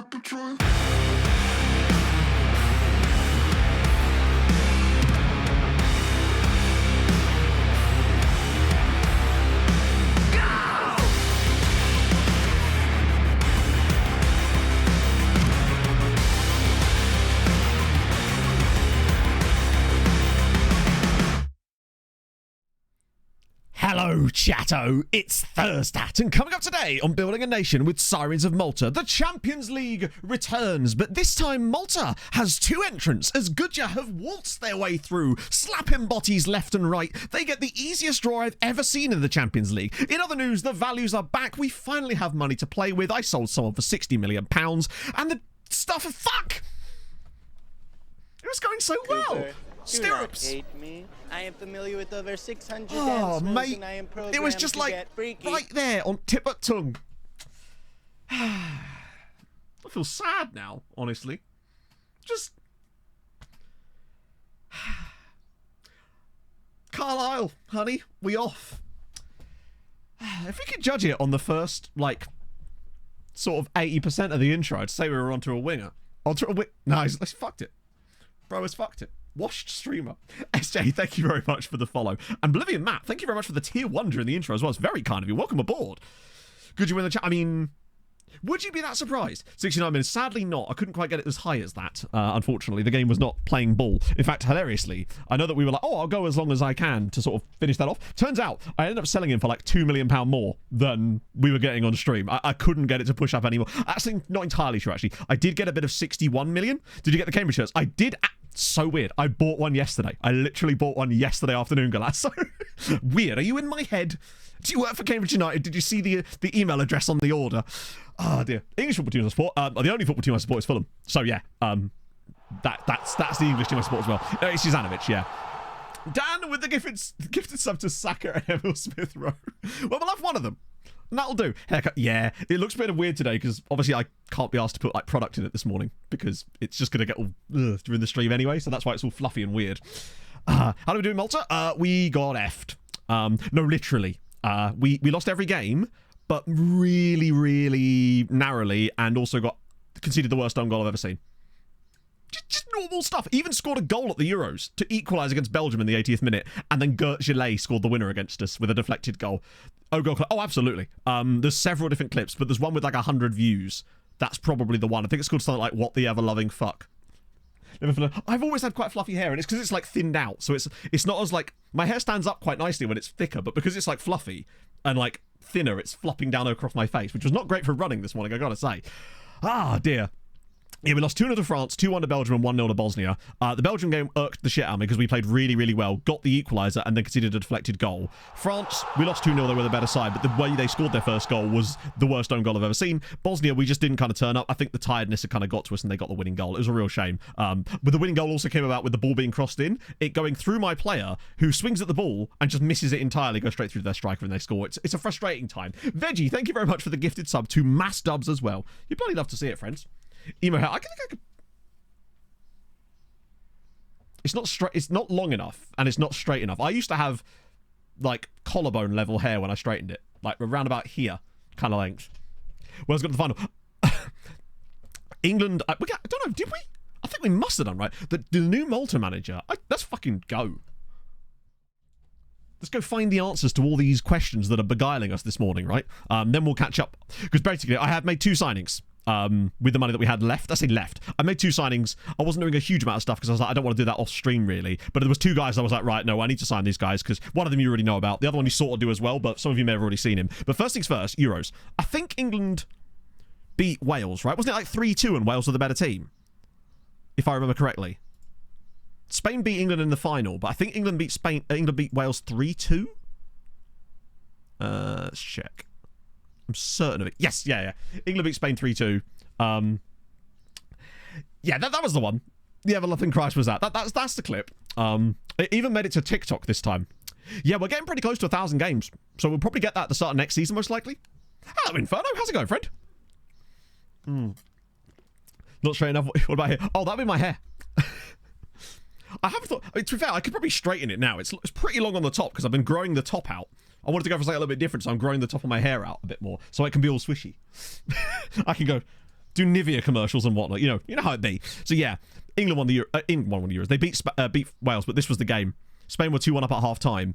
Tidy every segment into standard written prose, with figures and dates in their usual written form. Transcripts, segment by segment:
patrol. Hello, chatto, it's Thursdat, and coming up today on Building a Nation with Sirens of Malta, the Champions League returns, but this time Malta has two entrants as Gudja have waltzed their way through, slapping bodies left and right. They get the easiest draw I've ever seen in the Champions League. In other news, the values are back, we finally have money to play with. I sold someone for £60 million, and the stuff of fuck! It was going so well. Stirrups. Do not hate me. I am familiar with over 600 Oh, dance moves, mate, and I am programmed it was just to like get freaky. right there on tip of tongue. I feel sad now, honestly. Just Carlisle, honey, we off. If we could judge it on the first, like, sort of 80% of the intro, I'd say we were onto a winger. Onto a no, he's fucked it. Bro has fucked it. Washed streamer. SJ, thank you very much for the follow. And Bolivian Matt, thank you very much for the tier 1 during the intro as well. It's very kind of you. Welcome aboard. Could you win the chat? I mean, would you be that surprised? 69 minutes. Sadly not. I couldn't quite get it as high as that. Unfortunately, the game was not playing ball. In fact, hilariously, I know that we were like, oh, I'll go as long as I can to sort of finish that off. Turns out, I ended up selling him for like £2 million more than we were getting on stream. I couldn't get it to push up anymore. Actually, not entirely sure, actually. I did get a bit of 61 million. Did you get the Cambridge shirts? I did. So weird. I bought one yesterday. I literally bought one yesterday afternoon, Galas. So weird. Are you in my head? Do you work for Cambridge United? Did you see the email address on the order? Oh dear. English football team I support. The only football team I support is Fulham. So yeah, that's the English team I support as well. It's Juzanovic, yeah. Dan with the gifted sub to Saka and Emil Smith Rowe. Well, we'll have one of them. And that'll do. Haircut, yeah. It looks a bit weird today because obviously I can't be asked to put like product in it this morning because it's just going to get all during the stream anyway. So that's why it's all fluffy and weird. How do we do in Malta? We got effed. No, literally. We lost every game, but really, really narrowly, and also got conceded the worst own goal I've ever seen. Just normal stuff. Even scored a goal at the Euros to equalise against Belgium in the 80th minute, and then Gert Gillet scored the winner against us with a deflected goal. Oh, absolutely. There's several different clips, but there's one with like 100 views. That's probably the one. I think it's called something like "What the Ever-Loving Fuck." I've always had quite fluffy hair, and it's because it's like thinned out, so it's not as like my hair stands up quite nicely when it's thicker, but because it's like fluffy and like thinner, it's flopping down across my face, which was not great for running this morning, I gotta say. Ah, dear. Yeah, we lost 2-0 to France, 2-1 to Belgium, and 1-0 to Bosnia. The Belgium game irked the shit out of me because we played really, really well, got the equaliser, and then conceded a deflected goal. France, we lost 2-0, they were the better side, but the way they scored their first goal was the worst own goal I've ever seen. Bosnia, we just didn't kind of turn up. I think the tiredness had kind of got to us, and they got the winning goal. It was a real shame. But the winning goal also came about with the ball being crossed in, it going through my player, who swings at the ball and just misses it entirely, goes straight through their striker, and they score. It's a frustrating time. Veggie, thank you very much for the gifted sub to Mass Dubs as well. You'd bloody love to see it, friends. Emo hair. I think I could. It's not straight. It's not long enough, and it's not straight enough. I used to have like collarbone level hair when I straightened it, like around about here, kind of length. Well, let's go to the final. England. I don't know. Did we? I think we must have done right. The new Malta manager. Let's fucking go. Let's go find the answers to all these questions that are beguiling us this morning, right? Then we'll catch up because basically I had made 2 signings. With the money that we had left. I say left. I made 2 signings. I wasn't doing a huge amount of stuff because I was like, I don't want to do that off stream really. But there was 2 guys I was like, right, no, I need to sign these guys because one of them you already know about. The other one you sort of do as well, but some of you may have already seen him. But first things first, Euros. I think England beat Wales, right? Wasn't it like 3-2 and Wales were the better team? If I remember correctly. Spain beat England in the final, but I think England beat Wales 3-2? Let's check. I'm certain of it. Yes, yeah. England beat Spain 3-2. Yeah, that was the one. The Ever-Loving Christ was that. That's the clip. It even made it to TikTok this time. Yeah, we're getting pretty close to 1,000 games. So we'll probably get that at the start of next season, most likely. Hello, Inferno. How's it going, friend? Not straight enough. What about here? Oh, that'd be my hair. I haven't thought... I mean, to be fair, I could probably straighten it now. It's pretty long on the top because I've been growing the top out. I wanted to go for something a little bit different, so I'm growing the top of my hair out a bit more so it can be all swishy. I can go do Nivea commercials and whatnot. You know how it be. So yeah, England won the Euros. They beat Wales, but this was the game. Spain were 2-1 up at half time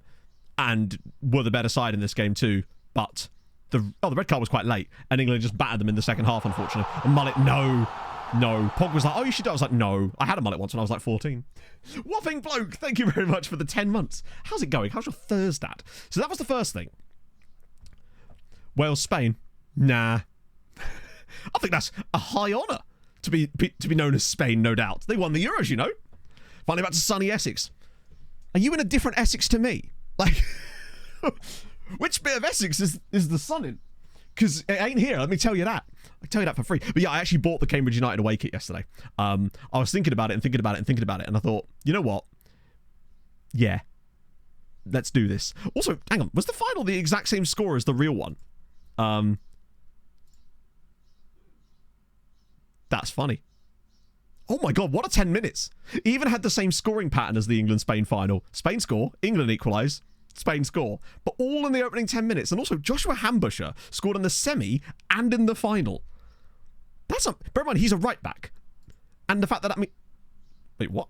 and were the better side in this game too. But the red card was quite late, and England just battered them in the second half, unfortunately. And Mullet, no. Pog was like, oh, you should do it. I was like, no. I had a mullet once when I was like 14. Whopping bloke, thank you very much for the 10 months. How's it going? How's your Thursday? So that was the first thing. Wales, Spain. Nah. I think that's a high honour to be known as Spain, no doubt. They won the Euros, you know. Finally back to sunny Essex. Are you in a different Essex to me? Like, which bit of Essex is the sun in? Because it ain't here, let me tell you that. I tell you that for free. But yeah, I actually bought the Cambridge United away kit yesterday. I was thinking about it, and I thought, you know what? Yeah. Let's do this. Also, hang on, was the final the exact same score as the real one? That's funny. Oh my god, what a 10 minutes. It even had the same scoring pattern as the England-Spain final. Spain score, England equalise, Spain score. But all in the opening 10 minutes. And also, Joshua Hambusher scored in the semi and in the final. Bear in mind, he's a right back. And the fact that wait, what?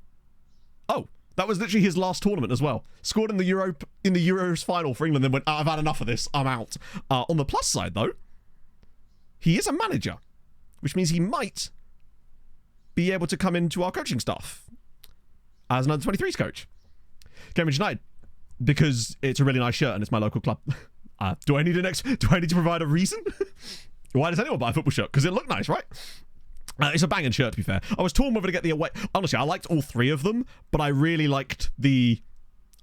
Oh, that was literally his last tournament as well. Scored in the Euros final for England, then went, I've had enough of this, I'm out. On the plus side, though, he is a manager, which means he might be able to come into our coaching staff as an under-23s coach. Cambridge United, because it's a really nice shirt and it's my local club. Do I need to provide a reason? Why does anyone buy a football shirt? Because it looked nice, right? It's a banging shirt, to be fair. I was torn whether to get the away. Honestly, I liked all three of them, but I really liked the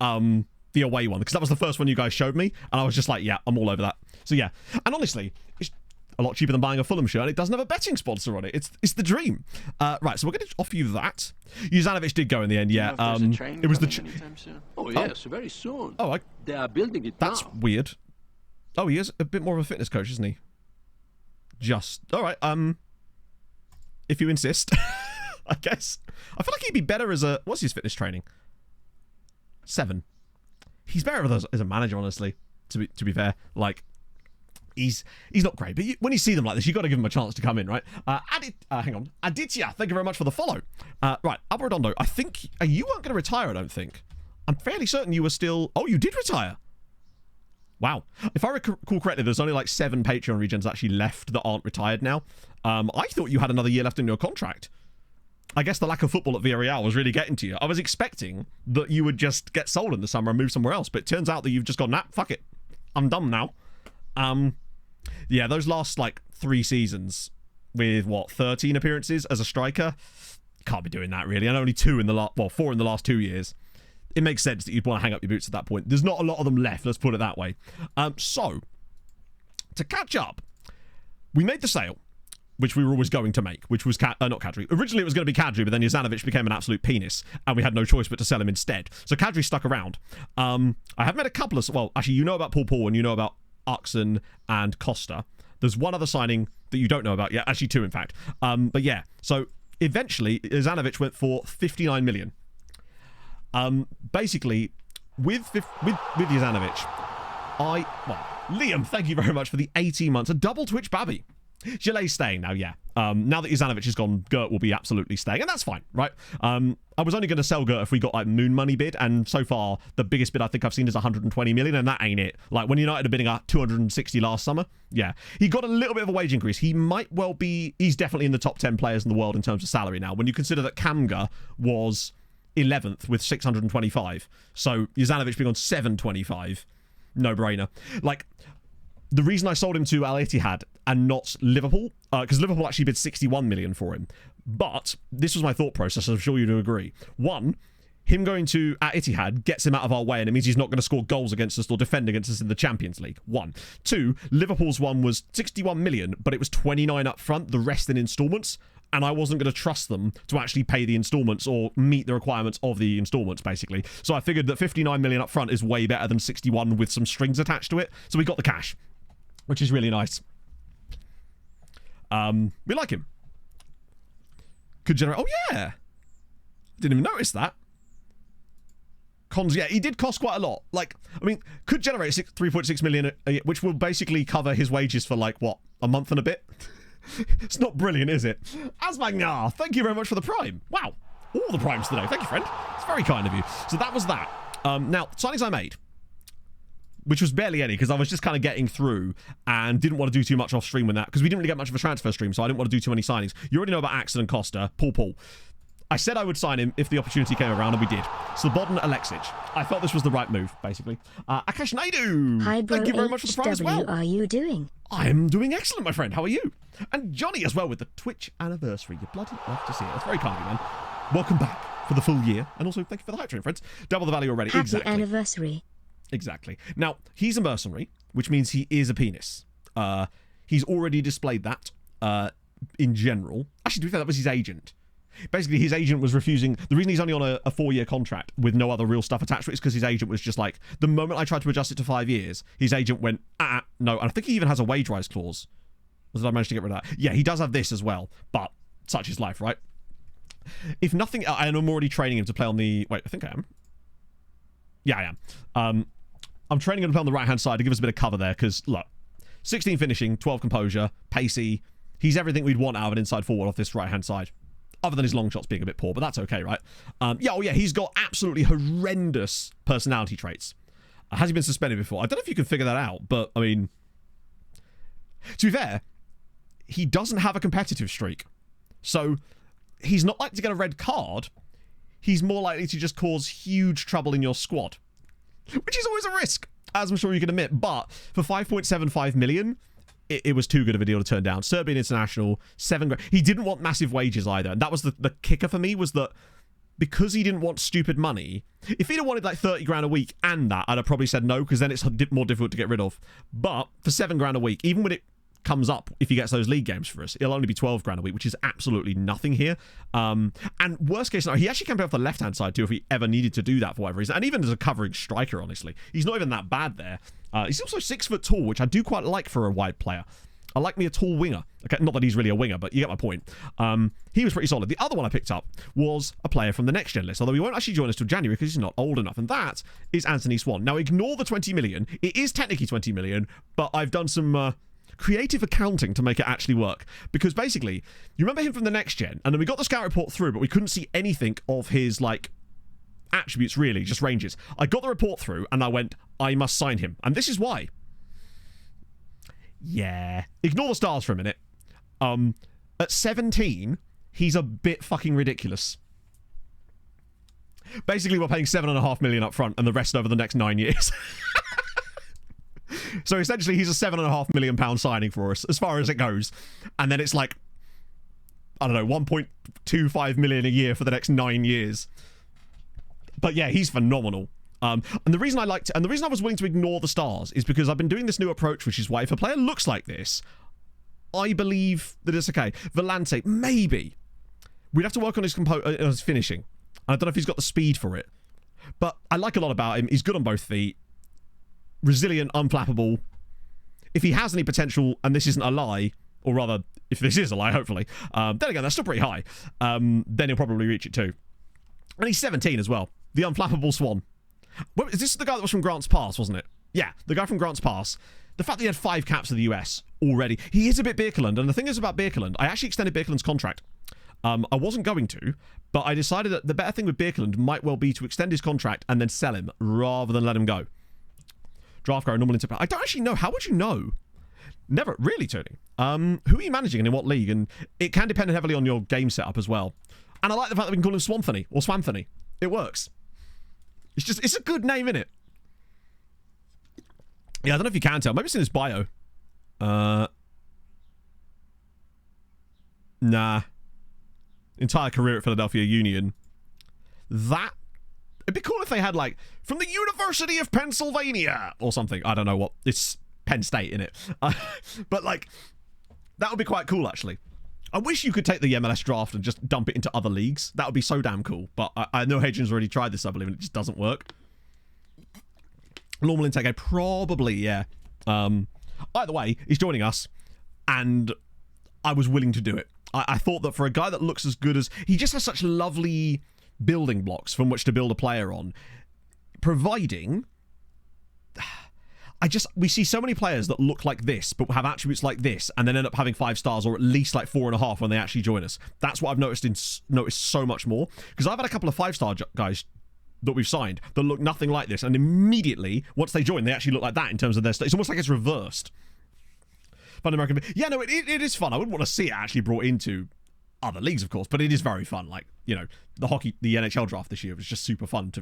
away one because that was the first one you guys showed me, and I was just like, yeah, I'm all over that. So yeah, and honestly, it's a lot cheaper than buying a Fulham shirt. And it doesn't have a betting sponsor on it. It's the dream. Right, so we're going to offer you that. Uzanovic did go in the end, yeah. It was the. Oh yes, very soon. Oh, they are building it. That's weird. Oh, he is a bit more of a fitness coach, isn't he? Just all right. If you insist, I guess. I feel like he'd be better as a what's his fitness training? 7. He's better as a manager, honestly. To be fair, like. He's not great, but when you see them like this, you've got to give him a chance to come in, right? Hang on. Aditya, thank you very much for the follow. Right, Alberedondo, I think you weren't going to retire, I don't think. I'm fairly certain you were still... Oh, you did retire. Wow. If I recall correctly, there's only like 7 Patreon regions actually left that aren't retired now. I thought you had another year left in your contract. I guess the lack of football at Villarreal was really getting to you. I was expecting that you would just get sold in the summer and move somewhere else, but it turns out that you've just gone, nah, fuck it. I'm done now. Yeah, those last like 3 seasons with 13 appearances as a striker, can't be doing that really. And only 4 in the last 2 years. It makes sense that you'd want to hang up your boots at that point. There's not a lot of them left, let's put it that way. So to catch up, we made the sale, which we were always going to make, which was not Kadri. Originally it was going to be Kadri, but then Uzanovic became an absolute penis, and we had no choice but to sell him instead. So Kadri stuck around. I have met a couple of, well, actually, you know about Paul and you know about Oxen and Costa. There's one other signing that you don't know about yet. Actually, 2, in fact. But yeah, so eventually, Uzanovic went for 59 million. Basically, with Uzanovic, Liam, thank you very much for the 18 months. A double Twitch babby. Gillet's staying now, yeah. Now that Uzanovic is gone, Gert will be absolutely staying, and that's fine, right? I was only going to sell Gert if we got like moon money bid, and so far the biggest bid I think I've seen is 120 million, and that ain't it. Like when United are bidding at 260 last summer, yeah, he got a little bit of a wage increase. He might well be. He's definitely in the top 10 players in the world in terms of salary now. When you consider that Kamga was 11th with 625, so Uzanovic being on 725, no brainer. Like. The reason I sold him to Al Ittihad and not Liverpool, because Liverpool actually bid 61 million for him. But this was my thought process, I'm sure you'd agree. 1, him going to Al Ittihad gets him out of our way, and it means he's not going to score goals against us or defend against us in the Champions League. 1. 2, Liverpool's one was 61 million, but it was 29 up front, the rest in instalments. And I wasn't going to trust them to actually pay the instalments or meet the requirements of the instalments, basically. So I figured that 59 million up front is way better than 61 with some strings attached to it. So we got the cash, which is really nice. We like him. Could generate... Oh, yeah. Didn't even notice that. Cons, yeah, he did cost quite a lot. Like, I mean, could generate 3.6 million, which will basically cover his wages for, like, what, a month and a bit? It's not brilliant, is it? Asmagnar, thank you very much for the prime. Wow, all the primes today. Thank you, friend. It's very kind of you. So that was that. Now, signings I made, which was barely any because I was just kind of getting through and didn't want to do too much off stream with that because we didn't really get much of a transfer stream, so I didn't want to do too many signings. You already know about Axel and Costa, Paul. I said I would sign him if the opportunity came around, and we did. Slobodin Alexic. I felt this was the right move, basically. Akash Naidu. Hi, bro. Thank you very much for the prize as well. How are you doing? I am doing excellent, my friend. How are you? And Johnny as well with the Twitch anniversary. You bloody love to see it. That's very kind of you, man. Welcome back for the full year. And also, thank you for the hype train, friends. Double the value already. Happy anniversary. Exactly. Now, he's a mercenary, which means he is a penis. He's already displayed that in general. Actually, to be fair, that was his agent. Basically, his agent was refusing. The reason he's only on a 4-year contract with no other real stuff attached to it is because his agent was just like, the moment I tried to adjust it to 5 years, his agent went, no. And I think he even has a wage rise clause. Or did I manage to get rid of that? Yeah, he does have this as well, but such is life, right? If nothing, and I'm already training him to play on the, wait, I think I am. Yeah, I am. I'm training him to play on the right-hand side to give us a bit of cover there, because, look, 16 finishing, 12 composure, pacey. He's everything we'd want out of an inside forward off this right-hand side. Other than his long shots being a bit poor, but that's okay, right? Yeah, he's got absolutely horrendous personality traits. Has he been suspended before? I don't know if you can figure that out, but, I mean, to be fair, he doesn't have a competitive streak. So, he's not likely to get a red card. He's more likely to just cause huge trouble in your squad, which is always a risk, as I'm sure you can admit. But for 5.75 million, it was too good of a deal to turn down. Serbian international, 7 grand. He didn't want massive wages either. And that was the kicker for me, was that because he didn't want stupid money, if he'd have wanted like 30 grand a week and that, I'd have probably said no, because then it's more difficult to get rid of. But for 7 grand a week, even when it comes up, if he gets those league games for us, it'll only be 12 grand a week, which is absolutely nothing here. And worst case scenario, he actually can play off the left-hand side too if he ever needed to do that for whatever reason. And even as a covering striker, honestly, he's not even that bad there. He's also 6 foot tall, which I do quite like for a wide player. I like me a tall winger. Okay, not that he's really a winger, but you get my point. He was pretty solid. The other one I picked up was a player from the next gen list, although he won't actually join us till January because he's not old enough, and that is Anthony Swan. Now, ignore the 20 million. It is technically 20 million, but I've done some creative accounting to make it actually work. Because basically, you remember him from the next gen, and then we got the scout report through, but we couldn't see anything of his, like, attributes really, just ranges. I got the report through, and I went, I must sign him. And this is why. Yeah. Ignore the stars for a minute. At 17, he's a bit fucking ridiculous. Basically, we're paying 7.5 million up front and the rest over the next 9 years. So essentially, he's a 7.5 million pound signing for us, as far as it goes. And then it's like, I don't know, 1.25 million a year for the next 9 years. But yeah, he's phenomenal. And the reason I liked, and the reason I was willing to ignore the stars is because I've been doing this new approach, which is why if a player looks like this, I believe that it's okay. Volante, maybe. We'd have to work on his finishing. I don't know if he's got the speed for it. But I like a lot about him. He's good on both feet. Resilient, unflappable. If he has any potential, and this isn't a lie, or rather, if this is a lie, hopefully, then again, that's still pretty high, then he'll probably reach it too. And he's 17 as well. The unflappable Swan. Well, is this the guy that was from Grants Pass, wasn't it? Yeah, the guy from Grants Pass. The fact that he had 5 caps for the US already. He is a bit Birkeland, and the thing is about Birkeland, I actually extended Birkeland's contract. I wasn't going to, but I decided that the better thing with Birkeland might well be to extend his contract and then sell him, rather than let him go. Draft guy, normal interplay. I don't actually know. How would you know? Never. Really, Tony? Who are you managing and in what league? And it can depend heavily on your game setup as well. And I like the fact that we can call him Swanthony or Swanthony. It works. It's a good name, innit? Yeah, I don't know if you can tell. Maybe it's in his bio. Nah. Entire career at Philadelphia Union. It'd be cool if they had, like, from the University of Pennsylvania or something. I don't know what. It's Penn State, innit? But, like, that would be quite cool, actually. I wish you could take the MLS draft and just dump it into other leagues. That would be so damn cool. But I know Hadrian's already tried this, I believe, and it just doesn't work. Normal intake, probably, yeah. Either way, he's joining us, and I was willing to do it. I thought that for a guy that looks as good as... He just has such lovely building blocks from which to build a player on. Providing... we see so many players that look like this, but have attributes like this, and then end up having 5 stars or at least like 4.5 when they actually join us. That's what I've noticed so much more. Because I've had a couple of 5-star guys that we've signed that look nothing like this, and immediately once they join, they actually look like that in terms of their. It's almost like it's reversed. Fun American. Yeah, no, it is fun. I wouldn't want to see it actually brought into other leagues, of course, but it is very fun. Like, you know, the NHL draft this year was just super fun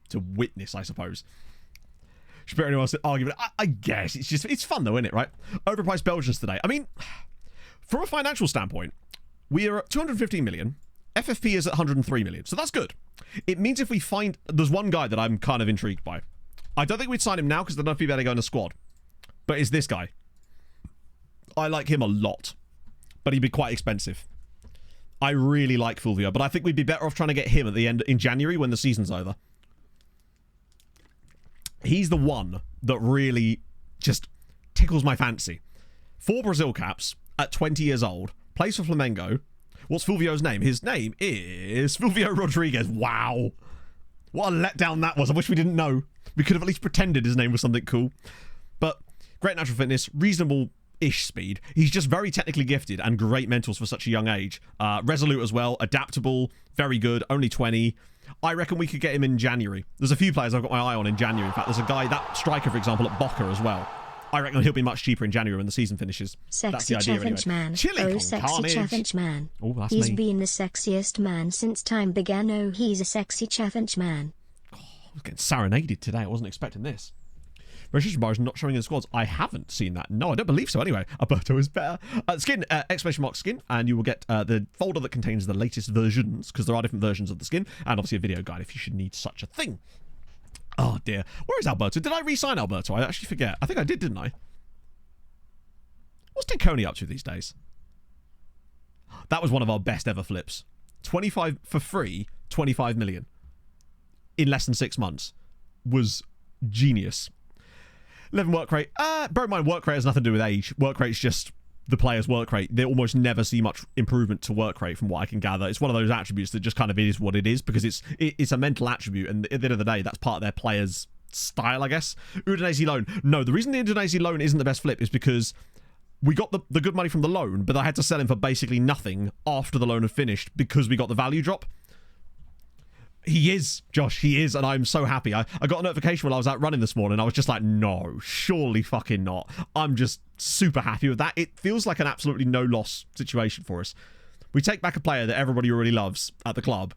to witness, I suppose. Should anyone else argue? I guess it's fun though, isn't it? Right? Overpriced Belgians today. I mean, from a financial standpoint, we are at 215 million. FFP is at 103 million, so that's good. It means if we find there's one guy that I'm kind of intrigued by. I don't think we'd sign him now because I don't know if he'd better go in the squad. But it's this guy. I like him a lot, but he'd be quite expensive. I really like Fulvio, but I think we'd be better off trying to get him at the end in January when the season's over. He's the one that really just tickles my fancy. 4 Brazil caps at 20 years old, plays for Flamengo. What's Fulvio's name? His name is Fulvio Rodriguez. Wow. What a letdown that was. I wish we didn't know. We could have at least pretended his name was something cool. But great natural fitness, reasonable-ish speed. He's just very technically gifted and great mentals for such a young age. Resolute as well, adaptable, very good, only 20. I reckon we could get him in January. There's a few players I've got my eye on in January. In fact, there's a guy, that striker, for example, at Boca as well. I reckon he'll be much cheaper in January when the season finishes. Sexy that's the idea challenge anyway. man. Chili Oh, con sexy carnage. challenge man. Oh, that's He's me. been the sexiest man since time began. Oh, he's a sexy challenge man. I was getting serenaded today. I wasn't expecting this. Registration bar is not showing in the squads. I haven't seen that. No, I don't believe so anyway. Alberto is better. Skin, exclamation mark skin, and you will get the folder that contains the latest versions, because there are different versions of the skin, and obviously a video guide if you should need such a thing. Oh dear. Where is Alberto? Did I re-sign Alberto? I actually forget. I think I did, didn't I? What's Tenconi up to these days? That was one of our best ever flips. 25 for free, 25 million. In less than 6 months. Was genius. 11 work rate. Bear in mind, work rate has nothing to do with age. Work rate's just the player's work rate. They almost never see much improvement to work rate from what I can gather. It's one of those attributes that just kind of is what it is, because it's a mental attribute, and at the end of the day, that's part of their player's style, I guess. Udinese loan. No, the reason the Udinese loan isn't the best flip is because we got the good money from the loan, but I had to sell him for basically nothing after the loan had finished because we got the value drop. He is, Josh, he is, and I'm so happy. I got a notification while I was out running this morning. I was just like, no, surely fucking not. I'm just super happy with that. It feels like an absolutely no-loss situation for us. We take back a player that everybody already loves at the club,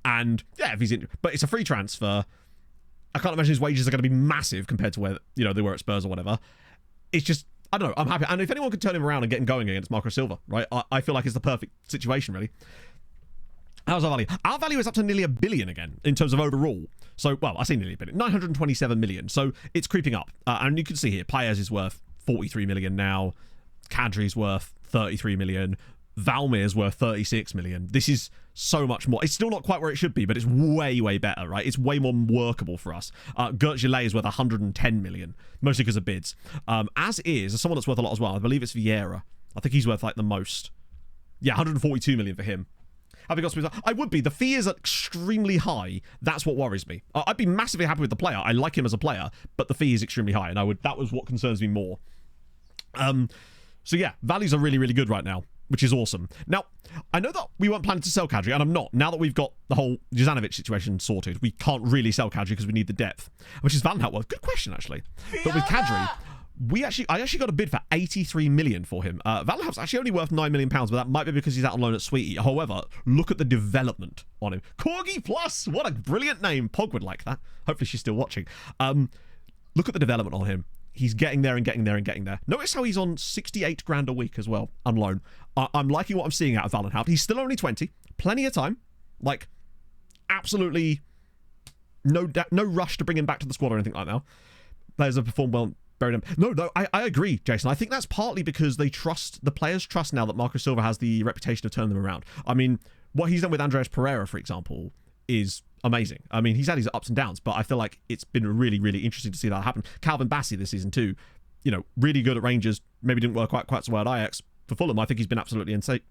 and yeah, if he's in, but it's a free transfer. I can't imagine his wages are going to be massive compared to where, you know, they were at Spurs or whatever. It's just, I don't know, I'm happy. And if anyone could turn him around and get him going against Marco Silva, right, I feel like it's the perfect situation, really. How's our value? Our value is up to nearly $1 billion again in terms of overall. So, well, I say nearly $1 billion. 927 million. So it's creeping up. And you can see here, Paez is worth 43 million now. Kadri's worth 33 million. Valmir's worth 36 million. This is so much more. It's still not quite where it should be, but it's way, way better, right? It's way more workable for us. Gert Gillet is worth 110 million, mostly because of bids. As someone that's worth a lot as well. I believe it's Vieira. I think he's worth like the most. Yeah, 142 million for him. Have we got some? I would be. The fee is extremely high. That's what worries me. I'd be massively happy with the player. I like him as a player, but the fee is extremely high, and that was what concerns me more. So yeah, values are really, really good right now, which is awesome. Now, I know that we weren't planning to sell Kadri, and I'm not. Now that we've got the whole Juzanovic situation sorted, we can't really sell Kadri because we need the depth, which is Van Hout. Good question, actually. But with Kadri, I actually got a bid for 83 million for him. Valhout's actually only worth 9 million pounds, but that might be because he's out on loan at Sweetie. However, look at the development on him. Corgi Plus, what a brilliant name. Pog would like that. Hopefully she's still watching. Look at the development on him. He's getting there and getting there and getting there. Notice how he's on 68 grand a week as well on loan. I'm liking what I'm seeing out of Valhout. He's still only 20, plenty of time. Like, absolutely no rush to bring him back to the squad or anything like that. Players have performed well. No, I agree, Jason. I think that's partly because the players trust now that Marco Silva has the reputation of turning them around. I mean, what he's done with Andreas Pereira, for example, is amazing. I mean, he's had his ups and downs, but I feel like it's been really, really interesting to see that happen. Calvin Bassey this season too, you know, really good at Rangers. Maybe didn't work quite so well at Ajax. For Fulham, I think he's been absolutely insane,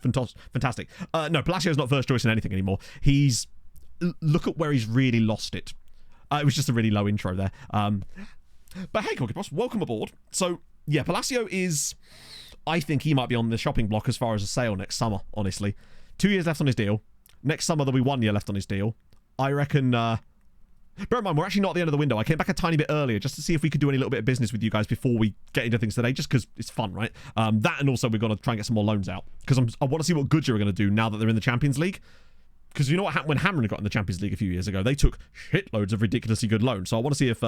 fantastic. No, Palacios not first choice in anything anymore. Look at where he's really lost it. It was just a really low intro there. But hey, Cookie Boss, welcome aboard. So, yeah, Palacio is... I think he might be on the shopping block as far as a sale next summer, honestly. 2 years left on his deal. Next summer, there'll be 1 year left on his deal. I reckon... bear in mind, we're actually not at the end of the window. I came back a tiny bit earlier just to see if we could do any little bit of business with you guys before we get into things today, just because it's fun, right? That and also we're going to try and get some more loans out. Because I want to see what Goodyear are going to do now that they're in the Champions League. Because you know what happened when Hamron got in the Champions League a few years ago? They took shitloads of ridiculously good loans. So I want to see if...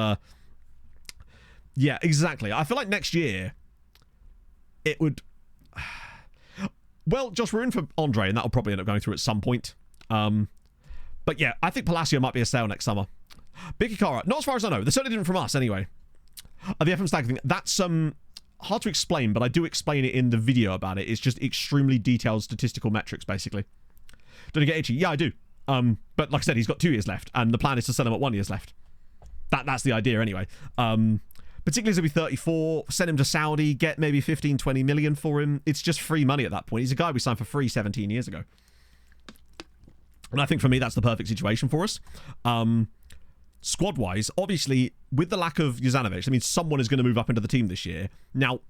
yeah, exactly. I feel like next year it would... Well, Josh, we're in for Andre, and that'll probably end up going through at some point. But yeah, I think Palacio might be a sale next summer. Big Ikara, not as far as I know. They're certainly different from us anyway. The FM stag thing, that's hard to explain, but I do explain it in the video about it. It's just extremely detailed statistical metrics, basically. Don't you get itchy? Yeah, I do. But like I said, he's got 2 years left, and the plan is to sell him at 1 year's left. That's the idea anyway. Particularly as he'll be 34, send him to Saudi, get maybe 15, 20 million for him. It's just free money at that point. He's a guy we signed for free 17 years ago. And I think for me, that's the perfect situation for us. Squad-wise, obviously, with the lack of Jezanovic, I mean, someone is going to move up into the team this year. Now,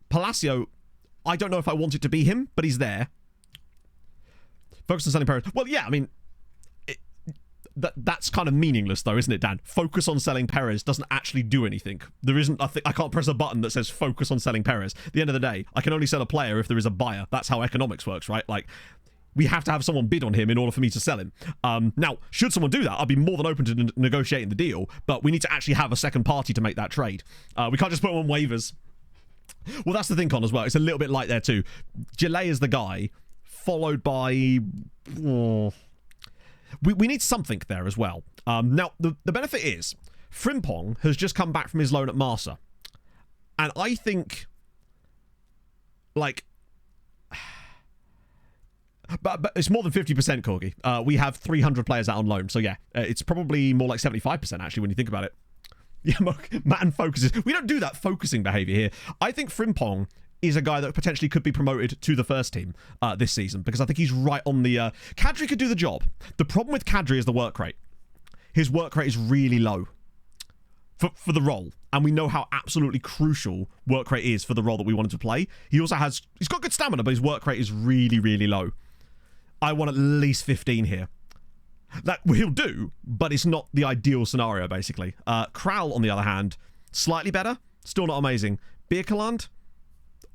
Palacio, I don't know if I want it to be him, but he's there. Focus on selling Perez. Well, yeah, I mean, that's kind of meaningless, though, isn't it, Dan? Focus on selling Perez doesn't actually do anything. There isn't. I can't press a button that says focus on selling Perez. At the end of the day, I can only sell a player if there is a buyer. That's how economics works, right? Like, we have to have someone bid on him in order for me to sell him. Now, should someone do that, I'd be more than open to negotiating the deal, but we need to actually have a second party to make that trade. We can't just put him on waivers. Well, that's the thing, Con, as well. It's a little bit light there, too. Gillet is the guy, followed by... We need something there as well. Now, the benefit is, Frimpong has just come back from his loan at Marsa. And I think, like... But it's more than 50%, Corgi. We have 300 players out on loan. So, yeah, it's probably more like 75%, actually, when you think about it. Yeah, Matt focuses. We don't do that focusing behaviour here. I think Frimpong is a guy that potentially could be promoted to the first team this season, because I think he's right on the... Kadri could do the job. The problem with Kadri is the work rate. His work rate is really low for the role, and we know how absolutely crucial work rate is for the role that we wanted to play. He also has... He's got good stamina, but his work rate is really, really low. I want at least 15 here. That he'll do, but it's not the ideal scenario, basically. Kral, on the other hand, slightly better. Still not amazing. Birkeland...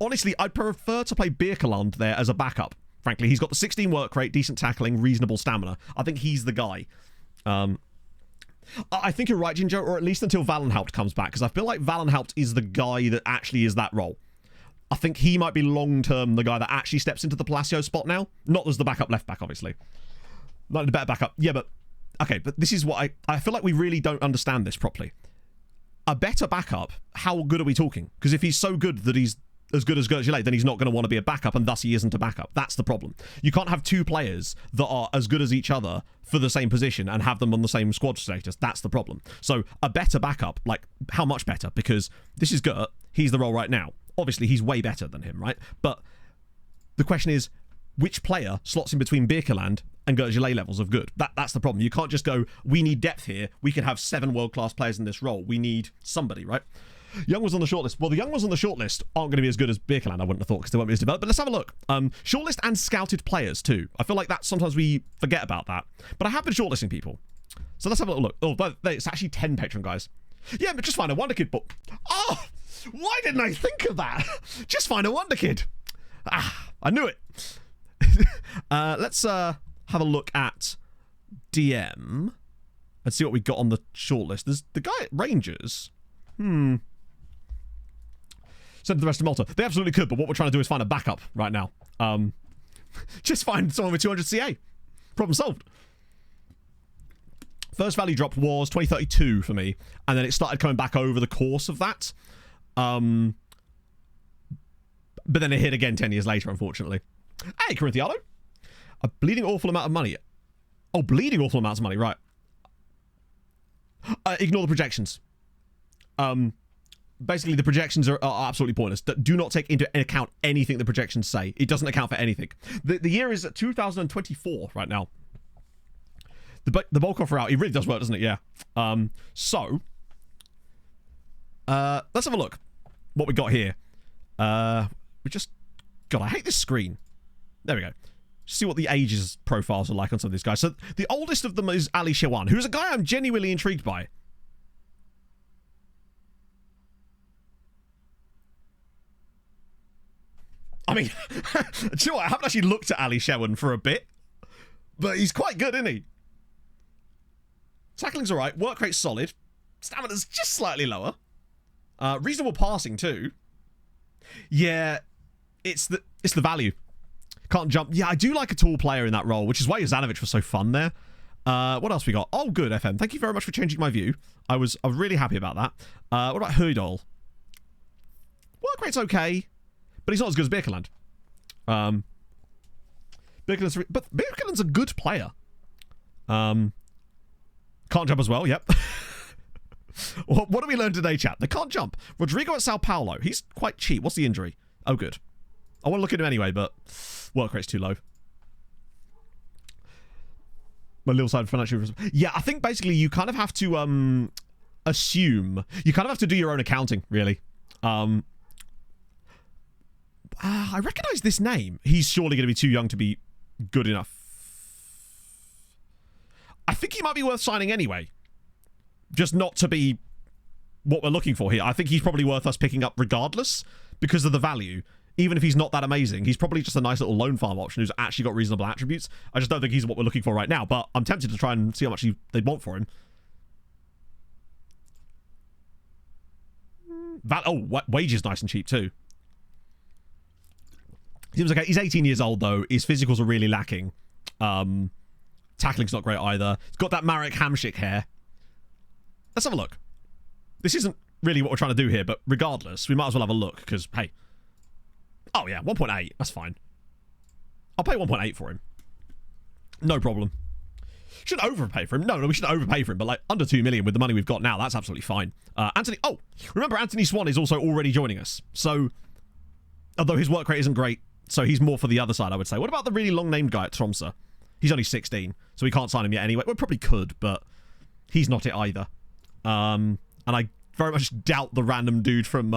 Honestly, I'd prefer to play Birkeland there as a backup. Frankly, he's got the 16 work rate, decent tackling, reasonable stamina. I think he's the guy. I think you're right, Ginger, or at least until Valenhaupt comes back, because I feel like Valenhaupt is the guy that actually is that role. I think he might be long-term the guy that actually steps into the Palacio spot now. Not as the backup left-back, obviously. Not the better backup. Yeah, but... Okay, but this is what I feel like we really don't understand this properly. A better backup, how good are we talking? Because if he's so good that he's as good as Gertulé, then he's not going to want to be a backup, and thus he isn't a backup. That's the problem. You can't have two players that are as good as each other for the same position and have them on the same squad status. That's the problem. So a better backup, like how much better? Because this is Gert, he's the role right now. Obviously, he's way better than him, right? But the question is, which player slots in between Birkeland and Gertulé levels of good? That's the problem. You can't just go, we need depth here. We can have 7 world-class players in this role. We need somebody, right? Young was on the shortlist. Well, the young ones on the shortlist aren't going to be as good as Birkeland, I wouldn't have thought, because they won't be as developed. But let's have a look. Shortlist and scouted players, too. I feel like that sometimes we forget about that. But I have been shortlisting people. So let's have a little look. Oh, but it's actually 10 Patreon guys. Yeah, but just find a Wonder Kid book. Oh, why didn't I think of that? Just find a Wonder Kid. Ah, I knew it. Let's have a look at DM and see what we got on the shortlist. There's the guy at Rangers. Send to the rest of Malta. They absolutely could, but what we're trying to do is find a backup right now. Just find someone with 200 CA. Problem solved. First value drop was 2032 for me, and then it started coming back over the course of that. But then it hit again 10 years later, unfortunately. Hey, Corinthiano. A bleeding awful amount of money. Oh, bleeding awful amounts of money, right. Ignore the projections. Basically, the projections are absolutely pointless. Do not take into account anything the projections say. It doesn't account for anything. The year is 2024 right now. The bulk offer out, it really does work, doesn't it? Yeah. So, Let's have a look. What we got here. We just... God, I hate this screen. There we go. See what the ages profiles are like on some of these guys. So the oldest of them is Ali Shewan, who's a guy I'm genuinely intrigued by. I mean, do you know what? I haven't actually looked at Ali Shewan for a bit, but he's quite good, isn't he? Tackling's alright, work rate's solid, stamina's just slightly lower. Reasonable passing too. Yeah, it's the value. Can't jump. Yeah, I do like a tall player in that role, which is why Jovanovic was so fun there. What else we got? Oh, good, FM. Thank you very much for changing my view. I was really happy about that. What about Huydal? Work rate's okay, but he's not as good as Birkeland. But Birkeland's a good player. Can't jump as well, yep. What do we learn today, chat? They can't jump. Rodrigo at Sao Paulo. He's quite cheap. What's the injury? Oh, good. I want to look at him anyway, but work rate's too low. My little side financial... Yeah, I think basically you kind of have to assume... You kind of have to do your own accounting, really. I recognise this name. He's surely going to be too young to be good enough. I think he might be worth signing anyway. Just not to be what we're looking for here. I think he's probably worth us picking up regardless because of the value. Even if he's not that amazing, he's probably just a nice little loan farm option who's actually got reasonable attributes. I just don't think he's what we're looking for right now, but I'm tempted to try and see how much they'd want for him. Wages nice and cheap too. Seems okay. He's 18 years old though. His physicals are really lacking. Tackling's not great either. He's got that Marek Hamšík hair. Let's have a look. This isn't really what we're trying to do here, but regardless, we might as well have a look, because, hey. Oh, yeah, 1.8. That's fine. I'll pay 1.8 for him. No problem. Shouldn't overpay for him. No, we shouldn't overpay for him, but, like, under 2 million with the money we've got now, that's absolutely fine. Anthony... Oh, remember, Anthony Swan is also already joining us. So, although his work rate isn't great, so he's more for the other side, I would say. What about the really long-named guy at Tromsø? He's only 16, so we can't sign him yet anyway. We probably could, but he's not it either. And I very much doubt the random dude from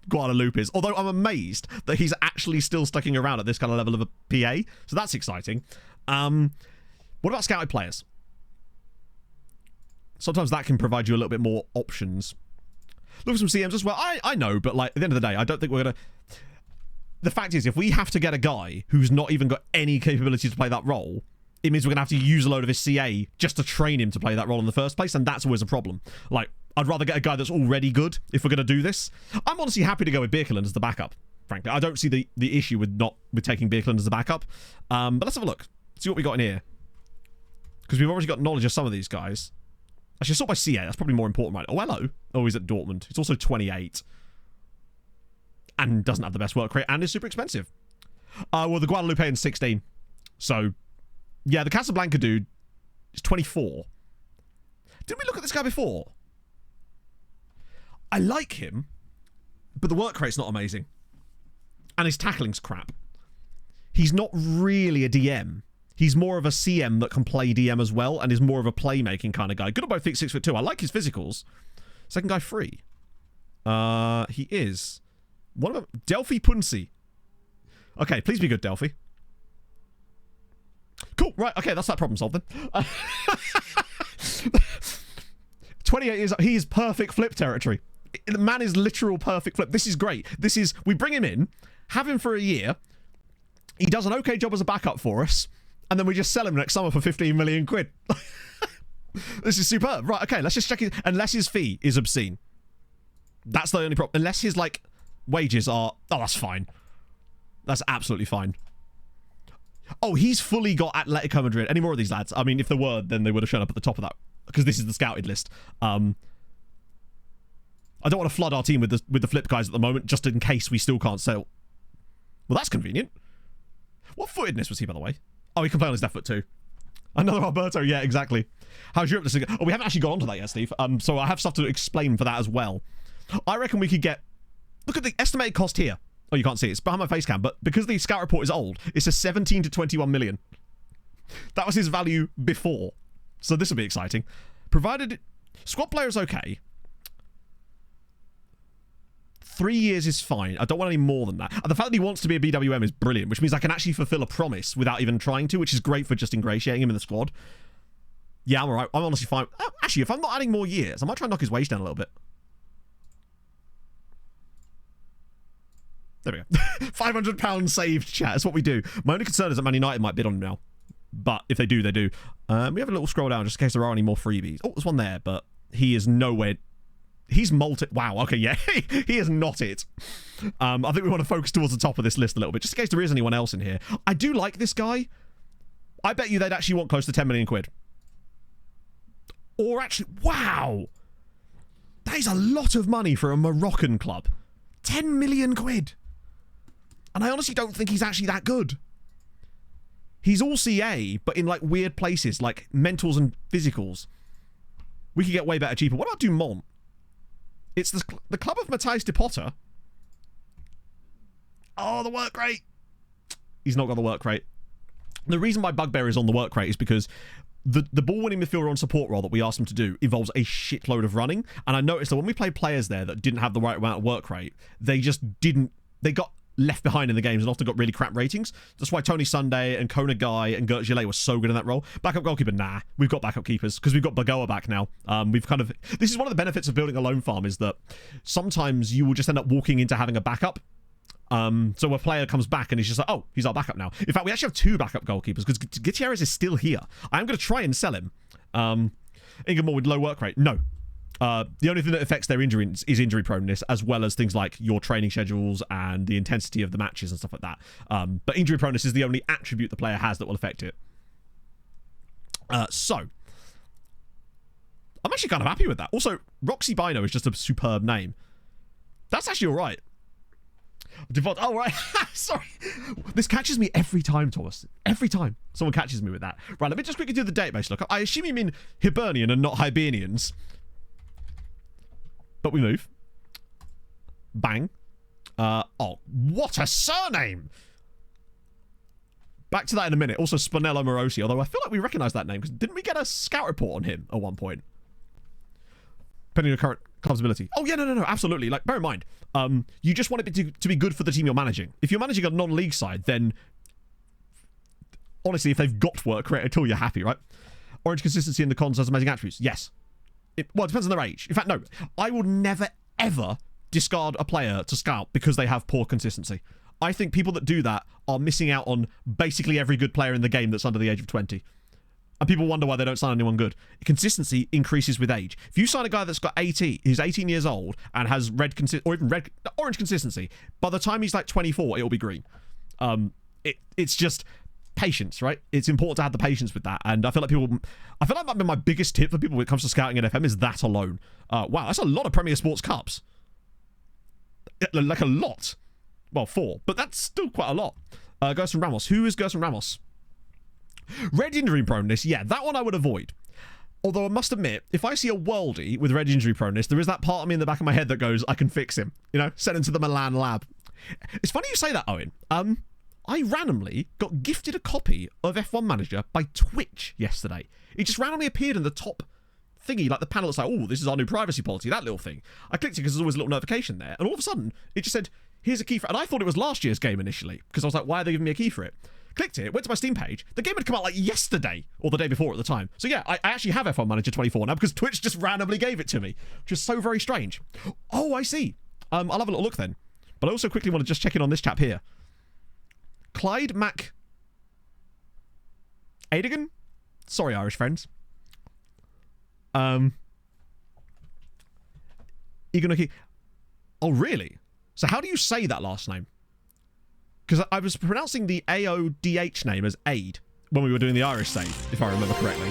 Guadalupe is, although I'm amazed that he's actually still sticking around at this kind of level of a PA, so that's exciting. What about scouted players? Sometimes that can provide you a little bit more options. Look for some CMs as well. I know, but like at the end of the day, I don't think we're going to... The fact is, if we have to get a guy who's not even got any capability to play that role, it means we're going to have to use a load of his CA just to train him to play that role in the first place, and that's always a problem. Like, I'd rather get a guy that's already good if we're going to do this. I'm honestly happy to go with Birkeland as the backup, frankly. I don't see the issue with taking Birkeland as the backup. But let's have a look. See what we got in here. Because we've already got knowledge of some of these guys. Actually, sort by CA. That's probably more important, right? Oh, hello. Oh, he's at Dortmund. He's also 28. And doesn't have the best work rate and is super expensive. Well, the Guadalupean's 16. So... Yeah, the Casablanca dude is 24. Didn't we look at this guy before? I like him, but the work rate's not amazing. And his tackling's crap. He's not really a DM. He's more of a CM that can play DM as well and is more of a playmaking kind of guy. Good at both feet, 6'2". I like his physicals. Second guy free. He is. One of them, Delphi Punsi. Okay, please be good, Delphi. Cool, right, okay, that's that problem solved then. 28 years old, he is perfect flip territory. The man is literal perfect flip. This is great. This is, we bring him in, have him for a year, he does an okay job as a backup for us, and then we just sell him next summer for 15 million quid. This is superb. Right, okay, let's just check it. Unless his fee is obscene. That's the only problem. Unless his, like, wages are... Oh, that's fine. That's absolutely fine. Oh, he's fully got Atletico Madrid. Any more of these lads? I mean, if there were, then they would have shown up at the top of that. Because this is the scouted list. I don't want to flood our team with the flip guys at the moment, just in case we still can't sell. Well, that's convenient. What footedness was he, by the way? Oh, he can play on his left foot too. Another Alberto, yeah, exactly. How's Europe this again? Oh, we haven't actually got onto that yet, Steve. So I have stuff to explain for that as well. I reckon we could get... Look at the estimated cost here. Oh, you can't see it. It's behind my face cam, but because the scout report is old, it's a 17 to 21 million. That was his value before. So this will be exciting. Provided... Squad player is okay. 3 years is fine. I don't want any more than that. And the fact that he wants to be a BWM is brilliant, which means I can actually fulfill a promise without even trying to, which is great for just ingratiating him in the squad. Yeah, I'm alright. I'm honestly fine. Actually, if I'm not adding more years, I might try and knock his wage down a little bit. There we go. £500 saved, chat. That's what we do. My only concern is that Man United might bid on him now. But if they do, they do. We have a little scroll down just in case there are any more freebies. Oh, there's one there, but he is nowhere. He's Malta. Wow, okay, yeah. He is not it. I think we want to focus towards the top of this list a little bit, just in case there is anyone else in here. I do like this guy. I bet you they'd actually want close to 10 million quid. Or actually, wow. That is a lot of money for a Moroccan club. 10 million quid. And I honestly don't think he's actually that good. He's all CA, but in like weird places, like mentals and physicals. We could get way better cheaper. What about Dumont? It's the club of Matthijs de Potter. Oh, the work rate. He's not got the work rate. The reason my bugbear is on the work rate is because the ball-winning midfielder on support role that we asked him to do involves a shitload of running. And I noticed that when we played players there that didn't have the right amount of work rate, they just didn't... They got left behind in the games and often got really crap ratings. That's why Tony Sunday and Kona Guy and Gert Gillet were so good in that role. Backup goalkeeper, nah. We've got backup keepers because we've got Bagoa back now. We've kind of... This is one of the benefits of building a loan farm is that sometimes you will just end up walking into having a backup. So a player comes back and he's just like, oh, he's our backup now. In fact, we actually have 2 backup goalkeepers because Gutierrez is still here. I am going to try and sell him. Ingemore with low work rate. No. The only thing that affects their injury is injury proneness, as well as things like your training schedules and the intensity of the matches and stuff like that. But injury proneness is the only attribute the player has that will affect it. So, I'm actually kind of happy with that. Also, Roxy Bino is just a superb name. That's actually all right. Default. Oh, right. Sorry. This catches me every time, Thomas. Every time someone catches me with that. Right, let me just quickly do the database look. I assume you mean Hibernian and not Hibernians. But we move. Bang. Oh, what a surname! Back to that in a minute. Also, Spinello Morosi, although I feel like we recognise that name, because didn't we get a scout report on him at one point? Depending on your current club's ability. Oh, yeah, no, absolutely. Like, bear in mind, you just want it to be good for the team you're managing. If you're managing a non-league side, then honestly, if they've got work rate at all, you're happy, right? Orange consistency in the cons has amazing attributes. Yes. Well, it depends on their age. In fact, no. I would never, ever discard a player to scout because they have poor consistency. I think people that do that are missing out on basically every good player in the game that's under the age of 20. And people wonder why they don't sign anyone good. Consistency increases with age. If you sign a guy that's got 18, who's 18 years old and has orange consistency, by the time he's like 24, it'll be green. It's just patience, right? It's important to have the patience with that. And I feel like that might be my biggest tip for people when it comes to scouting in FM is that alone. Wow, that's a lot of Premier Sports Cups. Like a lot. Well, 4, but that's still quite a lot. Gerson Ramos. Who is Gerson Ramos? Red injury proneness, yeah, that one I would avoid. Although I must admit, if I see a worldie with red injury proneness, there is that part of me in the back of my head that goes, I can fix him. You know, send him to the Milan lab. It's funny you say that, Owen. I randomly got gifted a copy of F1 Manager by Twitch yesterday. It just randomly appeared in the top thingy, like the panel that's like, oh, this is our new privacy policy, that little thing. I clicked it because there's always a little notification there, and all of a sudden, it just said, here's a key for it. And I thought it was last year's game initially, because I was like, why are they giving me a key for it? Clicked it, went to my Steam page. The game had come out like yesterday, or the day before at the time. So yeah, I actually have F1 Manager 24 now, because Twitch just randomly gave it to me, which is so very strange. Oh, I see. I'll have a little look then. But I also quickly want to just check in on this chap here. Clyde Mac... Adigan? Sorry, Irish friends. Igonoki... Oh, really? So how do you say that last name? Because I was pronouncing the AODH name as Aid when we were doing the Irish save, if I remember correctly.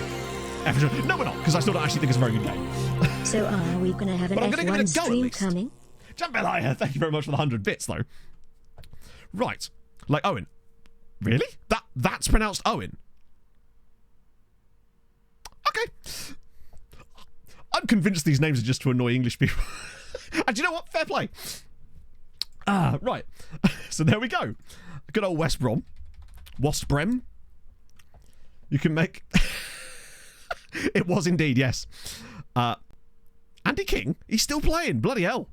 No, we're not, because I still don't actually think it's a very good name. So are we going to have an F1 stream coming? Jambalaya, thank you very much for the 100 bits, though. Right. Like Owen. Really? That's pronounced Owen? Okay. I'm convinced these names are just to annoy English people. And do you know what? Fair play. Right. So there we go. Good old West Brom. Wasbrem. You can make... It was indeed, yes. Andy King? He's still playing. Bloody hell.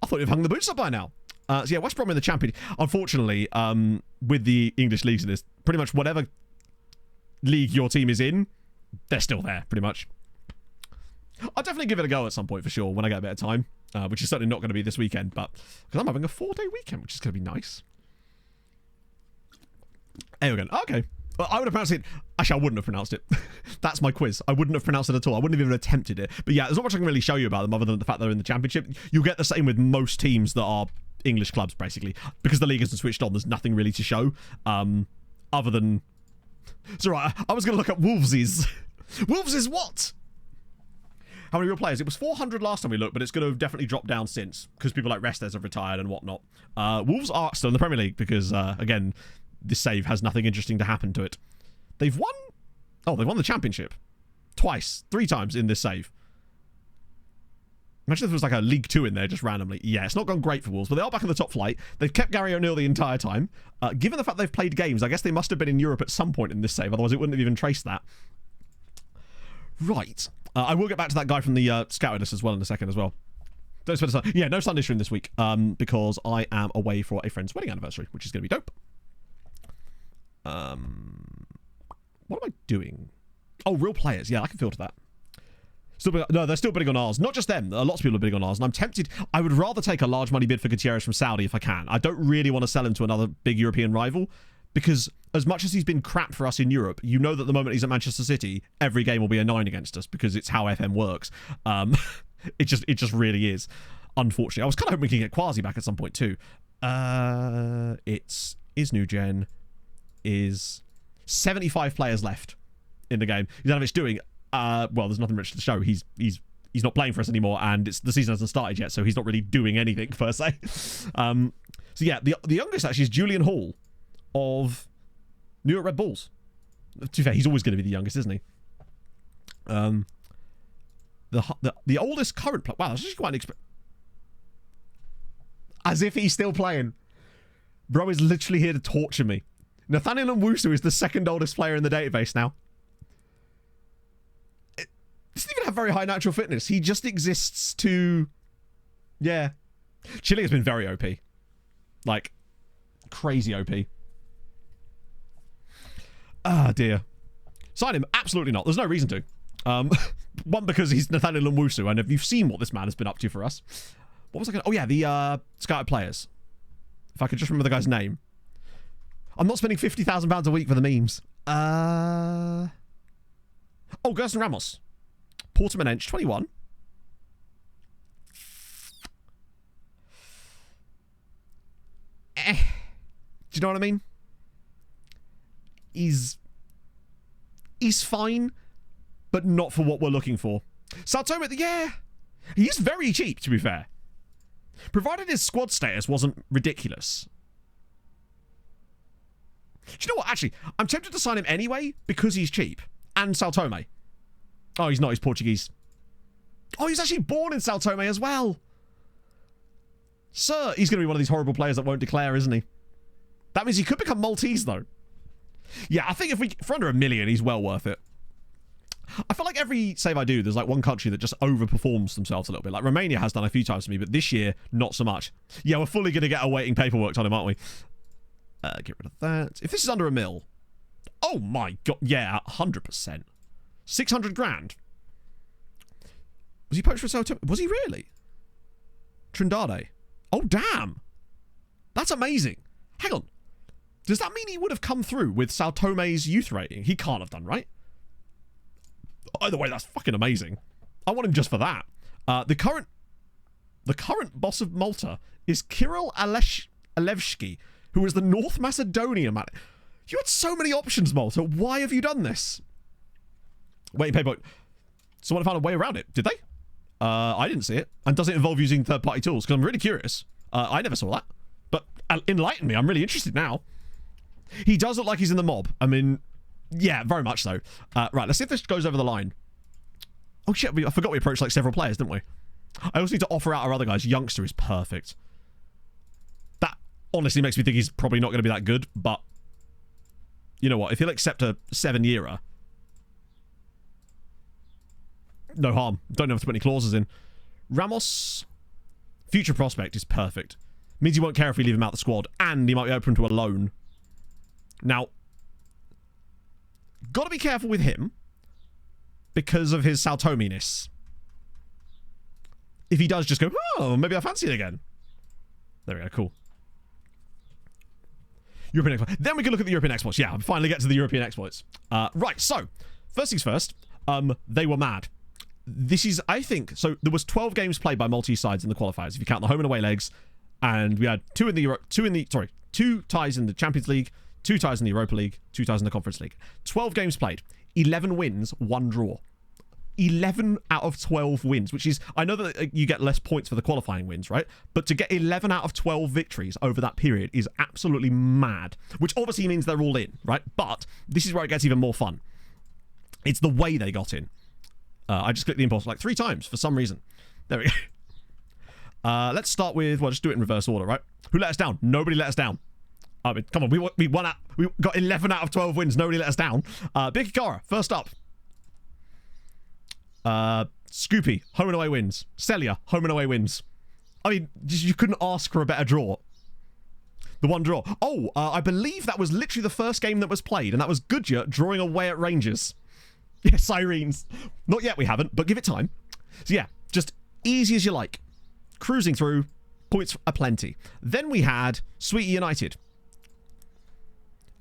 I thought you'd hung the boots up by now. So yeah, West Brom in the Championship. Unfortunately, with the English leagues in this, pretty much whatever league your team is in, they're still there, pretty much. I'll definitely give it a go at some point for sure when I get a bit of time, which is certainly not going to be this weekend, but because I'm having a 4-day weekend, which is going to be nice. There we go. Okay. Well, I would have pronounced it. Actually, I wouldn't have pronounced it. That's my quiz. I wouldn't have pronounced it at all. I wouldn't have even attempted it. But yeah, there's not much I can really show you about them other than the fact they're in the Championship. You'll get the same with most teams that are English clubs, basically. Because the league hasn't switched on, there's nothing really to show. Other than... It's alright. I was going to look up Wolves'. Wolves' what? How many real players? It was 400 last time we looked, but it's going to definitely drop down since. Because people like Restes have retired and whatnot. Wolves are still in the Premier League because, again... This save has nothing interesting to happen to it. They've won... Oh, they've won the Championship. Twice. 3 times in this save. Imagine if there was like a League 2 in there just randomly. Yeah, it's not gone great for Wolves, but they are back in the top flight. They've kept Gary O'Neill the entire time. Given the fact they've played games, I guess they must have been in Europe at some point in this save, otherwise it wouldn't have even traced that. Right. I will get back to that guy from the scouted list as well in a second as well. Don't spend time. Yeah, no Sunday stream this week because I am away for a friend's wedding anniversary, which is going to be dope. What am I doing? Oh, real players. Yeah, I can filter that. No, they're still bidding on ours. Not just them. Lots of people are bidding on ours. And I'm tempted. I would rather take a large money bid for Gutierrez from Saudi if I can. I don't really want to sell him to another big European rival because as much as he's been crap for us in Europe, you know that the moment he's at Manchester City, every game will be a 9 against us because it's how FM works. It just really is. Unfortunately. I was kind of hoping we can get Quasi back at some point too. It's new gen. Is 75 players left in the game. Ivanovic doing well, there's nothing much to show. He's not playing for us anymore, and the season hasn't started yet, so he's not really doing anything per se. So yeah, the youngest actually is Julian Hall of New York Red Bulls. To be fair, he's always going to be the youngest, isn't he? The oldest current player. Wow, that's just quite as if he's still playing. Bro is literally here to torture me. Nathaniel Nwusu is the second oldest player in the database now. He doesn't even have very high natural fitness. He just exists to... Yeah. Chile has been very OP. Like, crazy OP. Ah, dear. Sign him? Absolutely not. There's no reason to. One, because he's Nathaniel Nwusu, and if you've seen what this man has been up to for us. What was I going to... Oh, yeah, the scouted players. If I could just remember the guy's name. I'm not spending £50,000 a week for the memes. Oh, Gerson Ramos. Portamanench, 21. Do you know what I mean? He's fine, but not for what we're looking for. Sao Tome, yeah. He is very cheap, to be fair. Provided his squad status wasn't ridiculous. Do you know what? Actually, I'm tempted to sign him anyway because he's cheap. And Sao Tome. Oh, he's not. He's Portuguese. Oh, he's actually born in Sao Tome as well. Sir, he's going to be one of these horrible players that won't declare, isn't he? That means he could become Maltese, though. Yeah, I think for under $1 million, he's well worth it. I feel like every save I do, there's like one country that just overperforms themselves a little bit. Like Romania has done a few times for me, but this year, not so much. Yeah, we're fully going to get awaiting paperwork on him, aren't we? Get rid of that. If this is under $1 million, oh my god, yeah, 100%. 600 grand. Was he poached for Sao Tome? Was he really? Trindade. Oh, damn. That's amazing. Hang on. Does that mean he would have come through with Sao Tome's youth rating? He can't have done, right? Either way, that's fucking amazing. I want him just for that. The current boss of Malta is Kirill Alevsky, who was the North Macedonia man. You had so many options, Malta. Why have you done this? Waiting paperwork. Someone found a way around it. Did they? I didn't see it. And does it involve using third-party tools? Because I'm really curious. I never saw that. But enlighten me. I'm really interested now. He does look like he's in the mob. I mean, yeah, very much so. Right, let's see if this goes over the line. Oh, shit. I forgot we approached like several players, didn't we? I also need to offer out our other guys. Youngster is perfect. That honestly makes me think he's probably not going to be that good, but you know what? If he'll accept a 7-yearer, no harm. Don't have to put any clauses in. Ramos, Future prospect is perfect. Means you won't care if we leave him out the squad, and he might be open to a loan. Now, got to be careful with him because of his Sao Tome-ness. If he does just go, oh, maybe I fancy it again. There we go, cool. European exploits. Then we can look at the European exploits. Yeah, finally get to the European exploits. Right, so, first things first, they were mad. This is, I think, so there was 12 games played by Maltese sides in the qualifiers, if you count the home and away legs, and we had two ties in the Champions League, 2 ties in the Europa League, 2 ties in the Conference League. 12 games played, 11 wins, 1 draw. 11 out of 12 wins, which is, I know that you get less points for the qualifying wins, right? But to get 11 out of 12 victories over that period is absolutely mad, which obviously means they're all in, right? But this is where it gets even more fun. It's the way they got in. I just clicked the impulse like 3 times for some reason. There we go. Let's start with, well, just do it in reverse order, right? Who let us down? Nobody let us down. I mean, come on, we got 11 out of 12 wins. Nobody let us down. Big Ikara, first up. Scoopy, home and away wins. Celia, home and away wins. I mean, you couldn't ask for a better draw. The one draw. Oh, I believe that was literally the first game that was played, and that was Goodyear drawing away at Rangers. Yeah, Sirens. Not yet, we haven't, but give it time. So yeah, just easy as you like. Cruising through, points aplenty. Then we had Sweetie United.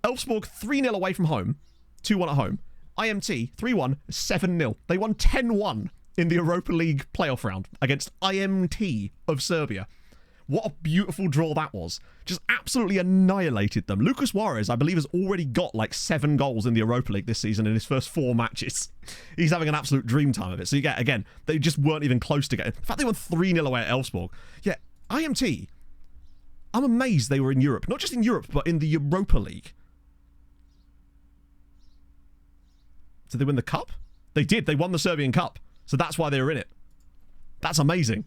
Elfsborg 3-0 away from home, 2-1 at home. IMT 3-1, 7-0. They won 10-1 in the Europa League playoff round against IMT of Serbia. What a beautiful draw that was. Just absolutely annihilated them. Lucas Juarez, I believe, has already got like 7 goals in the Europa League this season in his first 4 matches. He's having an absolute dream time of it. So you get, again, they just weren't even close to getting. In fact, they won 3-0 away at Elfsborg. Yeah, IMT, I'm amazed they were in Europe. Not just in Europe, but in the Europa League. Did they win the cup? They did. They won the Serbian Cup. So that's why they were in it. That's amazing.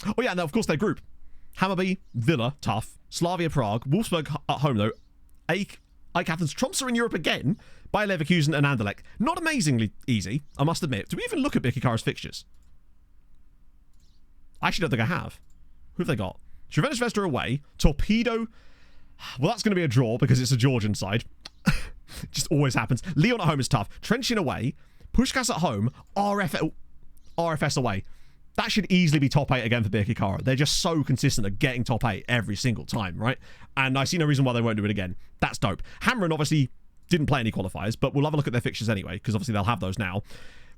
Oh yeah, and of course their group. Hammarby, Villa, tough. Slavia Prague, Wolfsburg at home though. AEK Athens, Tromsø in Europe again. Bayer Leverkusen and Anderlecht. Not amazingly easy, I must admit. Do we even look at Bikikara's fixtures? I actually don't think I have. Who have they got? Crvena Zvezda away. Torpedo. Well, that's going to be a draw because it's a Georgian side. Just always happens. Lyon at home is tough. Trenčín away. Puskás at home. RFS away. That should easily be top 8 again for Birkikara. They're just so consistent at getting top 8 every single time, right? And I see no reason why they won't do it again. That's dope. Hamren obviously didn't play any qualifiers, but we'll have a look at their fixtures anyway, because obviously they'll have those now.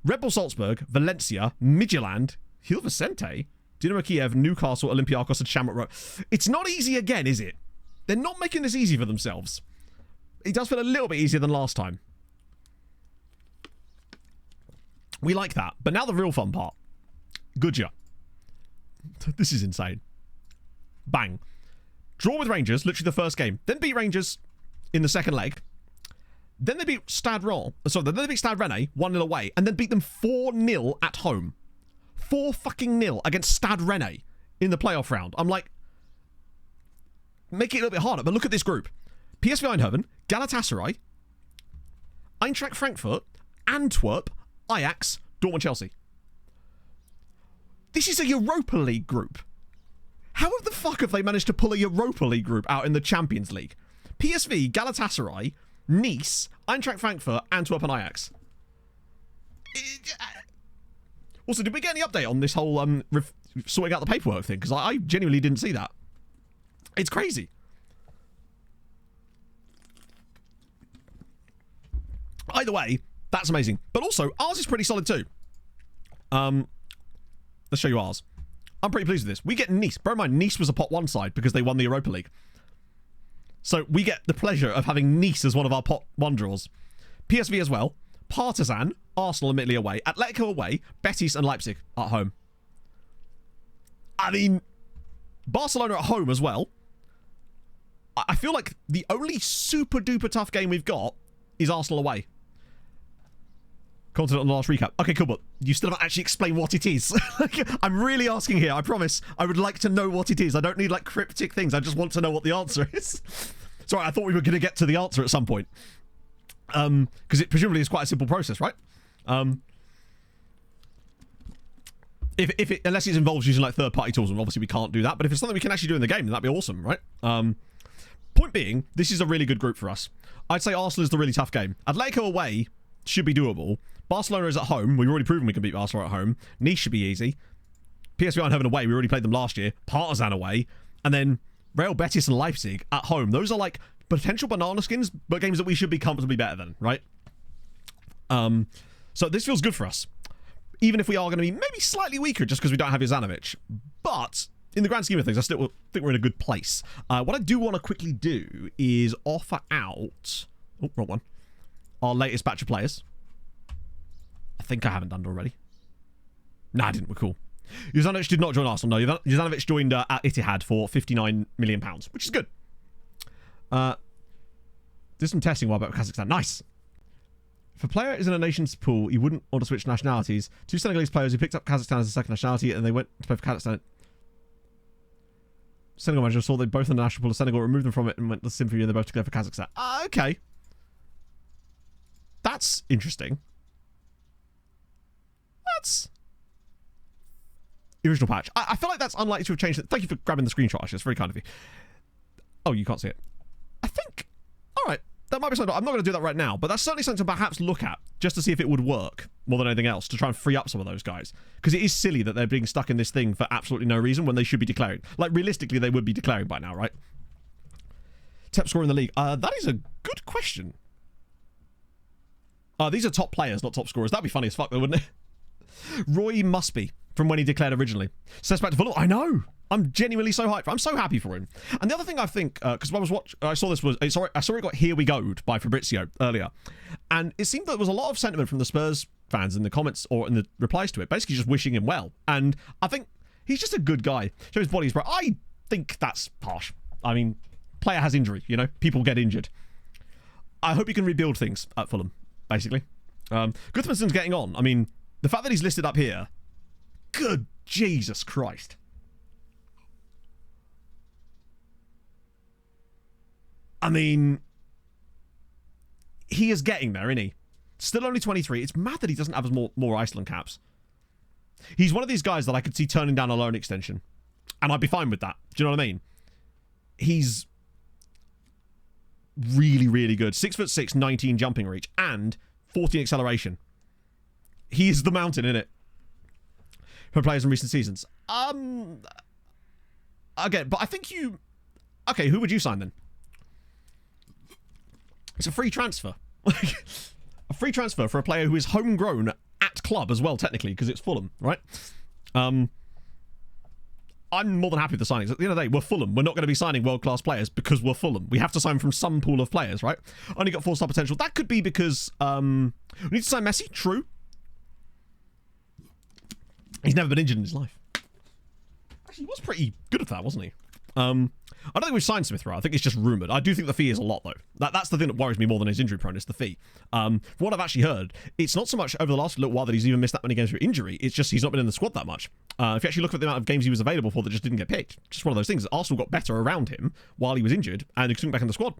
Red Bull Salzburg, Valencia, Midtjylland, Gil Vicente, Dynamo Kiev, Newcastle, Olympiacos, and Shamrock Road. It's not easy again, is it? They're not making this easy for themselves. It does feel a little bit easier than last time. We like that. But now the real fun part. Goodyear. This is insane. Bang. Draw with Rangers, literally the first game. Then beat Rangers in the second leg. Then they beat Stade Rennes. Sorry, then they beat Stade Rennes 1-0 away. And then beat them 4-0 at home. 4-0 against Stade Rennes in the playoff round. I'm like, make it a little bit harder. But look at this group. PSV Eindhoven, Galatasaray, Eintracht Frankfurt, Antwerp, Ajax, Dortmund, Chelsea. This is a Europa League group. How the fuck have they managed to pull a Europa League group out in the Champions League? PSV, Galatasaray, Nice, Eintracht Frankfurt, Antwerp, and Ajax. Also, did we get any update on this whole sorting out the paperwork thing? Because I genuinely didn't see that. It's crazy. Either way, that's amazing. But also, ours is pretty solid too. Let's show you ours. I'm pretty pleased with this. We get Nice. Bear in mind, Nice was a pot 1 side because they won the Europa League. So we get the pleasure of having Nice as one of our pot 1 draws. PSV as well. Partizan, Arsenal admittedly away. Atletico away. Betis and Leipzig at home. I mean, Barcelona at home as well. I feel like the only super duper tough game we've got is Arsenal away. Content on the last recap. Okay, cool, but you still haven't actually explained what it is. I'm really asking here, I promise. I would like to know what it is. I don't need like cryptic things. I just want to know what the answer is. Sorry, I thought we were going to get to the answer at some point. Because it presumably is quite a simple process, right? Unless it involves using like third-party tools, and obviously we can't do that. But if it's something we can actually do in the game, then that'd be awesome, right? Point being, this is a really good group for us. I'd say Arsenal is the really tough game. Atletico away should be doable. Barcelona is at home. We've already proven we can beat Barcelona at home. Nice should be easy. PSV Eindhoven away. We already played them last year. Partizan away. And then Real Betis and Leipzig at home. Those are like potential banana skins, but games that we should be comfortably better than, right? So this feels good for us. Even if we are going to be maybe slightly weaker just because we don't have Jovanovic. But in the grand scheme of things, I still think we're in a good place. What I do want to quickly do is offer out... Oh, wrong one. Our latest batch of players. I think I haven't done it already. Nah, I didn't. We're cool. Jovanovic did not join Arsenal. No, Jovanovic joined at Etihad for £59 million, which is good. Did some testing while back with Kazakhstan. Nice. If a player is in a nation's pool, he wouldn't want to switch nationalities. 2 Senegalese players who picked up Kazakhstan as a second nationality and they went to play for Kazakhstan. Senegal manager saw they both in the national pool of Senegal, removed them from it and went to Symphony and they both declared for Kazakhstan. Okay. That's interesting. That's... The original patch. I feel like that's unlikely to have changed. Thank you for grabbing the screenshot, actually. It's very kind of you. Oh, you can't see it. I think... Alright. That might be something. I'm not going to do that right now, but that's certainly something to perhaps look at, just to see if it would work, more than anything else, to try and free up some of those guys. Because it is silly that they're being stuck in this thing for absolutely no reason when they should be declaring. Like, realistically, they would be declaring by now, right? Top scorer in the league. That is a good question. These are top players, not top scorers. That'd be funny as fuck, though, wouldn't it? Roy must be, from when he declared originally. Says back to Fulham. I know. I'm genuinely so hyped. I'm so happy for him. And the other thing I think, because I was I saw this was, sorry, I saw it got "Here We Go'd" by Fabrizio earlier, and it seemed that there was a lot of sentiment from the Spurs fans in the comments or in the replies to it, basically just wishing him well. And I think he's just a good guy. Show his body's bright. I think that's harsh. I mean, player has injury. You know, people get injured. I hope he can rebuild things at Fulham. Basically, Gudmundsson's getting on. I mean, the fact that he's listed up here, good Jesus Christ. I mean, he is getting there, isn't he? Still only 23. It's mad that he doesn't have as more Iceland caps. He's one of these guys that I could see turning down a loan extension. And I'd be fine with that. Do you know what I mean? He's really, really good. 6'6", 19 jumping reach, and 14 acceleration. He is the mountain, innit? For players in recent seasons. Again, but I think you... Okay, who would you sign then? It's a free transfer. A free transfer for a player who is homegrown at club as well, technically, because it's Fulham, right? I'm more than happy with the signings. At the end of the day, we're Fulham. We're not going to be signing world-class players because we're Fulham. We have to sign from some pool of players, right? Only got 4-star potential. That could be because we need to sign Messi. True. He's never been injured in his life. Actually, he was pretty good at that, wasn't he? I don't think we've signed Smith Rowe. I think it's just rumoured. I do think the fee is a lot, though. That's the thing that worries me more than his injury proneness, the fee. From what I've actually heard, it's not so much over the last little while that he's even missed that many games through injury. It's just he's not been in the squad that much. If you actually look at the amount of games he was available for that just didn't get picked, just one of those things. Arsenal got better around him while he was injured, and he couldn't back in the squad.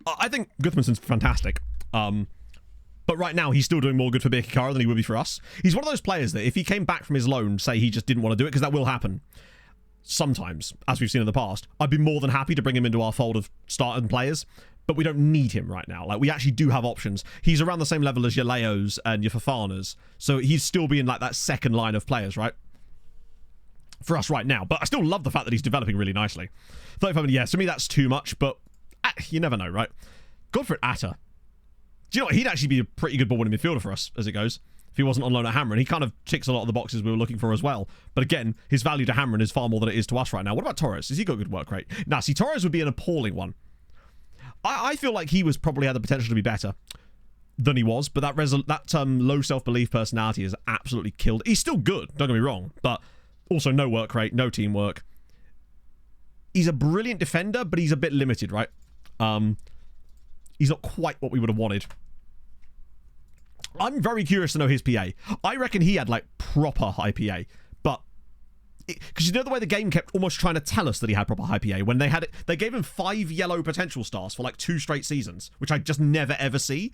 I think Gudmundsson's fantastic. But right now, he's still doing more good for Birkikara than he would be for us. He's one of those players that if he came back from his loan, say he just didn't want to do it, because that will happen sometimes, as we've seen in the past, I'd be more than happy to bring him into our fold of starting players, but we don't need him right now. Like, we actually do have options. He's around the same level as your Leos and your Fofanas, so he's still being like that second line of players, right? For us right now. But I still love the fact that he's developing really nicely. 35 minutes, yeah, to me that's too much, but you never know, right? Godfrey Atta. Do you know what? He'd actually be a pretty good ball-winning midfielder for us as it goes. If he wasn't on loan at Hamron, he kind of ticks a lot of the boxes we were looking for as well. But again, his value to Hamron is far more than it is to us right now. What about Torres? Has he got a good work rate? Now, see, Torres would be an appalling one. I feel like he was probably had the potential to be better than he was, but that low self-belief personality is absolutely killed. He's still good, don't get me wrong, but also no work rate, no teamwork. He's a brilliant defender, but he's a bit limited, right? He's not quite what we would have wanted. I'm very curious to know his PA. I reckon he had, like, proper high PA. But, because you know the way the game kept almost trying to tell us that he had proper high PA? When they gave him 5 yellow potential stars for, like, 2 straight seasons, which I just never, ever see.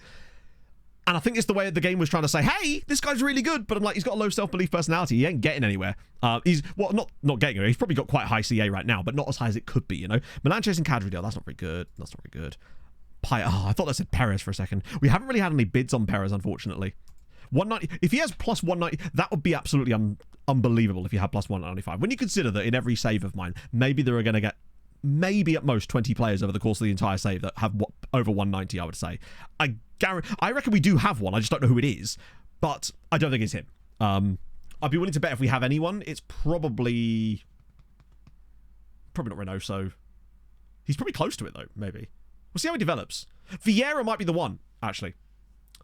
And I think it's the way the game was trying to say, hey, this guy's really good. But I'm like, he's got a low self-belief personality. He ain't getting anywhere. He's, well, not getting anywhere. He's probably got quite high CA right now, but not as high as it could be, you know? Milan chasing Cadridale, that's not very good. That's not very good. I thought that said Perez for a second. We haven't really had any bids on Perez, unfortunately. 190. If he has plus 190, that would be absolutely unbelievable if you had plus 195. When you consider that in every save of mine, maybe they're going to get maybe at most 20 players over the course of the entire save that have over 190, I would say. I reckon we do have one. I just don't know who it is, but I don't think it's him. I'd be willing to bet if we have anyone, it's probably not Renault, so he's probably close to it though, maybe. We'll see how he develops. Vieira might be the one, actually.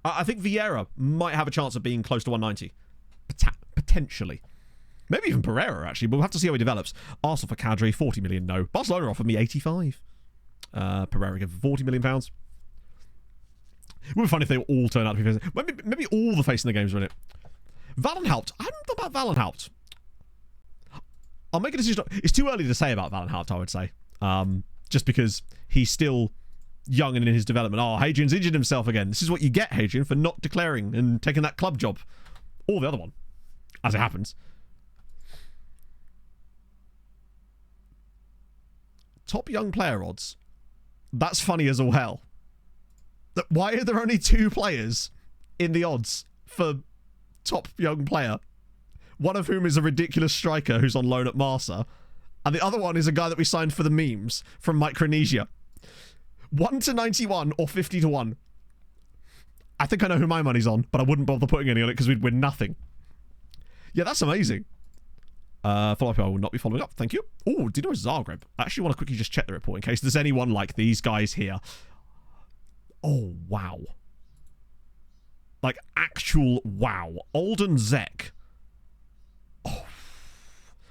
I think Vieira might have a chance of being close to 190. Potentially. Maybe even Pereira, actually, but we'll have to see how he develops. Arsenal for Kadri, 40 million, no. Barcelona offered me 85. Pereira give 40 million pounds. It would be fun if they all turn out to be facing. Maybe all the facing the games are in it. Valenhout. I don't know about Valenhout. I'll make a decision. It's too early to say about Valenhout, I would say. Just because he's still young and in his development. Oh, Hadrian's injured himself again. This is what you get, Hadrian, for not declaring and taking that club job. Or the other one, as it happens. Top young player odds. That's funny as all hell. Why are there only 2 players in the odds for top young player? One of whom is a ridiculous striker who's on loan at Marsa. And the other one is a guy that we signed for the memes from Micronesia. 1 to 91 or 50 to 1. I think I know who my money's on, but I wouldn't bother putting any on it because we'd win nothing. Yeah, that's amazing. Follow-up, I will not be following up. Thank you. Oh, do you know Zagreb? I actually want to quickly just check the report in case there's anyone like these guys here. Oh, wow. Like, actual wow. Alden Zek. Oh.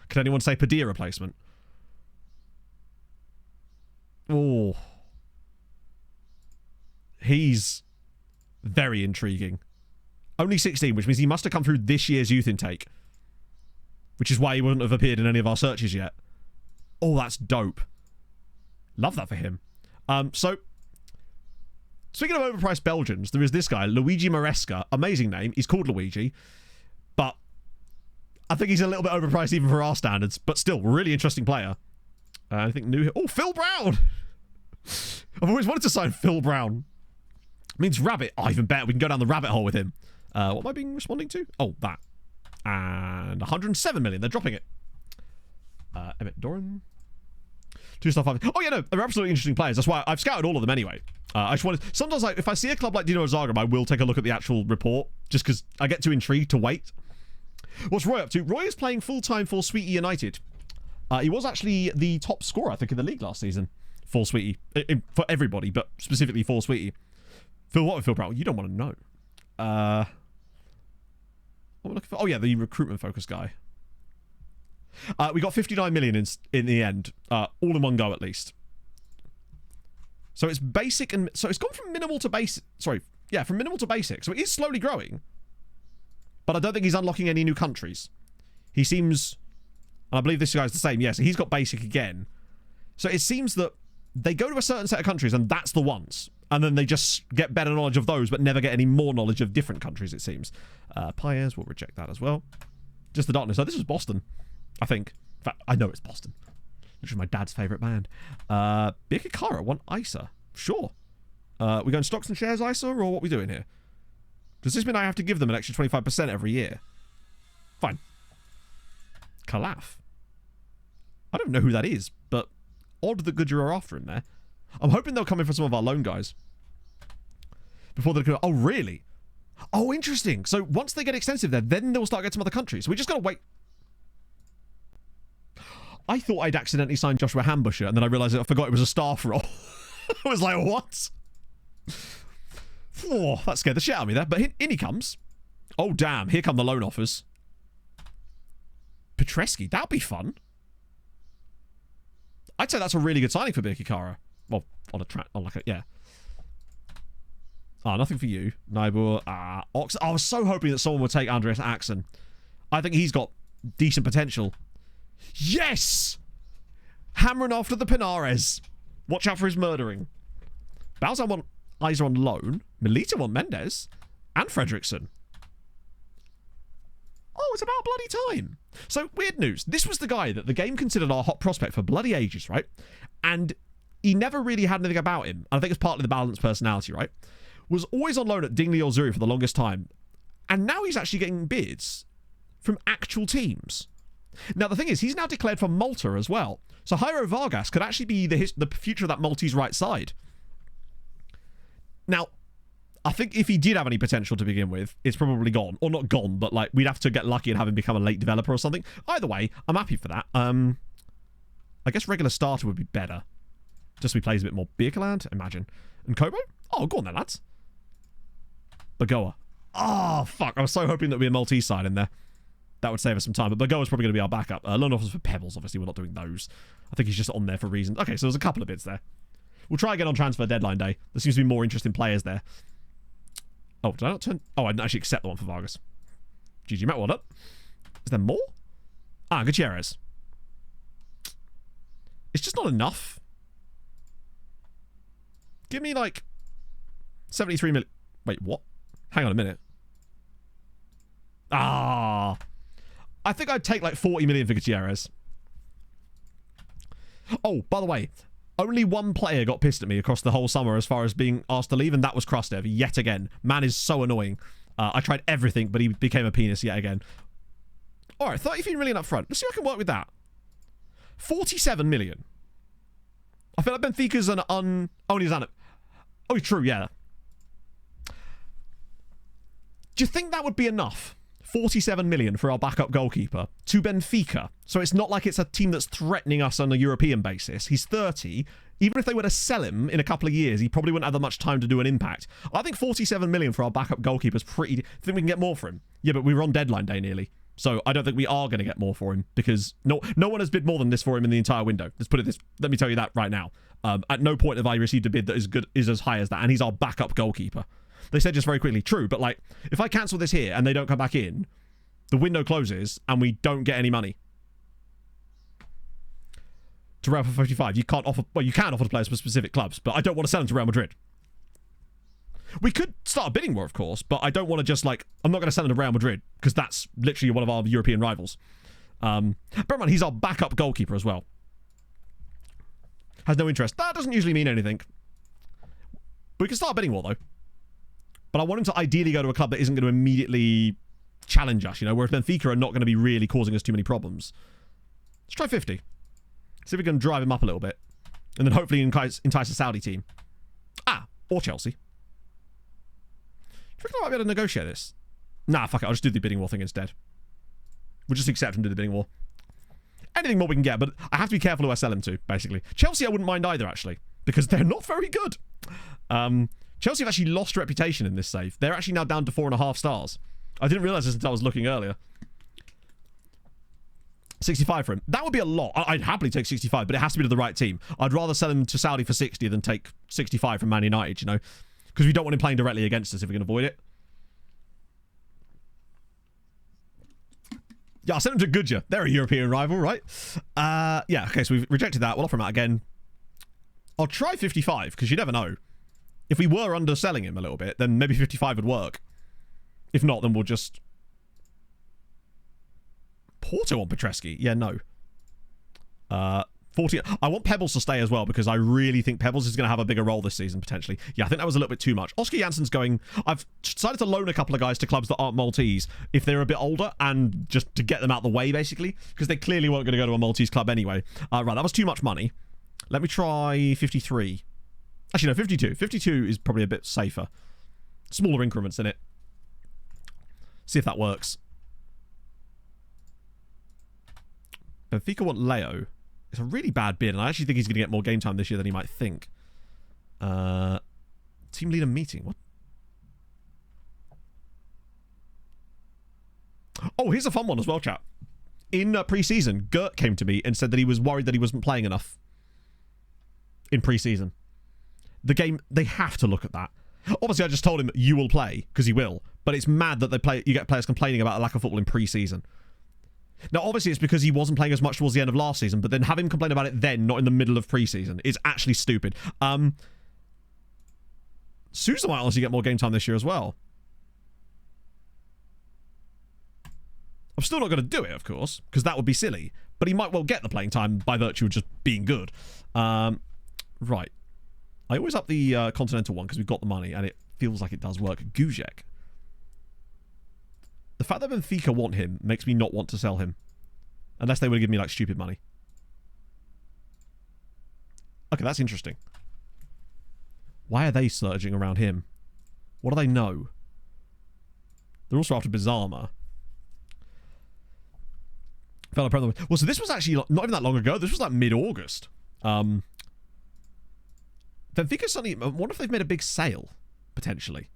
Can anyone say Padilla replacement? Oh. He's very intriguing. Only 16, which means he must have come through this year's youth intake. Which is why he wouldn't have appeared in any of our searches yet. Oh, that's dope. Love that for him. So, speaking of overpriced Belgians, there is this guy, Luigi Maresca. Amazing name. He's called Luigi. But I think he's a little bit overpriced even for our standards. But still, really interesting player. I think new... Oh, Phil Brown! I've always wanted to sign Phil Brown. Means rabbit. Oh, even better. We can go down the rabbit hole with him. What am I being responding to? Oh, that. And 107 million. They're dropping it. Emmett Doran. 2-5. Oh, yeah, no. They're absolutely interesting players. That's why I've scouted all of them anyway. I just wanted... Sometimes, like, if I see a club like Dinamo Zagreb, I will take a look at the actual report. Just because I get too intrigued to wait. What's Roy up to? Roy is playing full-time for Sweetie United. He was actually the top scorer, I think, in the league last season. For Sweetie. For everybody, but specifically for Sweetie. Phil, what with Phil Brown? You don't want to know. What we're looking for? Oh, yeah, the recruitment-focused guy. We got 59 million in the end. All in one go, at least. So it's basic and... So it's gone from minimal to basic... Sorry. Yeah, from minimal to basic. So it is slowly growing. But I don't think he's unlocking any new countries. He seems... And I believe this guy's the same. Yeah, so he's got basic again. So it seems that they go to a certain set of countries and that's the ones. And then they just get better knowledge of those, but never get any more knowledge of different countries, it seems. Paez will reject that as well. Just the darkness. Oh, this was Boston, I think. In fact, I know it's Boston. Which is my dad's favourite band. Birkikara want ISA. Sure. We going stocks and shares ISA, or what are we doing here? Does this mean I have to give them an extra 25% every year? Fine. Calaf. I don't know who that is, but odd that Goodyear are after him there. I'm hoping they'll come in for some of our loan guys. Before they go, oh, really? Oh, interesting. So once they get extensive there, then they'll start getting some other countries. So we just got to wait. I thought I'd accidentally signed Joshua Hambusher, and then I realised I forgot it was a staff role. I was like, what? Oh, that scared the shit out of me there. But in he comes. Oh, damn. Here come the loan offers. Petreski. That'll be fun. I'd say that's a really good signing for Birkikara. Well, on a track, on like a, yeah. Nothing for you. Naibur, Ox. I was so hoping that someone would take Andreas Axon. I think he's got decent potential. Yes! Hammering after the Pinares. Watch out for his murdering. Balzan want Isa on loan. Melita want Mendes. And Fredrickson. Oh, it's about bloody time. So, weird news. This was the guy that the game considered our hot prospect for bloody ages, right? And he never really had anything about him. I think it's partly the balanced personality, right? Was always on loan at Dingley or Zuri for the longest time. And now he's actually getting bids from actual teams. Now, the thing is, he's now declared for Malta as well. So Jairo Vargas could actually be the future of that Maltese right side. Now, I think if he did have any potential to begin with, it's probably gone. Or not gone, but like we'd have to get lucky and have him become a late developer or something. Either way, I'm happy for that. I guess regular starter would be better. Just so he plays a bit more Birkeland, imagine. And Kobo? Oh, go on then, lads. Bagoa. Oh, fuck. I was so hoping that we'd be a Maltese side in there. That would save us some time. But Bagoa's probably going to be our backup. Loan offers for Pebbles, obviously. We're not doing those. I think he's just on there for reasons. Okay, so there's a couple of bits there. We'll try again on transfer deadline day. There seems to be more interesting players there. Oh, did I not turn... Oh, I didn't actually accept the one for Vargas. GG, Matt, well done. Is there more? Ah, Gutierrez. It's just not enough. Give me, like, 73 million... Wait, what? Hang on a minute. Ah... I think I'd take like 40 million for Gutierrez. Oh, by the way, only one player got pissed at me across the whole summer as far as being asked to leave, and that was Krustev, yet again. Man is so annoying. I tried everything, but he became a penis yet again. All right, 33 million up front. Let's see if I can work with that. 47 million. I feel like Benfica's an only an... Oh, true, yeah. Do you think that would be enough? 47 million for our backup goalkeeper to Benfica. So it's not like it's a team that's threatening us on a European basis. He's 30. Even if they were to sell him in a couple of years, he probably wouldn't have that much time to do an impact. I think 47 million for our backup goalkeeper is pretty... Think we can get more for him? Yeah, but we were on deadline day nearly. So I don't think we are going to get more for him because no one has bid more than this for him in the entire window. Let's put it this... Let me tell you that right now. At no point have I received a bid that is as high as that, and he's our backup goalkeeper. They said just very quickly, true, but like, if I cancel this here and they don't come back in, the window closes and we don't get any money. To Real for 55, you can't offer, well, you can offer to players for specific clubs, but I don't want to sell them to Real Madrid. We could start a bidding war, of course, but I don't want to just like, I'm not going to sell them to Real Madrid because that's literally one of our European rivals. Bear in mind, he's our backup goalkeeper as well. Has no interest. That doesn't usually mean anything. We can start a bidding war, though. But I want him to ideally go to a club that isn't going to immediately challenge us, you know, whereas Benfica are not going to be really causing us too many problems. Let's try 50. See if we can drive him up a little bit. And then hopefully entice a Saudi team. Ah, or Chelsea. Do you think I might be able to negotiate this? Nah, fuck it. I'll just do the bidding war thing instead. We'll just accept and do the bidding war. Anything more we can get, but I have to be careful who I sell him to, basically. Chelsea I wouldn't mind either, actually, because they're not very good. Chelsea have actually lost reputation in this save. They're actually now down to 4.5 stars. I didn't realise this until I was looking earlier. 65 for him. That would be a lot. I'd happily take 65, but it has to be to the right team. I'd rather sell him to Saudi for 60 than take 65 from Man United, you know, because we don't want him playing directly against us if we can avoid it. Yeah, I'll send him to Goodyear. They're a European rival, right? Yeah, okay, so we've rejected that. We'll offer him out again. I'll try 55, because you never know. If we were underselling him a little bit, then maybe 55 would work. If not, then we'll just... Porto on Petreski? Yeah, no. 40... I want Pebbles to stay as well, because I really think Pebbles is going to have a bigger role this season, potentially. Yeah, I think that was a little bit too much. Oscar Jansen's going... I've decided to loan a couple of guys to clubs that aren't Maltese, if they're a bit older, and just to get them out the way, basically, because they clearly weren't going to go to a Maltese club anyway. Right, that was too much money. Let me try 53. Actually, no, 52. 52 is probably a bit safer. Smaller increments in it. See if that works. Benfica want Leo. It's a really bad bid, and I actually think he's going to get more game time this year than he might think. Team leader meeting. What? Oh, here's a fun one as well, chat. In pre-season, Gert came to me and said that he was worried that he wasn't playing enough in pre-season. The game, they have to look at that. Obviously, I just told him you will play, because he will. But it's mad that you get players complaining about a lack of football in pre-season. Now, obviously, it's because he wasn't playing as much towards the end of last season, but then have him complain about it then, not in the middle of pre-season, is actually stupid. Sousa might honestly get more game time this year as well. I'm still not going to do it, of course, because that would be silly. But he might well get the playing time by virtue of just being good. Right. I always up the Continental one because we've got the money, and it feels like it does work. Guzek. The fact that Benfica want him makes me not want to sell him. Unless they would give me, like, stupid money. Okay, that's interesting. Why are they surging around him? What do they know? They're also after Bizarma. Well, so this was actually not even that long ago. This was like mid-August. Benfica suddenly... I wonder if they've made a big sale, potentially.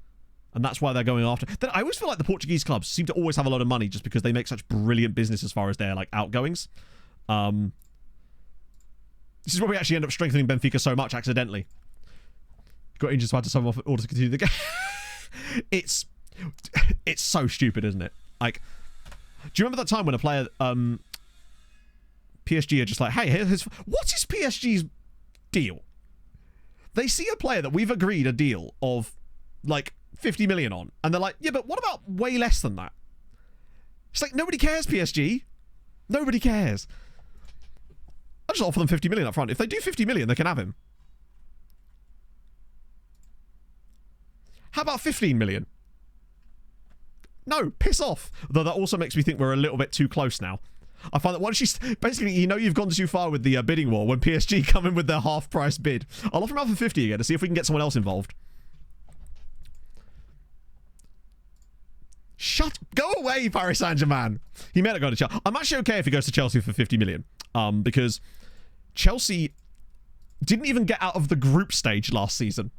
And that's why they're going after... Then I always feel like the Portuguese clubs seem to always have a lot of money just because they make such brilliant business as far as their, like, outgoings. This is where we actually end up strengthening Benfica so much accidentally. Got injured, so I had to sub off in order to continue the game. It's so stupid, isn't it? Like, do you remember that time when a player, PSG are just like, hey, here's... What is PSG's deal? They see a player that we've agreed a deal of, like, 50 million on, and they're like, yeah, but what about way less than that? It's like, nobody cares, PSG. Nobody cares. I'll just offer them 50 million up front. If they do 50 million, they can have him. How about 15 million? No, piss off. Though that also makes me think we're a little bit too close now. I find that once basically, you know, you've gone too far with the bidding war when PSG come in with their half-price bid. I'll offer him out for 50 again to see if we can get someone else involved. Go away, Paris Saint-Germain. He may not go to Chelsea. I'm actually okay if he goes to Chelsea for 50 million. Because Chelsea didn't even get out of the group stage last season.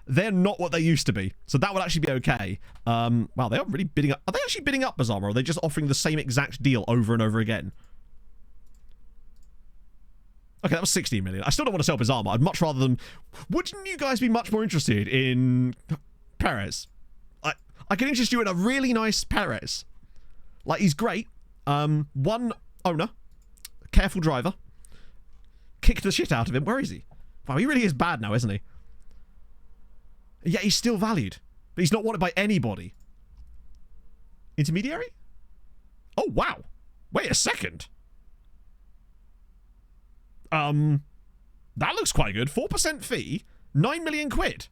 They're not what they used to be. So that would actually be okay. Wow, they are really bidding up. Are they actually bidding up Bizarma, or are they just offering the same exact deal over and over again? Okay, that was 16 million. I still don't want to sell Bizarma. I'd much rather them... Wouldn't you guys be much more interested in Perez? I can interest you in a really nice Perez. Like, he's great. One owner. Careful driver. Kicked the shit out of him. Where is he? Wow, he really is bad now, isn't he? Yeah, he's still valued. But he's not wanted by anybody. Intermediary? Oh, wow. Wait a second. That looks quite good. 4% fee. 9 million quid.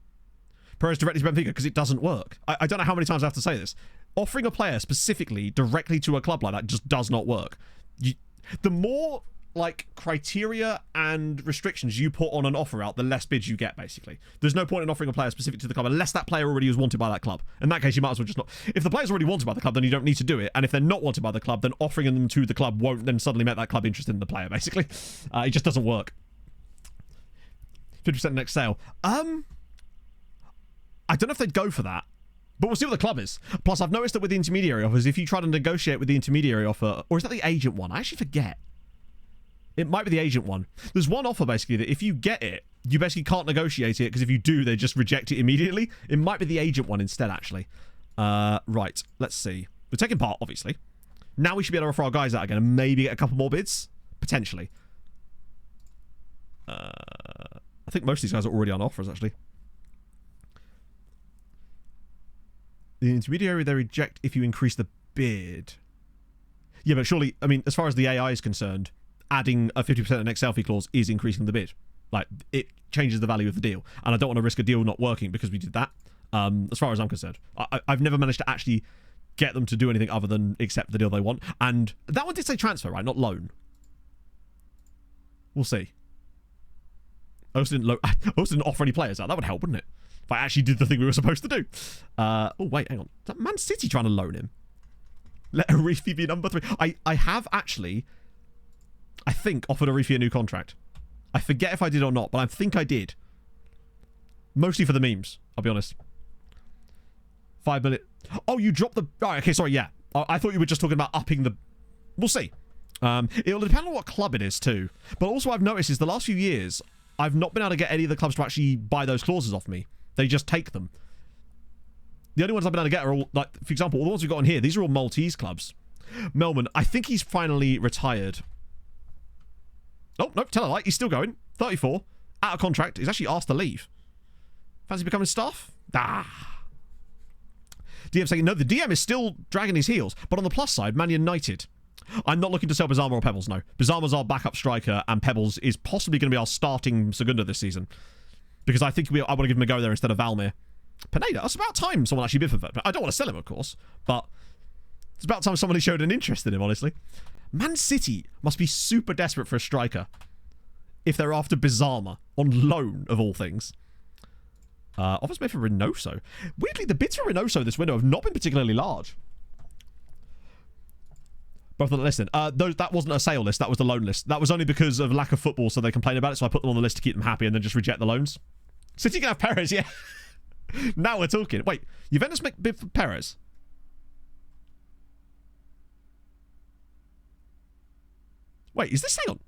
Perez directly to Benfica because it doesn't work. I don't know how many times I have to say this. Offering a player specifically directly to a club like that just does not work. The more, like, criteria and restrictions you put on an offer out, the less bids you get, basically. There's no point in offering a player specific to the club unless that player already is wanted by that club. In that case, you might as well just not... If the player's already wanted by the club, then you don't need to do it. And if they're not wanted by the club, then offering them to the club won't then suddenly make that club interested in the player, basically. It just doesn't work. 50% next sale. I don't know if they'd go for that, but we'll see what the club is. Plus, I've noticed that with the intermediary offers, if you try to negotiate with the intermediary offer, or is that the agent one? I actually forget. It might be the agent one. There's one offer, basically, that if you get it, you basically can't negotiate it, because if you do, they just reject it immediately. It might be the agent one instead, actually. Right, let's see. We're taking part, obviously. Now we should be able to offer our guys out again and maybe get a couple more bids. Potentially. I think most of these guys are already on offers, actually. The intermediary, they reject if you increase the bid. Yeah, but surely, I mean, as far as the AI is concerned, adding a 50% an Excel fee clause is increasing the bid. Like, it changes the value of the deal. And I don't want to risk a deal not working because we did that, as far as I'm concerned. I've never managed to actually get them to do anything other than accept the deal they want. And that one did say transfer, right? Not loan. We'll see. I also didn't offer any players out. That would help, wouldn't it? If I actually did the thing we were supposed to do. Oh, wait, hang on. Is that Man City trying to loan him? Let Arifi be number 3. I have actually, I think, offered Arifi a new contract. I forget if I did or not, but I think I did. Mostly for the memes, I'll be honest. 5 million. Oh, you dropped the... Oh, okay, sorry, yeah. I thought you were just talking about upping the... We'll see. It'll depend on what club it is, too. But also I've noticed is the last few years, I've not been able to get any of the clubs to actually buy those clauses off me. They just take them. The only ones I've been able to get are all, like, for example, all the ones we've got in here, these are all Maltese clubs. Melman, I think he's finally retired. Oh, no, tell a lie, he's still going. 34, out of contract. He's actually asked to leave. Fancy becoming staff? Ah. DM saying, no, the DM is still dragging his heels. But on the plus side, Man United. I'm not looking to sell Bizarma or Pebbles, no. Bizarma's our backup striker, and Pebbles is possibly going to be our starting Segunda this season. Because I think I want to give him a go there instead of Valmir. Pineda, it's about time someone actually bid for that. I don't want to sell him, of course, but it's about time somebody showed an interest in him, honestly. Man City must be super desperate for a striker if they're after Bizarma on loan, of all things. Offers made for Reynoso. Weirdly, the bids for Reynoso this window have not been particularly large. Both on the list then. That wasn't a sale list, that was the loan list. That was only because of lack of football, so they complain about it, so I put them on the list to keep them happy and then just reject the loans. City can have Perez, yeah. Now we're talking. Wait, Juventus make bid for Perez? Wait, is this, hang on.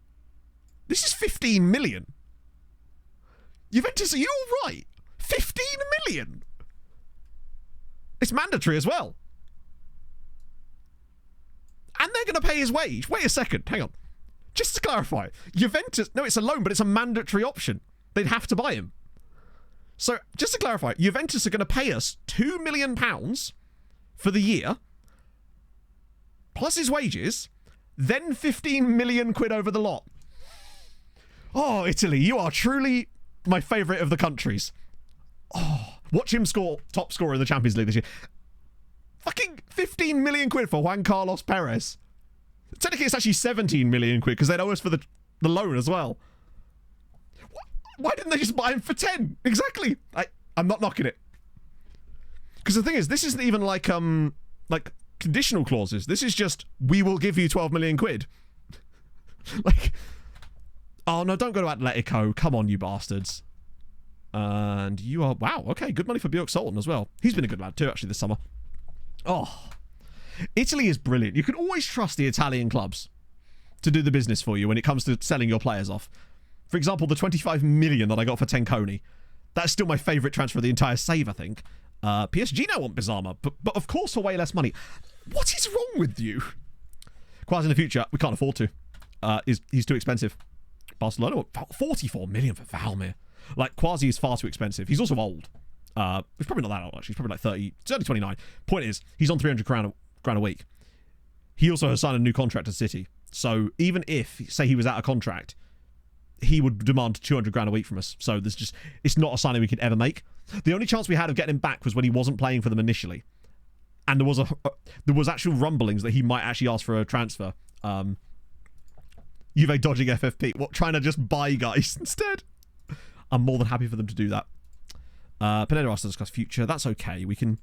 This is 15 million. Juventus, are you all right? 15 million? It's mandatory as well. And they're going to pay his wage. Wait a second, hang on. Just to clarify, Juventus, no, it's a loan, but it's a mandatory option. They'd have to buy him. So, just to clarify, Juventus are going to pay us £2 million for the year, plus his wages, then 15 million quid over the lot. Oh, Italy, you are truly my favourite of the countries. Oh, watch him score top scorer in the Champions League this year. Fucking 15 million quid for Juan Carlos Perez. Technically, it's actually 17 million quid because they'd owe us for the loan as well. Why didn't they just buy him for 10? Exactly. I'm not knocking it. Because the thing is, this isn't even like conditional clauses. This is just, we will give you 12 million quid. Like, oh no, don't go to Atletico. Come on, you bastards. And you are, wow, okay, good money for Bjork Sultan as well. He's been a good lad too, actually, this summer. Oh, Italy is brilliant. You can always trust the Italian clubs to do the business for you when it comes to selling your players off. For example, the 25 million that I got for Tenconi. That's still my favourite transfer of the entire save, I think. PSG now want Bizarma, but of course for way less money. What is wrong with you? Quasi in the future, we can't afford to. He's too expensive. Barcelona, 44 million for Valmir. Like, Quasi is far too expensive. He's also old. He's probably not that old, actually. He's probably like 30. He's only 29. Point is, he's on 300 grand a week. He also has signed a new contract at City. So even if, say, he was out of contract, he would demand 200 grand a week from us. So there's just, it's not a signing we could ever make. The only chance we had of getting him back was when he wasn't playing for them initially. And there was actual rumblings that he might actually ask for a transfer. Juve dodging FFP. What, trying to just buy guys instead? I'm more than happy for them to do that. Pineda asked to discuss future. That's okay. We can...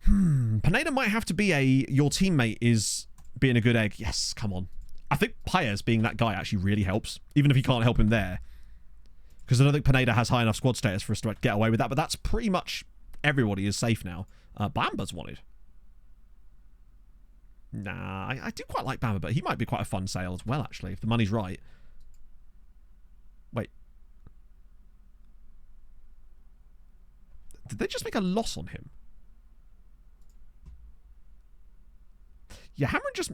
Pineda might have to be your teammate is being a good egg. Yes, come on. I think Paez being that guy actually really helps, even if he can't help him there. Because I don't think Pineda has high enough squad status for us to get away with that, but that's pretty much everybody is safe now. Bamba's wanted. Nah, I do quite like Bamba, but he might be quite a fun sale as well, actually, if the money's right. Wait. Did they just make a loss on him? Yeah, Hamron just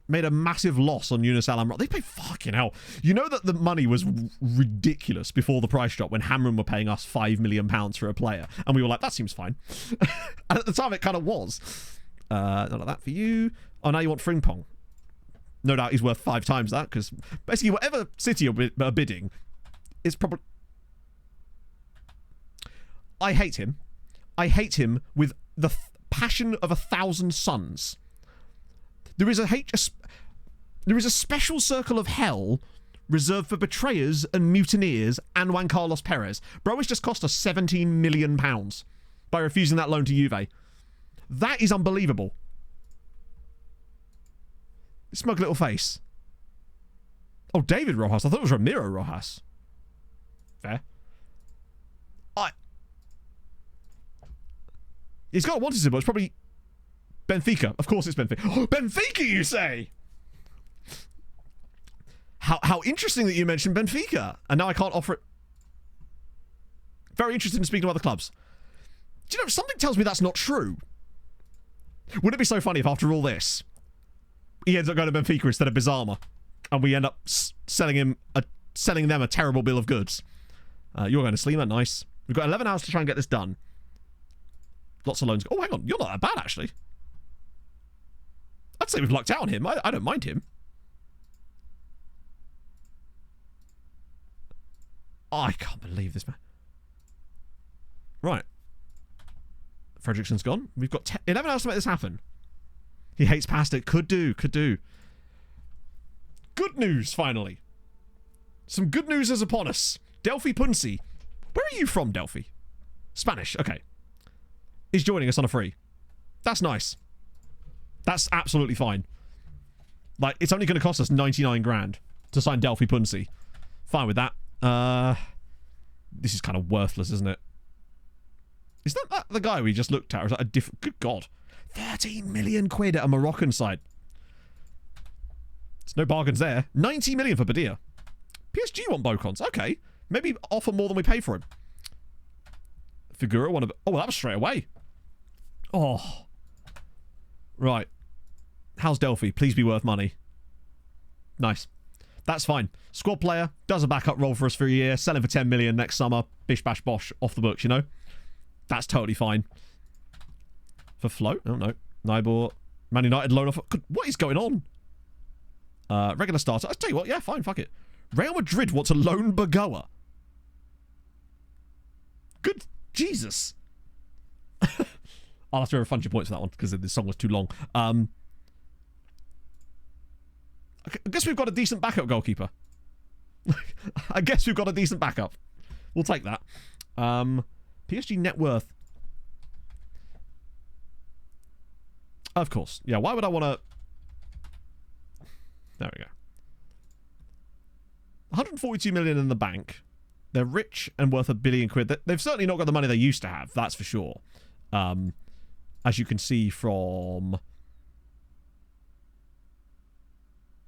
made a massive loss on Yunus Al Amra. They paid fucking hell. You know that the money was ridiculous before the price drop when Hamron were paying us £5 million for a player. And we were like, that seems fine. And at the time, it kind of was. Not like that for you. Oh, now you want Frimpong. No doubt he's worth 5 times that, because basically whatever City are bidding is probably... I hate him. I hate him with the passion of 1,000 suns. There is a special circle of hell reserved for betrayers and mutineers and Juan Carlos Perez. Bro has just cost us £17 million by refusing that loan to Juve. That is unbelievable. Smug little face. Oh, David Rojas. I thought it was Ramiro Rojas. Fair. He's got a wanted to, but it's probably Benfica. Of course it's Benfica. Oh, Benfica, you say? How interesting that you mentioned Benfica. And now I can't offer it. Very interested in speaking to other clubs. Do you know, something tells me that's not true. Wouldn't it be so funny if after all this, he ends up going to Benfica instead of Bizarma, and we end up selling them a terrible bill of goods? You're going to Slima, nice. We've got 11 hours to try and get this done. Lots of loans. Oh, hang on. You're not that bad, actually. I'd say we've lucked out on him. I don't mind him. Oh, I can't believe this, man. Right. Fredrickson's gone. We've got 11 hours to make this happen. He hates pasta. Could do. Good news, finally. Some good news is upon us. Delphi Punsi. Where are you from, Delphi? Spanish. Okay. Is joining us on a free. That's nice. That's absolutely fine. Like, it's only going to cost us 99 grand to sign Delphi Punsi. Fine with that. This is kind of worthless, isn't it? Is that the guy we just looked at? Or is that a different... Good God. 13 million quid at a Moroccan side. There's no bargains there. 90 million for Badia. PSG want Bocons. Okay. Maybe offer more than we pay for him. Figura want to... Oh, that was straight away. Oh. Right. How's Delphi? Please be worth money. Nice. That's fine. Squad player. Does a backup role for us for a year. Sell him for 10 million next summer. Bish bash bosh. Off the books, you know? That's totally fine. For float? Oh, no. Nibor. Man United loan off. What is going on? Regular starter. I'll tell you what. Yeah, fine. Fuck it. Real Madrid wants a loan Bagoa. Good Jesus. I'll have to refund your points for that one because this song was too long. I guess we've got a decent backup goalkeeper. I guess we've got a decent backup. We'll take that. PSG net worth. Of course. Yeah, why would I want to... There we go. 142 million in the bank. They're rich and worth £1 billion quid. They've certainly not got the money they used to have, that's for sure. As you can see from...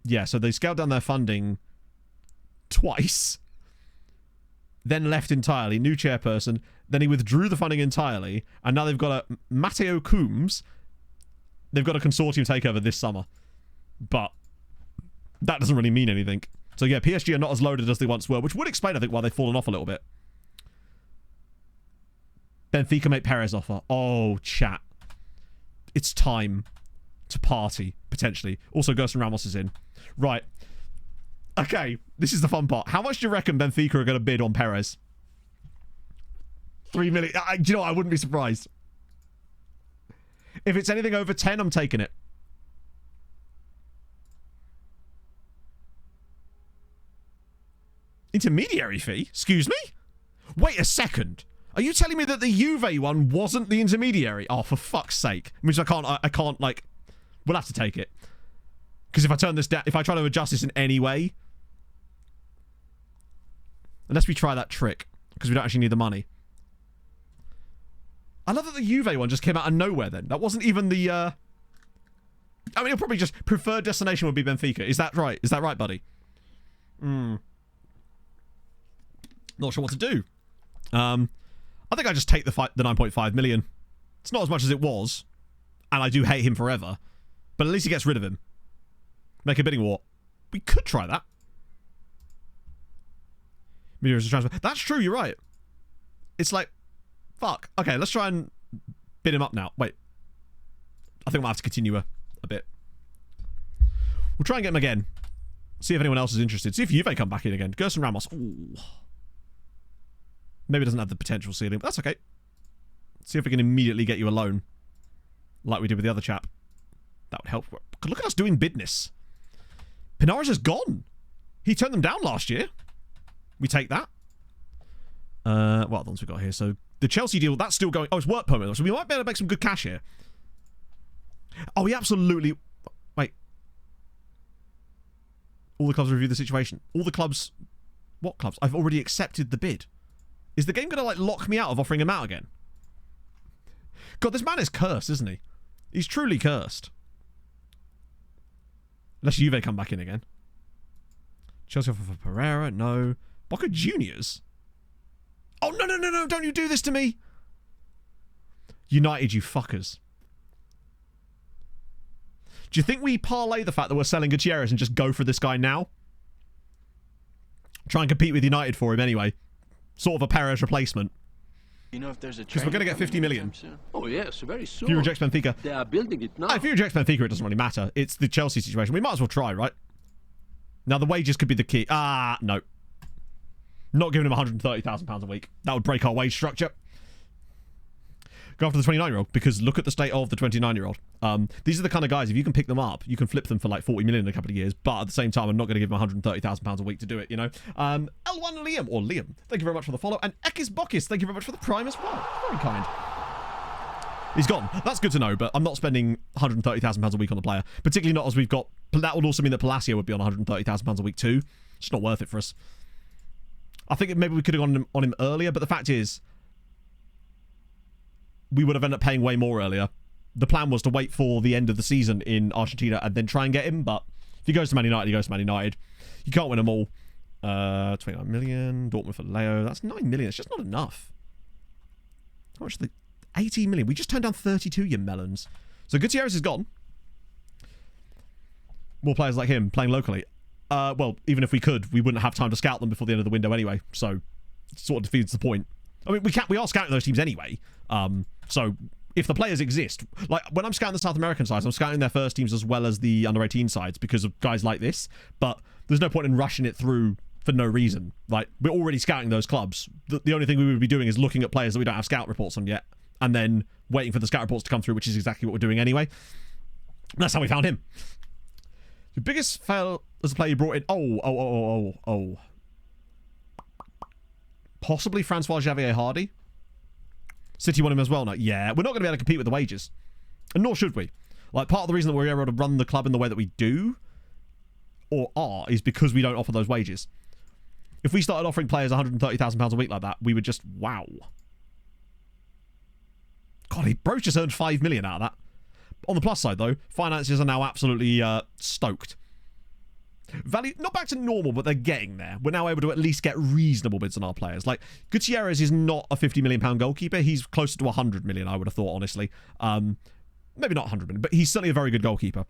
Yeah, so they scaled down their funding twice. Then left entirely. New chairperson. Then he withdrew the funding entirely. And now they've got a Matteo Coombs. They've got a consortium takeover this summer. But that doesn't really mean anything. So yeah, PSG are not as loaded as they once were, which would explain, I think, why they've fallen off a little bit. Benfica make Perez offer. Oh, chat. It's time to party, potentially. Also, Gerson Ramos is in. Right. Okay, this is the fun part. How much do you reckon Benfica are going to bid on Perez? 3 million. Do you know what? I wouldn't be surprised. If it's anything over 10, I'm taking it. Intermediary fee? Excuse me? Wait a second. Are you telling me that the Juve one wasn't the intermediary? Oh, for fuck's sake. Which I can't, like... We'll have to take it. Because if I turn this down... If I try to adjust this in any way... Unless we try that trick. Because we don't actually need the money. I love that the Juve one just came out of nowhere then. That wasn't even the... I mean, it'll probably just... Preferred destination would be Benfica. Is that right? Is that right, buddy? Not sure what to do. I think I just take the 9.5 million. It's not as much as it was. And I do hate him forever. But at least he gets rid of him. Make a bidding war. We could try that. That's true, you're right. It's like, fuck. Okay, let's try and bid him up now. Wait. I think we'll have to continue a bit. We'll try and get him again. See if anyone else is interested. See if Juve come back in again. Gerson Ramos. Ooh. Maybe doesn't have the potential ceiling, but that's okay. See if we can immediately get you a loan. Like we did with the other chap. That would help. Look at us doing business. Pinares is gone. He turned them down last year. We take that. What other ones we got here? So the Chelsea deal, that's still going. Oh, it's work permit. So we might be able to make some good cash here. Oh, we absolutely... Wait. All the clubs review the situation. All the clubs... What clubs? I've already accepted the bid. Is the game going to, like, lock me out of offering him out again? God, this man is cursed, isn't he? He's truly cursed. Unless Juve come back in again. Chelsea offer for Pereira. No. Boca Juniors? Oh, no, no, no, no. Don't you do this to me. United, you fuckers. Do you think we parlay the fact that we're selling Gutierrez and just go for this guy now? Try and compete with United for him anyway. Sort of a Perez replacement. You know if there's a Because we're going to get 50 million. Oh, yes, very soon. If he rejects Benfica. They are building it now. If he rejects Benfica, it doesn't really matter. It's the Chelsea situation. We might as well try, right? Now, the wages could be the key. No. Not giving him £130,000 a week. That would break our wage structure. Go after the 29-year-old, because look at the state of the 29-year-old. These are the kind of guys, if you can pick them up, you can flip them for like 40 million in a couple of years, but at the same time, I'm not going to give them £130,000 a week to do it, you know? L1 Liam, or Liam, thank you very much for the follow, and Ekis Bokis, thank you very much for the prime as well. Very kind. He's gone. That's good to know, but I'm not spending £130,000 a week on the player, particularly not as we've got... That would also mean that Palacio would be on £130,000 a week too. It's not worth it for us. I think maybe we could have gone on him earlier, but the fact is, we would have ended up paying way more earlier. The plan was to wait for the end of the season in Argentina and then try and get him, but if he goes to Man United, he goes to Man United. You can't win them all. 29 million. Dortmund for Leo. That's 9 million. It's just not enough. How much? 18 million. We just turned down 32, you melons. So Gutierrez is gone. More players like him playing locally. Well, even if we could, we wouldn't have time to scout them before the end of the window anyway. So it sort of defeats the point. I mean, we are scouting those teams anyway. So if the players exist, like when I'm scouting the South American sides, I'm scouting their first teams as well as the under-18 sides because of guys like this. But there's no point in rushing it through for no reason. Like, we're already scouting those clubs. The only thing we would be doing is looking at players that we don't have scout reports on yet, and then waiting for the scout reports to come through, which is exactly what we're doing anyway. And that's how we found him. The biggest fail as a player you brought in... Oh. Possibly Francois Xavier Hardy. City want him as well now. Yeah, we're not going to be able to compete with the wages. And nor should we. Like, part of the reason that we're able to run the club in the way that we do, or are, is because we don't offer those wages. If we started offering players £130,000 a week like that, we would just... Wow. God, bro just earned 5 million out of that. On the plus side, though, finances are now absolutely stoked. Value, not back to normal, but they're getting there. We're now able to at least get reasonable bids on our players. Like, Gutierrez is not a £50 million goalkeeper. He's closer to 100 million, I would have thought, honestly. Maybe not 100 million, but he's certainly a very good goalkeeper.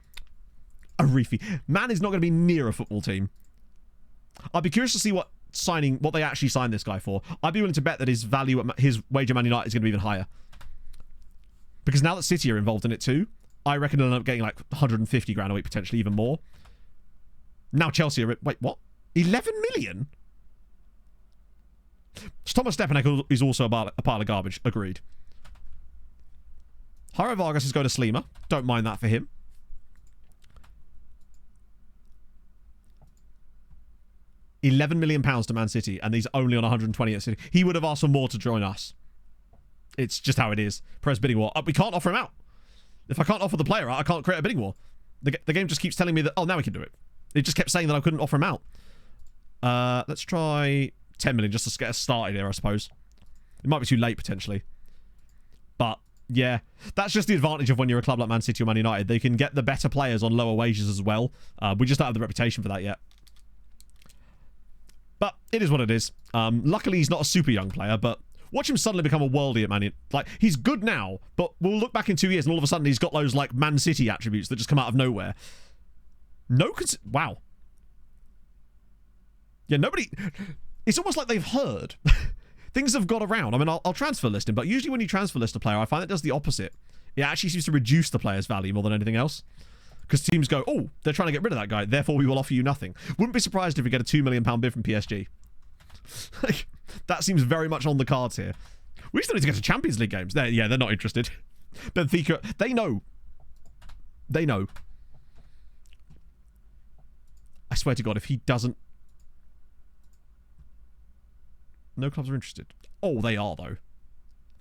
Arifi. Man is not going to be near a football team. I'd be curious to see what they actually signed this guy for. I'd be willing to bet that his value at his wage at Man United is going to be even higher. Because now that City are involved in it too, I reckon they'll end up getting like 150 grand a week, potentially even more. Now Chelsea are... Wait, what? 11 million? Thomas Stepanek is also a pile of garbage. Agreed. Jairo Vargas is going to Slima. Don't mind that for him. £11 million to Man City, and he's only on 120 at City. He would have asked for more to join us. It's just how it is. Press bidding war. We can't offer him out. If I can't offer the player out, I can't create a bidding war. The game just keeps telling me that, oh, now we can do it. It just kept saying that I couldn't offer him out. Let's try 10 million just to get us started here, I suppose. It might be too late, potentially. But, yeah. That's just the advantage of when you're a club like Man City or Man United. They can get the better players on lower wages as well. We just don't have the reputation for that yet. But it is what it is. Luckily, he's not a super young player, but watch him suddenly become a worldie at Man United. Like, he's good now, but we'll look back in 2 years and all of a sudden he's got those, like, Man City attributes that just come out of nowhere. Wow. Yeah, nobody... It's almost like they've heard. Things have got around. I mean, I'll transfer list him, but usually when you transfer list a player, I find it does the opposite. It actually seems to reduce the player's value more than anything else. Because teams go, oh, they're trying to get rid of that guy, therefore we will offer you nothing. Wouldn't be surprised if we get a £2 million bid from PSG. Like, that seems very much on the cards here. We still need to get to Champions League games. They're not interested. Benfica, they know. They know. I swear to God, if he doesn't... No clubs are interested. Oh, they are, though.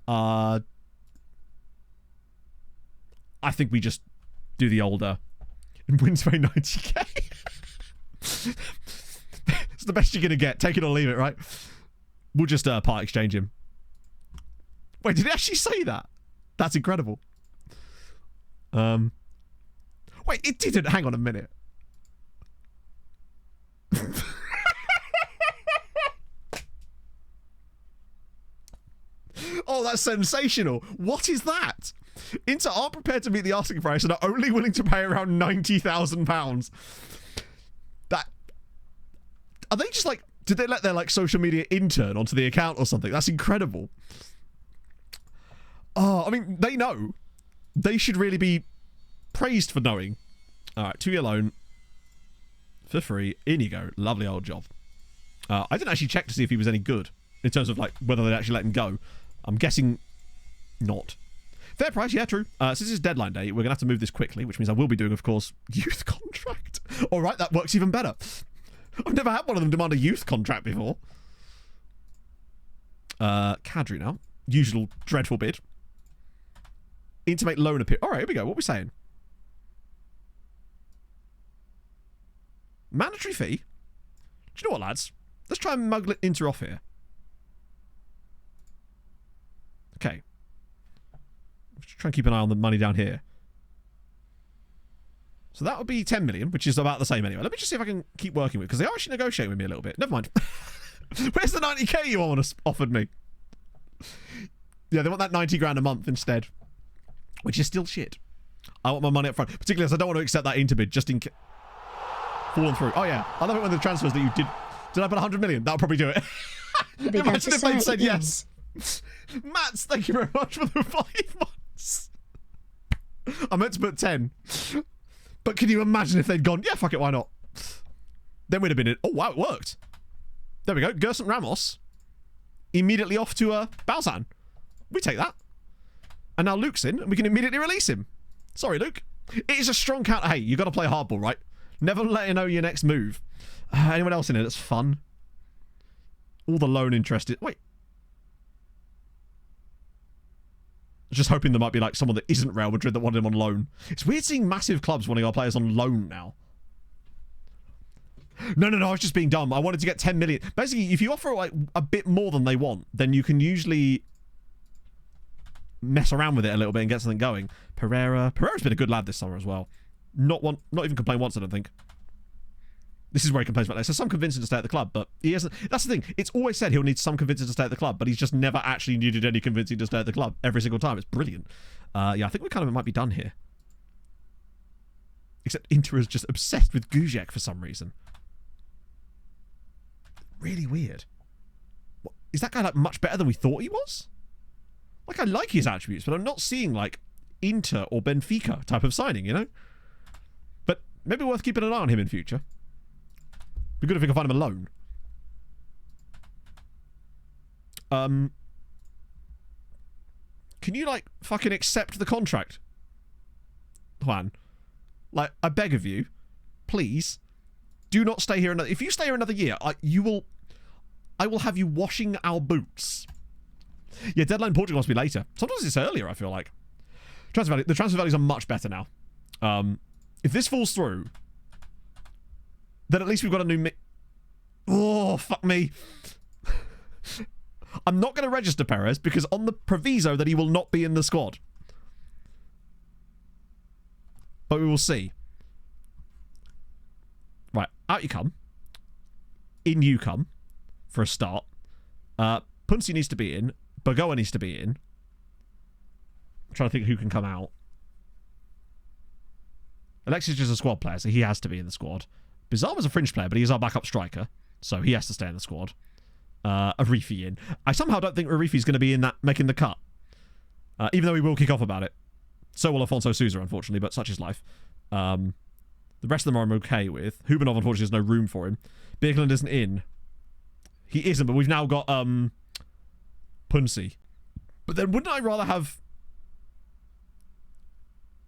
I think we just do the older... and wins by 90k. It's the best you're going to get. Take it or leave it, right? We'll just part exchange him. Wait, did he actually say that? That's incredible. Wait, it didn't. Hang on a minute. Oh, that's sensational. What is that? Inter aren't prepared to meet the asking price and are only willing to pay around £90,000. That... Are they just like... Did they let their like social media intern onto the account or something? That's incredible. Oh, I mean, they know. They should really be praised for knowing. All right, 2-year loan for free. In you go. Lovely old job. I didn't actually check to see if he was any good in terms of like whether they'd actually let him go. I'm guessing not. Fair price, yeah, true. Since it's deadline day, we're going to have to move this quickly, which means I will be doing, of course, youth contract. All right, that works even better. I've never had one of them demand a youth contract before. Cadre now. Usual dreadful bid. Intimate loan appeal. All right, here we go. What are we saying? Mandatory fee? Do you know what, lads? Let's try and mug Inter off here. Okay. Let's try and keep an eye on the money down here. So that would be 10 million, which is about the same anyway. Let me just see if I can keep working with it, because they are actually negotiating with me a little bit. Never mind. Where's the 90k you offered me? Yeah, they want that 90 grand a month instead, which is still shit. I want my money up front, particularly as I don't want to accept that interbid just in case. Fallen through. Oh yeah, I love it when the transfers that you did. Did I put 100 million? That'll probably do it. Imagine if they'd said yes. Mats, thank you very much for the 5 months. I meant to put 10. But can you imagine if they'd gone, yeah, fuck it, why not? Then we'd have been in. Oh, wow, it worked. There we go. Gerson Ramos. Immediately off to Balzan. We take that. And now Luke's in, and we can immediately release him. Sorry, Luke. It is a strong counter. Hey, you got to play hardball, right? Never let you know your next move. Anyone else in it that's fun? All the loan interested. Wait. Just hoping there might be like someone that isn't Real Madrid that wanted him on loan. It's weird seeing massive clubs wanting our players on loan now. No, I was just being dumb. I wanted to get 10 million. Basically, if you offer like a bit more than they want, then you can usually mess around with it a little bit and get something going. Pereira's been a good lad this summer as well. Not even complained once, I don't think. This is where he complains about that. So some convincing to stay at the club, but he hasn't. That's the thing. It's always said he'll need some convincing to stay at the club, but he's just never actually needed any convincing to stay at the club every single time. It's brilliant. Yeah, I think we kind of might be done here. Except Inter is just obsessed with Gujek for some reason. Really weird. What, is that guy like much better than we thought he was? Like, I like his attributes, but I'm not seeing like Inter or Benfica type of signing, you know? But maybe worth keeping an eye on him in future. Be good if we can find him alone. Can you like fucking accept the contract, Juan? Like, I beg of you, please, do not stay here another. If you stay here another year, I will have you washing our boots. Yeah, deadline Portugal must be later. Sometimes it's earlier, I feel like. The transfer values are much better now. If this falls through, then at least we've got a new oh, fuck me. I'm not going to register Perez because on the proviso that he will not be in the squad. But we will see. Right, out you come. In you come, for a start. Punsi needs to be in. Bagoa needs to be in. I'm trying to think who can come out. Alexis is just a squad player, so he has to be in the squad. Bizarre's a fringe player, but he's our backup striker, so he has to stay in the squad. Arifi in. I somehow don't think Arifi's going to be in that, making the cut. Even though he will kick off about it. So will Afonso Sousa, unfortunately, but such is life. The rest of them I'm okay with. Hubanov, unfortunately, there's no room for him. Birkeland isn't in. He isn't, but we've now got Punsi. But then wouldn't I rather have...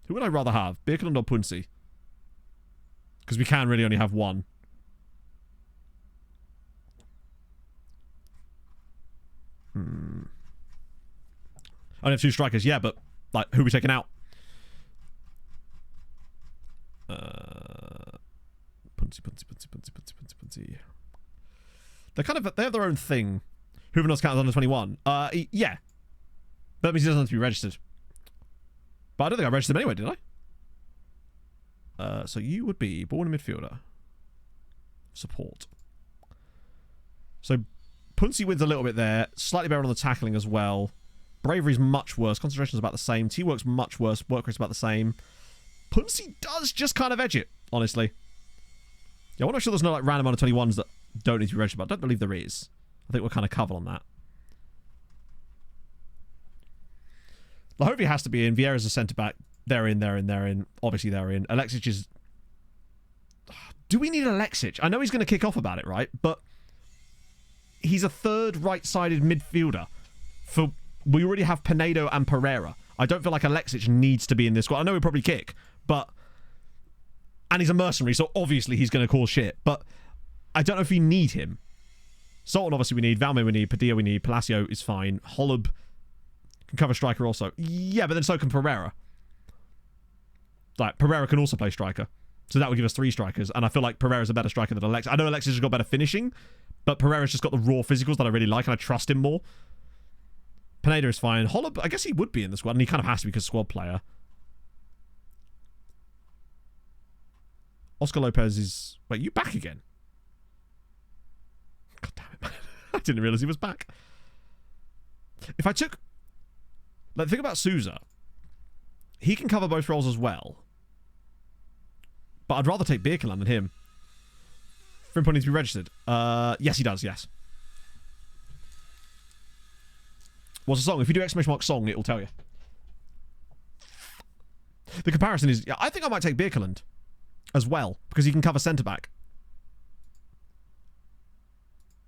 Who would I rather have? Birkeland or Punsi? Because we can really only have one. I only have 2 strikers, yeah, but like, who are we taking out? Punsi. They're kind of, they have their own thing. Hubernos counts under 21. Yeah. That means he doesn't have to be registered. But I don't think I registered him anyway, did I? So you would be born midfielder. Support. So Punsi wins a little bit there. Slightly better on the tackling as well. Bravery's much worse. Concentration's about the same. T-work's much worse. Work rate's about the same. Punsi does just kind of edge it, honestly. Yeah, I want to make sure there's no like random under 21s that don't need to be registered, but I don't believe there is. I think we're kind of covered on that. Lahovia has to be in. Vieira's a centre-back. They're in. Obviously, they're in. Alexic is... Do we need Alexic? I know he's going to kick off about it, right? But he's a third right-sided midfielder. We already have Pinedo and Pereira. I don't feel like Alexic needs to be in this squad. I know he'll probably kick, but... And he's a mercenary, so obviously he's going to cause shit. But I don't know if we need him. Sultan, obviously, we need. Valmir, we need. Padilla, we need. Palacio is fine. Holub can cover striker also. Yeah, but then so can Pereira. Like, Pereira can also play striker. So that would give us 3 strikers. And I feel like Pereira's a better striker than Alexis. I know Alexis has got better finishing, but Pereira's just got the raw physicals that I really like, and I trust him more. Pineda is fine. Holub, I guess he would be in the squad, and he kind of has to because squad player. Oscar Lopez is... Wait, you back again? God damn it, man. I didn't realise he was back. If I took... Like, think about Souza. He can cover both roles as well. But I'd rather take Birkeland than him. Frimpong needs to be registered. Yes, he does, yes. What's the song? If you do exclamation mark song, it'll tell you. The comparison is... I think I might take Birkeland as well, because he can cover centre-back.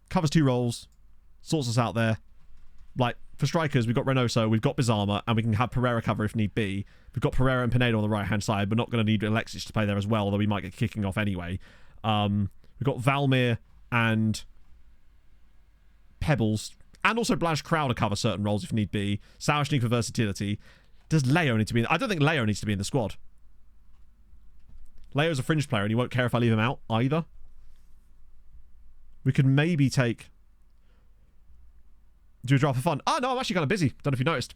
Covers 2 roles. Sorts us out there. Like, for strikers, we've got Reynoso, we've got Bizarma, and we can have Pereira cover if need be. We've got Pereira and Pinedo on the right-hand side. We're not going to need Alexis to play there as well, although we might get kicking off anyway. We've got Valmir and Pebbles, and also Blaž Krau to cover certain roles if need be. Sauerschnick for versatility. Does Leo need to be in? I don't think Leo needs to be in the squad. Leo's a fringe player, and he won't care if I leave him out either. We could maybe take... Do a draft for fun. Oh, no, I'm actually kind of busy. Don't know if you noticed.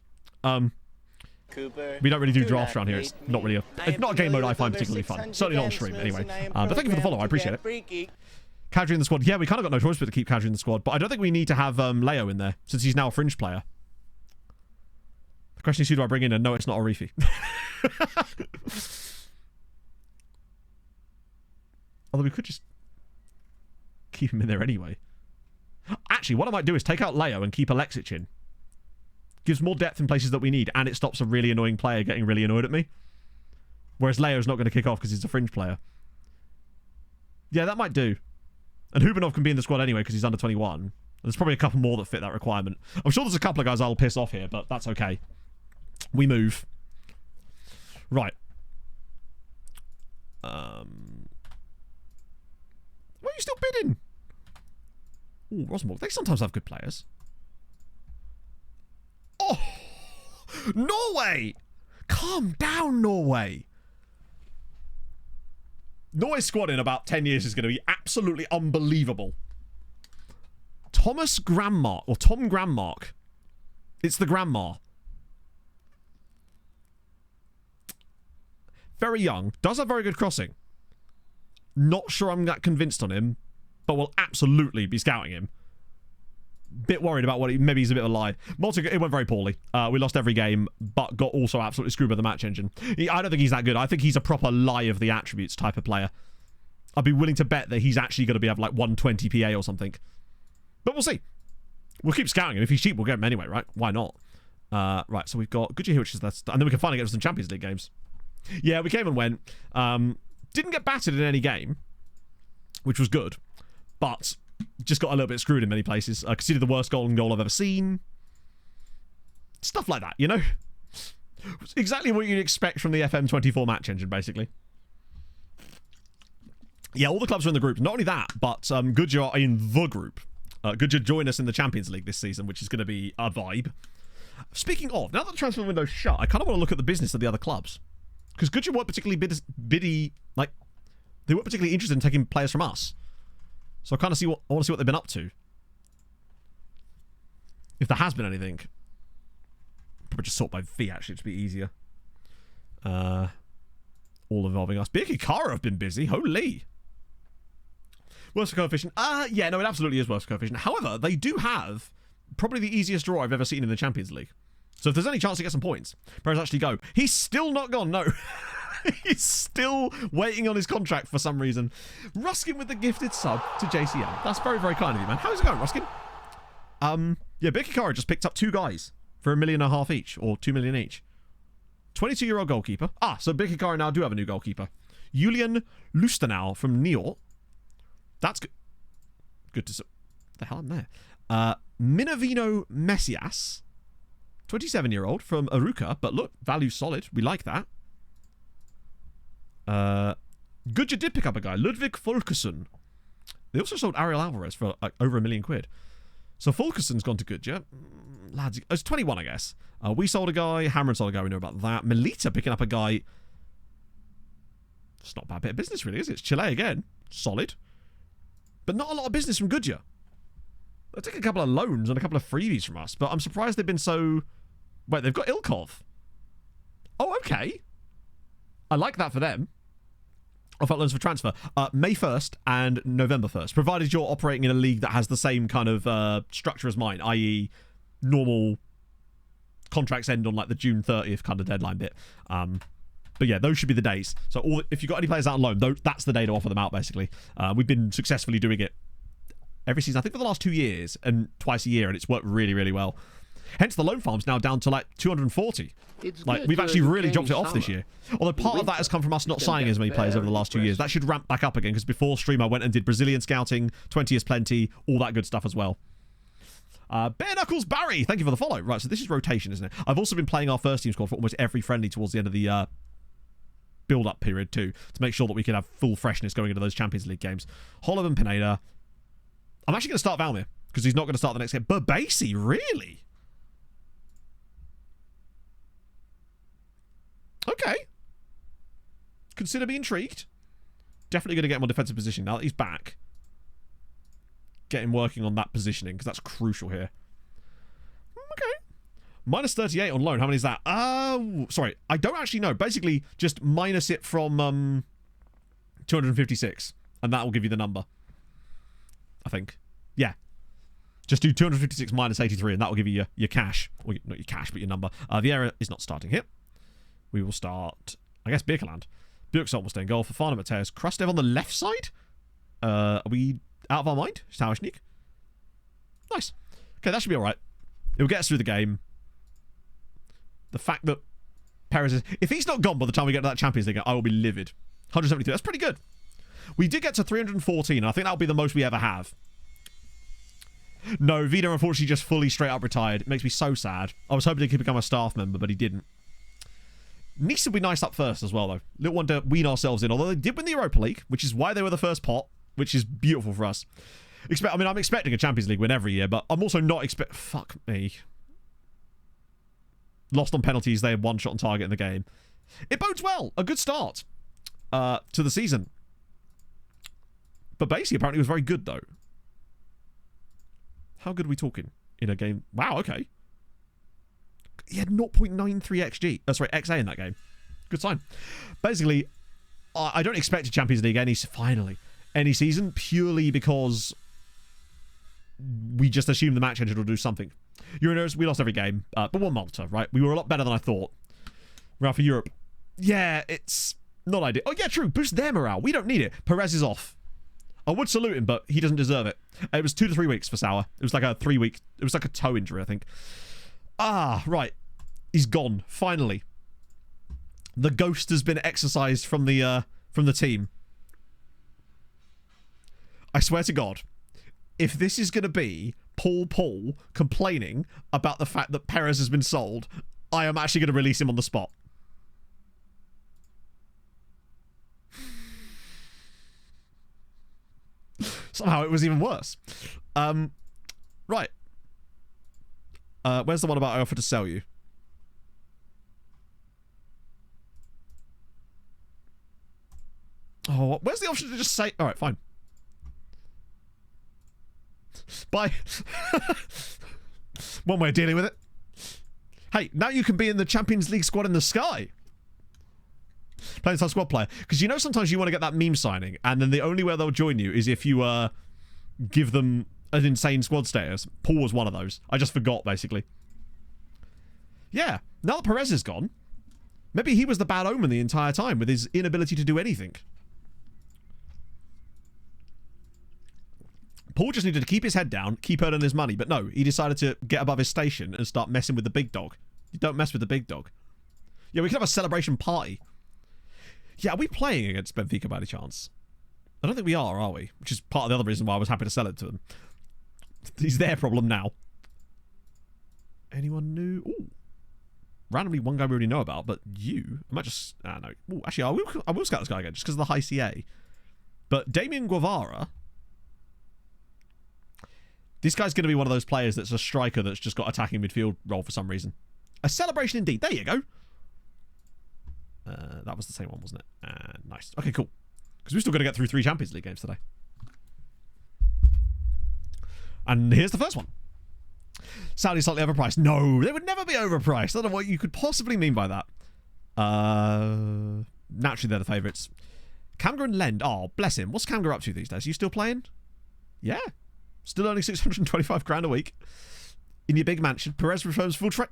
Cooper, we don't really do drafts around here. It's not really it's not a game mode I find particularly fun. Certainly not on stream, anyway. But thank you for the follow. I appreciate it. Kadri in the squad. Yeah, we kind of got no choice but to keep Kadri in the squad. But I don't think we need to have Leo in there, since he's now a fringe player. The question is, who do I bring in? And no, it's not Arifi. Although we could just keep him in there anyway. Actually, what I might do is take out Leo and keep Alexic in. Gives more depth in places that we need, and it stops a really annoying player getting really annoyed at me. Whereas Leo's not going to kick off because he's a fringe player. Yeah, that might do. And Hubanov can be in the squad anyway because he's under 21. There's probably a couple more that fit that requirement. I'm sure there's a couple of guys I'll piss off here, but that's okay. We move. Right. Why are you still bidding? Ooh, Rosenborg. They sometimes have good players. Oh! Norway! Calm down, Norway. Norway's squad in about 10 years is going to be absolutely unbelievable. Thomas Granmark, or Tom Granmark. It's the grandma. Very young. Does have very good crossing. Not sure I'm that convinced on him, but will absolutely be scouting him. Bit worried about what maybe he's a bit of a lie. Malta, it went very poorly. We lost every game, but got also absolutely screwed by the match engine. I don't think he's that good. I think he's a proper lie of the attributes type of player. I'd be willing to bet that he's actually going to have like 120 PA or something. But we'll see. We'll keep scouting him. If he's cheap, we'll get him anyway, right? Why not? Right, so we've got Goodyear, which is that, and then we can finally get to some Champions League games. Yeah, we came and went. Didn't get battered in any game, which was good, but just got a little bit screwed in many places. I considered the worst goal I've ever seen. Stuff like that, you know? Exactly what you'd expect from the FM24 match engine, basically. Yeah, all the clubs are in the group. Not only that, but Goodyear are in the group. Goodyear join us in the Champions League this season, which is going to be a vibe. Speaking of, now that the transfer window's shut, I kind of want to look at the business of the other clubs. Because Goodyear weren't particularly biddy, like, they weren't particularly interested in taking players from us. So I want to see what they've been up to. If there has been anything. Probably just sort by V, actually, to be easier. All involving us. Birki Kara have been busy. Holy. Worst coefficient. Yeah, no, it absolutely is worst coefficient. However, they do have probably the easiest draw I've ever seen in the Champions League. So if there's any chance to get some points, players actually go. He's still not gone, no. He's still waiting on his contract for some reason. Ruskin with the gifted sub to JCM. That's very, very kind of you, man. How's it going, Ruskin? Yeah, Birki Kara just picked up 2 guys for $1.5 million each, or $2 million each. 22-year-old goalkeeper. So Birkirkara now do have a new goalkeeper. Julian Lustenau from Niort. That's good. Good to see. The hell I'm there. Minervino Messias. 27-year-old from Aruca. But look, value solid. We like that. Goodyear did pick up a guy. Ludwig Fulkerson. They also sold Ariel Alvarez for like over £1 million. So Fulkerson's gone to Goodyear. Lads, it's 21, I guess. We sold a guy. Hammer sold a guy. We know about that. Melita picking up a guy. It's not a bad bit of business, really, is it? It's Chile again. Solid. But not a lot of business from Goodyear. They took a couple of loans and a couple of freebies from us, but I'm surprised they've been so... Wait, they've got Ilkov. Oh, okay. I like that for them. Offer loans for transfer. May 1st and November 1st, provided you're operating in a league that has the same kind of structure as mine, i.e. normal contracts end on like the June 30th kind of deadline bit. But yeah, those should be the days. So if you've got any players out on loan, that's the day to offer them out, basically. We've been successfully doing it every season, I think for the last 2 years, and twice a year, and it's worked really, really well. Hence, the loan farm's now down to like 240. Like, we've actually really dropped it off this year. Although part of that has come from us not signing as many players over the last 2 years. That should ramp back up again, because before stream I went and did Brazilian scouting, 20 is plenty, all that good stuff as well. Bare Knuckles Barry, thank you for the follow. Right, so this is rotation, isn't it? I've also been playing our first team squad for almost every friendly towards the end of the build-up period too, to make sure that we can have full freshness going into those Champions League games. Hollow and Pineda. I'm actually going to start Valmir, because he's not going to start the next game. Burbasi, really? Okay. Consider me intrigued. Definitely going to get him on defensive position now that he's back. Get him working on that positioning, because that's crucial here. Okay. Minus 38 on loan. How many is that? Sorry. I don't actually know. Basically, just minus it from 256. And that will give you the number. I think. Yeah. Just do 256 minus 83, and that will give you your cash. Or not your cash, but your number. Vieira is not starting here. We will start, I guess, Birkeland. Björksson will stay in goal. Fafana Mateus. Krastev on the left side? Are we out of our mind? Stauschnik. Nice. Okay, that should be alright. It will get us through the game. The fact that Perez is... If he's not gone by the time we get to that Champions League, I will be livid. 172. That's pretty good. We did get to 314, and I think that'll be the most we ever have. No, Vida unfortunately just fully straight up retired. It makes me so sad. I was hoping he could become a staff member, but he didn't. Nice would be nice up first as well, though. Little one to wean ourselves in. Although they did win the Europa League, which is why they were the first pot, which is beautiful for us. I'm expecting a Champions League win every year, but I'm also not Fuck me. Lost on penalties. They had one shot on target in the game. It bodes well. A good start to the season. But basically, apparently, was very good, though. How good are we talking in a game? Wow, okay. He had 0.93 XG. XA in that game. Good sign. Basically, I don't expect a Champions League any season, purely because we just assume the match engine will do something. Euros, we lost every game, but won Malta, right? We were a lot better than I thought. We're out for Europe. Yeah, it's not ideal. Oh, yeah, true. Boost their morale. We don't need it. Perez is off. I would salute him, but he doesn't deserve it. It was 2 to 3 weeks for Sauer. It was like a 3-week... It was like a toe injury, I think. Right. He's gone. Finally. The ghost has been exorcised from the team. I swear to God, if this is going to be Paul complaining about the fact that Perez has been sold, I am actually going to release him on the spot. Somehow it was even worse. Right. Where's the one about I offered to sell you? Oh, where's the option to just say... Alright, fine. Bye. One way of dealing with it. Hey, now you can be in the Champions League squad in the sky. Playing some squad player. Because you know sometimes you want to get that meme signing, and then the only way they'll join you is if you give them an insane squad status. Paul was one of those. I just forgot, basically. Yeah, now that Perez is gone, maybe he was the bad omen the entire time with his inability to do anything. Paul just needed to keep his head down, keep earning his money. But no, he decided to get above his station and start messing with the big dog. You don't mess with the big dog. Yeah, we could have a celebration party. Yeah, are we playing against Benfica by any chance? I don't think we are we? Which is part of the other reason why I was happy to sell it to them. It's their problem now. Anyone new? Ooh. Randomly one guy we already know about, but you. I might just... no. Ooh, actually, I will scout this guy again, just because of the high CA. But Damien Guevara... This guy's going to be one of those players that's a striker that's just got attacking midfield role for some reason. A celebration indeed. There you go. That was the same one, wasn't it? Nice. Okay, cool. Because we're still going to get through 3 Champions League games today. And here's the first one. Saudi slightly overpriced. No, they would never be overpriced. I don't know what you could possibly mean by that. Naturally, they're the favourites. Kamga and Lend. Oh, bless him. What's Kamga up to these days? Are you still playing? Yeah. Still earning 625 grand a week. In your big mansion. Perez returns full trade.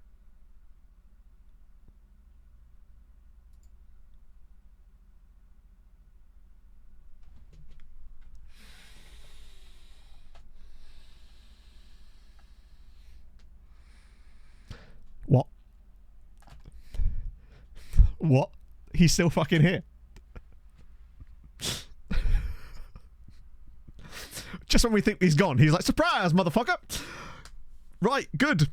What? What? He's still fucking here. Just when we think he's gone, he's like, surprise, motherfucker. Right, good.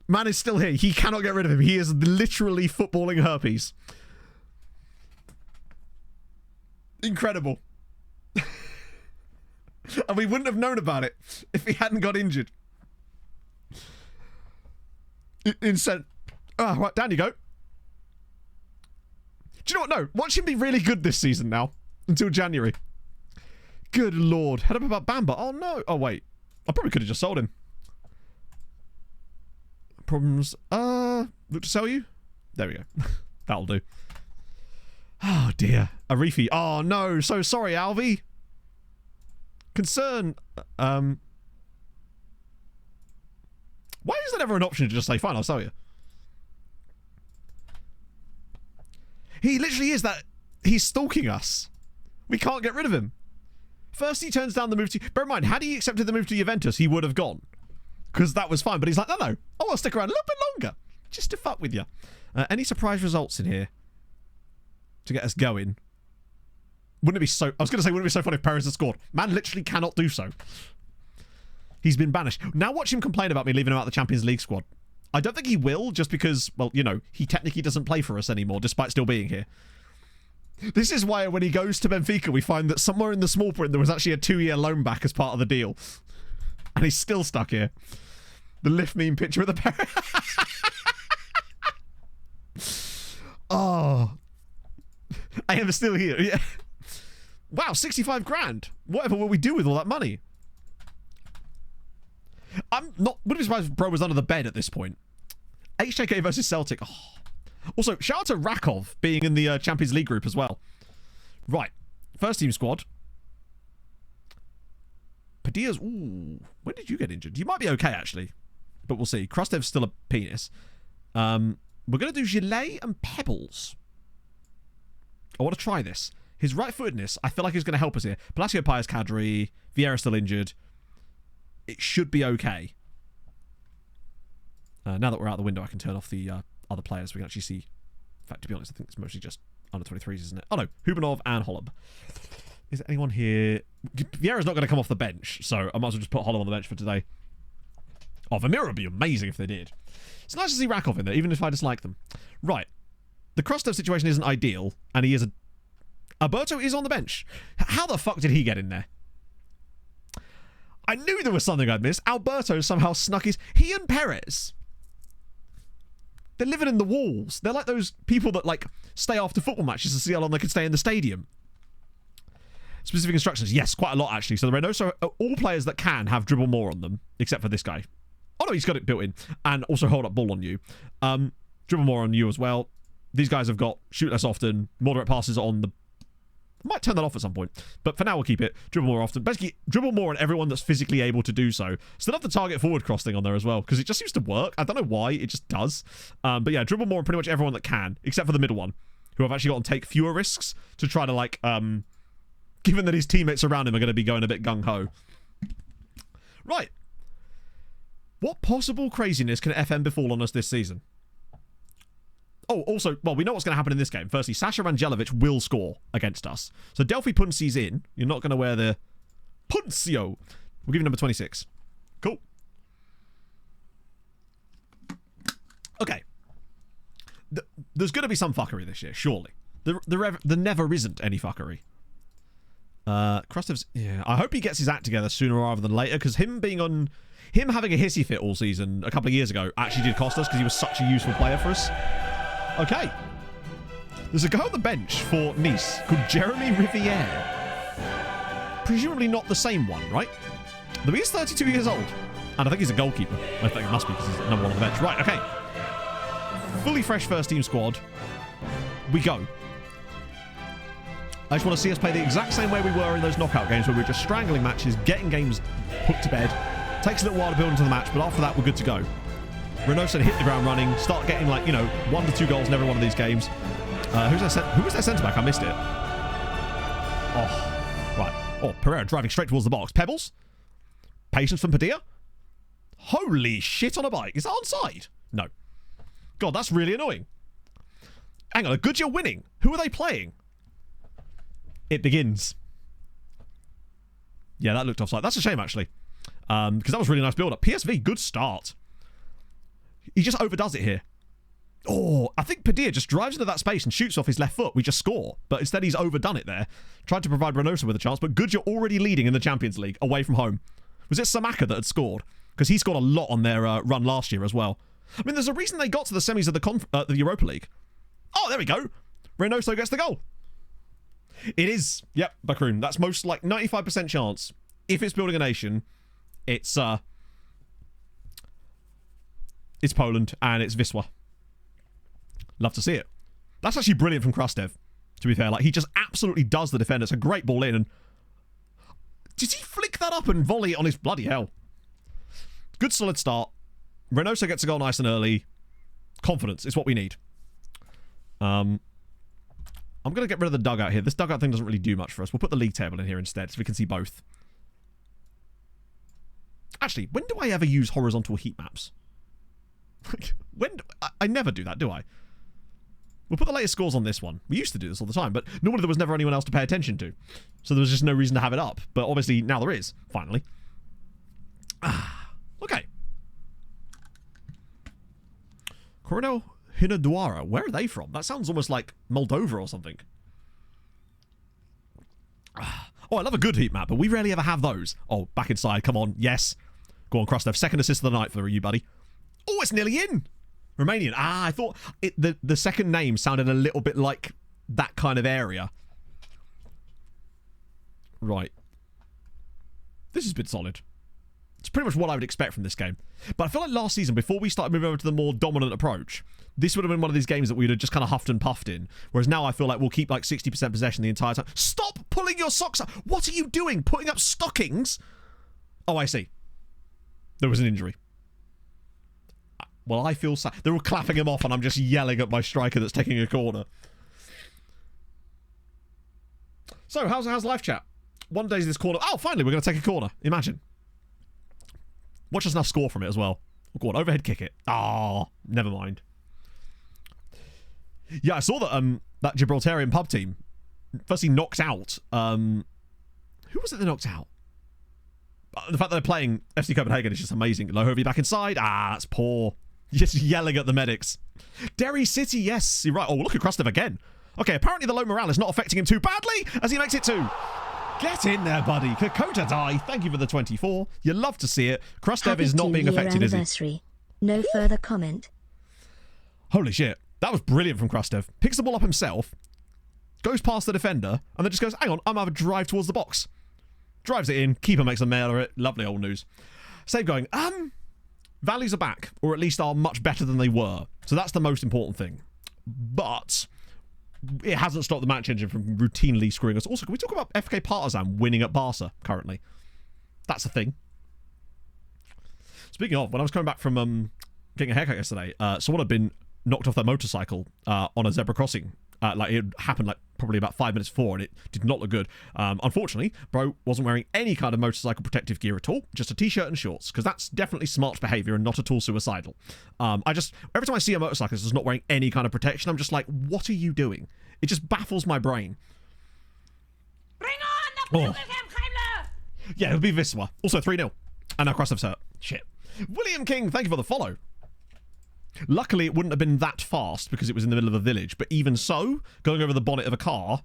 Man is still here. He cannot get rid of him. He is literally footballing herpes. Incredible. And we wouldn't have known about it if he hadn't got injured. Insane. Ah, right, down you go. Do you know what? No, watch him be really good this season now. Until January. Good lord. Head up about Bamba. Oh no. Oh wait. I probably could have just sold him. Problems. Look to sell you? There we go. That'll do. Oh dear. Arifi. Oh no. So sorry, Alvi. Concern. Why is there never an option to just say, fine, I'll sell you? He literally is that. He's stalking us. We can't get rid of him. First he turns down the move to... Bear in mind, had he accepted the move to Juventus, he would have gone. Because that was fine. But he's like, no. I'll stick around a little bit longer. Just to fuck with you. Any surprise results in here? To get us going? Wouldn't it be so... I was going to say, wouldn't it be so funny if Perez had scored? Man literally cannot do so. He's been banished. Now watch him complain about me leaving him out of the Champions League squad. I don't think he will, just because, well, you know, he technically doesn't play for us anymore, despite still being here. This is why when he goes to Benfica, we find that somewhere in the small print there was actually a 2-year loan back as part of the deal. And he's still stuck here. The lift meme picture of the parent. Oh. I am still here. Yeah. Wow, 65 grand. Whatever will we do with all that money? I'm not... Wouldn't be surprised if Bro was under the bed at this point. HJK versus Celtic. Oh. Also, shout out to Rakov being in the Champions League group as well. Right. First team squad. Padilla's... Ooh. When did you get injured? You might be okay, actually. But we'll see. Krustev's still a penis. We're going to do Gilet and Pebbles. I want to try this. His right-footedness, I feel like, is going to help us here. Palacio Paez Kadri. Vieira still injured. It should be okay. Now that we're out the window, I can turn off the other players. We can actually see. In fact, to be honest, I think it's mostly just under 23s, isn't it? Oh no, Hubanov and Holub. Is there anyone here? Vieira's not going to come off the bench, so I might as well just put Holub on the bench for today. Oh, Vermeer would be amazing if they did. It's nice to see Rakov in there, even if I dislike them. Right. The Krostev situation isn't ideal, and he is a... Alberto is on the bench. How the fuck did he get in there? I knew there was something I'd missed. Alberto somehow snuck his... He and Perez. They're living in the walls. They're like those people that, like, stay after football matches to see how long they can stay in the stadium. Specific instructions. Yes, quite a lot, actually. So the Reynoso, all players that can have dribble more on them, except for this guy. Oh, no, he's got it built in. And also hold up ball on you. Dribble more on you as well. These guys have got shoot less often, moderate passes on the... I might turn that off at some point. But for now, we'll keep it. Dribble more often. Basically, dribble more on everyone that's physically able to do so. Still have the target forward cross thing on there as well, because it just seems to work. I don't know why. It just does. But yeah, dribble more on pretty much everyone that can, except for the middle one, who I've actually got to take fewer risks to try to, like, given that his teammates around him are going to be going a bit gung-ho. Right. What possible craziness can FM befall on us this season? Oh, also, well, we know what's going to happen in this game. Firstly, Sasha Rangelovic will score against us. So Delphi Punci's in. You're not going to wear the Puncio. We'll give you number 26. Cool. Okay. There's going to be some fuckery this year, surely. There never isn't any fuckery. Krustev's... Yeah, I hope he gets his act together sooner rather than later, because him having a hissy fit all season a couple of years ago actually did cost us because he was such a useful player for us. Okay. There's a guy on the bench for Nice called Jeremy Riviere. Presumably not the same one, right? Though he is 32 years old. And I think he's a goalkeeper. I think it must be because he's number one on the bench. Right, okay. Fully fresh first team squad. We go. I just want to see us play the exact same way we were in those knockout games where we were just strangling matches, getting games put to bed. Takes a little while to build into the match, but after that, we're good to go. Reynoso hit the ground running, start getting 1 to 2 goals in every one of these games. Who was their centre-back? I missed it. Oh, right. Oh, Pereira driving straight towards the box. Pebbles? Patience from Padilla? Holy shit on a bike. Is that onside? No. God, that's really annoying. Hang on, Goodyear winning. Who are they playing? It begins. Yeah, that looked offside. That's a shame, actually. Because that was a really nice build-up. PSV, good start. He just overdoes it here. Oh, I think Padilla just drives into that space and shoots off his left foot. We just score. But instead he's overdone it there. Tried to provide Reynoso with a chance, but Goodyear already leading in the Champions League, away from home. Was it Samaka that had scored? Because he scored a lot on their run last year as well. I mean, there's a reason they got to the semis of the Europa League. Oh, there we go. Reynoso gets the goal. It is. Yep, Bakroon. That's most 95% chance. If it's building a nation, it's Poland and it's Wisła. Love to see it. That's actually brilliant from Krustev, to be fair. He just absolutely does the defender. It's a great ball in. And did he flick that up and volley it on his bloody hell? Good solid start. Reynoso gets a goal nice and early. Confidence is what we need. I'm going to get rid of the dugout here. This dugout thing doesn't really do much for us. We'll put the league table in here instead so we can see both. Actually, when do I ever use horizontal heat maps? I never do that, do I? We'll put the latest scores on this one. We used to do this all the time, but normally there was never anyone else to pay attention to. So there was just no reason to have it up. But obviously now there is, finally. Okay. Coronel Hinadwara. Where are they from? That sounds almost like Moldova or something. Oh, I love a good heat map, but we rarely ever have those. Oh, back inside. Come on. Yes. Go on, Krustev. Second assist of the night for you, buddy. Oh, it's nearly in. Romanian. I thought the second name sounded a little bit like that kind of area. Right. This has been solid. It's pretty much what I would expect from this game. But I feel like last season, before we started moving over to the more dominant approach, this would have been one of these games that we'd have just kind of huffed and puffed in. Whereas now I feel like we'll keep 60% possession the entire time. Stop pulling your socks up. What are you doing? Putting up stockings? Oh, I see. There was an injury. Well, I feel sad. They're all clapping him off and I'm just yelling at my striker that's taking a corner. So, how's live chat? One day's this corner. Oh, finally, we're going to take a corner. Imagine. Watch us now score from it as well. Oh, go on, overhead kick it. Ah, never mind. Yeah, I saw that that Gibraltarian pub team firstly knocked out. Who was it that knocked out? The fact that they're playing FC Copenhagen is just amazing. Lohovi back inside. Ah, that's poor. Just yelling at the medics. Derry City, yes, you're right. Oh, look at Krustev again. Okay, apparently the low morale is not affecting him too badly as he makes it 2. Get in there, buddy. Kokota Die, thank you for the 24. You love to see it. Krustev is not being affected, is he? No further comment. Holy shit. That was brilliant from Krustev. Picks the ball up himself, goes past the defender, and then just goes, hang on, I'm going to have a drive towards the box. Drives it in. Keeper makes a mail of it. Lovely old news. Save going, values are back, or at least are much better than they were. So that's the most important thing. But it hasn't stopped the match engine from routinely screwing us. Also, can we talk about FK Partizan winning at Barca currently? That's a thing. Speaking of, when I was coming back from getting a haircut yesterday, someone had been knocked off their motorcycle on a zebra crossing. It happened probably about 5 minutes before, and it did not look good. Unfortunately, bro wasn't wearing any kind of motorcycle protective gear at all, just a t-shirt and shorts, because that's definitely smart behavior and not at all suicidal. Every time I see a motorcyclist who's not wearing any kind of protection, I'm just like, what are you doing? It just baffles my brain. Bring on the Yeah, it'll be Viswa. Also 3-0. And now Krasov's hurt. Shit. William King, thank you for the follow. Luckily, it wouldn't have been that fast because it was in the middle of a village. But even so, going over the bonnet of a car,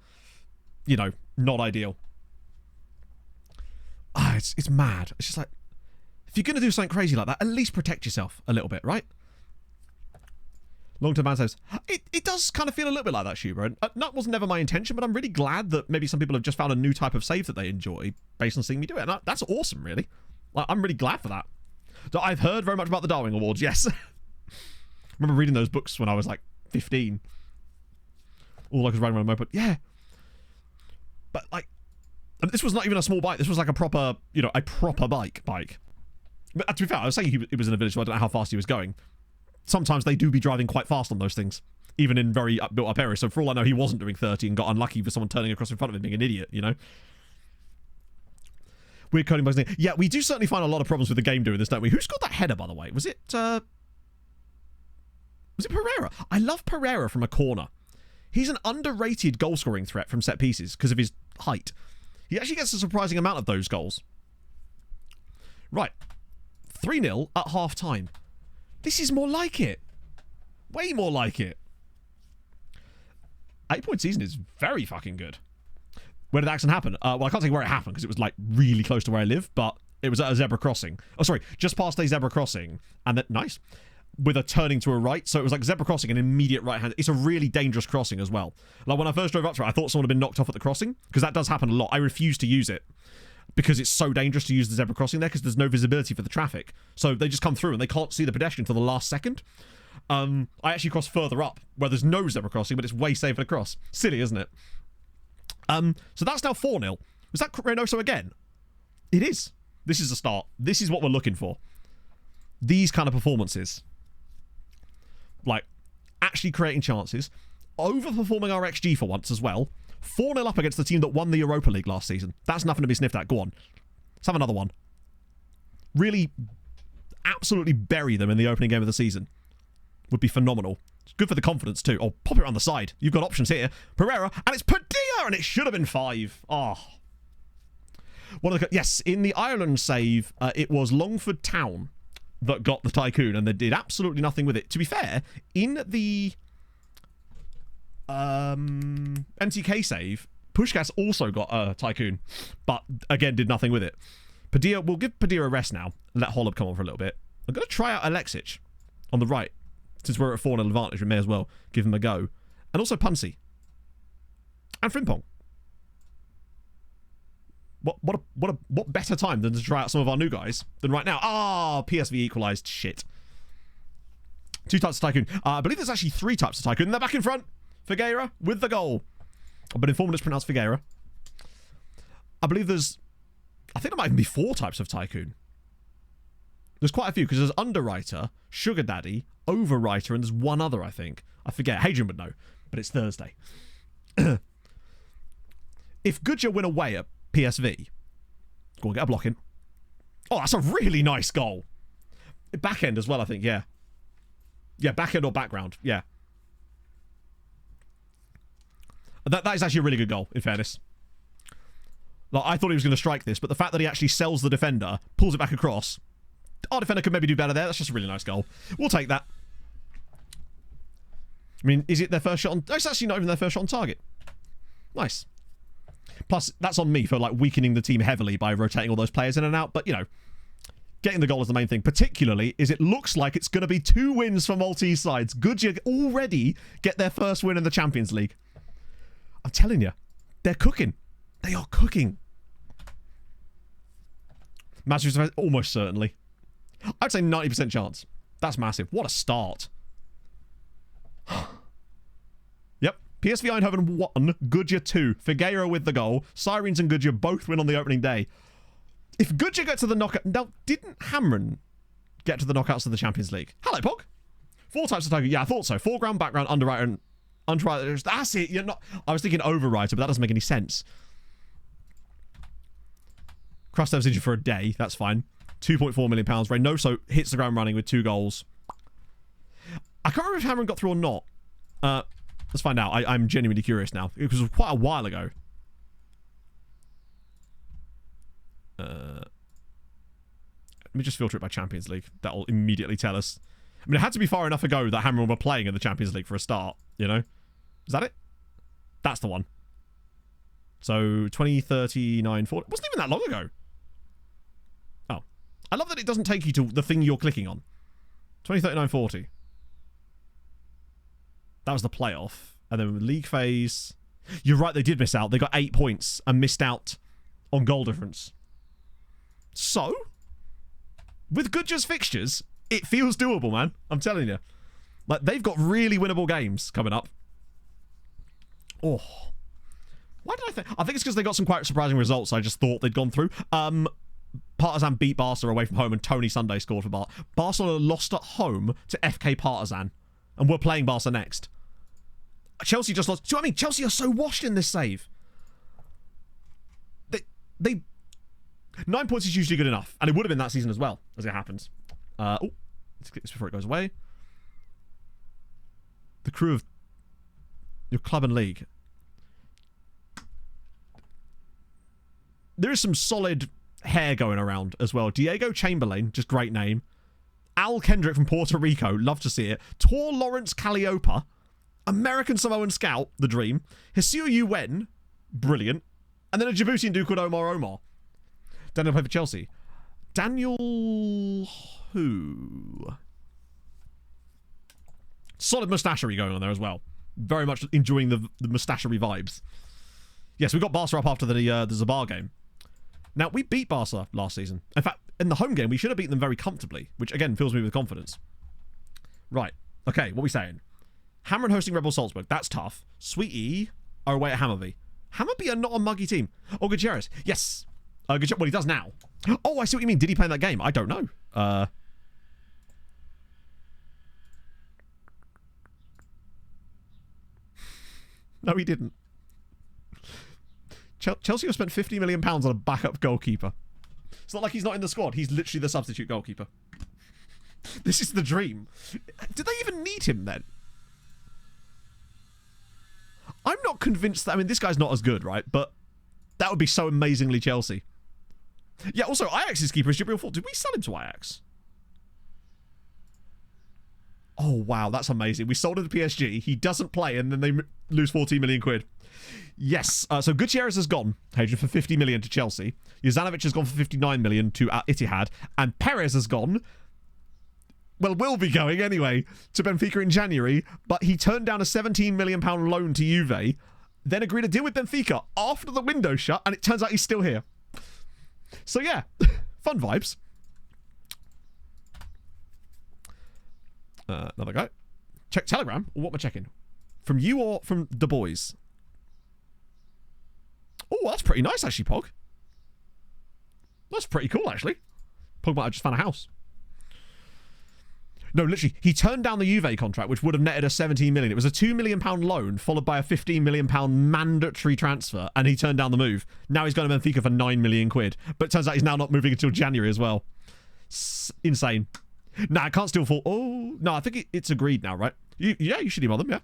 you know, not ideal. It's mad. It's just like, if you're going to do something crazy like that, at least protect yourself a little bit, right? Long-term man says, it does kind of feel a little bit like that, Schuber. And that was never my intention, but I'm really glad that maybe some people have just found a new type of save that they enjoy based on seeing me do it. And that's awesome, really. Like, I'm really glad for that. So I've heard very much about the Darwin Awards, yes. I remember reading those books when I was like 15. All I was riding around a moped. Yeah. But like, and this was not even a small bike. This was like a proper, you know, a proper bike. But to be fair, I was saying he was in a village, so I don't know how fast he was going. Sometimes they do be driving quite fast on those things, even in very built-up areas. So for all I know, he wasn't doing 30 and got unlucky for someone turning across in front of him being an idiot, you know? Weird coding bugs. Yeah, we do certainly find a lot of problems with the game doing this, don't we? Who scored that header, by the way? Was it Pereira? I love Pereira from a corner. He's an underrated goal-scoring threat from set pieces because of his height. He actually gets a surprising amount of those goals. Right. 3-0 at half-time. This is more like it. Way more like it. 8-point season is very fucking good. Where did the accident happen? Well, I can't say where it happened because it was like really close to where I live, but it was at a zebra crossing. Oh, sorry, just past a zebra crossing. And then, nice. With a turning to a right. So it was like zebra crossing and immediate right hand. It's a really dangerous crossing as well. Like when I first drove up to it, I thought someone had been knocked off at the crossing because that does happen a lot. I refuse to use it because it's so dangerous to use the zebra crossing there because there's no visibility for the traffic. So they just come through and they can't see the pedestrian until the last second. I actually cross further up where there's no zebra crossing, but it's way safer to cross. Silly, isn't it? So that's now 4-0. Was that Reynoso again? It is. This is a start. This is what we're looking for. These kind of performances. Like, actually creating chances. Overperforming our XG for once as well. 4-0 up against the team that won the Europa League last season. That's nothing to be sniffed at. Go on. Let's have another one. Really, absolutely bury them in the opening game of the season. Would be phenomenal. It's good for the confidence too. Oh, pop it around the side. You've got options here. Pereira, and it's Padilla, and it should have been 5. Oh. Yes, in the Ireland save, it was Longford Town that got the Tycoon, and they did absolutely nothing with it. To be fair, in the MTK save, Pushkas also got a Tycoon, but again did nothing with it. Padilla, we'll give Padilla a rest now. Let Holub come on for a little bit. I'm going to try out Alexic on the right. Since we're at 4-0 advantage, we may as well give him a go. And also Punsey. And Frimpong. What better time than to try out some of our new guys than right now? PSV equalised. Shit. 2 types of Tycoon. I believe there's actually 3 types of Tycoon. They're back in front. Figueira with the goal. I've been informed it's pronounced Figueira. I believe I think there might even be 4 types of Tycoon. There's quite a few because there's Underwriter, Sugar Daddy, Overwriter, and there's one other, I think. I forget. Hadrian would know, but it's Thursday. If Goodyear win away at PSV, go and get a block in. Oh, that's a really nice goal. Backhand as well, I think, yeah. Yeah, backhand or background, yeah. That is actually a really good goal, in fairness. Like, I thought he was going to strike this, but the fact that he actually sells the defender, pulls it back across, our defender could maybe do better there. That's just a really nice goal. We'll take that. I mean, is it their first shot on... It's actually not even their first shot on target. Nice. Plus, that's on me for, like, weakening the team heavily by rotating all those players in and out. But, you know, getting the goal is the main thing. Particularly is it looks like it's going to be 2 wins for Maltese sides. Goodyear already get their first win in the Champions League. I'm telling you, they're cooking. They are cooking. Matthews, almost certainly. I'd say 90% chance. That's massive. What a start. Yep. PSV Eindhoven 1, Goodyear 2. Figueira with the goal. Sirens and Goodyear both win on the opening day. If Goodyear get to the knockout... Now, didn't Hamren get to the knockouts of the Champions League? Hello, Pog. 4 types of Tiger. Yeah, I thought so. Foreground, background, underwriter, Untried. That's it. You're not. I was thinking overwriter, but that doesn't make any sense. Krustev's injured for a day. That's fine. £2.4 million. Reynoso hits the ground running with 2 goals. I can't remember if Cameron got through or not. Let's find out. I'm genuinely curious now. It was quite a while ago. Let me just filter it by Champions League. That'll immediately tell us. I mean, it had to be far enough ago that Cameron were playing in the Champions League for a start, you know? Is that it? That's the one. So, 2039, 40. It wasn't even that long ago. Oh. I love that it doesn't take you to the thing you're clicking on. 2039, 40. That was the playoff. And then league phase. You're right, they did miss out. They got 8 points and missed out on goal difference. So, with Goodger's fixtures, it feels doable, man. I'm telling you. Like, they've got really winnable games coming up. Oh. Why did I think? I think it's because they got some quite surprising results I just thought they'd gone through. Partizan beat Barca away from home and Tony Sunday scored for Barca. Barcelona lost at home to FK Partizan. And we're playing Barca next. Chelsea just lost. Do you know what I mean? Chelsea are so washed in this save. They 9 points is usually good enough. And it would have been that season as well, as it happens. Let's get this before it goes away. The crew of your club and league. There is some solid hair going around as well. Diego Chamberlain, just great name. Al Kendrick from Puerto Rico, love to see it. Tor Lawrence Calliope, American Samoan Scout, the dream. Hiseo Yuen, brilliant. And then a Djiboutian Duke called Omar. Daniel played for Chelsea. Daniel who? Solid mustachery going on there as well. Very much enjoying the mustachery vibes. Yes, we got Barca up after the Zabar game. Now, we beat Barca last season. In fact, in the home game, we should have beaten them very comfortably, which, again, fills me with confidence. Right. Okay, what are we saying? Hammer hosting Red Bull Salzburg. That's tough. Sweetie are away at Hammarby. Hammarby are not a muggy team. Oh, Gutierrez. Yes. Well, he does now. Oh, I see what you mean. Did he play in that game? I don't know. No, he didn't. Chelsea have spent £50 million on a backup goalkeeper. It's not like he's not in the squad. He's literally the substitute goalkeeper. This is the dream. Did they even need him then? I'm not convinced that... I mean, this guy's not as good, right? But that would be so amazingly Chelsea. Yeah, also, Ajax's keeper is Jibril Fall. Did we sell him to Ajax? Oh, wow, that's amazing. We sold him to PSG. He doesn't play, and then they lose 14 million quid. Yes, so Gutierrez has gone, Hadrian, for 50 million to Chelsea. Juzanovic has gone for 59 million to Etihad. And Perez has gone, well, will be going anyway, to Benfica in January. But he turned down a £17 million loan to Juve, then agreed a deal with Benfica after the window shut, and it turns out he's still here. So yeah, fun vibes. Another guy. Check Telegram. What am I checking? From you or from the boys? Oh, that's pretty nice, actually, Pog. That's pretty cool, actually. Pog might have just found a house. No, literally, he turned down the Juve contract, which would have netted us 17 million. It was a £2 million loan, followed by a £15 million mandatory transfer, and he turned down the move. Now he's going to Benfica for 9 million quid. But it turns out he's now not moving until January as well. Insane. Nah, it can't still fall. Oh, no, I think it's agreed now, right? Yeah, you should email them, yeah.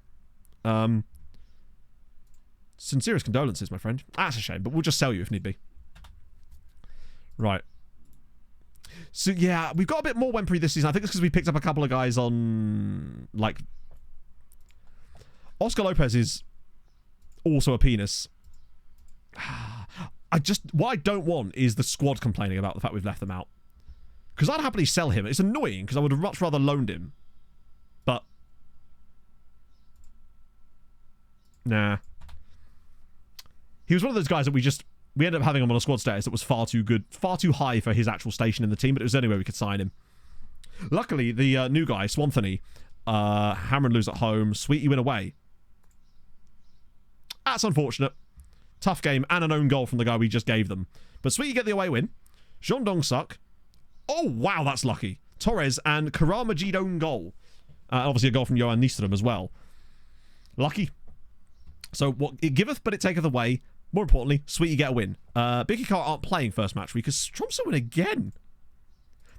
Sincerest condolences, my friend. That's a shame, but we'll just sell you if need be. Right. So, yeah, we've got a bit more Wemprey this season. I think it's because we picked up a couple of guys on, like... Oscar Lopez is also a penis. What I don't want is the squad complaining about the fact we've left them out. Because I'd happily sell him. It's annoying, because I would have much rather loaned him. But... Nah. He was one of those guys that we ended up having him on a squad status that was far too good, far too high for his actual station in the team, but it was the only way we could sign him. Luckily, the new guy, Swanthony, Hammer and lose at home, Sweetie win away. That's unfortunate. Tough game, and an own goal from the guy we just gave them. But Sweetie get the away win. Jean Dong-suk. Oh, wow, that's lucky. Torres and Karamajid own goal. Obviously a goal from Johan Nystrom as well. Lucky. So what it giveth, but it taketh away. More importantly, Sweetie get a win. Bicky Car aren't playing first match week because Stromso win again.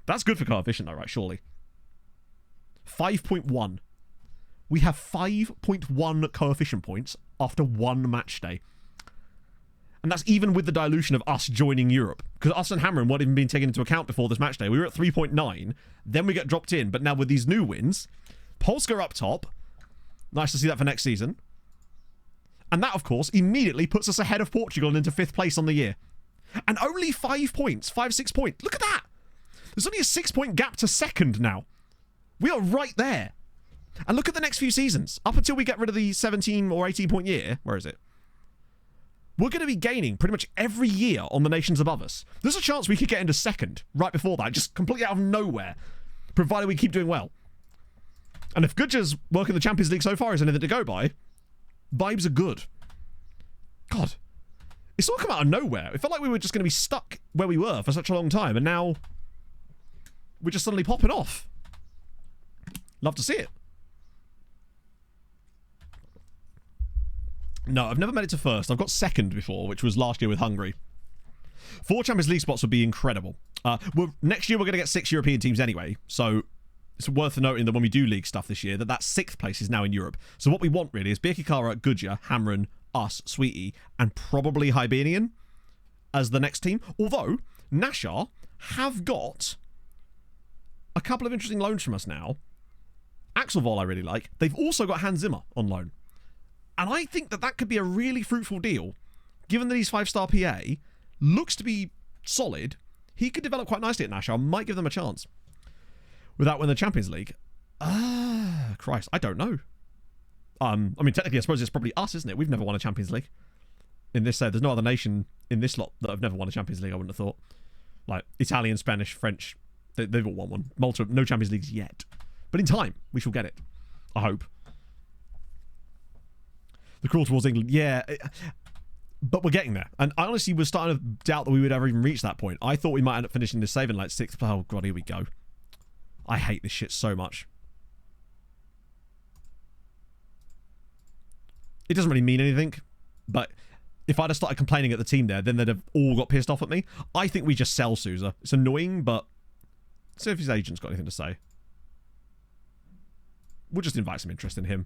That's good for coefficient though, right? Surely. 5.1. We have 5.1 coefficient points after one match day. And that's even with the dilution of us joining Europe. Because us and Hamron weren't even being taken into account before this match day. We were at 3.9. Then we get dropped in. But now with these new wins, Polska up top. Nice to see that for next season. And that, of course, immediately puts us ahead of Portugal and into 5th place on the year. And only 5 points. 6 points. Look at that. There's only a 6-point gap to second now. We are right there. And look at the next few seasons. Up until we get rid of the 17 or 18-point year. Where is it? We're going to be gaining pretty much every year on the nations above us. There's a chance we could get into second right before that, just completely out of nowhere, provided we keep doing well. And if Gudja's work in the Champions League so far is anything to go by, vibes are good. God, it's all come out of nowhere. It felt like we were just going to be stuck where we were for such a long time, and now we're just suddenly popping off. Love to see it. No, I've never made it to first. I've got second before, which was last year with Hungary. 4 Champions League spots would be incredible. Next year, we're going to get 6 European teams anyway, so it's worth noting that when we do league stuff this year, that 6th place is now in Europe. So what we want, really, is Birkikara, Gudja, Hamron, us, Sweetie, and probably Hibernian as the next team. Although, Nashar have got a couple of interesting loans from us now. Axelvol I really like. They've also got Hans Zimmer on loan. And I think that could be a really fruitful deal, given that he's 5-star PA, looks to be solid. He could develop quite nicely at Nashar. I might give them a chance. Without winning the Champions League. Christ, I don't know. I mean, technically, I suppose it's probably us, isn't it? We've never won a Champions League. In this there's no other nation in this lot that have never won a Champions League, I wouldn't have thought. Like, Italian, Spanish, French, they've all won one. Malta, no Champions Leagues yet. But in time, we shall get it. I hope. The crawl towards England, yeah. But we're getting there. And I honestly was starting to doubt that we would ever even reach that point. I thought we might end up finishing this saving like 6th. Oh, God, here we go. I hate this shit so much. It doesn't really mean anything. But if I'd have started complaining at the team there, then they'd have all got pissed off at me. I think we just sell Sousa. It's annoying, but see if his agent's got anything to say. We'll just invite some interest in him.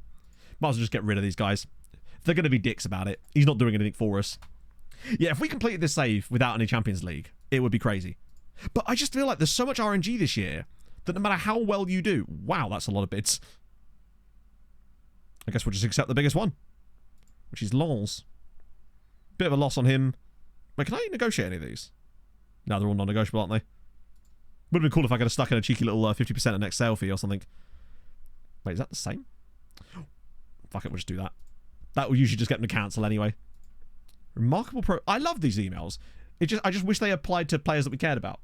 Might as well just get rid of these guys. They're going to be dicks about it. He's not doing anything for us. Yeah, if we completed this save without any Champions League, it would be crazy. But I just feel like there's so much RNG this year that no matter how well you do... Wow, that's a lot of bids. I guess we'll just accept the biggest one, which is Lens. Bit of a loss on him. Wait, can I negotiate any of these? No, they're all non-negotiable, aren't they? Would have been cool if I could have stuck in a cheeky little 50% of next sale fee or something. Wait, is that the same? Fuck it, we'll just do that. That will usually just get them to cancel anyway. Remarkable pro... I love these emails. I just wish they applied to players that we cared about.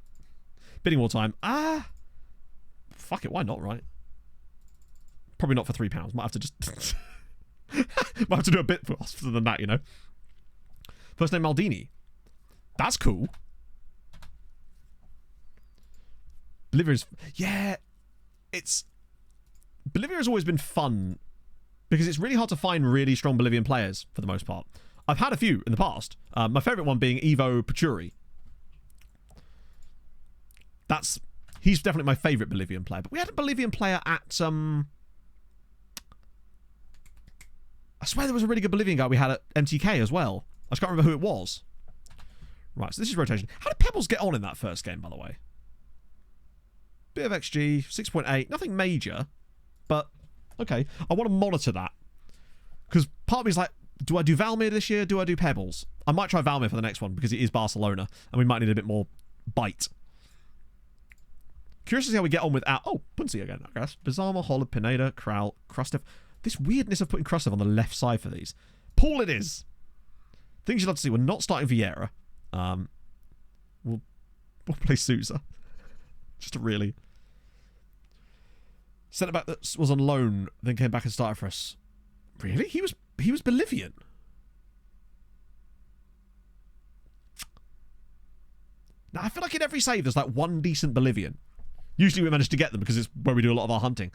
Bidding war time. Fuck it, why not, right? Probably not for £3. Might have to just... might have to do a bit faster than that, you know. First name Maldini. That's cool. Bolivia's... Yeah. Bolivia has always been fun because it's really hard to find really strong Bolivian players for the most part. I've had a few in the past. My favourite one being Ivo Pachuri. He's definitely my favourite Bolivian player. But we had a Bolivian player at... I swear there was a really good Bolivian guy we had at MTK as well. I just can't remember who it was. Right, so this is rotation. How did Pebbles get on in that first game, by the way? Bit of XG, 6.8. Nothing major. But, okay. I want to monitor that. Because part of me is like, do I do Valmir this year? Do I do Pebbles? I might try Valmir for the next one because it is Barcelona. And we might need a bit more bite. Curious to see how we get on with our... Oh, Punzi again, I guess. Bizarre, Holler, Pineda, Kral, Krustev. This weirdness of putting Krustev on the left side for these. Paul it is. Things you'd love to see. We're not starting Vieira. We'll play Sousa. Just to really... Centre back that was on loan, then came back and started for us. Really? He was Bolivian. Now I feel like in every save there's like one decent Bolivian. Usually we manage to get them because it's where we do a lot of our hunting.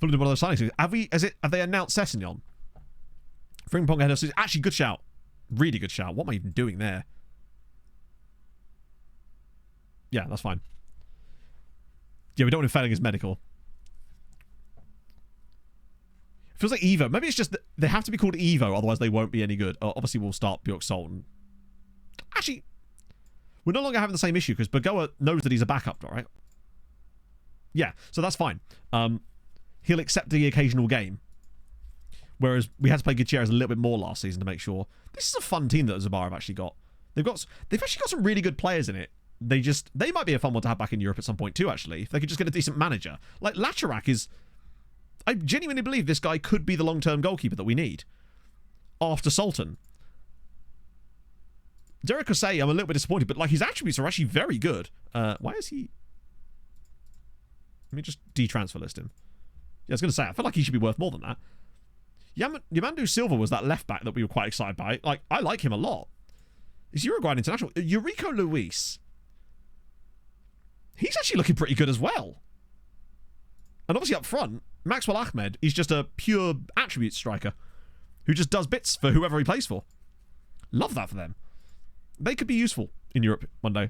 Fulham did one of those signings. Have they announced Sessignon? Frimpong ahead of season. Actually, good shout. Really good shout. What am I even doing there? Yeah, that's fine. Yeah, we don't want him failing his medical. Feels like Evo. Maybe it's just that they have to be called Evo, otherwise they won't be any good. Obviously, we'll start Bjork Sultan. Actually, we're no longer having the same issue because Bagoa knows that he's a backup, right? Yeah, so that's fine. He'll accept the occasional game. Whereas we had to play Gutierrez a little bit more last season to make sure. This is a fun team that Zabar have actually got. They've actually got some really good players in it. They might be a fun one to have back in Europe at some point too, actually. If they could just get a decent manager. Like, Lacharak is... I genuinely believe this guy could be the long-term goalkeeper that we need. After Sultan. Derek Osei, I'm a little bit disappointed, but like his attributes are actually very good. Why is he... Let me just de-transfer list him. Yeah, I was going to say, I feel like he should be worth more than that. Yamandu Silva was that left-back that we were quite excited by. Like, I like him a lot. He's Uruguayan international. Eurico Luis. He's actually looking pretty good as well. And obviously up front, Maxwell Ahmed is just a pure attribute striker who just does bits for whoever he plays for. Love that for them. They could be useful in Europe one day.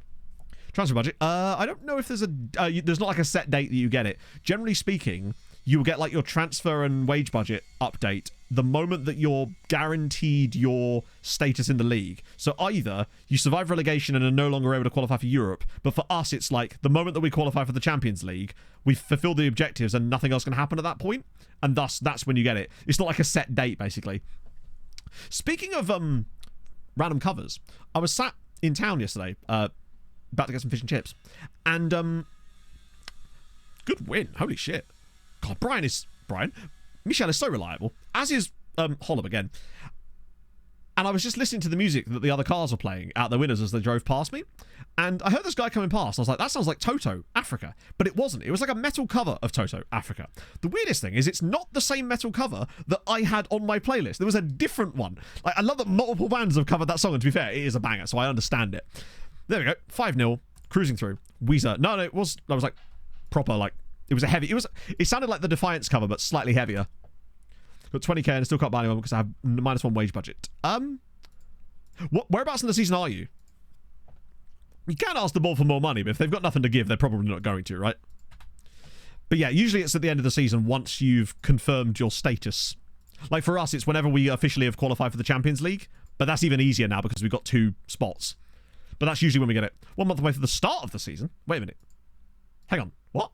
Transfer budget. I don't know if there's there's not like a set date that you get it. Generally speaking, you will get like your transfer and wage budget update the moment that you're guaranteed your status in the league. So either you survive relegation and are no longer able to qualify for Europe, but for us it's like the moment that we qualify for the Champions League, we've fulfilled the objectives and nothing else can happen at that point, and thus that's when you get it. It's not like a set date, basically. Speaking of random covers, I was sat in town yesterday, about to get some fish and chips, and good win. Holy shit. God, Michel is so reliable, as is Hollum again. And I was just listening to the music that the other cars were playing out their windows as they drove past me, and I heard this guy coming past. I was like, that sounds like Toto Africa, but it wasn't. It was like a metal cover of Toto Africa. The weirdest thing is it's not the same metal cover that I had on my playlist. There was a different one. Like, I love that multiple bands have covered that song, and to be fair, it is a banger, so I understand it. There we go. 5-0, cruising through. Weezer. No, I was like proper, like, it was a heavy, it sounded like the Defiance cover, but slightly heavier. Got 20k and I still can't buy anyone because I have -1 wage budget. Whereabouts in the season are you? You can ask the ball for more money, but if they've got nothing to give, they're probably not going to, right? But yeah, usually it's at the end of the season once you've confirmed your status. Like for us, it's whenever we officially have qualified for the Champions League, but that's even easier now because we've got 2 spots. But that's usually when we get it. 1 month away from the start of the season. Wait a minute. Hang on. What?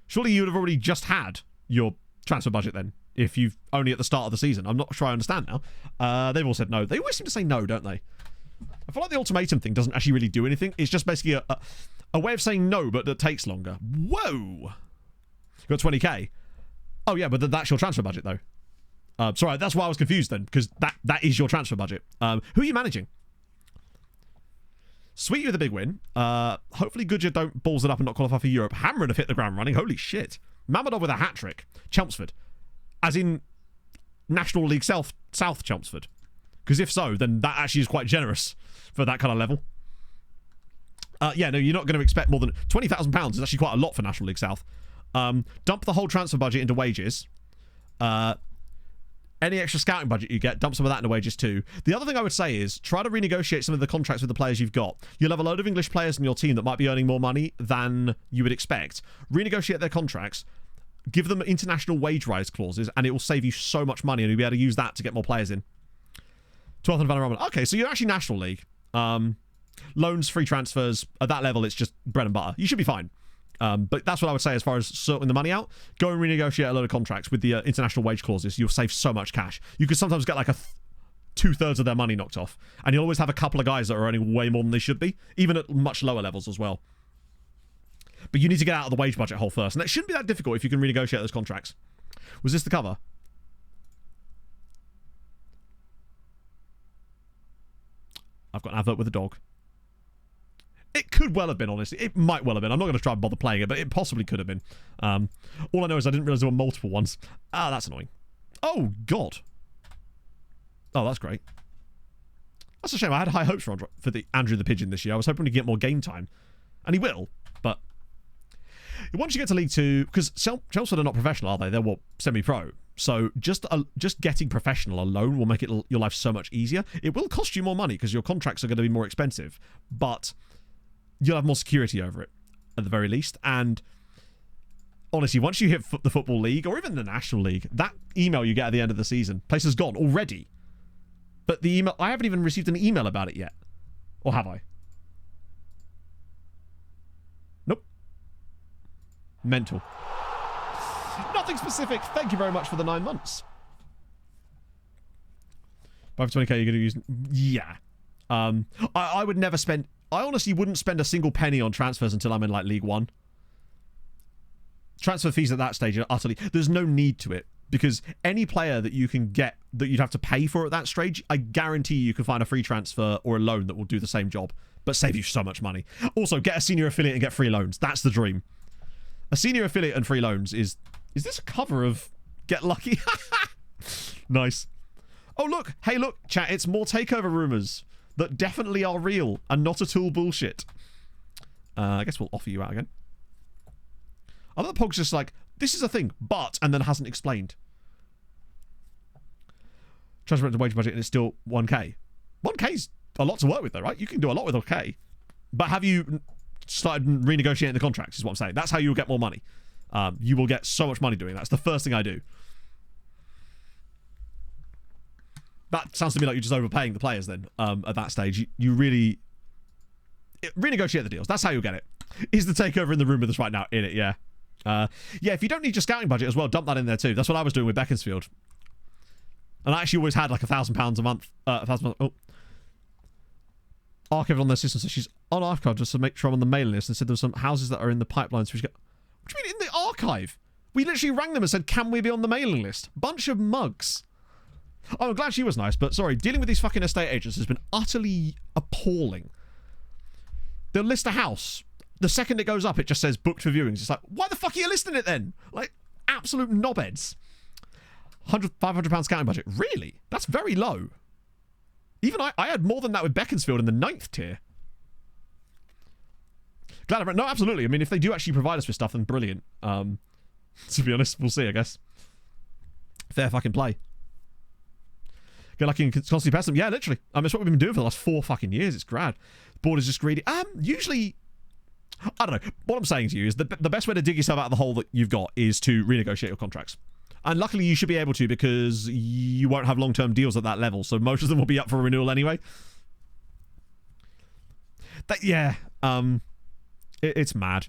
Surely you would have already just had your transfer budget then, if you've only at the start of the season. I'm not sure I understand now. They've all said no. They always seem to say no, don't they? I feel like the ultimatum thing doesn't actually really do anything. It's just basically a way of saying no, but that takes longer. Whoa! You got 20k. Oh yeah, but that's your transfer budget though. Sorry, that's why I was confused then, because that is your transfer budget. Who are you managing? Sweet with a big win. Hopefully Goodyear don't balls it up and not qualify for Europe. Hammerin have hit the ground running. Holy shit. Mamadov with a hat-trick. Chelmsford. As in National League South Chelmsford. Because if so, then that actually is quite generous for that kind of level. Yeah, no, you're not going to expect more than... £20,000 is actually quite a lot for National League South. Dump the whole transfer budget into wages. Any extra scouting budget you get, dump some of that into wages too. The other thing I would say is try to renegotiate some of the contracts with the players you've got. You'll have a load of English players in your team that might be earning more money than you would expect. Renegotiate their contracts. Give them international wage rise clauses, and it will save you so much money, and you'll be able to use that to get more players in. 12th and Van Roman. Okay, so you're actually National League. Loans, free transfers. At that level, it's just bread and butter. You should be fine. But that's what I would say as far as sorting the money out. Go and renegotiate a load of contracts with the international wage clauses. You'll save so much cash. You could sometimes get like 2/3 of their money knocked off. And you'll always have a couple of guys that are earning way more than they should be, even at much lower levels as well. But you need to get out of the wage budget hole first. And that shouldn't be that difficult if you can renegotiate those contracts. Was this the cover? I've got an advert with a dog. It could well have been, honestly. It might well have been. I'm not going to try and bother playing it, but it possibly could have been. All I know is I didn't realise there were multiple ones. Ah, that's annoying. Oh, God. Oh, that's great. That's a shame. I had high hopes for the Andrew the Pigeon this year. I was hoping to get more game time. And he will, but... once you get to League 2, because Chelmsford are not professional, are they? They're what, semi-pro. So just getting professional alone will make your life so much easier. It will cost you more money because your contracts are going to be more expensive, but you'll have more security over it at the very least. And honestly, once you hit the Football League or even the National League, that email you get at the end of the season, place is gone already. But the email, I haven't even received an email about it yet. Or have I? Nope. Mental. Nothing specific. Thank you very much for the 9 months. Buy for 20k, you're going to use... Yeah. I would never spend... I honestly wouldn't spend a single penny on transfers until I'm in, like, League 1. Transfer fees at that stage are utterly... There's no need to it. Because any player that you can get that you'd have to pay for at that stage, I guarantee you can find a free transfer or a loan that will do the same job, but save you so much money. Also, get a senior affiliate and get free loans. That's the dream. A senior affiliate and free loans is... Is this a cover of Get Lucky? Nice. Oh, look. Hey, look, chat. It's more takeover rumors that definitely are real and not at all bullshit. I guess we'll offer you out again. I thought Pog's just like, this is a thing, but, and then hasn't explained. Transfer to wage budget and it's still 1k. 1k's a lot to work with though, right? You can do a lot with 1k. But have you started renegotiating the contracts is what I'm saying. That's how you'll get more money. You will get so much money doing that. It's the first thing I do. That sounds to me like you're just overpaying the players then. At that stage, you really... renegotiate the deals. That's how you'll get it. Is the takeover in the room with us right now? In it, yeah. Yeah, if you don't need your scouting budget as well, dump that in there too. That's what I was doing with Beaconsfield. And I actually always had like £1,000 a month. Oh. Archived on their system, so she's on archive just to make sure I'm on the mailing list and said there's some houses that are in the pipeline. So we go, what do you mean in the archive? We literally rang them and said, can we be on the mailing list? Bunch of mugs. Oh, I'm glad she was nice, but sorry, dealing with these fucking estate agents has been utterly appalling. They'll list a house. The second it goes up, it just says booked for viewings. It's like, why the fuck are you listing it then? Like, absolute knobheads. £500 scouting budget. Really? That's very low. Even I had more than that with Beaconsfield in the 9th tier. Glad I... No, absolutely. I mean, if they do actually provide us with stuff, then brilliant. To be honest, we'll see, I guess. Fair fucking play. Get lucky and constantly pass them. Yeah, literally. It's what we've been doing for the last 4 fucking years. It's grad. Board is just greedy. Usually... I don't know. What I'm saying to you is the best way to dig yourself out of the hole that you've got is to renegotiate your contracts. And luckily you should be able to because you won't have long-term deals at that level. So most of them will be up for renewal anyway. Yeah. It's mad.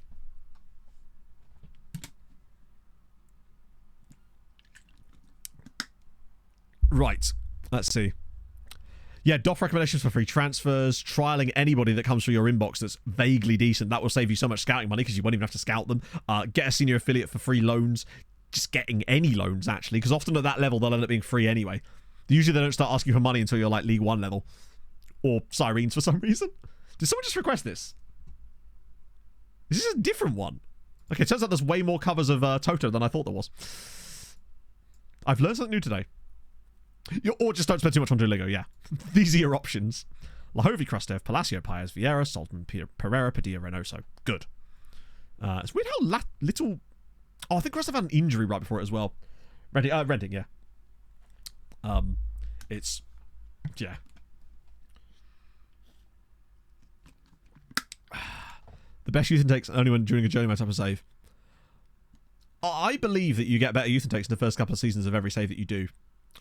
Right. Let's see. Yeah, DOF recommendations for free transfers, trialing anybody that comes through your inbox that's vaguely decent. That will save you so much scouting money because you won't even have to scout them. Get a senior affiliate for free loans. Just getting any loans, actually, because often at that level, they'll end up being free anyway. Usually they don't start asking for money until you're like League 1 level. Or Sirens for some reason. Did someone just request this? Is this a different one? Okay, it turns out there's way more covers of Toto than I thought there was. I've learned something new today. Or just don't spend too much on Duolingo, yeah. These are your options. Lahovi, Krastev, Palacio, Paez, Vieira, Saltman, Pereira, Padilla, Reynoso. Good. It's weird how little... Oh, I think Krastev had an injury right before it as well. Reading, yeah. It's... Yeah. The best youth intakes only when during a journeyman type of save. I believe that you get better youth intakes in the first couple of seasons of every save that you do.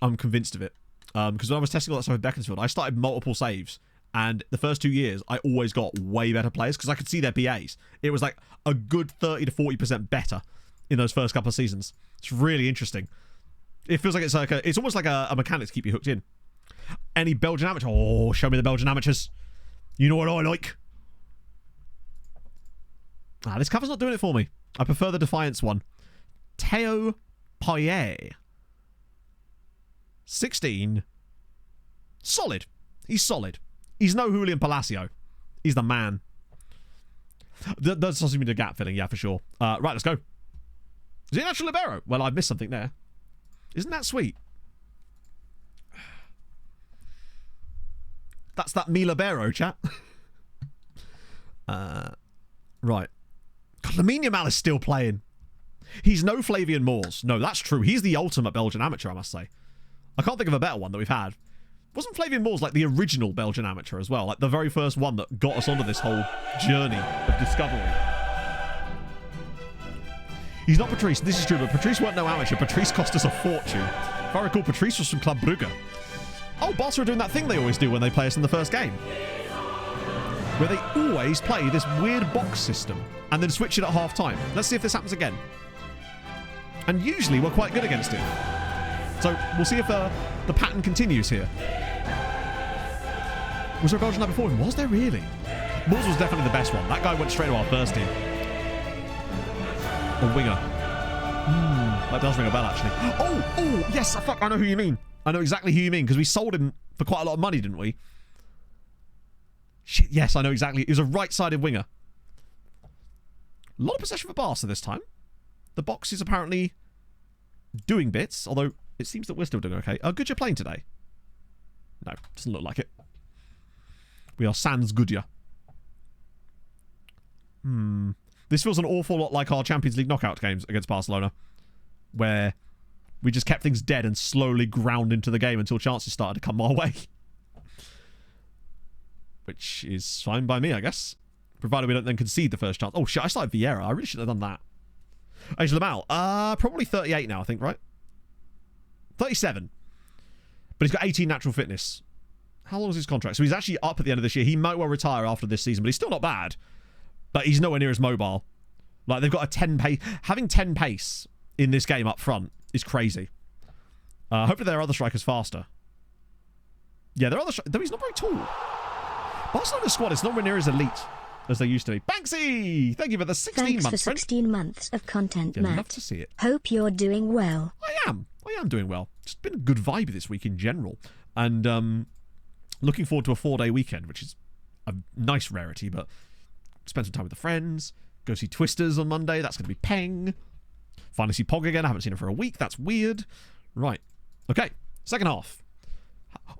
I'm convinced of it. Because when I was testing all that stuff with Beaconsfield, I started multiple saves. And the first 2 years, I always got way better players because I could see their PAs. It was like a good 30 to 40% better in those first couple of seasons. It's really interesting. It feels like it's almost like a mechanic to keep you hooked in. Any Belgian amateur? Oh, show me the Belgian amateurs. You know what I like. This cover's not doing it for me. I prefer the Defiance one. Teo Payet. 16. Solid. He's solid. He's no Julian Palacio. He's the man. That's supposed to be the gap filling, yeah, for sure. Right, let's go. Is it natural libero? Well, I've missed something there. Isn't that sweet? That's that me libero, chat. Right. God, Lamine Yamal is still playing. He's no Flavian Moores. No, that's true. He's the ultimate Belgian amateur, I must say. I can't think of a better one that we've had. Wasn't Flavian Moores like the original Belgian amateur as well? Like the very first one that got us onto this whole journey of discovery. He's not Patrice. This is true, but Patrice weren't no amateur. Patrice cost us a fortune. If I recall, Patrice was from Club Brugge. Oh, Barca are doing that thing they always do when they play us in the first game. Where they always play this weird box system and then switch it at half time. Let's see if this happens again. And usually we're quite good against it. So we'll see if the pattern continues here. Was there a Belgian there before him? Was there really? Moores was definitely the best one. That guy went straight to our first team. Or winger. That does ring a bell, actually. Oh, yes, fuck, I know who you mean. I know exactly who you mean, because we sold him for quite a lot of money, didn't we? Shit, yes, I know exactly. He was a right-sided winger. A lot of possession for Barca this time. The box is apparently doing bits, although it seems that we're still doing okay. Good you're playing today? No, doesn't look like it. We are sans Goodyear. This feels an awful lot like our Champions League knockout games against Barcelona, where we just kept things dead and slowly ground into the game until chances started to come our way. Which is fine by me, I guess. Provided we don't then concede the first chance. Oh shit, I started Vieira. I really should have done that. Age of Lamal. Probably 38 now, I think, right? 37. But he's got 18 natural fitness. How long is his contract? So he's actually up at the end of this year. He might well retire after this season, but he's still not bad. But he's nowhere near as mobile. Like, they've got a 10 pace. Having 10 pace in this game up front is crazy. Hopefully there are other strikers faster. Yeah, there are other strikers. Though he's not very tall. Barcelona's squad is nowhere near as elite as they used to be. Banksy! Thank you for the 16 Thanks months. for 16 months of content, I'd Matt. love to see it. Hope you're doing well. I am doing well. It's been a good vibe this week in general. And looking forward to a 4-day weekend, which is a nice rarity, but spend some time with the friends, go see Twisters on Monday. That's going to be peng. Finally see Pog again. I haven't seen him for a week. That's weird. Right. Okay. Second half.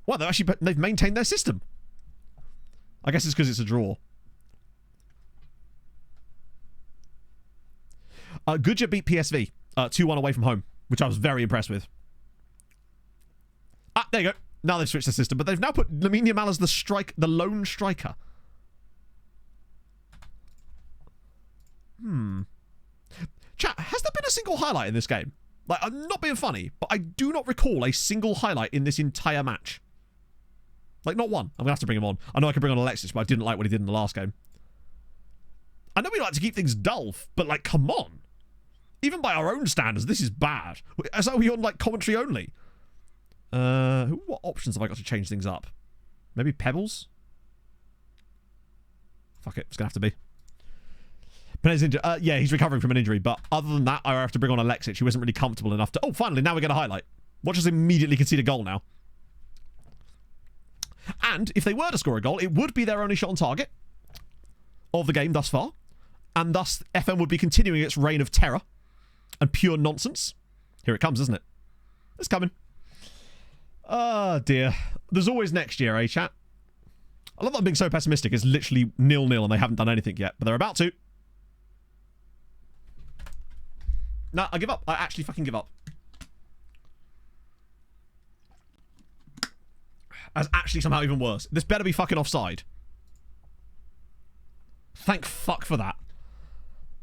Well, they've maintained their system. I guess it's because it's a draw. Goodyear beat PSV 2-1 away from home, which I was very impressed with. Ah, there you go. Now they've switched the system, but they've now put Lamine Yamal as the lone striker. Chat, has there been a single highlight in this game? Like, I'm not being funny, but I do not recall a single highlight in this entire match. Like, not one. I'm going to have to bring him on. I know I can bring on Alexis, but I didn't like what he did in the last game. I know we like to keep things dull, but, like, come on. Even by our own standards, this is bad. So are we on, like, commentary only? What options have I got to change things up? Maybe Pebbles? Fuck it. It's going to have to be. Penet's injured. Yeah, he's recovering from an injury, but other than that, I have to bring on Alexis, who isn't really comfortable enough to... Oh, finally, now we get a highlight. Watch us immediately concede a goal now. And if they were to score a goal, it would be their only shot on target of the game thus far. And thus, FM would be continuing its reign of terror and pure nonsense. Here it comes, isn't it? It's coming. Oh, dear. There's always next year, eh, chat? I love that I'm being so pessimistic. It's literally 0-0 and they haven't done anything yet. But they're about to. No, I give up. I actually fucking give up. That's actually somehow even worse. This better be fucking offside. Thank fuck for that.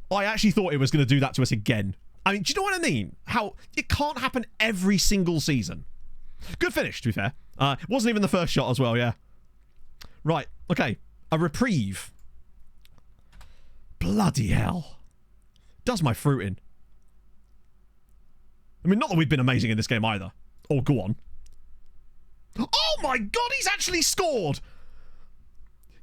I actually thought it was going to do that to us again. I mean, do you know what I mean? How it can't happen every single season. Good finish, to be fair. It wasn't even the first shot as well, yeah. Right, okay. A reprieve. Bloody hell. Does my fruit in. I mean, not that we've been amazing in this game either. Oh, go on. Oh my god, he's actually scored!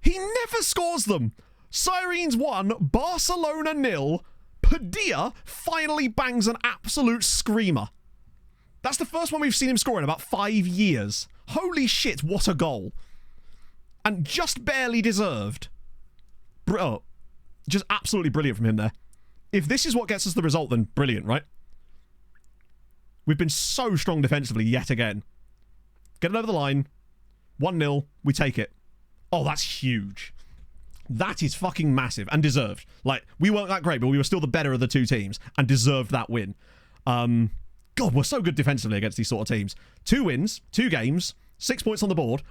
He never scores them! Sirens 1, Barcelona 0. Padilla finally bangs an absolute screamer. That's the first one we've seen him score in about 5 years. Holy shit, what a goal. And just barely deserved. Oh, just absolutely brilliant from him there. If this is what gets us the result, then brilliant, right? We've been so strong defensively yet again. Get it over the line. 1-0. We take it. Oh, that's huge. That is fucking massive and deserved. Like, we weren't that great, but we were still the better of the two teams and deserved that win. God, we're so good defensively against these sort of teams. 2 wins, 2 games, 6 points on the board.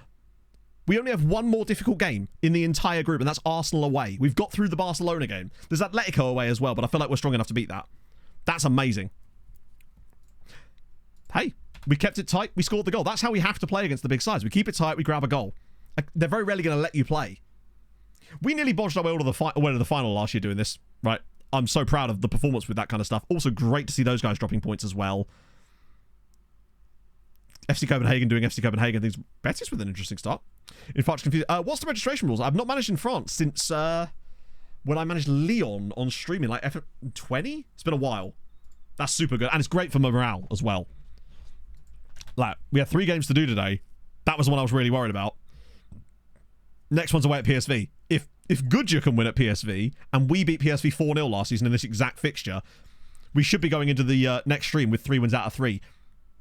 We only have one more difficult game in the entire group, and that's Arsenal away. We've got through the Barcelona game. There's Atletico away as well, but I feel like we're strong enough to beat that. That's amazing. Hey, we kept it tight. We scored the goal. That's how we have to play against the big sides. We keep it tight. We grab a goal. Like, they're very rarely going to let you play. We nearly bodged our way to the final last year doing this, right? I'm so proud of the performance with that kind of stuff. Also, great to see those guys dropping points as well. FC Copenhagen doing FC Copenhagen things. Betis with an interesting start. In fact, confused. What's the registration rules? I've not managed in France since when I managed Lyon on streaming, like F20. It's been a while. That's super good, and it's great for morale as well. Like, we have 3 games to do today. That was the one I was really worried about. Next one's away at PSV. If Goodyear can win at PSV, and we beat PSV 4-0 last season in this exact fixture, we should be going into the next stream with 3 wins out of 3.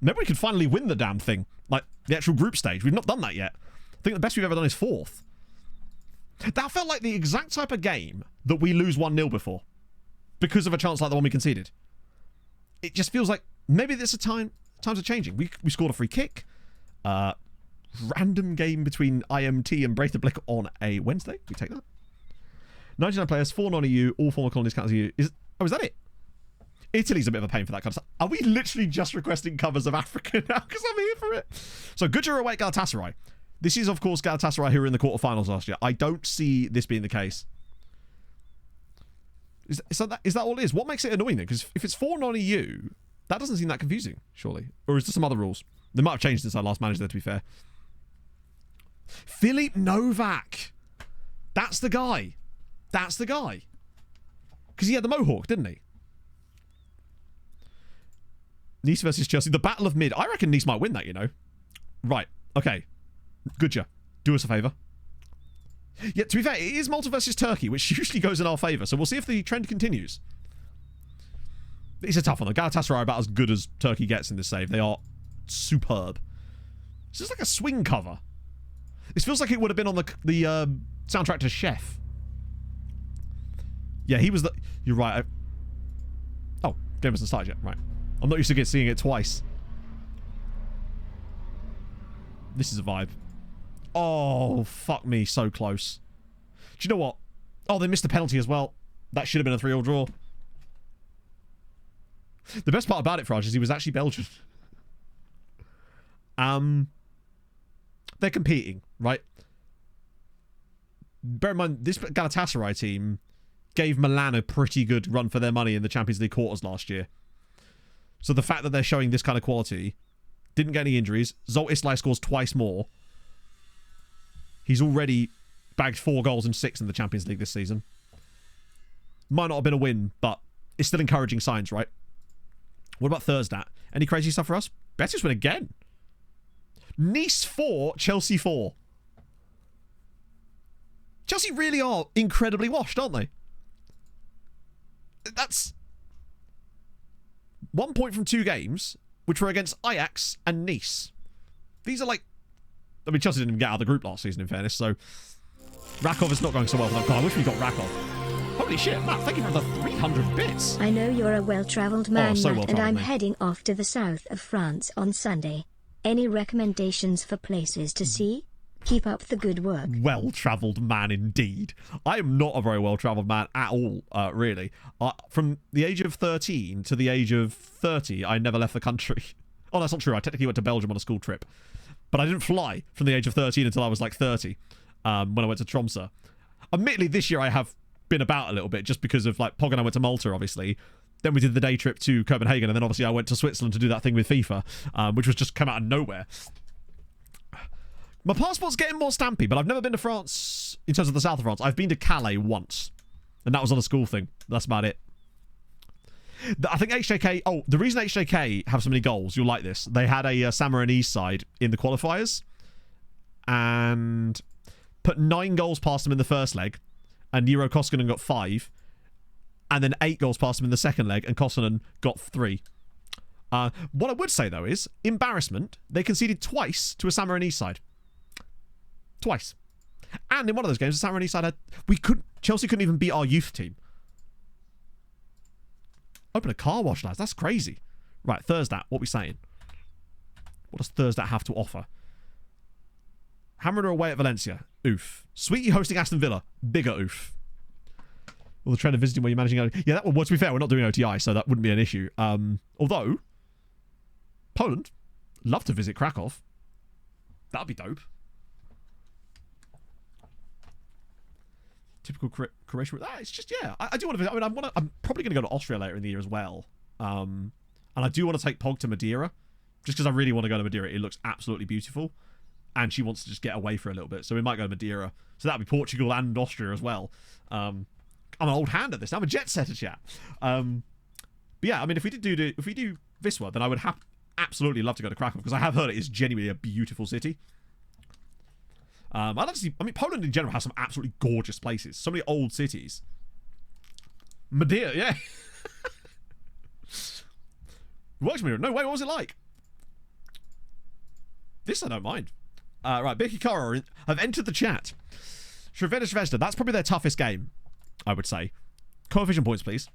Maybe we could finally win the damn thing. Like, the actual group stage. We've not done that yet. I think the best we've ever done is 4th. That felt like the exact type of game that we lose 1-0 before. Because of a chance like the one we conceded. It just feels like maybe there's a times are changing. We scored a free kick. Random game between IMT and Breidablik on a Wednesday. We take that. 99 players, 4 non-EU, all former colonies count as EU. Is that it? Italy's a bit of a pain for that kind of stuff. Are we literally just requesting covers of Africa now? Because I'm here for it. So, Goodyear away at Galatasaray. This is, of course, Galatasaray who were in the quarterfinals last year. I don't see this being the case. Is that all it is? What makes it annoying then? Because if it's 4 non-EU, that doesn't seem that confusing, surely. Or is there some other rules? They might have changed since I last managed there, to be fair. Filip Novak. That's the guy. That's the guy. Because he had the mohawk, didn't he? Nice versus Chelsea. The battle of mid. I reckon Nice might win that, you know. Right. Okay. Goodyear. Do us a favour. Yeah, to be fair, it is Malta versus Turkey, which usually goes in our favour. So we'll see if the trend continues. It's a tough one, though. Galatasaray are about as good as Turkey gets in this save. They are superb. This is like a swing cover. This feels like it would have been on the soundtrack to Chef. Yeah, he was the... You're right. Oh, game hasn't started yet. Right. I'm not used to seeing it twice. This is a vibe. Oh, fuck me. So close. Do you know what? Oh, they missed a penalty as well. That should have been a 3-3 draw. The best part about it, Fraj, is he was actually Belgian. They're competing, right? Bear in mind, this Galatasaray team gave Milan a pretty good run for their money in the Champions League quarters last year. So the fact that they're showing this kind of quality, didn't get any injuries. Zolt Islay scores twice more. He's already bagged 4 goals and 6 in the Champions League this season. Might not have been a win, but it's still encouraging signs, right? What about Thursday? Any crazy stuff for us? Betis win again. Nice 4, Chelsea 4. Chelsea really are incredibly washed, aren't they? That's 1 point from 2 games, which were against Ajax and Nice. These are like... I mean, Chelsea didn't even get out of the group last season, in fairness, so... Rakov is not going so well for them. God, I wish we got Rakov. Holy shit, Matt, thank you for the 300 bits. I know you're a well-travelled man, so Matt, well-travelled, and I'm mate. heading off to the south of France on Sunday. Any recommendations for places to see? Keep up the good work. Well-travelled man indeed. I am not a very well-travelled man at all, really. From the age of 13 to the age of 30, I never left the country. Oh, that's not true. I technically went to Belgium on a school trip. But I didn't fly from the age of 13 until I was like 30, when I went to Tromsø. Admittedly, this year I have been about a little bit, just because of, like, Pog and I went to Malta, obviously. Then we did the day trip to Copenhagen, and then obviously I went to Switzerland to do that thing with FIFA, which was just come out of nowhere. My passport's getting more stampy, but I've never been to France in terms of the south of France. I've been to Calais once, and that was on a school thing. That's about it. I think HJK... Oh, the reason HJK have so many goals, you'll like this. They had a Samarinese side in the qualifiers, and put 9 goals past them in the first leg, and Eero Koskinen got 5, and then 8 goals past them in the second leg, and Koskinen got 3. What I would say, though, is, embarrassment, they conceded twice to a Samarinese side. Twice. And in one of those games, the San Marino side had... Chelsea couldn't even beat our youth team. Open a car wash, lads. That's crazy. Right, Thursday. What are we saying? What does Thursday have to offer? Hammer away at Valencia. Oof. Sweetie hosting Aston Villa. Bigger oof. Well, the trend of visiting where you're managing... Yeah, that would... Well, to be fair, we're not doing OTI, so that wouldn't be an issue. Although, Poland, love to visit Krakow. That'd be dope. Typical Croatia. It's just, yeah. I do want to visit. I mean, I'm probably going to go to Austria later in the year as well. And I do want to take Pog to Madeira. Just because I really want to go to Madeira. It looks absolutely beautiful. And she wants to just get away for a little bit. So we might go to Madeira. So that'd be Portugal and Austria as well. I'm an old hand at this. I'm a jet setter, chat. But yeah, I mean, if we do Wisła, then I would absolutely love to go to Krakow, because I have heard it is genuinely a beautiful city. I'd like to see... I mean, Poland in general has some absolutely gorgeous places. So many old cities. Madeira, yeah. Works Madeira. No way, what was it like? This I don't mind. Right, Becky Kara have entered the chat. Srevena Zvezda, that's probably their toughest game, I would say. Coefficient points, please.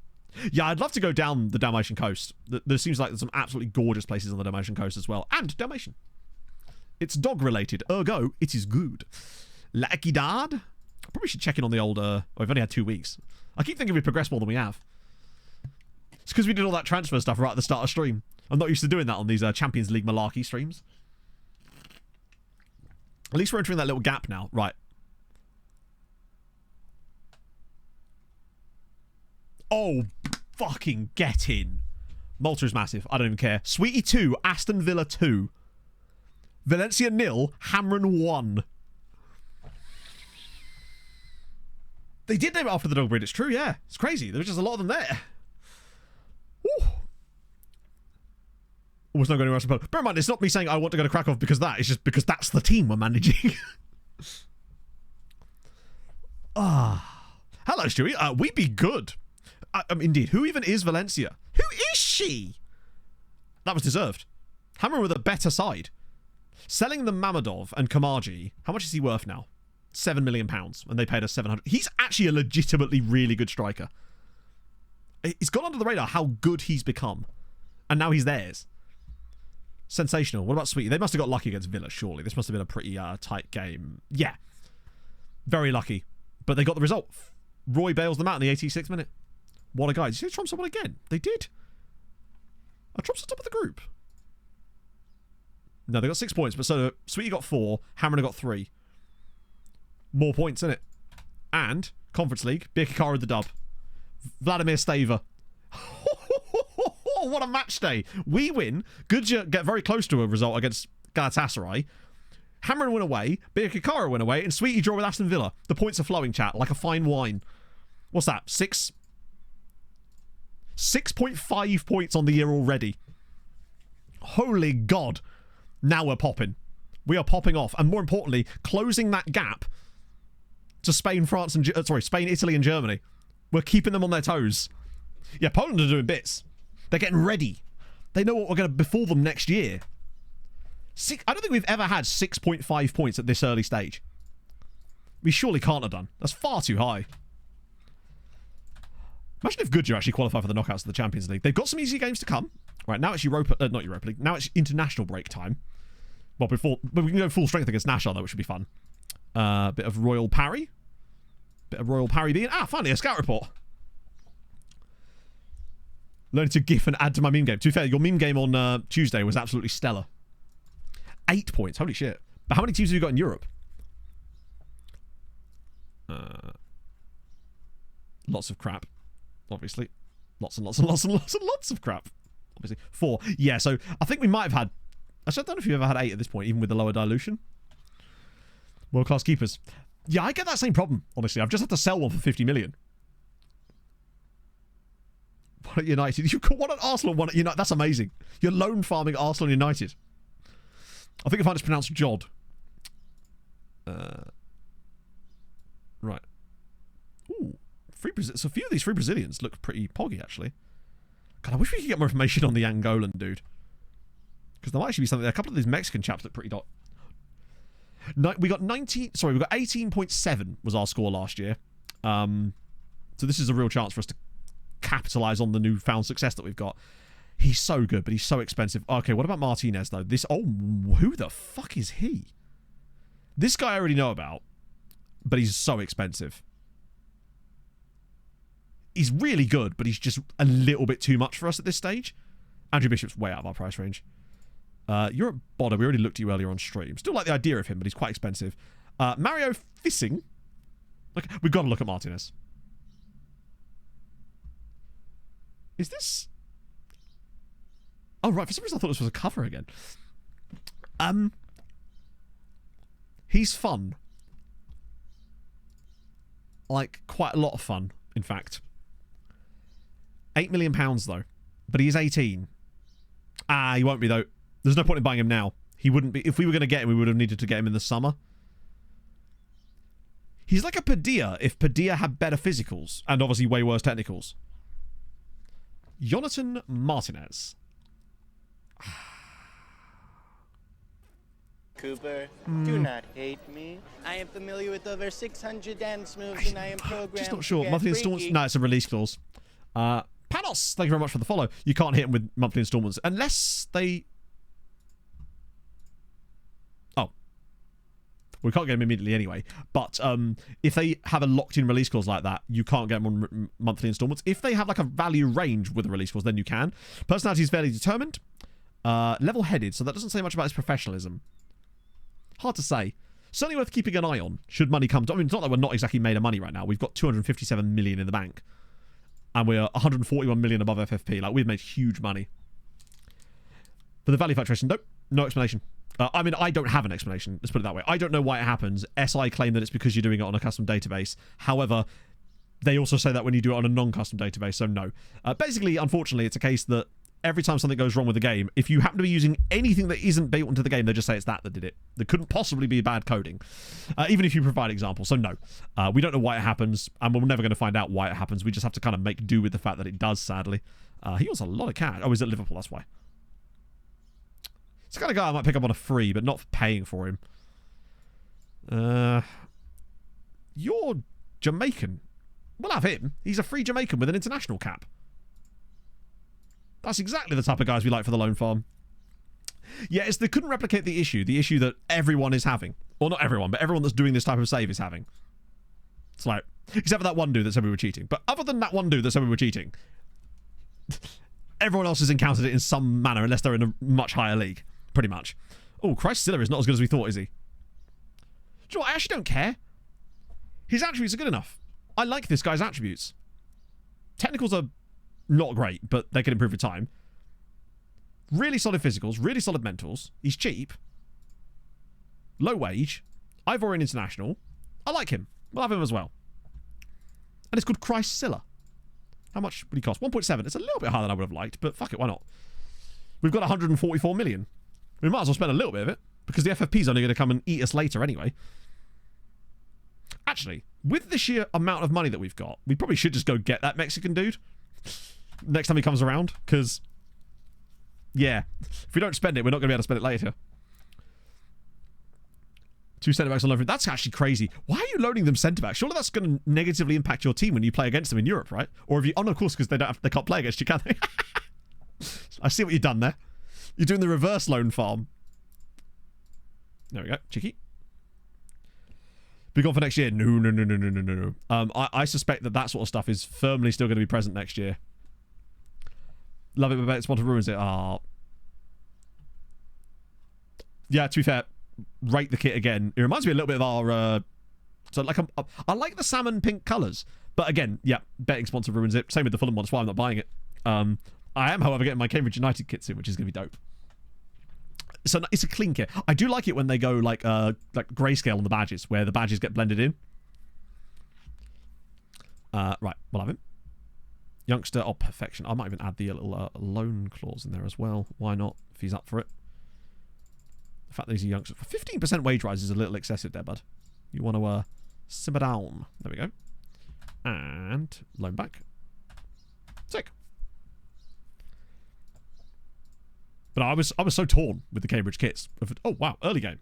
Yeah, I'd love to go down the Dalmatian coast. There seems like there's some absolutely gorgeous places on the Dalmatian coast as well. And Dalmatian. It's dog-related, ergo, it is good. La Equidad? I probably should check in on the old... we've only had 2 weeks. I keep thinking we've progressed more than we have. It's because we did all that transfer stuff right at the start of stream. I'm not used to doing that on these Champions League malarkey streams. At least we're entering that little gap now. Right. Oh, fucking get in. Malta is massive. I don't even care. Sweetie 2, Aston Villa 2. Valencia 0, Hamron 1. They did name it after the dog breed. It's true, yeah. It's crazy. There was just a lot of them there. Woo. Almost not going anywhere else. Bear in mind, it's not me saying I want to go to Krakow because of that. It's just because that's the team we're managing. Hello, Stewie. We be good. Indeed. Who even is Valencia? Who is she? That was deserved. Hammer with a better side. Selling the Mamadov and Kamaji. How much is he worth now? £7 million. And they paid us 700. He's actually a legitimately really good striker. It's gone under the radar how good he's become. And now he's theirs. Sensational. What about Sweetie? They must have got lucky against Villa, surely. This must have been a pretty tight game. Yeah. Very lucky. But they got the result. Roy bails them out in the 86th minute. What a guy. Did you see Tromsø won again? They did. Tromsø top of the group. No, they got 6 points, but so Sweetie got 4, Hammer got 3. More points, innit? And, Conference League, Birkikara the dub. Vladimir Stava. What a match day. We win. Gudja get very close to a result against Galatasaray. Hammer win away, Birkikara win away, and Sweetie draw with Aston Villa. The points are flowing, chat, like a fine wine. What's that? 6.5 points on the year already. Holy God. Now we're popping. We are popping off. And more importantly, closing that gap to Spain, France, and... Spain, Italy, and Germany. We're keeping them on their toes. Yeah, Poland are doing bits. They're getting ready. They know what we're going to befall them next year. I don't think we've ever had 6.5 points at this early stage. We surely can't have done. That's far too high. Imagine if Gudja actually qualify for the knockouts of the Champions League. They've got some easy games to come. Right, now it's not Europa League. Now it's international break time. Well, but we can go full strength against National, though, which would be fun. Bit of Royal Parry. Being... finally, a scout report. Learning to GIF and add to my meme game. To be fair, your meme game on Tuesday was absolutely stellar. 8 points. Holy shit. But how many teams have you got in Europe? Lots of crap. Obviously. Lots and lots and lots and lots and lots of crap. Obviously. 4. Yeah, so I think we might have had... Actually, I don't know if you've ever had 8 at this point, even with the lower dilution. World-class keepers. Yeah, I get that same problem, honestly. I've just had to sell one for 50 million. One at United. You've got one at Arsenal, one at United. That's amazing. You're loan farming Arsenal and United. I think if I just pronounce Jod. Right. Ooh. So a few of these free Brazilians look pretty poggy, actually. God, I wish we could get more information on the Angolan dude. Because there might actually be something there. A couple of these Mexican chaps look pretty We got 18.7 was our score last year. So this is a real chance for us to capitalize on the newfound success that we've got. He's so good, but he's so expensive. Okay, what about Martinez, though? Who the fuck is he? This guy I already know about, but he's so expensive. He's really good, but he's just a little bit too much for us at this stage. Andrew Bishop's way out of our price range. You're at Bodder. We already looked at you earlier on stream. Still like the idea of him, but he's quite expensive. Mario Fissing. Okay, we've got to look at Martinez. Is this... Oh, right. For some reason, I thought this was a cover again. He's fun. Like, quite a lot of fun, in fact. £8 million, though. But he is 18. He won't be, though. There's no point in buying him now. He wouldn't be... If we were going to get him, we would have needed to get him in the summer. He's like a Padilla if Padilla had better physicals and obviously way worse technicals. Jonathan Martinez. Cooper, do not hate me. I am familiar with over 600 dance moves and I am programmed. Just not sure. to get Monthly installments? freaky. No, it's a release clause. Panos, thank you very much for the follow. You can't hit them with monthly installments unless they... Oh. We can't get them immediately anyway. But if they have a locked-in release clause like that, you can't get them on monthly installments. If they have like a value range with a release clause, then you can. Personality is fairly determined. Level-headed, so that doesn't say much about his professionalism. Hard to say. Certainly worth keeping an eye on, should money come to... I mean, it's not that we're not exactly made of money right now. We've got 257 million in the bank. And we're 141 million above FFP. Like, we've made huge money. For the value fluctuation, nope. No explanation. I mean, I don't have an explanation. Let's put it that way. I don't know why it happens. SI claim that it's because you're doing it on a custom database. However, they also say that when you do it on a non-custom database, so no. Basically, unfortunately, it's a case that every time something goes wrong with the game, if you happen to be using anything that isn't built into the game, they just say it's that did it. There couldn't possibly be bad coding, even if you provide examples. So no, we don't know why it happens, and we're never going to find out why it happens. We just have to kind of make do with the fact that it does, sadly. He wants a lot of cash. Oh, he's at Liverpool, that's why. It's the kind of guy I might pick up on a free, but not for paying for him. You're Jamaican. We'll have him. He's a free Jamaican with an international cap. That's exactly the type of guys we like for the loan farm. Yeah, they couldn't replicate the issue that everyone is having. Well, not everyone, but everyone that's doing this type of save is having. It's like, except for that one dude that said we were cheating. But other than that one dude that said we were cheating, everyone else has encountered it in some manner, unless they're in a much higher league. Pretty much. Oh, Christ Silla is not as good as we thought, is he? Do you know what? I actually don't care. His attributes are good enough. I like this guy's attributes. Technicals are not great, but they can improve with time. Really solid physicals, really solid mentals. He's cheap. Low wage. Ivorian international. I like him. We'll have him as well. And it's called Christ Silla. How much would he cost? 1.7. It's a little bit higher than I would have liked, but fuck it, why not? We've got 144 million. We might as well spend a little bit of it, because the FFP is only going to come and eat us later anyway. Actually, with the sheer amount of money that we've got, we probably should just go get that Mexican dude next time he comes around, because, yeah, if we don't spend it, we're not going to be able to spend it later. 2 centre-backs on loan. That's actually crazy. Why are you loaning them centre-backs? Surely that's going to negatively impact your team when you play against them in Europe, right? Or have you... Oh, no, of course, because they can't play against you, can they? I see what you've done there. You're doing the reverse loan farm. There we go. Cheeky. Be gone for next year? No. I suspect that sort of stuff is firmly still going to be present next year. Love it, but it's what ruins it. Yeah, to be fair, rate the kit again. It reminds me a little bit of our... so, like, I like the salmon pink colours. But again, yeah, betting sponsor ruins it. Same with the Fulham one. That's why I'm not buying it. I am, however, getting my Cambridge United kit soon, which is going to be dope. So it's a clean kit. I do like it when they go like grayscale on the badges, where the badges get blended in. Right, we'll have him. Youngster, perfection. I might even add the little loan clause in there as well. Why not, if he's up for it? The fact that he's a youngster. 15% wage rise is a little excessive there, bud. You want to simmer down. There we go. And loan back. Sick. But I was so torn with the Cambridge kits. Oh, wow, early game.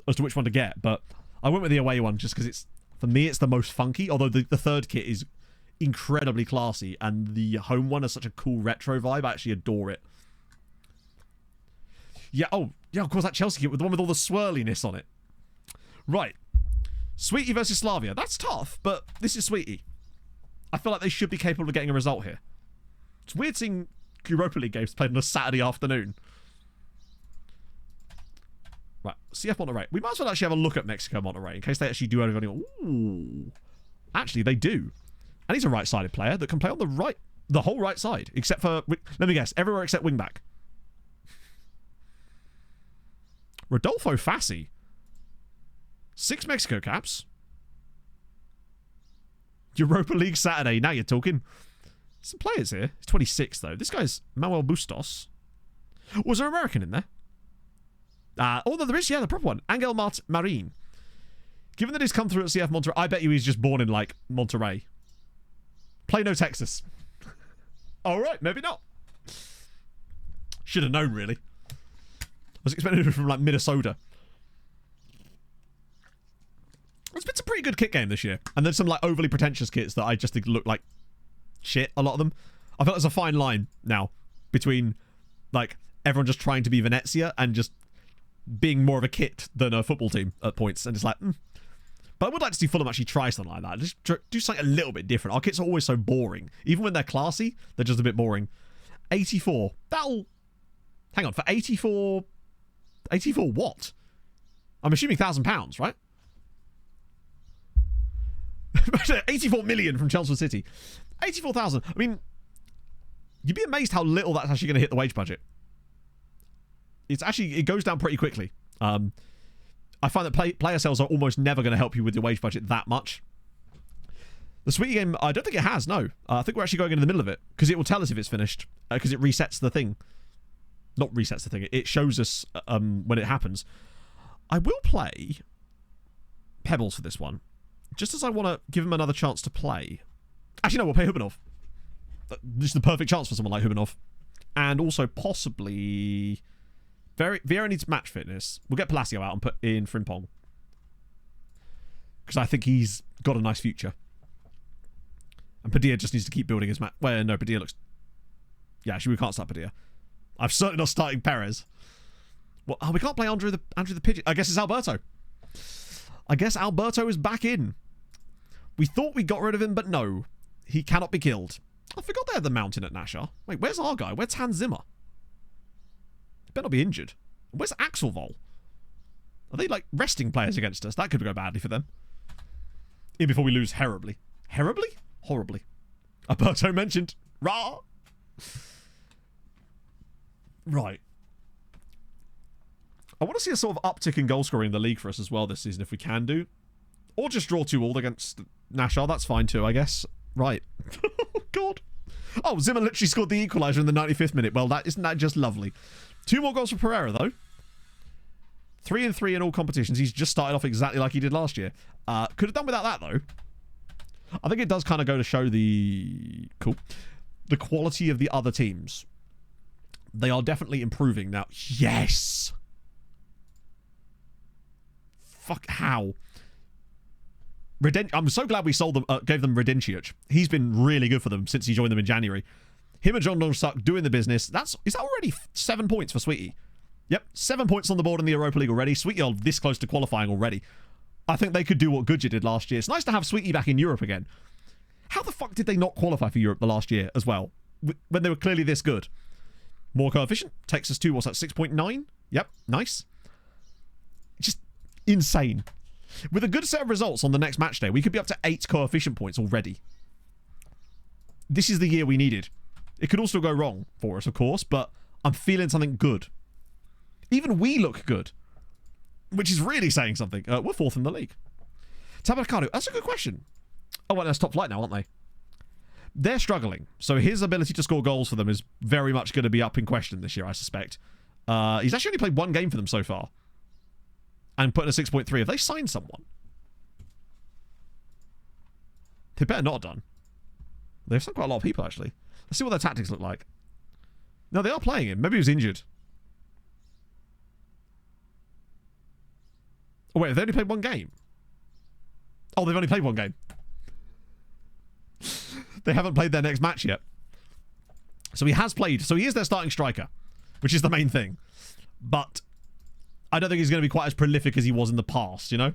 as to which one to get, but I went with the away one just because for me, it's the most funky, although the third kit is incredibly classy, and the home one has such a cool retro vibe. I actually adore it. Yeah, of course, that Chelsea kit with the one with all the swirliness on it. Right. Sweetie versus Slavia. That's tough, but this is Sweetie. I feel like they should be capable of getting a result here. It's weird seeing Europa League games played on a Saturday afternoon. Right, CF Monterrey. We might as well actually have a look at Mexico Monterrey in case they actually do have anything. Ooh. Actually, they do. And he's a right-sided player that can play on the whole right side, except for, let me guess, everywhere except wing-back. Rodolfo Fassi. 6 Mexico caps. Europa League Saturday. Now you're talking. Some players here. He's 26, though. This guy's Manuel Bustos. Was there an American in there? Oh, no, there is. Yeah, the proper one. Angel Marin. Given that he's come through at CF Monterrey, I bet you he's just born in, like, Monterrey. Plano, Texas. All right, maybe not. Should have known, really. I was expecting him from, like, Minnesota. There's been some pretty good kit game this year. And then some, like, overly pretentious kits that I just think look like shit, a lot of them. I feel like there's a fine line now between, like, everyone just trying to be Venezia and just being more of a kit than a football team at points. And it's like, But I would like to see Fulham actually try something like that. Just do something a little bit different. Our kits are always so boring. Even when they're classy, they're just a bit boring. 84. That'll... Hang on, for 84... 84 what? I'm assuming £1,000, right? 84 million from Chelsea City. 84,000. I mean, you'd be amazed how little that's actually going to hit the wage budget. It goes down pretty quickly. I find that player sales are almost never going to help you with your wage budget that much. The Sweetie game, I don't think it has, no. I think we're actually going into the middle of it, because it will tell us if it's finished, because it resets the thing. Not resets the thing, it shows us when it happens. I will play Pebbles for this one, just as I want to give him another chance to play. Actually, no, we'll play Hubanov. This is the perfect chance for someone like Hubanov. And also, possibly... Vieira needs match fitness. We'll get Palacio out and put in Frimpong. Because I think he's got a nice future. And Padilla just needs to keep building his match. Well, no, Padilla looks... Yeah, actually, we can't start Padilla. I'm certainly not starting Perez. Well, we can't play Andrew the Pigeon. I guess it's Alberto. I guess Alberto is back in. We thought we got rid of him, but no. He cannot be killed. I forgot they had the mountain at Nashar. Wait, where's our guy? Where's Hans Zimmer? He better not be injured. Where's Axelvol? Are they, like, resting players against us? That could go badly for them. Even before we lose horribly. Horribly? Horribly. Alberto mentioned. Rah! Right. I want to see a sort of uptick in goal scoring in the league for us as well this season, if we can do. Or just draw 2-2 against Nashar. That's fine too, I guess. Right. Oh, God. Oh, Zimmer literally scored the equaliser in the 95th minute. Well, isn't that just lovely? 2 more goals for Pereira, though. 3-3 in all competitions. He's just started off exactly like he did last year. Could have done without that, though. I think it does kind of go to show the quality of the other teams. They are definitely improving now. Yes! Fuck, how? I'm so glad we sold them, gave them Redencic. He's been really good for them since he joined them in January. Him and John Longsuck doing the business. Is that already 7 points for Sweetie? Yep, 7 points on the board in the Europa League already. Sweetie are this close to qualifying already. I think they could do what Goodyear did last year. It's nice to have Sweetie back in Europe again. How the fuck did they not qualify for Europe the last year as well? When they were clearly this good. More coefficient. Takes us to, what's that, 6.9? Yep, nice. Just insane. With a good set of results on the next match day, we could be up to 8 coefficient points already. This is the year we needed. It could also go wrong for us, of course, but I'm feeling something good. Even we look good. Which is really saying something. We're 4th in the league. Tabarcado, that's a good question. Oh, well, that's top flight now, aren't they? They're struggling. So his ability to score goals for them is very much going to be up in question this year, I suspect. He's actually only played 1 game for them so far. And put in a 6.3. Have they signed someone? They better not have done. They've signed quite a lot of people, actually. Let's see what their tactics look like. No, they are playing him. Maybe he was injured. Oh, wait, have they only played one game? Oh, they've only played one game. They haven't played their next match yet. So he has played. So he is their starting striker, which is the main thing. But I don't think he's going to be quite as prolific as he was in the past, you know?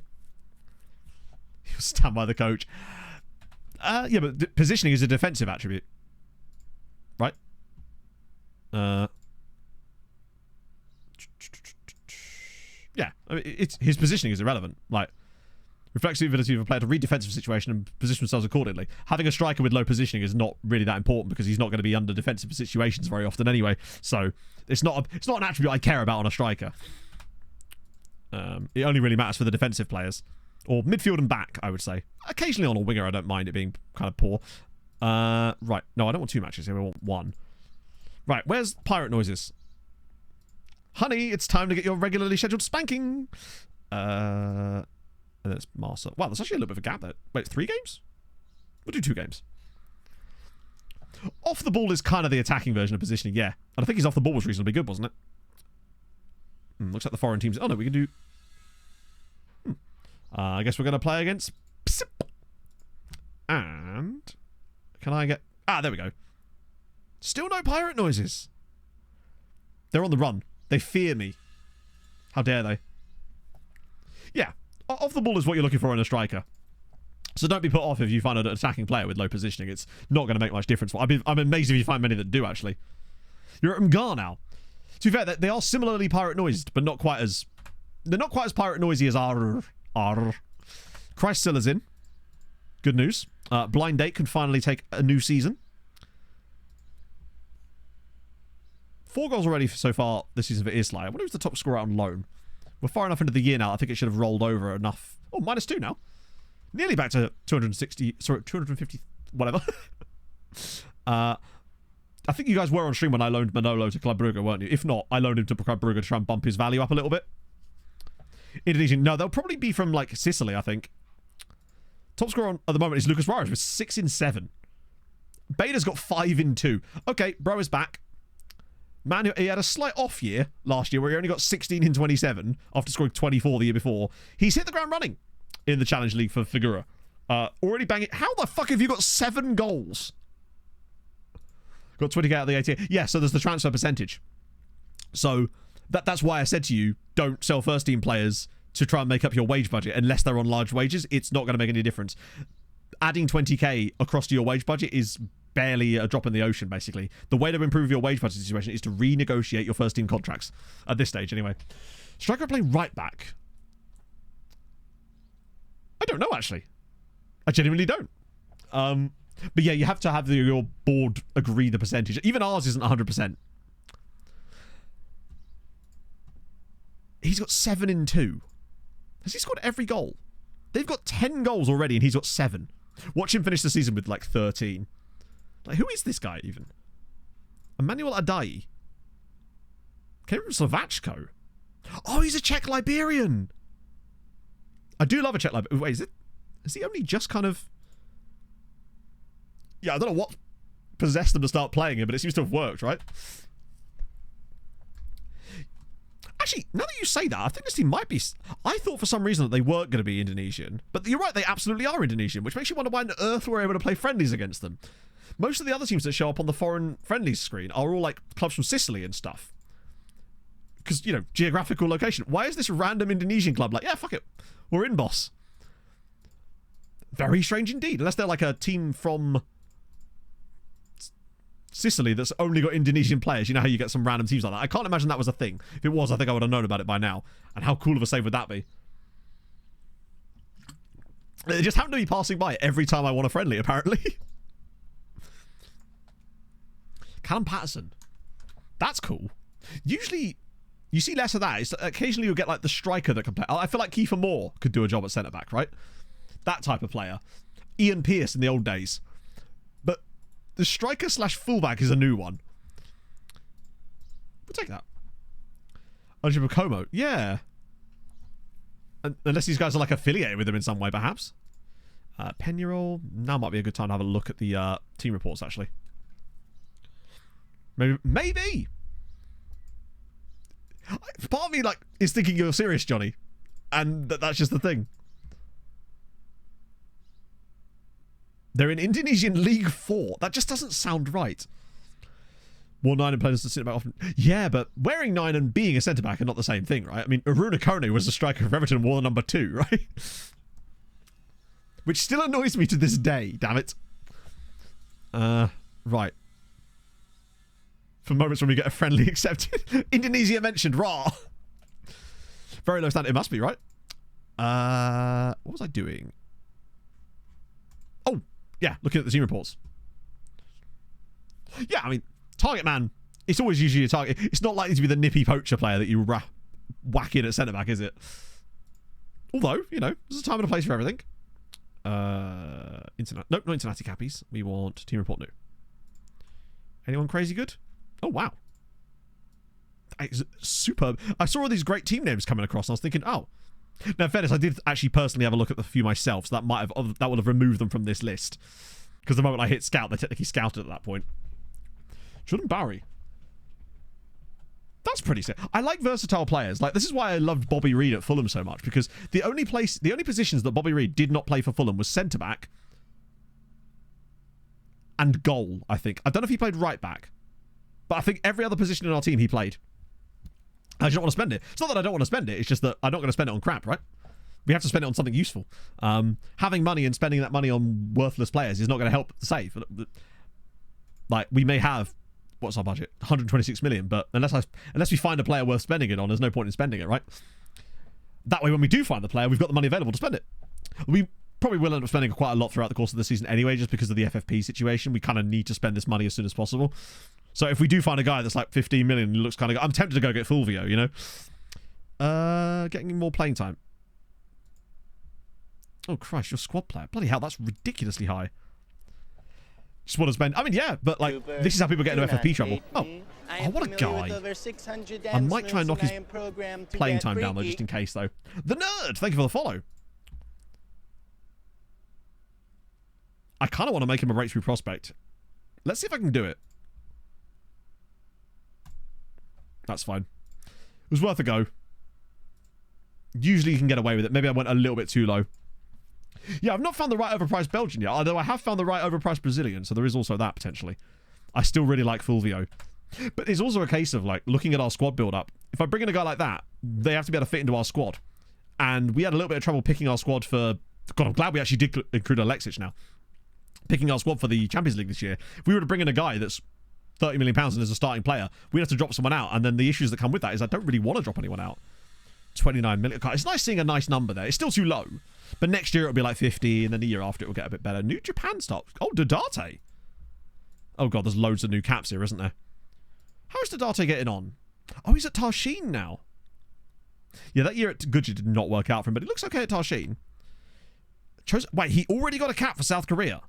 He was stand by the coach. Yeah, but positioning is a defensive attribute. Right? Yeah, I mean, his positioning is irrelevant. Like, reflects the ability of a player to read defensive situation and position themselves accordingly. Having a striker with low positioning is not really that important because he's not going to be under defensive situations very often anyway. So it's not an attribute I care about on a striker. It only really matters for the defensive players. Or midfield and back, I would say. Occasionally on a winger, I don't mind it being kind of poor. Right. No, I don't want 2 matches here. I want 1. Right, where's pirate noises? Honey, it's time to get your regularly scheduled spanking. And it's Marsa. Wow, there's actually a little bit of a gap there. Wait, 3 games? We'll do 2 games. Off the ball is kind of the attacking version of positioning, yeah. And I think his off the ball was reasonably good, wasn't it? Looks like the foreign teams... Oh, no, we can do... I guess we're going to play against... Psip. And... Can I get... Ah, there we go. Still no pirate noises. They're on the run. They fear me. How dare they? Yeah. Off the ball is what you're looking for in a striker. So don't be put off if you find an attacking player with low positioning. It's not going to make much difference. I'm amazed if you find many that do, actually. You're at Mgar now. To be fair, they are similarly pirate noised, but not quite as... They're not quite as pirate noisy as R. Christ Silla's in. Good news. Blind Date can finally take a new season. 4 goals already so far this season for Islay. I wonder who's the top scorer out on loan. We're far enough into the year now. I think it should have rolled over enough. Oh, -2 now. Nearly back to 260. Sorry, 250. Whatever. I think you guys were on stream when I loaned Manolo to Club Brugge, weren't you? If not, I loaned him to Club Brugge to try and bump his value up a little bit. Indonesian. No, they'll probably be from, like, Sicily, I think. Top scorer at the moment is Lucas Reyes with 6 in 7. Beta's got 5 in 2. Okay, bro is back. Man, he had a slight off year last year where he only got 16 in 27 after scoring 24 the year before. He's hit the ground running in the Challenge League for Figura. Already banging. How the fuck have you got 7 goals? Got 20k out of the 80. Yeah, so there's the transfer percentage. So that's why I said to you, don't sell first team players to try and make up your wage budget unless they're on large wages. It's not going to make any difference. Adding 20k across to your wage budget is barely a drop in the ocean, basically. The way to improve your wage budget situation is to renegotiate your first team contracts. At this stage, anyway. Striker playing right back. I don't know, actually. I genuinely don't. But yeah, you have to have your board agree the percentage. Even ours isn't 100%. He's got 7 in 2. Has he scored every goal? They've got 10 goals already and he's got 7. Watch him finish the season with like 13. Like, who is this guy even? Emmanuel Adai. Came from Slovachko. Oh, he's a Czech Liberian. I do love a Czech Liberian. Wait, is he only just kind of... Yeah, I don't know what possessed them to start playing him, but it seems to have worked, right? Actually, now that you say that, I think this team might be... I thought for some reason that they weren't going to be Indonesian. But you're right, they absolutely are Indonesian, which makes you wonder why on earth we're able to play friendlies against them. Most of the other teams that show up on the foreign friendlies screen are all like clubs from Sicily and stuff. Because, you know, geographical location. Why is this random Indonesian club like, yeah, fuck it, we're in, boss? Very strange indeed. Unless they're like a team from Sicily that's only got Indonesian players. You know how you get some random teams like that? I can't imagine that was a thing. If it was, I think I would have known about it by now. And how cool of a save would that be? It just happened to be passing by every time I want a friendly, apparently. Callum Patterson. That's cool. Usually, you see less of that. It's, occasionally you'll get like the striker that can play. I feel like Kiefer Moore could do a job at centre-back, right? That type of player. Ian Pearce in the old days. But the striker slash fullback is a new one. We'll take that. Ownership of Como. Yeah. Unless these guys are like affiliated with them in some way, perhaps. Peñarol. Now might be a good time to have a look at the team reports, actually. Maybe. Part of me like is thinking you're serious, Johnny. And that's just the thing. They're in Indonesian League 4. That just doesn't sound right. Wore 9 and played as a centre-back often. Yeah, but wearing 9 and being a centre-back are not the same thing, right? I mean, Aruna Kone was the striker of Everton and wore the number 2, right? Which still annoys me to this day, damn it. Right. For moments when we get a friendly accepted. Indonesia mentioned, raw. Very low standard. It must be, right? What was I doing? Oh, yeah, looking at the team reports. Yeah, I mean, target man, it's always usually a target. It's not likely to be the nippy poacher player that you whack in at centre-back, is it? Although, you know, there's a time and a place for everything. Nope, not Internati Cappies. We want team report new. Anyone crazy good? Oh, wow. That is superb. I saw all these great team names coming across, and I was thinking, oh. Now, in fairness, I did actually personally have a look at the few myself, so that would have removed them from this list. Because the moment I hit scout, they technically scouted at that point. Jordan Barry. That's pretty sick. I like versatile players. Like, this is why I loved Bobby Reid at Fulham so much, because the only positions that Bobby Reid did not play for Fulham was centre-back and goal, I think. I don't know if he played right-back, but I think every other position in our team he played. I just don't want to spend it. It's not that I don't want to spend it, it's just that I'm not going to spend it on crap, right? We have to spend it on something useful. Having money and spending that money on worthless players is not going to help save. Like, we may have, what's our budget? 126 million, but unless we find a player worth spending it on, there's no point in spending it, right? That way, when we do find the player, we've got the money available to spend it. We probably will end up spending quite a lot throughout the course of the season anyway, just because of the FFP situation. We kind of need to spend this money as soon as possible. So if we do find a guy that's like 15 million and looks kind of... I'm tempted to go get Fulvio, you know? Getting more playing time. Oh, Christ, your squad player. Bloody hell, that's ridiculously high. Just want to spend... I mean, yeah, but like, this is how people get into FFP trouble. Oh, what a guy. I might try and knock his playing time down, though, just in case, though. The Nerd, thank you for the follow. I kind of want to make him a breakthrough prospect. Let's see if I can do it. That's fine. It was worth a go. Usually you can get away with it. Maybe I went a little bit too low. Yeah, I've not found the right overpriced Belgian yet, although I have found the right overpriced Brazilian, so there is also that, potentially. I still really like Fulvio. But it's also a case of, like, looking at our squad build-up. If I bring in a guy like that, they have to be able to fit into our squad. And we had a little bit of trouble picking our squad for... God, I'm glad we actually did include Alexic now. Picking our squad for the Champions League this year. If we were to bring in a guy that's £30 million and is a starting player, we'd have to drop someone out. And then the issues that come with that is I don't really want to drop anyone out. 29 million. It's nice seeing a nice number there. It's still too low. But next year it'll be like 50, and then the year after it will get a bit better. New Japan stops. Oh, Dodate. Oh, God, there's loads of new caps here, isn't there? How is Dodate getting on? Oh, he's at Tarshin now. Yeah, that year at Gucci did not work out for him, but it looks okay at Tarshin. Wait, he already got a cap for South Korea.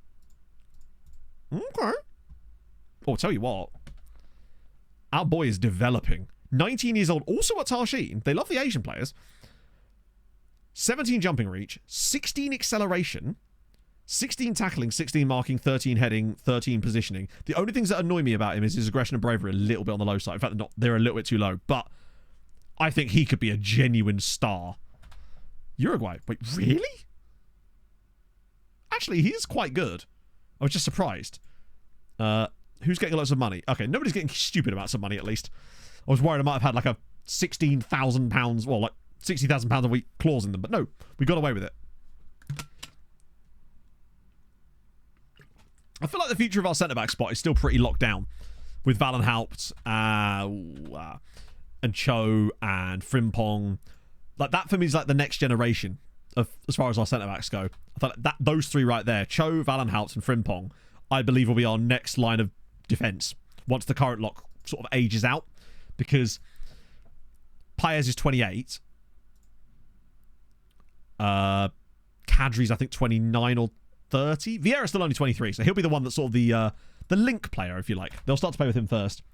Okay. Oh, I'll tell you what. Our boy is developing. 19 years old, also at Tarshin. They love the Asian players. 17 jumping reach, 16 acceleration, 16 tackling, 16 marking, 13 heading, 13 positioning. The only things that annoy me about him is his aggression and bravery are a little bit on the low side. In fact, they're a little bit too low. But I think he could be a genuine star. Uruguay. Wait, really? Actually, he is quite good. I was just surprised. Who's getting lots of money? Okay, nobody's getting stupid amounts of money, at least. I was worried I might have had like a £16,000, well, like £60,000 a week clause in them, but no, we got away with it. I feel like the future of our centre-back spot is still pretty locked down with Valenhaupt and Cho and Frimpong. Like, that for me is like the next generation of as far as our centre-backs go. I thought that those three right there, Cho, Valenhaupt and Frimpong, I believe will be our next line of defence once the current lock sort of ages out, because Paez is 28. Kadri's I think 29 or 30. Vieira's still only 23, so he'll be the one that's sort of the link player, if you like. They'll start to play with him first.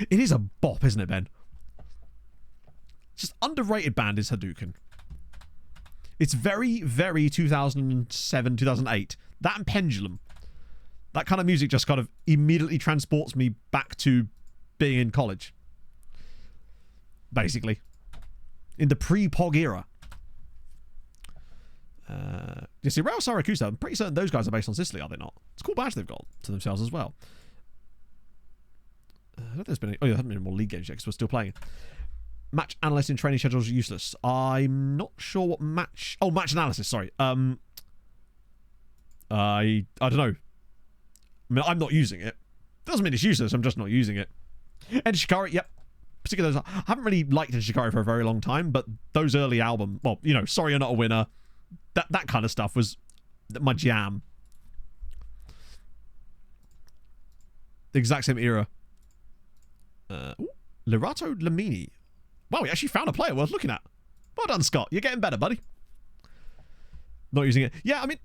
It is a bop, isn't it, Ben? It's just underrated band is Hadouken. It's very, very 2007, 2008. That and Pendulum. That kind of music just kind of immediately transports me back to being in college. Basically. In the pre-POG era. You see, Real Saracusa, I'm pretty certain those guys are based on Sicily, are they not? It's a cool badge they've got to themselves as well. I don't think there's been any... Oh, yeah, there haven't been any more league games yet because we're still playing. Match analysis and training schedules are useless. I'm not sure what match... Oh, match analysis, sorry. I don't know. I mean, I'm not using it. Doesn't mean it's useless, I'm just not using it. And Shikari, yep. Particularly those... I haven't really liked Shikari for a very long time, but those early album... Well, you know, Sorry You're Not a Winner. That kind of stuff was my jam. The exact same era. Lerato Lamini. Wow, we actually found a player worth looking at. Well done, Scott. You're getting better, buddy. Not using it. Yeah, I mean...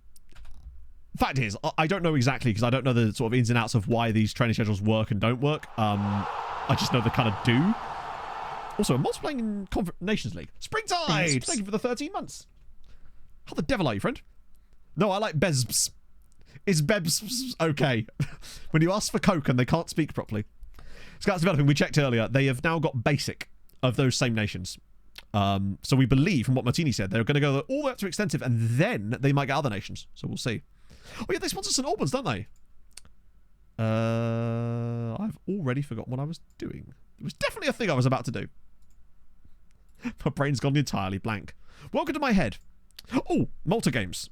Fact is, I don't know exactly, because I don't know the sort of ins and outs of why these training schedules work and don't work. I just know they kind of do. Also, Mods playing in Nations League. Springtide! Thank you for the 13 months. How the devil are you, friend? No, I like Bezbs. Is Bebs okay? When you ask for Coke and they can't speak properly. Scouts Developing, we checked earlier, they have now got basic of those same nations. So we believe, from what Martini said, they're going to go all the way up to extensive and then they might get other nations. So we'll see. Oh yeah, they sponsor St Albans, don't they? I've already forgotten what I was doing. It was definitely a thing I was about to do. My brain's gone entirely blank. Welcome to my head. Oh, Malta games.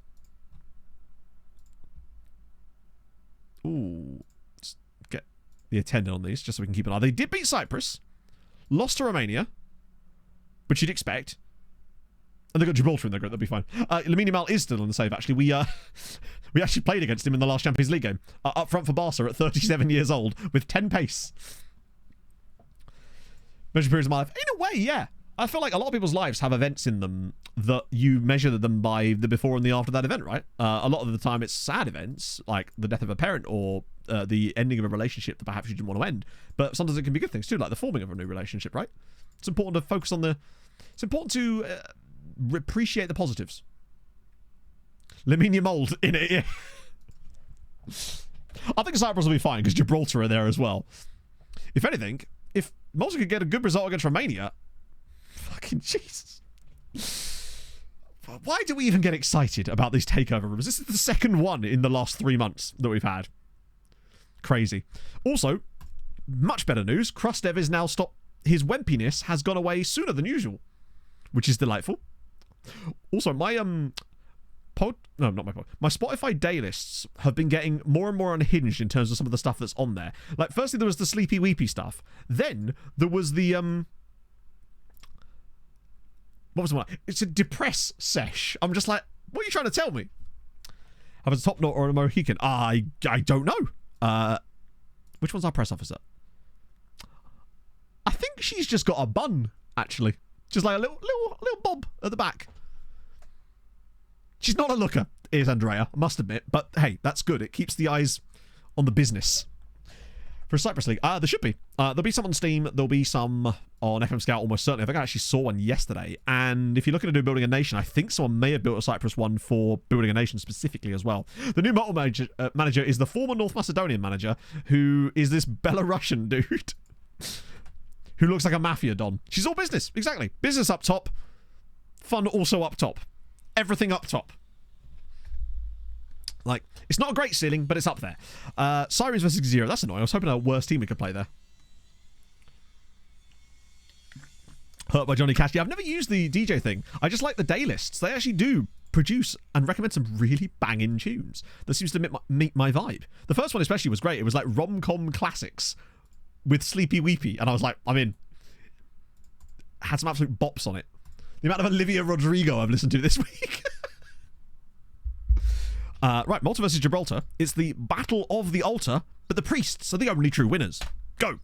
Ooh. Let's get the attendant on these, just so we can keep an eye. They did beat Cyprus. Lost to Romania. Which you'd expect. And they got Gibraltar in their group, they'll be fine. Lamine Yamal is still on the save, actually. We actually played against him in the last Champions League game. Up front for Barca at 37 years old with 10 pace. Measure periods of my life. In a way, yeah. I feel like a lot of people's lives have events in them that you measure them by the before and the after that event, right? A lot of the time it's sad events, like the death of a parent or the ending of a relationship that perhaps you didn't want to end. But sometimes it can be good things too, like the forming of a new relationship, right? It's important to focus on the... It's important to appreciate the positives. Lamine Mold in it, yeah. I think Cyprus will be fine because Gibraltar are there as well. If anything, if Malta could get a good result against Romania... Fucking Jesus. Why do we even get excited about these takeover rumors? This is the second one in the last 3 months that we've had. Crazy. Also, much better news. Krustev is now stopped. His wimpiness has gone away sooner than usual, which is delightful. Also, my my Spotify day lists have been getting more and more unhinged in terms of some of the stuff that's on there. Like, firstly, there was the Sleepy Weepy stuff. Then there was the what was the one? It's a depress sesh. I'm just like, what are you trying to tell me? Have a top note or a Mohican? I don't know. Which one's our press officer? I think she's just got a bun, actually. Just like a little bob at the back. She's not a looker, is Andrea, I must admit. But hey, that's good. It keeps the eyes on the business. For Cyprus League, there should be. There'll be some on Steam. There'll be some on FM Scout, almost certainly. I think I actually saw one yesterday. And if you're looking to do Building a Nation, I think someone may have built a Cyprus one for Building a Nation specifically as well. The new Malta manager is the former North Macedonian manager, who is this Belarusian dude who looks like a mafia don. She's all business, exactly. Business up top, fun also up top. Everything up top. Like, it's not a great ceiling, but it's up there. Sirens versus Zero. That's annoying. I was hoping a worse team we could play there. Hurt by Johnny Cash. Yeah, I've never used the DJ thing. I just like the day lists. They actually do produce and recommend some really banging tunes. That seems to meet my vibe. The first one especially was great. It was like rom-com classics with Sleepy Weepy. And I was like, I'm in. Had some absolute bops on it. The amount of Olivia Rodrigo I've listened to this week. Right, Malta versus Gibraltar. It's the Battle of the Altar, but the priests are the only true winners. Go!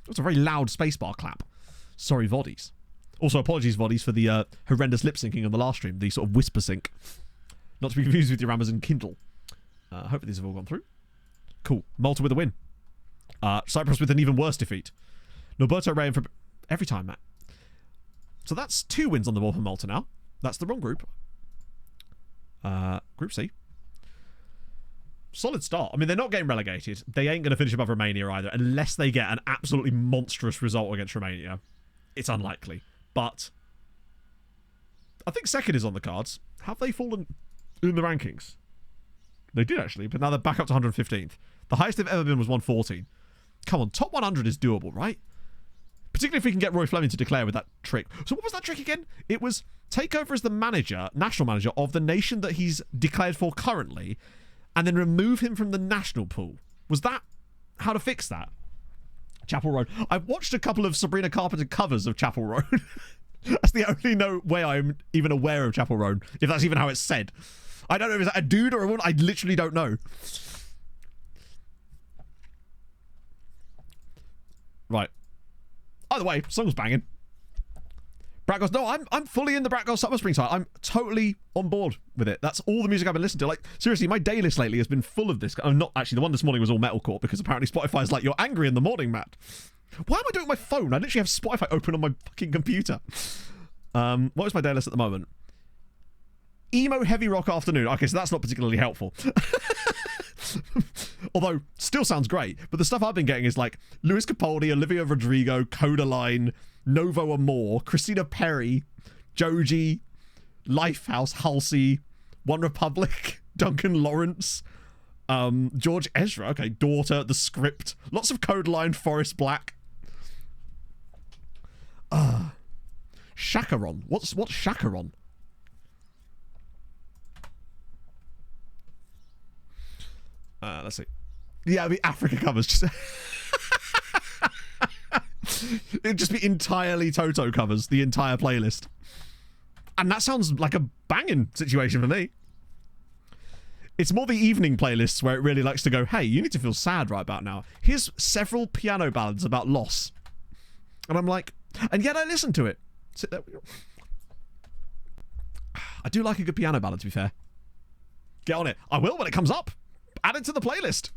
That's a very loud spacebar clap. Sorry, Voddies. Also, apologies, Voddies, for the horrendous lip syncing on the last stream, the sort of whisper sync. Not to be confused with your Amazon Kindle. Hopefully these have all gone through. Cool. Malta with a win. Cyprus with an even worse defeat. Norberto Rey for every time, Matt. So that's 2 wins on the board for Malta now. That's the wrong group. Group C. Solid start. I mean, they're not getting relegated. They ain't going to finish above Romania either, unless they get an absolutely monstrous result against Romania. It's unlikely. But I think second is on the cards. Have they fallen in the rankings? They did, actually, but now they're back up to 115th. The highest they've ever been was 114. Come on, top 100 is doable, right? Particularly if we can get Roy Fleming to declare with that trick. So what was that trick again? It was take over as the manager, national manager, of the nation that he's declared for currently, and then remove him from the national pool. Was that how to fix that? Chapel Road. I've watched a couple of Sabrina Carpenter covers of Chapel Road. That's the only way I'm even aware of Chapel Road, if that's even how it's said. I don't know if it's a dude or a woman. I literally don't know. Right. Either way, song's banging. Bratgirls, no, I'm fully in the Bratgirls Summer Spring side. I'm totally on board with it. That's all the music I've been listening to. Like, seriously, my day list lately has been full of this. I'm not actually, the one this morning was all metalcore because apparently Spotify's like, you're angry in the morning, Matt. Why am I doing my phone? I literally have Spotify open on my fucking computer. What is my day list at the moment? Emo heavy rock afternoon. Okay, so that's not particularly helpful. Although, still sounds great. But the stuff I've been getting is like Luis Capaldi, Olivia Rodrigo, Codaline, Novo Amor, Christina Perri, Joji, Lifehouse, Halsey, One Republic, Duncan Lawrence, George Ezra, okay, Daughter, The Script, lots of Codaline, Forest Black. Chacaron. What's Chacaron? Let's see. Yeah, the Africa covers. Just it'd just be entirely Toto covers, the entire playlist. And that sounds like a banging situation for me. It's more the evening playlists where it really likes to go, hey, you need to feel sad right about now. Here's several piano ballads about loss. And I'm like, and yet I listen to it. Sit there. I do like a good piano ballad, to be fair. Get on it. I will when it comes up. Add it to the playlist.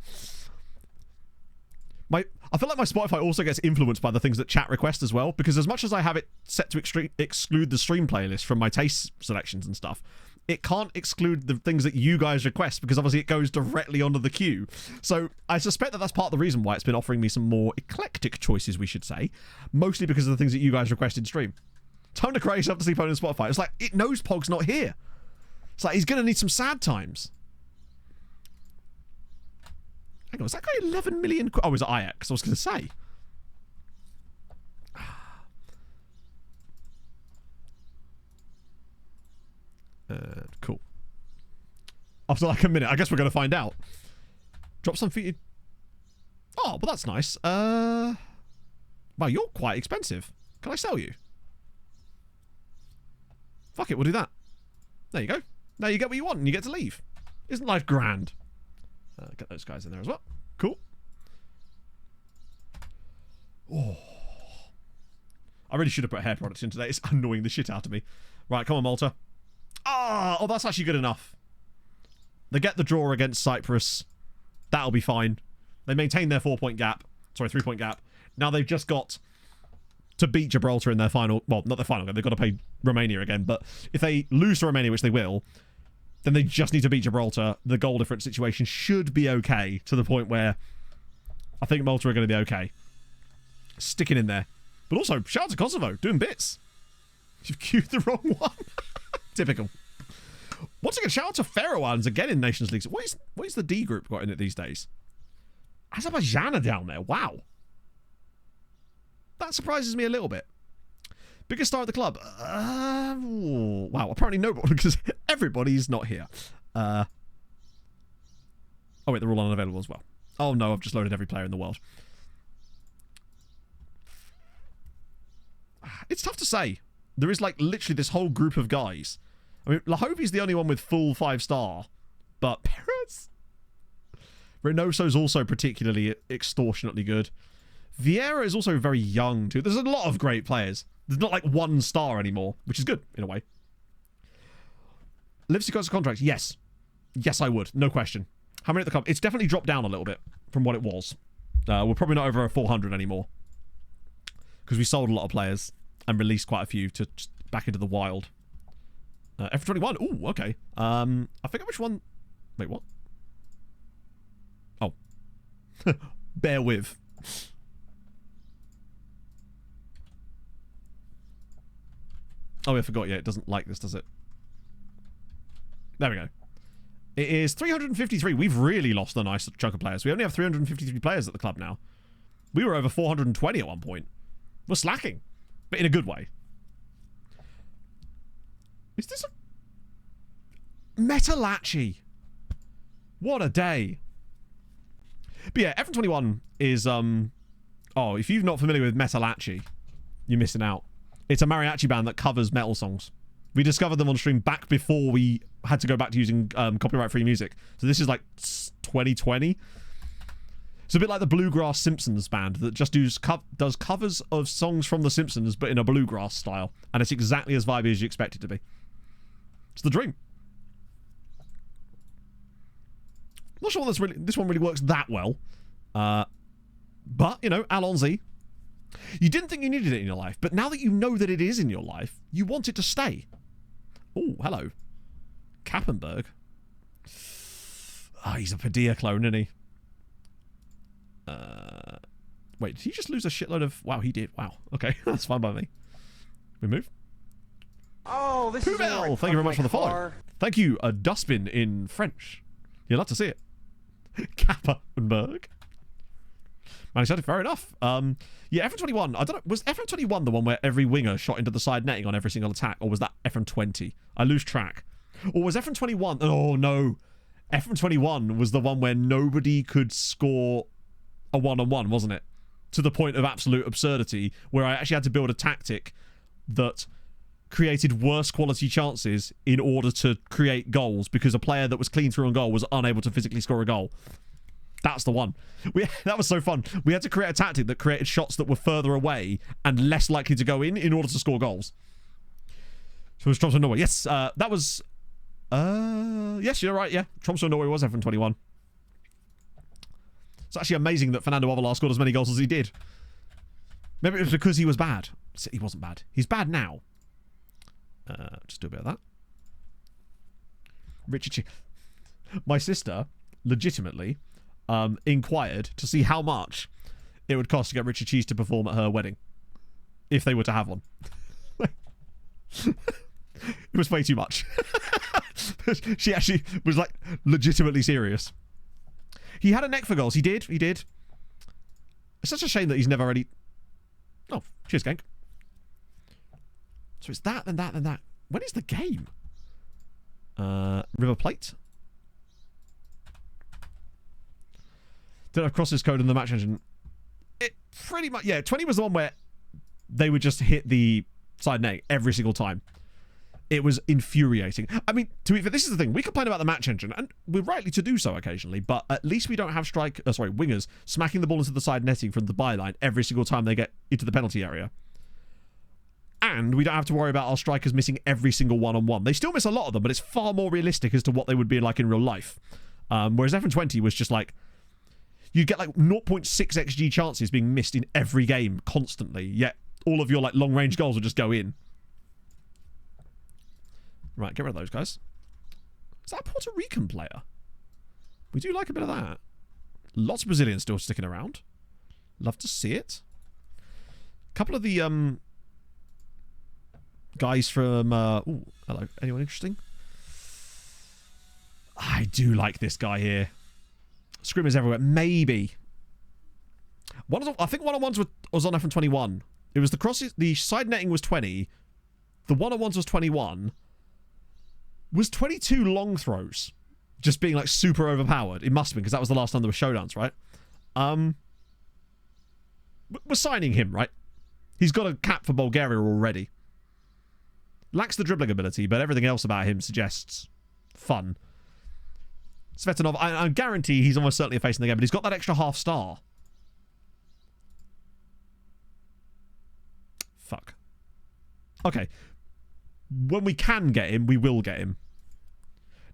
I feel like my Spotify also gets influenced by the things that chat request as well, because as much as I have it set to exclude the stream playlist from my taste selections and stuff, it can't exclude the things that you guys request, because obviously it goes directly onto the queue. So I suspect that that's part of the reason why it's been offering me some more eclectic choices, we should say, mostly because of the things that you guys requested stream. Time to crazy up to sleep on Spotify. It's like, it knows Pog's not here. It's like, he's going to need some sad times. Hang on, was that guy 11 million? Oh, was it IX? I was going to say. Cool. After like a minute, I guess we're going to find out. Drop some feet. Oh, well, that's nice. Wow, you're quite expensive. Can I sell you? Fuck it, we'll do that. There you go. Now you get what you want and you get to leave. Isn't life grand? Get those guys in there as well. Cool. Oh. I really should have put hair products in today. It's annoying the shit out of me. Right, come on, Malta. Oh, that's actually good enough. They get the draw against Cyprus. That'll be fine. They maintain their 3-point gap. Now they've just got to beat Gibraltar in their final... Well, not their final game. They've got to play Romania again. But if they lose to Romania, which they will... then they just need to beat Gibraltar. The goal difference situation should be okay, to the point where I think Malta are going to be okay. Sticking in there. But also, shout out to Kosovo, doing bits. You've queued the wrong one. Typical. Once again, shout out to Faroe Islands again in Nations League. What is the D group got in it these days? Azerbaijan are down there. Wow. That surprises me a little bit. Biggest star at the club? Wow, apparently nobody, because everybody's not here. Oh wait, they're all unavailable as well. Oh no, I've just loaded every player in the world. It's tough to say. There is like literally this whole group of guys. I mean, Lahovi's the only one with full 5-star, but Perez... Reynoso's also particularly extortionately good. Vieira is also very young too. There's a lot of great players. There's not like 1 star anymore, which is good in a way. Livesey got a contract. Yes. Yes, I would. No question. How many at the club? It's definitely dropped down a little bit from what it was. We're probably not over 400 anymore. Because we sold a lot of players and released quite a few to just back into the wild. F21. Ooh, okay. I forget which one... Wait, what? Oh. Bear with. Oh, I forgot. Yeah, it doesn't like this, does it? There we go. It is 353. We've really lost a nice chunk of players. We only have 353 players at the club now. We were over 420 at one point. We're slacking, but in a good way. Is this a... Metalachi. What a day. But yeah, FM21 is, oh, if you're not familiar with Metalachi, you're missing out. It's a mariachi band that covers metal songs. We discovered them on stream back before we had to go back to using copyright-free music. So this is like 2020. It's a bit like the Bluegrass Simpsons band that just does covers of songs from The Simpsons, but in a bluegrass style. And it's exactly as vibey as you expect it to be. It's the dream. Not sure this one really works that well. But, you know, allons-y. You didn't think you needed it in your life, but now that you know that it is in your life, you want it to stay. Oh, hello. Kappenberg. Oh, he's a Padilla clone, isn't he? Wait, did he just lose a shitload of... Wow, he did. Wow. Okay, that's fine by me. We move. Oh, this is Poubelle, thank you very much for the follow. Thank you, a dustbin in French. You'd love to see it. Kappenberg. Man, he said it, fair enough. Yeah, FM21, I don't know, was FM21 the one where every winger shot into the side netting on every single attack, or was that FM20? I lose track. Or was FM21, oh no, FM21 was the one where nobody could score a one-on-one, wasn't it? To the point of absolute absurdity, where I actually had to build a tactic that created worse quality chances in order to create goals, because a player that was clean through on goal was unable to physically score a goal. That's the one. That was so fun. We had to create a tactic that created shots that were further away and less likely to go in order to score goals. So it was Tromsø, Norway. Yes, that was... yes, you're right, yeah. Tromsø, Norway was FM21. It's actually amazing that Fernando Avelar scored as many goals as he did. Maybe it was because he was bad. He wasn't bad. He's bad now. Just do a bit of that. Richard Cheese. My sister, legitimately... inquired to see how much it would cost to get Richard Cheese to perform at her wedding, if they were to have one. It was way too much. She actually was like legitimately serious. He had a neck for goals. He did. It's such a shame that he's never already... Oh, cheers, gang. So it's that, then that, then that. When is the game? River Plate? Don't have crosses code in the match engine. It pretty much... Yeah, 20 was the one where they would just hit the side net every single time. It was infuriating. I mean, to be fair, this is the thing. We complain about the match engine, and we're rightly to do so occasionally, but at least we don't have wingers smacking the ball into the side netting from the byline every single time they get into the penalty area. And we don't have to worry about our strikers missing every single one-on-one. They still miss a lot of them, but it's far more realistic as to what they would be like in real life. Whereas F20 was just like... You'd get like 0.6 XG chances being missed in every game constantly, yet all of your like long-range goals would just go in. Right, get rid of those guys. Is that a Puerto Rican player? We do like a bit of that. Lots of Brazilians still sticking around. Love to see it. A couple of the guys from... ooh, hello. Anyone interesting? I do like this guy here. Scrimmers everywhere. Maybe. I think one-on-ones was on FM21. It was the crosses. The side netting was 20. The one-on-ones was 21. Was 22 long throws just being like super overpowered? It must have been, because that was the last time there were showdowns, right? We're signing him, right? He's got a cap for Bulgaria already. Lacks the dribbling ability, but everything else about him suggests fun. Svetanov, I guarantee he's almost certainly a face in the game, but he's got that extra half star. Fuck. Okay. When we can get him, we will get him.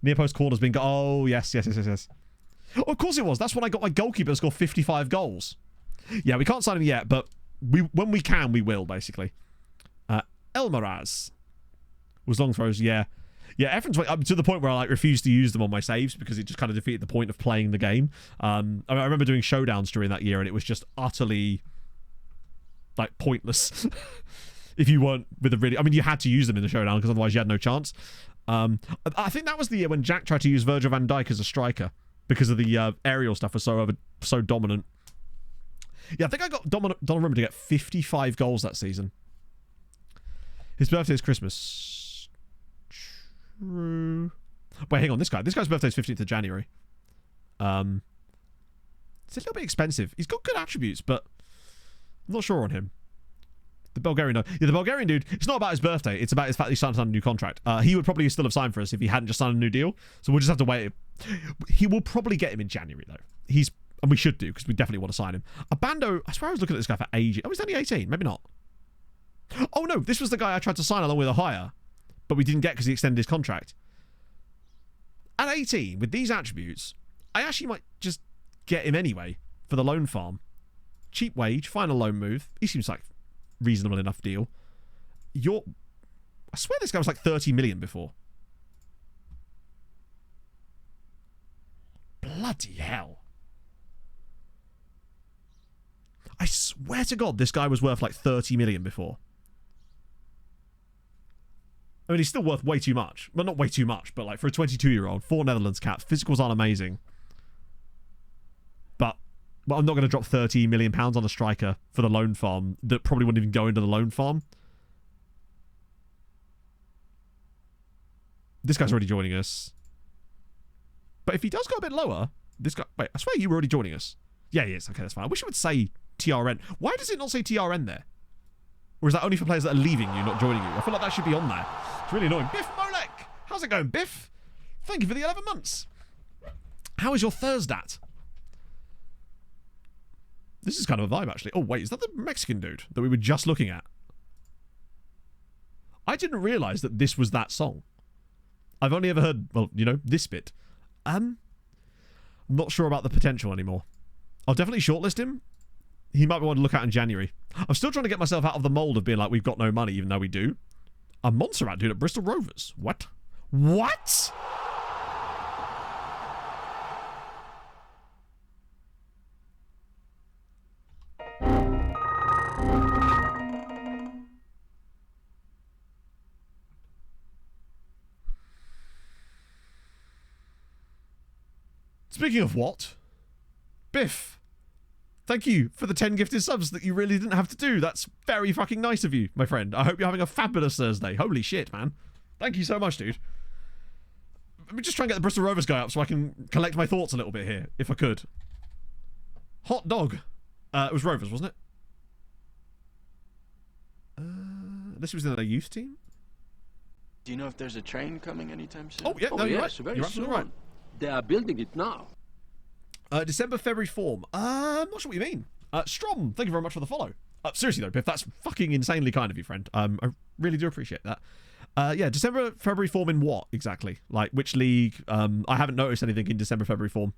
Near post corner's been... Oh, yes. Oh, of course it was. That's when I got my goalkeeper to score 55 goals. Yeah, we can't sign him yet, but when we can, we will, basically. Elmaraz was long throws, yeah. Yeah, F20, to the point where I like refused to use them on my saves because it just kind of defeated the point of playing the game. I remember doing showdowns during that year, and it was just utterly like pointless. if you weren't with a really... I mean, you had to use them in the showdown because otherwise you had no chance. I think that was the year when Jack tried to use Virgil van Dijk as a striker because of the aerial stuff was so dominant. Yeah, I think I got Donnarumma to get 55 goals that season. His birthday is Christmas. True. Wait, hang on. This guy's birthday is 15th of January. It's a little bit expensive. He's got good attributes, but I'm not sure on him. The Bulgarian, yeah, the Bulgarian dude, it's not about his birthday. It's about his fact that he signed a new contract. He would probably still have signed for us if he hadn't just signed a new deal. So we'll just have to wait. He will probably get him in January, though. And we should do, because we definitely want to sign him. Abando, I swear I was looking at this guy for ages. Oh, he's only 18. Maybe not. Oh, no, this was the guy I tried to sign along with a hire, but we didn't get because he extended his contract. At 18, with these attributes, I actually might just get him anyway for the loan farm. Cheap wage, final loan move. He seems like reasonable enough deal. I swear this guy was like 30 million before. Bloody hell. I swear to God, this guy was worth like 30 million before. I mean, he's still worth way too much. Well, not way too much, but like for a 22-year-old, 4 Netherlands caps, physicals aren't amazing. But I'm not going to drop 30 million pounds on a striker for the loan farm that probably wouldn't even go into the loan farm. This guy's already joining us. But if he does go a bit lower, this guy... Wait, I swear you were already joining us. Yeah, he is. Okay, that's fine. I wish it would say TRN. Why does it not say TRN there? Or is that only for players that are leaving you, not joining you? I feel like that should be on there. It's really annoying. Biff Molek! How's it going, Biff? Thank you for the 11 months. How is your Thursday? This is kind of a vibe, actually. Oh, wait, is that the Mexican dude that we were just looking at? I didn't realise that this was that song. I've only ever heard, well, you know, this bit. I'm not sure about the potential anymore. I'll definitely shortlist him. He might be one to look at in January. I'm still trying to get myself out of the mould of being like, we've got no money, even though we do. A Montserrat dude at Bristol Rovers. What? What? Speaking of what? Biff. Thank you for the 10 gifted subs that you really didn't have to do. That's very fucking nice of you, my friend. I hope you're having a fabulous Thursday. Holy shit, man. Thank you so much, dude. Let me just try and get the Bristol Rovers guy up so I can collect my thoughts a little bit here, if I could. Hot dog. It was Rovers, wasn't it? This was in a youth team? Do you know if there's a train coming anytime soon? Oh, yeah, no, you're right. Very You're soon. absolutely right. They are building it now. December, February form. I'm not sure what you mean. Strom, thank you very much for the follow. Seriously though, Biff, that's fucking insanely kind of you, friend. I really do appreciate that. Yeah, December, February form in what exactly? Like which league? I haven't noticed anything in December, February form.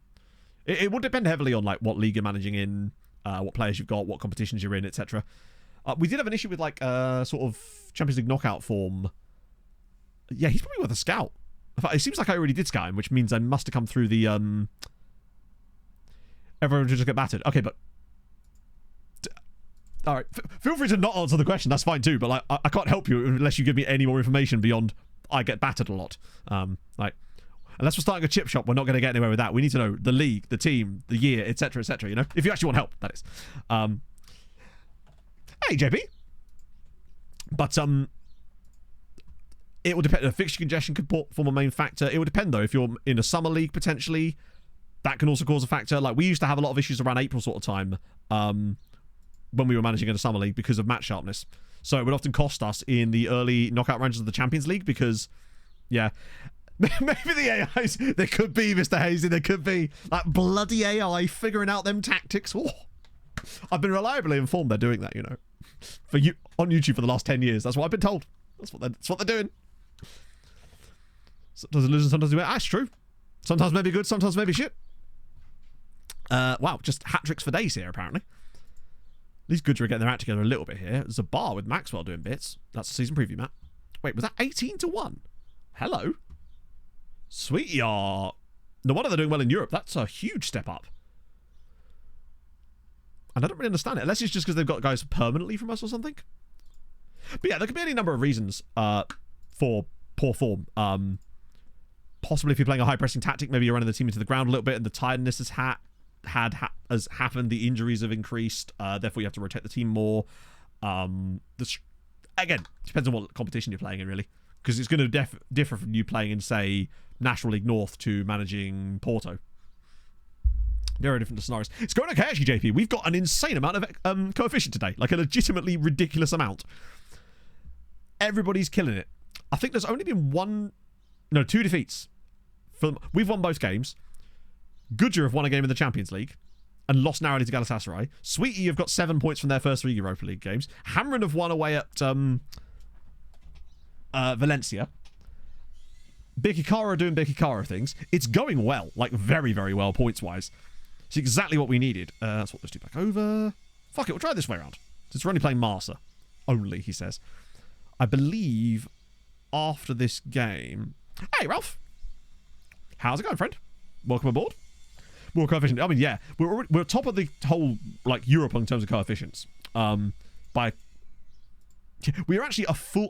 It would depend heavily on like what league you're managing in, what players you've got, what competitions you're in, etc. We did have an issue with like sort of Champions League knockout form. Yeah, he's probably worth a scout. In fact, it seems like I already did scout him, which means I must have come through the everyone should just get battered. Okay, but all right, feel free to not answer the question. That's fine too. But like, I can't help you unless you give me any more information beyond I get battered a lot. Like, unless we're starting a chip shop, we're not going to get anywhere with that. We need to know the league, the team, the year, etc., etc. You know, if you actually want help, that is. Hey, JP. But it will depend. Fixture congestion could form a main factor. It would depend though. If you're in a summer league potentially, that can also cause a factor. Like we used to have a lot of issues around April sort of time when we were managing in a summer league because of match sharpness. So it would often cost us in the early knockout rounds of the Champions League because, yeah, maybe the AIs, there could be, Mr. Hazy, there could be that bloody AI figuring out them tactics. Oh, I've been reliably informed they're doing that, you know, for you on YouTube for the last 10 years. That's what I've been told. That's what they're doing. Sometimes they lose and sometimes they win. That's true. Sometimes maybe good, sometimes maybe shit. Wow, just hat-tricks for days here, apparently. These goods are getting their act together a little bit here. There's a bar with Maxwell doing bits. That's the season preview, Matt. Wait, was that 18-1? Hello? Sweet, yeah. No wonder they're doing well in Europe. That's a huge step up. And I don't really understand it. Unless it's just because they've got guys permanently from us or something. But yeah, there could be any number of reasons for poor form. Possibly if you're playing a high pressing tactic, maybe you're running the team into the ground a little bit and the tiredness has has happened, the injuries have increased, therefore you have to rotate the team more. Again, depends on what competition you're playing in, really, because it's going to differ from you playing in, say, National League North to managing Porto. Very different scenarios. It's going okay, actually, JP. We've got an insane amount of coefficient today, like a legitimately ridiculous amount. Everybody's killing it. I think there's only been two defeats. We've won both games. Goodyear have won a game in the Champions League and lost narrowly to Galatasaray. Sweetie have got 7 points from their first 3 Europa League games. Hamren have won away at Valencia. Bikikara are doing Bikikara things. It's going well, like very, very well points-wise. It's exactly what we needed. Let's swap those two back over. Fuck it, we'll try it this way around. Since we're only playing Marsa. Only, he says. I believe after this game... Hey, Ralph! How's it going, friend? Welcome aboard. More coefficient. I mean, yeah, we're top of the whole like Europe in terms of coefficients. We're actually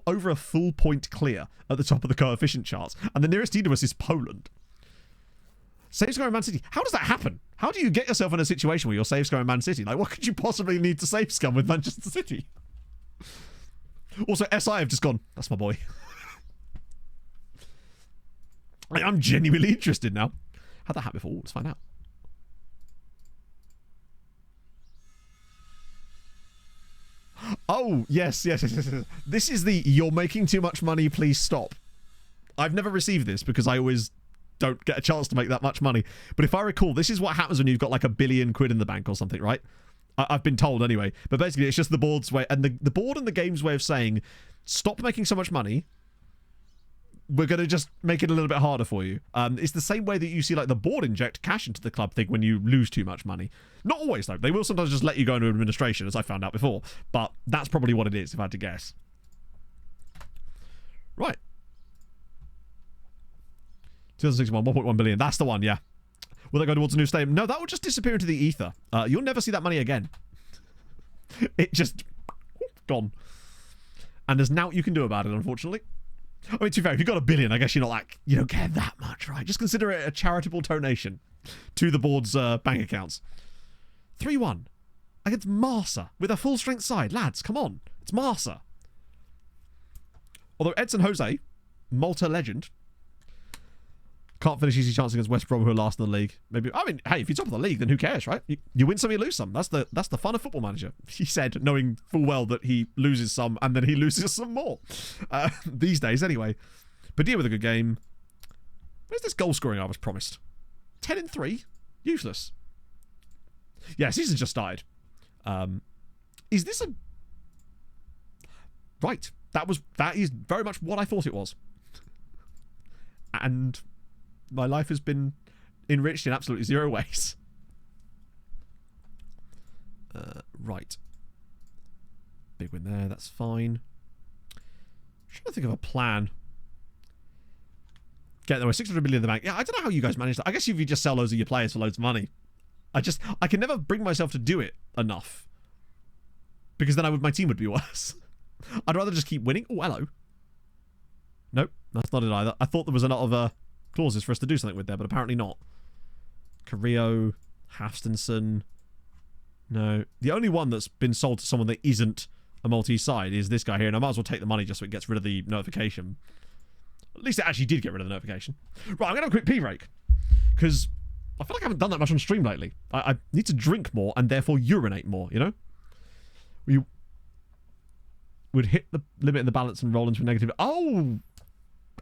over a full point clear at the top of the coefficient charts, and the nearest team to us is Poland. Save score in Man City. How does that happen? How do you get yourself in a situation where you're save score in Man City? Like, what could you possibly need to save scum with Manchester City? Also, SI have just gone. That's my boy. I'm genuinely interested now. How'd that happen before? Let's find out. Oh, yes. This is the "you're making too much money, please stop." I've never received this because I always don't get a chance to make that much money. But if I recall, this is what happens when you've got like £1 billion in the bank or something, right? I've been told anyway. But basically, it's just the board's way, and the board and the game's way of saying, stop making so much money. We're going to just make it a little bit harder for you. It's the same way that you see like the board inject cash into the club thing when you lose too much money. Not always, though. They will sometimes just let you go into administration, as I found out before. But that's probably what it is, if I had to guess. Right. 2061, 1.1 billion. That's the one, yeah. Will that go towards a new stadium? No, that will just disappear into the ether. You'll never see that money again. It just... gone. And there's naught you can do about it, unfortunately. I mean, to be fair, if you've got $1 billion, I guess you're not like, you don't care that much, right? Just consider it a charitable donation to the board's bank accounts. 3-1 against Marsa with a full-strength side. Lads, come on. It's Marsa. Although Edson Jose, Malta legend, can't finish easy chance against West Brom, who are last in the league. Maybe, I mean, hey, if you're top of the league, then who cares, right? You win some, you lose some. That's the fun of Football Manager. He said, knowing full well that he loses some and then he loses some more. These days, anyway. Badia with a good game. Where's this goal scoring I was promised? 10-3? Useless. Yeah, season just started. Is this a... Right. That is very much what I thought it was. And... my life has been enriched in absolutely zero ways. Right. Big win there, that's fine. I'm trying to think of a plan. Get there, 600 million in the bank. Yeah, I don't know how you guys manage that. I guess if you just sell loads of your players for loads of money. I can never bring myself to do it enough. Because then my team would be worse. I'd rather just keep winning. Oh, hello. Nope, that's not it either. I thought there was a lot of... clauses for us to do something with there, but apparently not. Carrillo, Hafstenson. No. The only one that's been sold to someone that isn't a Maltese side is this guy here, and I might as well take the money just so it gets rid of the notification. At least it actually did get rid of the notification. Right, I'm going to have a quick pee break. Because I feel like I haven't done that much on stream lately. I need to drink more and therefore urinate more, you know? We would hit the limit in the balance and roll into a negative... Oh!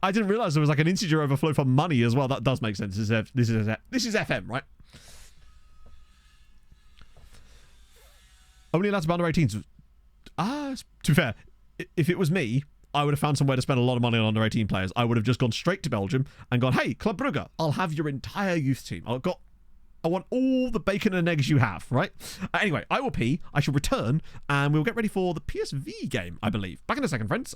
I didn't realise there was like an integer overflow for money as well. That does make sense. This is FM, right? Only allowed to be under 18s. To be fair, if it was me, I would have found somewhere to spend a lot of money on under 18 players. I would have just gone straight to Belgium and gone, hey, Club Brugge, I'll have your entire youth team. I want all the bacon and eggs you have, right? Anyway, I will pee. I shall return and we'll get ready for the PSV game, I believe. Back in a second, friends.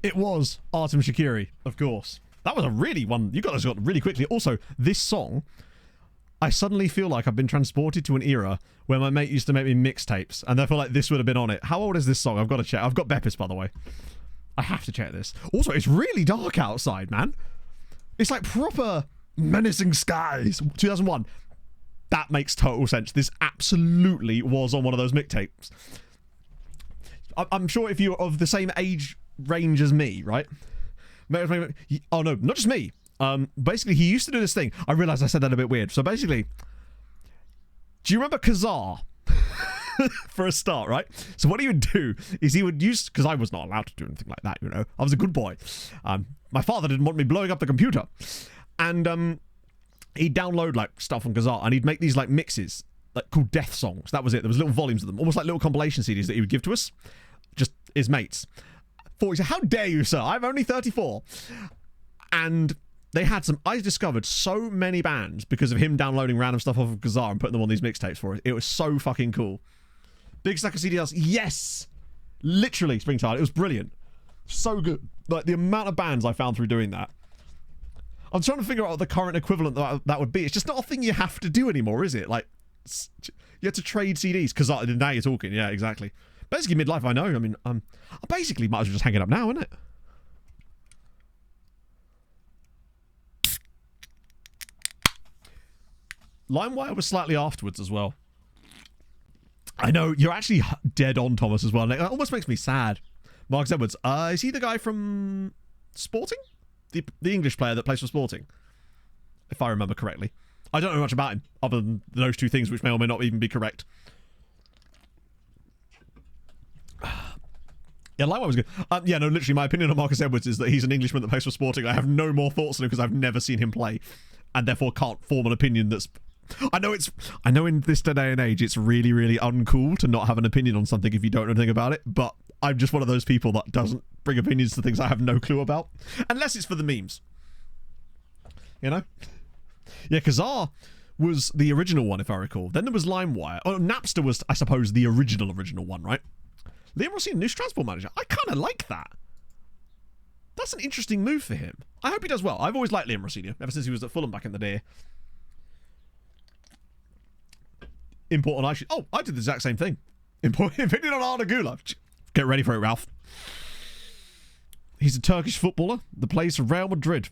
It was Artem Shakiri, of course. That was a really one. You guys got really quickly. Also, this song, I suddenly feel like I've been transported to an era where my mate used to make me mixtapes, and I feel like this would have been on it. How old is this song? I've got to check. I've got Beppis, by the way. I have to check this. Also, it's really dark outside, man. It's like proper menacing skies. 2001. That makes total sense. This absolutely was on one of those mixtapes. I'm sure if you're of the same age range as me, right? Oh no, not just me. Basically, he used to do this thing. I realized I said that a bit weird. So basically, do you remember Kazaa? For a start, right? So what he would do is he would use, because I was not allowed to do anything like that, you know. I was a good boy. My father didn't want me blowing up the computer. And he'd download like stuff on Kazaa, and he'd make these like mixes, like called death songs. That was it. There was little volumes of them, almost like little compilation CDs that he would give to us, just his mates. He said, "How dare you, sir? I'm only 34." And they had some. I discovered so many bands because of him downloading random stuff off of Kazaa and putting them on these mixtapes for us. It was so fucking cool. Big stack of CDs. Yes, literally Springtide. It was brilliant. So good. Like the amount of bands I found through doing that. I'm trying to figure out what the current equivalent that would be. It's just not a thing you have to do anymore, is it? Like you have to trade CDs because now you're talking. Yeah, exactly. Basically midlife. I know. I mean, I basically might as well just hang it up now, isn't it? LimeWire was slightly afterwards as well. I know, you're actually dead on, Thomas, as well. It almost makes me sad. Marcus Edwards. Is he the guy from Sporting? The English player that plays for Sporting? If I remember correctly. I don't know much about him, other than those two things, which may or may not even be correct. Yeah, LimeWire was good. Yeah, no, literally, my opinion on Marcus Edwards is that he's an Englishman that plays for Sporting. I have no more thoughts on him because I've never seen him play, and therefore can't form an opinion that's... I know in this day and age it's really, really uncool to not have an opinion on something if you don't know anything about it, but I'm just one of those people that doesn't bring opinions to things I have no clue about. Unless it's for the memes. You know? Yeah, Kazaa was the original one, if I recall. Then there was LimeWire. Oh, Napster was, I suppose, the original one, right? Liam Rossini, new transport manager. I kind of like that. That's an interesting move for him. I hope he does well. I've always liked Liam Rossini, ever since he was at Fulham back in the day. Import on iShoot. Oh, I did the exact same thing. Import opinion on Arda Güler. Get ready for it, Ralph. He's a Turkish footballer that plays for Real Madrid.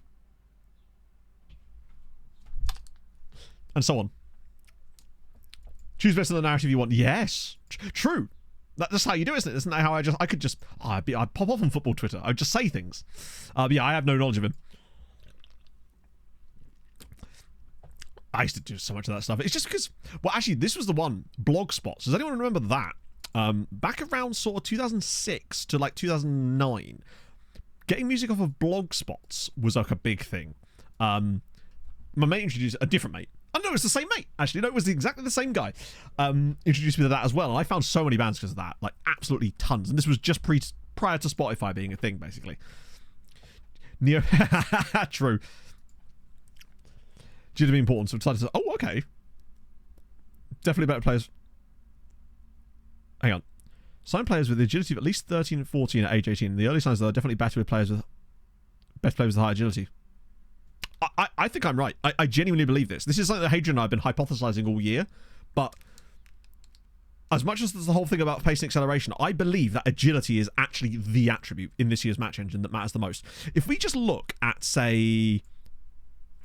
And so on. Choose best of the narrative you want. Yes. True. That's how you do it, isn't it? Isn't that how I could just... I'd pop off on football Twitter. I'd just say things. Yeah, I have no knowledge of him. I used to do so much of that stuff. It's just because... Well, actually, this was the one. Blogspots. Does anyone remember that? Back around sort of 2006 to like 2009, getting music off of Blogspots was like a big thing. My mate introduced... A different mate. I know it's the same mate, actually. No, it was exactly the same guy. Introduced me to that as well. And I found so many bands because of that. Like, absolutely tons. And this was just prior to Spotify being a thing, basically. True. Due to be important, so decided to... Oh, okay. Definitely better players. Hang on. Sign players with agility of at least 13 and 14 at age 18. The early signs, though, are definitely better with players with... Best players with high agility. I think I'm right. I genuinely believe this. This is something that Hadrian and I have been hypothesizing all year, but as much as there's the whole thing about pace and acceleration, I believe that agility is actually the attribute in this year's match engine that matters the most. If we just look at, say,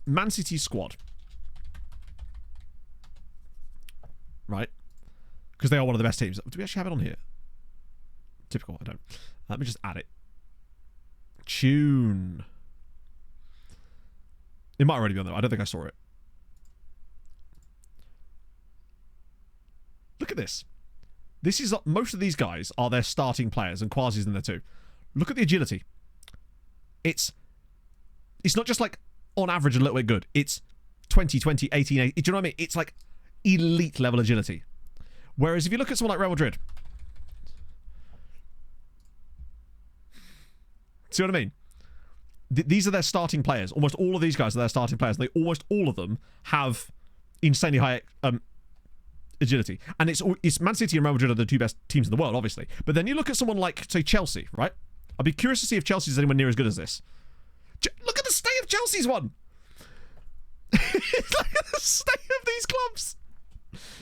Man City's squad, right? Because they are one of the best teams. Do we actually have it on here? Typical, I don't. Let me just add it. Tune. It might already be on there. I don't think I saw it. Look at this. This is... Most of these guys are their starting players, and Quasi's in there too. Look at the agility. It's not just like on average a little bit good. It's 20, 18, 8. Do you know what I mean? It's like elite level agility. Whereas if you look at someone like Real Madrid... See what I mean? These are their starting players. Almost all of these guys are their starting players. They almost all of them have insanely high agility. And it's Man City and Real Madrid are the two best teams in the world, obviously. But then you look at someone like, say, Chelsea, right? I'd be curious to see if Chelsea's anywhere near as good as this. Look at the state of Chelsea's one. It's like the state of these clubs.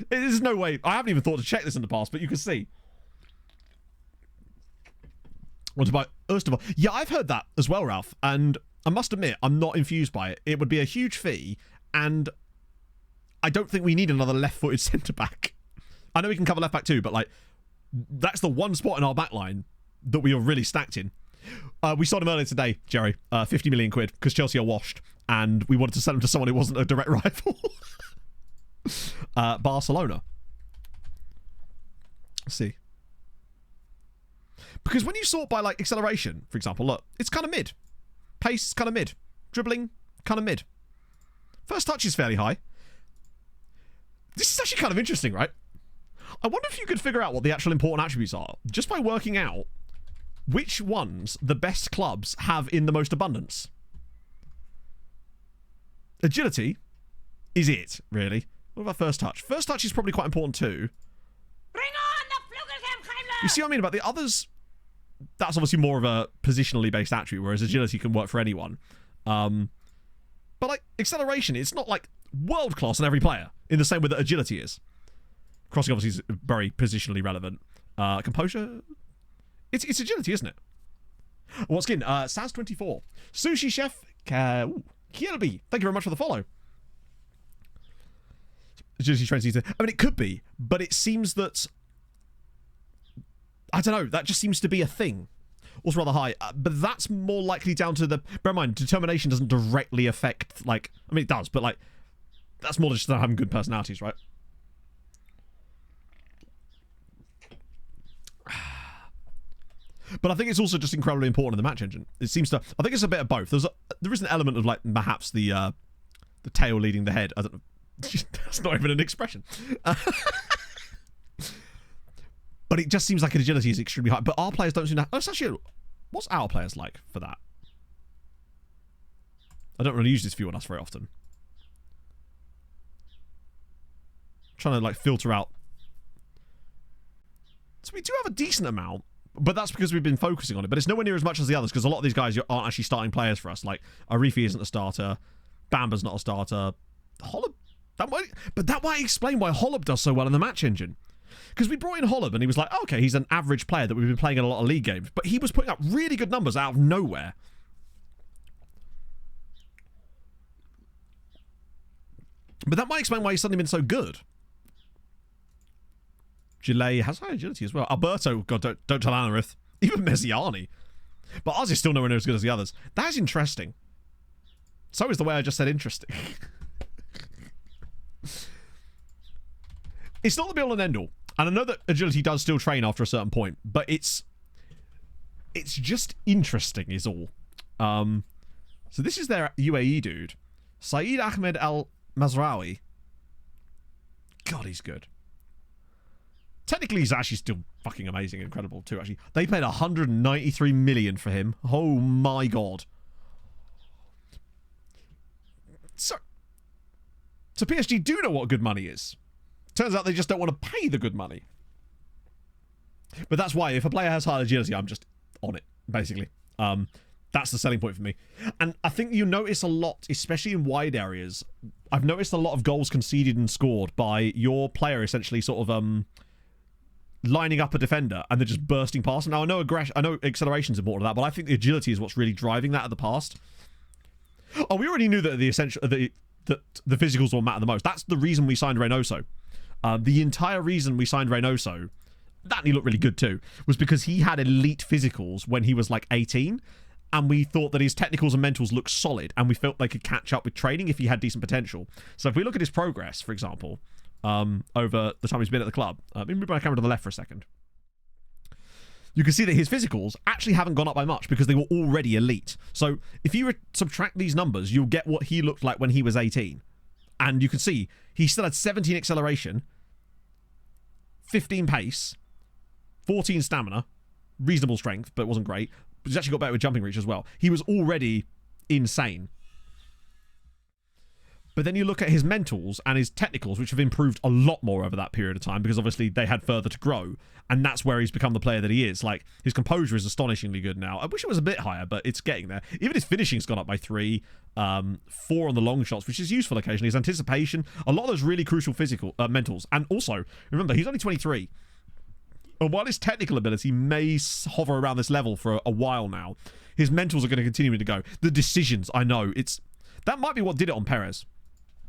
There's no way. I haven't even thought to check this in the past, but you can see. What about Erstval? Yeah, I've heard that as well, Ralph. And I must admit, I'm not infused by it. It would be a huge fee, and I don't think we need another left-footed centre-back. I know we can cover left-back too, but like that's the one spot in our back line that we are really stacked in. We sold him earlier today, Jerry. 50 million quid, because Chelsea are washed, and we wanted to sell him to someone who wasn't a direct rival. Barcelona. Let's see. Because when you sort by like acceleration, for example, look, it's kind of mid. Pace is kind of mid. Dribbling, kind of mid. First touch is fairly high. This is actually kind of interesting, right? I wonder if you could figure out what the actual important attributes are just by working out which ones the best clubs have in the most abundance. Agility is it, really. What about first touch? First touch is probably quite important too. Bring on the Flugelkampfheimler! You see what I mean about the others? That's obviously more of a positionally based attribute, whereas agility can work for anyone. But like acceleration, it's not like world class on every player in the same way that agility is. Crossing obviously is very positionally relevant. Composure, it's agility, isn't it? What's skin? Saz24, Sushi Chef Kielby. Thank you very much for the follow. Agility trends. I mean, it could be, but it seems that I don't know. That just seems to be a thing. Also rather high, but that's more likely down to the. Bear in mind, determination doesn't directly affect. Like, I mean, it does, but like, that's more just having good personalities, right? But I think it's also just incredibly important in the match engine. It seems to. I think it's a bit of both. There is an element of like perhaps the tail leading the head. I don't know. That's not even an expression. But it just seems like agility is extremely high. But our players don't seem to. Oh, it's actually. What's our players like for that? I don't really use this view on us very often. I'm trying to like filter out. So we do have a decent amount, but that's because we've been focusing on it. But it's nowhere near as much as the others, because a lot of these guys aren't actually starting players for us. Like Arifi isn't a starter, Bamba's not a starter. Hollop, that might explain why Hollop does so well in the match engine. Because we brought in Hollop and he was like, oh, okay, he's an average player that we've been playing in a lot of league games, but he was putting up really good numbers out of nowhere. But that might explain why he's suddenly been so good. Gillet has high agility as well. Alberto, God, don't tell Anarith. Even Messiani. But ours is still nowhere near as good as the others. That's interesting. So is the way I just said interesting. It's not the be-all and end-all. And I know that agility does still train after a certain point, but it's just interesting is all. So this is their UAE dude. Saeed Ahmed Al-Mazraoui. God, he's good. Technically, he's actually still fucking amazing, incredible too, actually. They paid 193 million for him. Oh my God. So PSG do know what good money is. Turns out they just don't want to pay the good money. But that's why, if a player has high agility, I'm just on it, basically. That's the selling point for me. And I think you notice a lot, especially in wide areas, I've noticed a lot of goals conceded and scored by your player essentially sort of lining up a defender and then just bursting past him. Now, I know acceleration is important to that, but I think the agility is what's really driving that at the past. Oh, we already knew that that the physicals will matter the most. That's the reason we signed Reynoso. The entire reason we signed Reynoso, that he looked really good too, was because he had elite physicals when he was like 18, and we thought that his technicals and mentals looked solid, and we felt they could catch up with training if he had decent potential. So if we look at his progress, for example, over the time he's been at the club, let me move my camera to the left for a second. You can see that his physicals actually haven't gone up by much because they were already elite. So if you subtract these numbers, you'll get what he looked like when he was 18. And you can see he still had 17 acceleration, 15 pace, 14 stamina, reasonable strength, but it wasn't great. But he's actually got better with jumping reach as well. He was already insane. But then you look at his mentals and his technicals, which have improved a lot more over that period of time because obviously they had further to grow. And that's where he's become the player that he is. Like, his composure is astonishingly good now. I wish it was a bit higher, but it's getting there. Even his finishing's gone up by 3, 4 on the long shots, which is useful occasionally. His anticipation, a lot of those really crucial physical mentals. And also, remember, he's only 23. And while his technical ability may hover around this level for a while now, his mentals are going to continue to go. The decisions, I know, that might be what did it on Perez.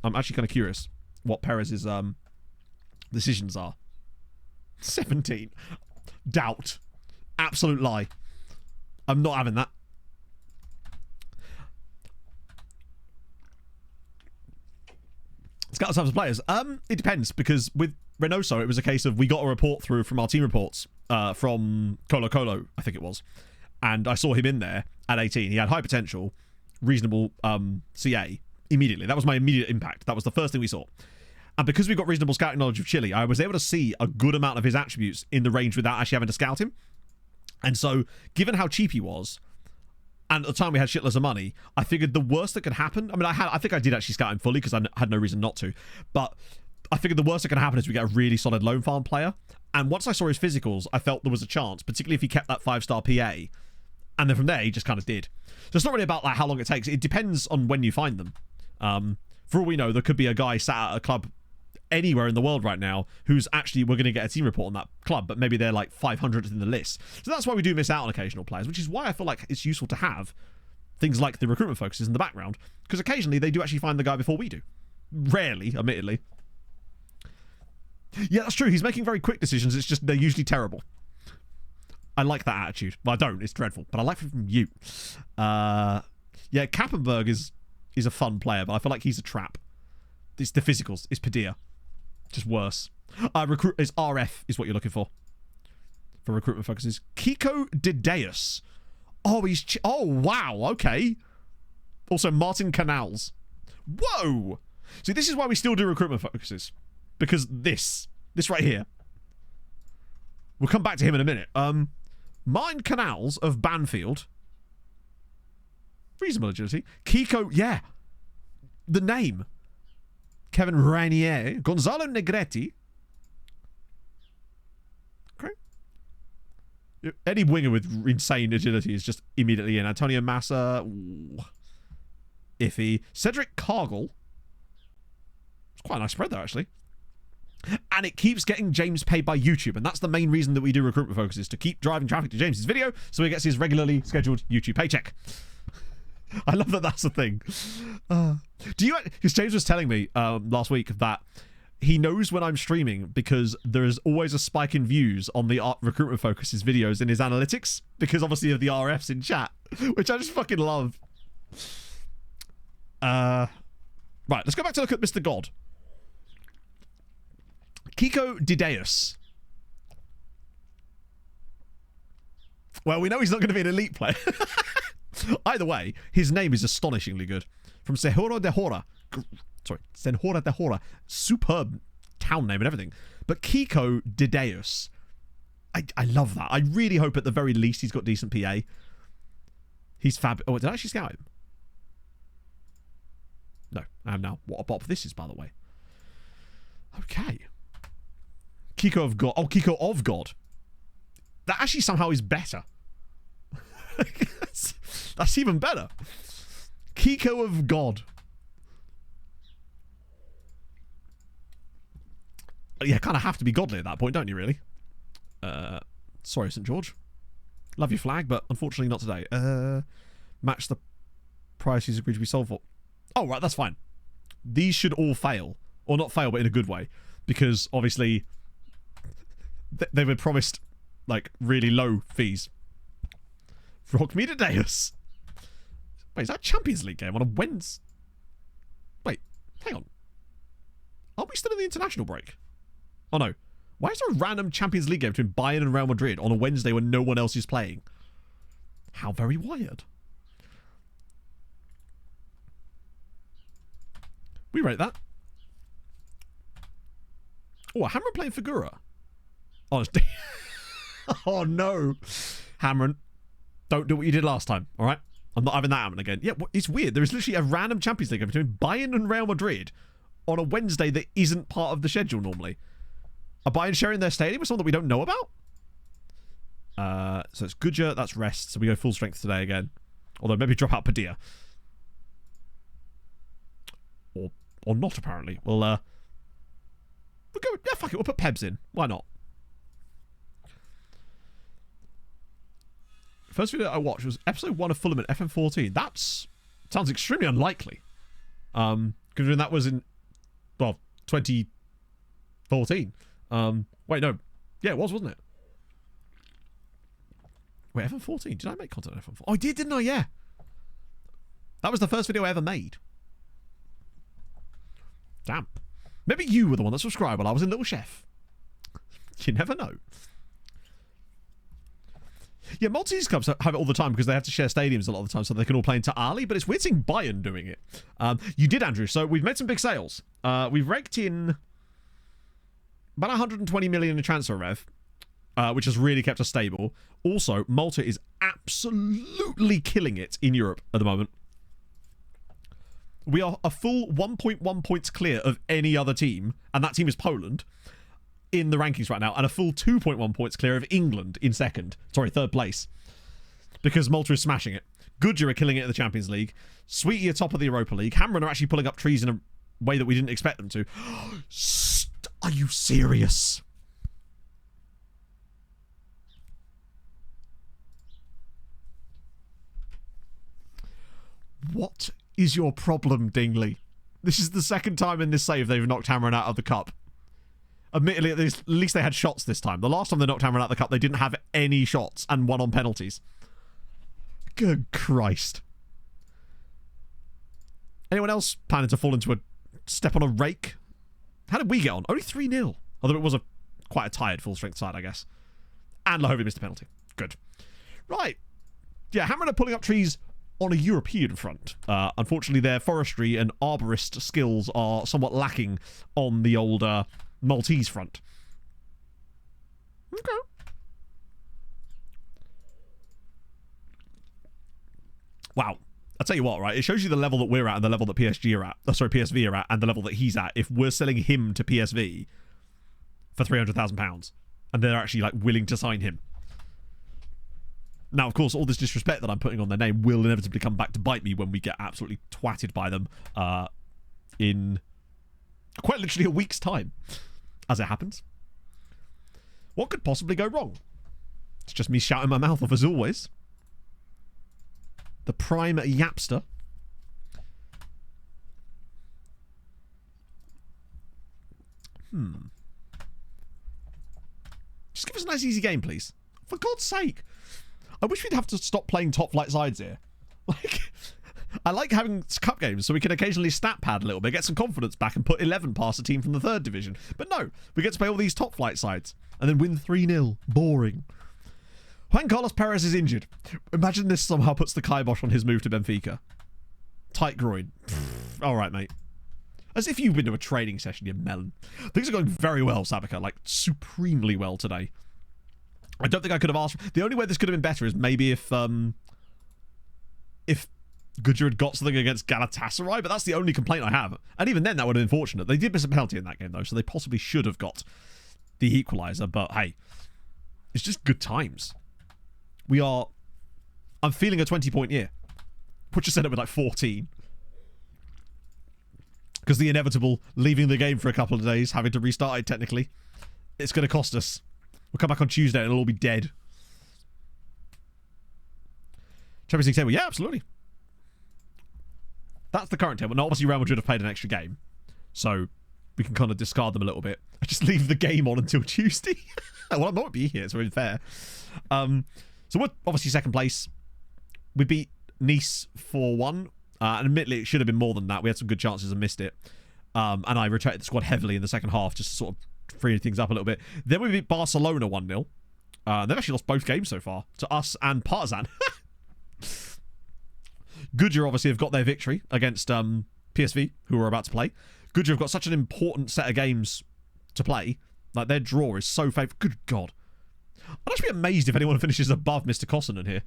I'm actually kind of curious what Perez's decisions are. 17. Doubt. Absolute lie. I'm not having that. Scout types of players. It depends, because with Reynoso, it was a case of we got a report through from our team reports from Colo Colo, I think it was. And I saw him in there at 18. He had high potential, reasonable CA immediately. That was my immediate impact. That was the first thing we saw. And because we got reasonable scouting knowledge of Chile, I was able to see a good amount of his attributes in the range without actually having to scout him. And so, given how cheap he was, and at the time we had shitloads of money, I figured the worst that could happen... I mean, I think I did actually scout him fully because I had no reason not to. But I figured the worst that could happen is we get a really solid loan farm player. And once I saw his physicals, I felt there was a chance, particularly if he kept that 5-star PA. And then from there, he just kind of did. So it's not really about like how long it takes. It depends on when you find them. For all we know, there could be a guy sat at a club anywhere in the world right now who's actually, we're going to get a team report on that club, but maybe they're like 500th in the list. So that's why we do miss out on occasional players, which is why I feel like it's useful to have things like the recruitment focuses in the background, because occasionally they do actually find the guy before we do. Rarely, admittedly. Yeah, that's true. He's making very quick decisions. It's just they're usually terrible. I like that attitude. Well, I don't. It's dreadful. But I like it from you. Yeah, Kappenberg is a fun player, but I feel like he's a trap. It's the physicals. It's Padilla. Just worse. Recruit is RF is what you're looking for recruitment focuses. Kiko Dideus. Oh, oh, wow. Okay. Also, Martin Canals. Whoa. See, this is why we still do recruitment focuses. Because this right here. We'll come back to him in a minute. Martin Canals of Banfield. Reasonable agility. Kiko, yeah. The name. Kevin Rainier. Gonzalo Negretti. Okay. Any winger with insane agility is just immediately in. Antonio Massa. Ooh. Iffy. Cedric Cargill. It's quite a nice spread there, actually. And it keeps getting James paid by YouTube, and that's the main reason that we do recruitment focuses, to keep driving traffic to James's video so he gets his regularly scheduled YouTube paycheck. I love that that's a thing. Do you... Because James was telling me last week that he knows when I'm streaming because there is always a spike in views on the recruitment focuses videos in his analytics, because obviously of the RFs in chat, which I just fucking love. Right, let's go back to look at Mr. God. Kiko Dideus. Well, we know he's not going to be an elite player. Either way, his name is astonishingly good. From Senhora de Hora. Sorry, Senhora de Hora. Superb town name and everything. But Kiko Dideus. I love that. I really hope at the very least he's got decent PA. He's fab. Oh, did I actually scout him? No, I am now. What a bop this is, by the way. Okay. Kiko of God. Oh, Kiko of God. That actually somehow is better. That's even better. Kiko of God. Yeah, kind of have to be godly at that point, don't you, really? Sorry, St. George. Love your flag, but unfortunately not today. Match the price he's agreed to be sold for. Oh, right, that's fine. These should all fail. Or not fail, but in a good way. Because, obviously, they were promised, like, really low fees. Rock me to Deus. Wait, is that a Champions League game on a Wednesday? Wait, hang on. Are we still in the international break? Oh, no. Why is there a random Champions League game between Bayern and Real Madrid on a Wednesday when no one else is playing? How very wired. We rate that. Oh, a Hammer playing Figura. Oh, oh no. Hamron, don't do what you did last time, alright? I'm not having that happen again. Yeah, it's weird. There is literally a random Champions League game between Bayern and Real Madrid on a Wednesday that isn't part of the schedule normally. Are Bayern sharing their stadium with someone that we don't know about? So it's Goodyear, that's rest. So we go full strength today again. Although maybe drop out Padilla. Or not, apparently. We'll go, yeah, fuck it, we'll put Pebs in. Why not? First video I watched was episode 1 of Fulham at FM14. That sounds extremely unlikely. Considering that was in, well, 2014. Wait, no. Yeah, it was, wasn't it? Wait, FM14? Did I make content on FM14? Oh, I did, didn't I? Yeah. That was the first video I ever made. Damn. Maybe you were the one that subscribed while I was in Little Chef. You never know. Yeah, Maltese clubs have it all the time because they have to share stadiums a lot of the time so they can all play into Ali, but it's weird seeing Bayern doing it. You did, Andrew. So we've made some big sales. We've raked in about 120 million in transfer rev, which has really kept us stable. Also, Malta is absolutely killing it in Europe at the moment. We are a full 1.1 points clear of any other team, and that team is Poland, in the rankings right now, and a full 2.1 points clear of England in third place. Because Malta is smashing it. Goodyear are killing it in the Champions League. Sweetie are top of the Europa League. Hamron are actually pulling up trees in a way that we didn't expect them to. Are you serious? What is your problem, Dingley? This is the second time in this save they've knocked Hamron out of the cup. Admittedly, at least they had shots this time. The last time they knocked Hamron out of the cup, they didn't have any shots and won on penalties. Good Christ. Anyone else planning to fall into a step on a rake? How did we get on? Only 3-0. Although it was quite a tired full-strength side, I guess. And Lahovi missed a penalty. Good. Right. Yeah, Hamron are pulling up trees on a European front. Unfortunately, their forestry and arborist skills are somewhat lacking on the old Maltese front. Okay. Wow. I'll tell you what, right? It shows you the level that we're at and the level that PSG are at. PSV are at and the level that he's at. If we're selling him to PSV for £300,000 and they're actually like willing to sign him. Now, of course, all this disrespect that I'm putting on their name will inevitably come back to bite me when we get absolutely twatted by them in quite literally a week's time, as it happens. What could possibly go wrong? It's just me shouting my mouth off as always. The prime yapster. Just give us a nice easy game, please. For God's sake. I wish we'd have to stop playing top flight sides here. Like, I like having cup games so we can occasionally stat pad a little bit, get some confidence back and put 11 past a team from the 3rd division. But no, we get to play all these top flight sides and then win 3-0. Boring. Juan Carlos Perez is injured. Imagine this somehow puts the kibosh on his move to Benfica. Tight groin. Alright, mate. As if you've been to a training session, you melon. Things are going very well, Sabika. Like, supremely well today. I don't think I could have asked. The only way this could have been better is maybe if Goodyear had got something against Galatasaray, but that's the only complaint I have. And even then, that would have been fortunate. They did miss a penalty in that game, though, so they possibly should have got the equaliser. But hey, it's just good times. I'm feeling a 20-point year. Put your setup with like 14. Because the inevitable leaving the game for a couple of days, having to restart it technically, it's going to cost us. We'll come back on Tuesday and it'll all be dead. Champions League table. Yeah, absolutely. That's the current table. Now, obviously, Real Madrid have played an extra game. So, we can kind of discard them a little bit. I just leave the game on until Tuesday. Well, I might be here. It's really fair. So, we're obviously second place. We beat Nice 4-1. And admittedly, it should have been more than that. We had some good chances and missed it. And I rotated the squad heavily in the second half just to sort of free things up a little bit. Then we beat Barcelona 1-0. They've actually lost both games so far to us and Partizan. Goodyear obviously have got their victory against PSV, who we're about to play. Goodyear have got such an important set of games to play. Like, their draw is so favourable. Good God. I'd actually be amazed if anyone finishes above Mr. Kosonen here.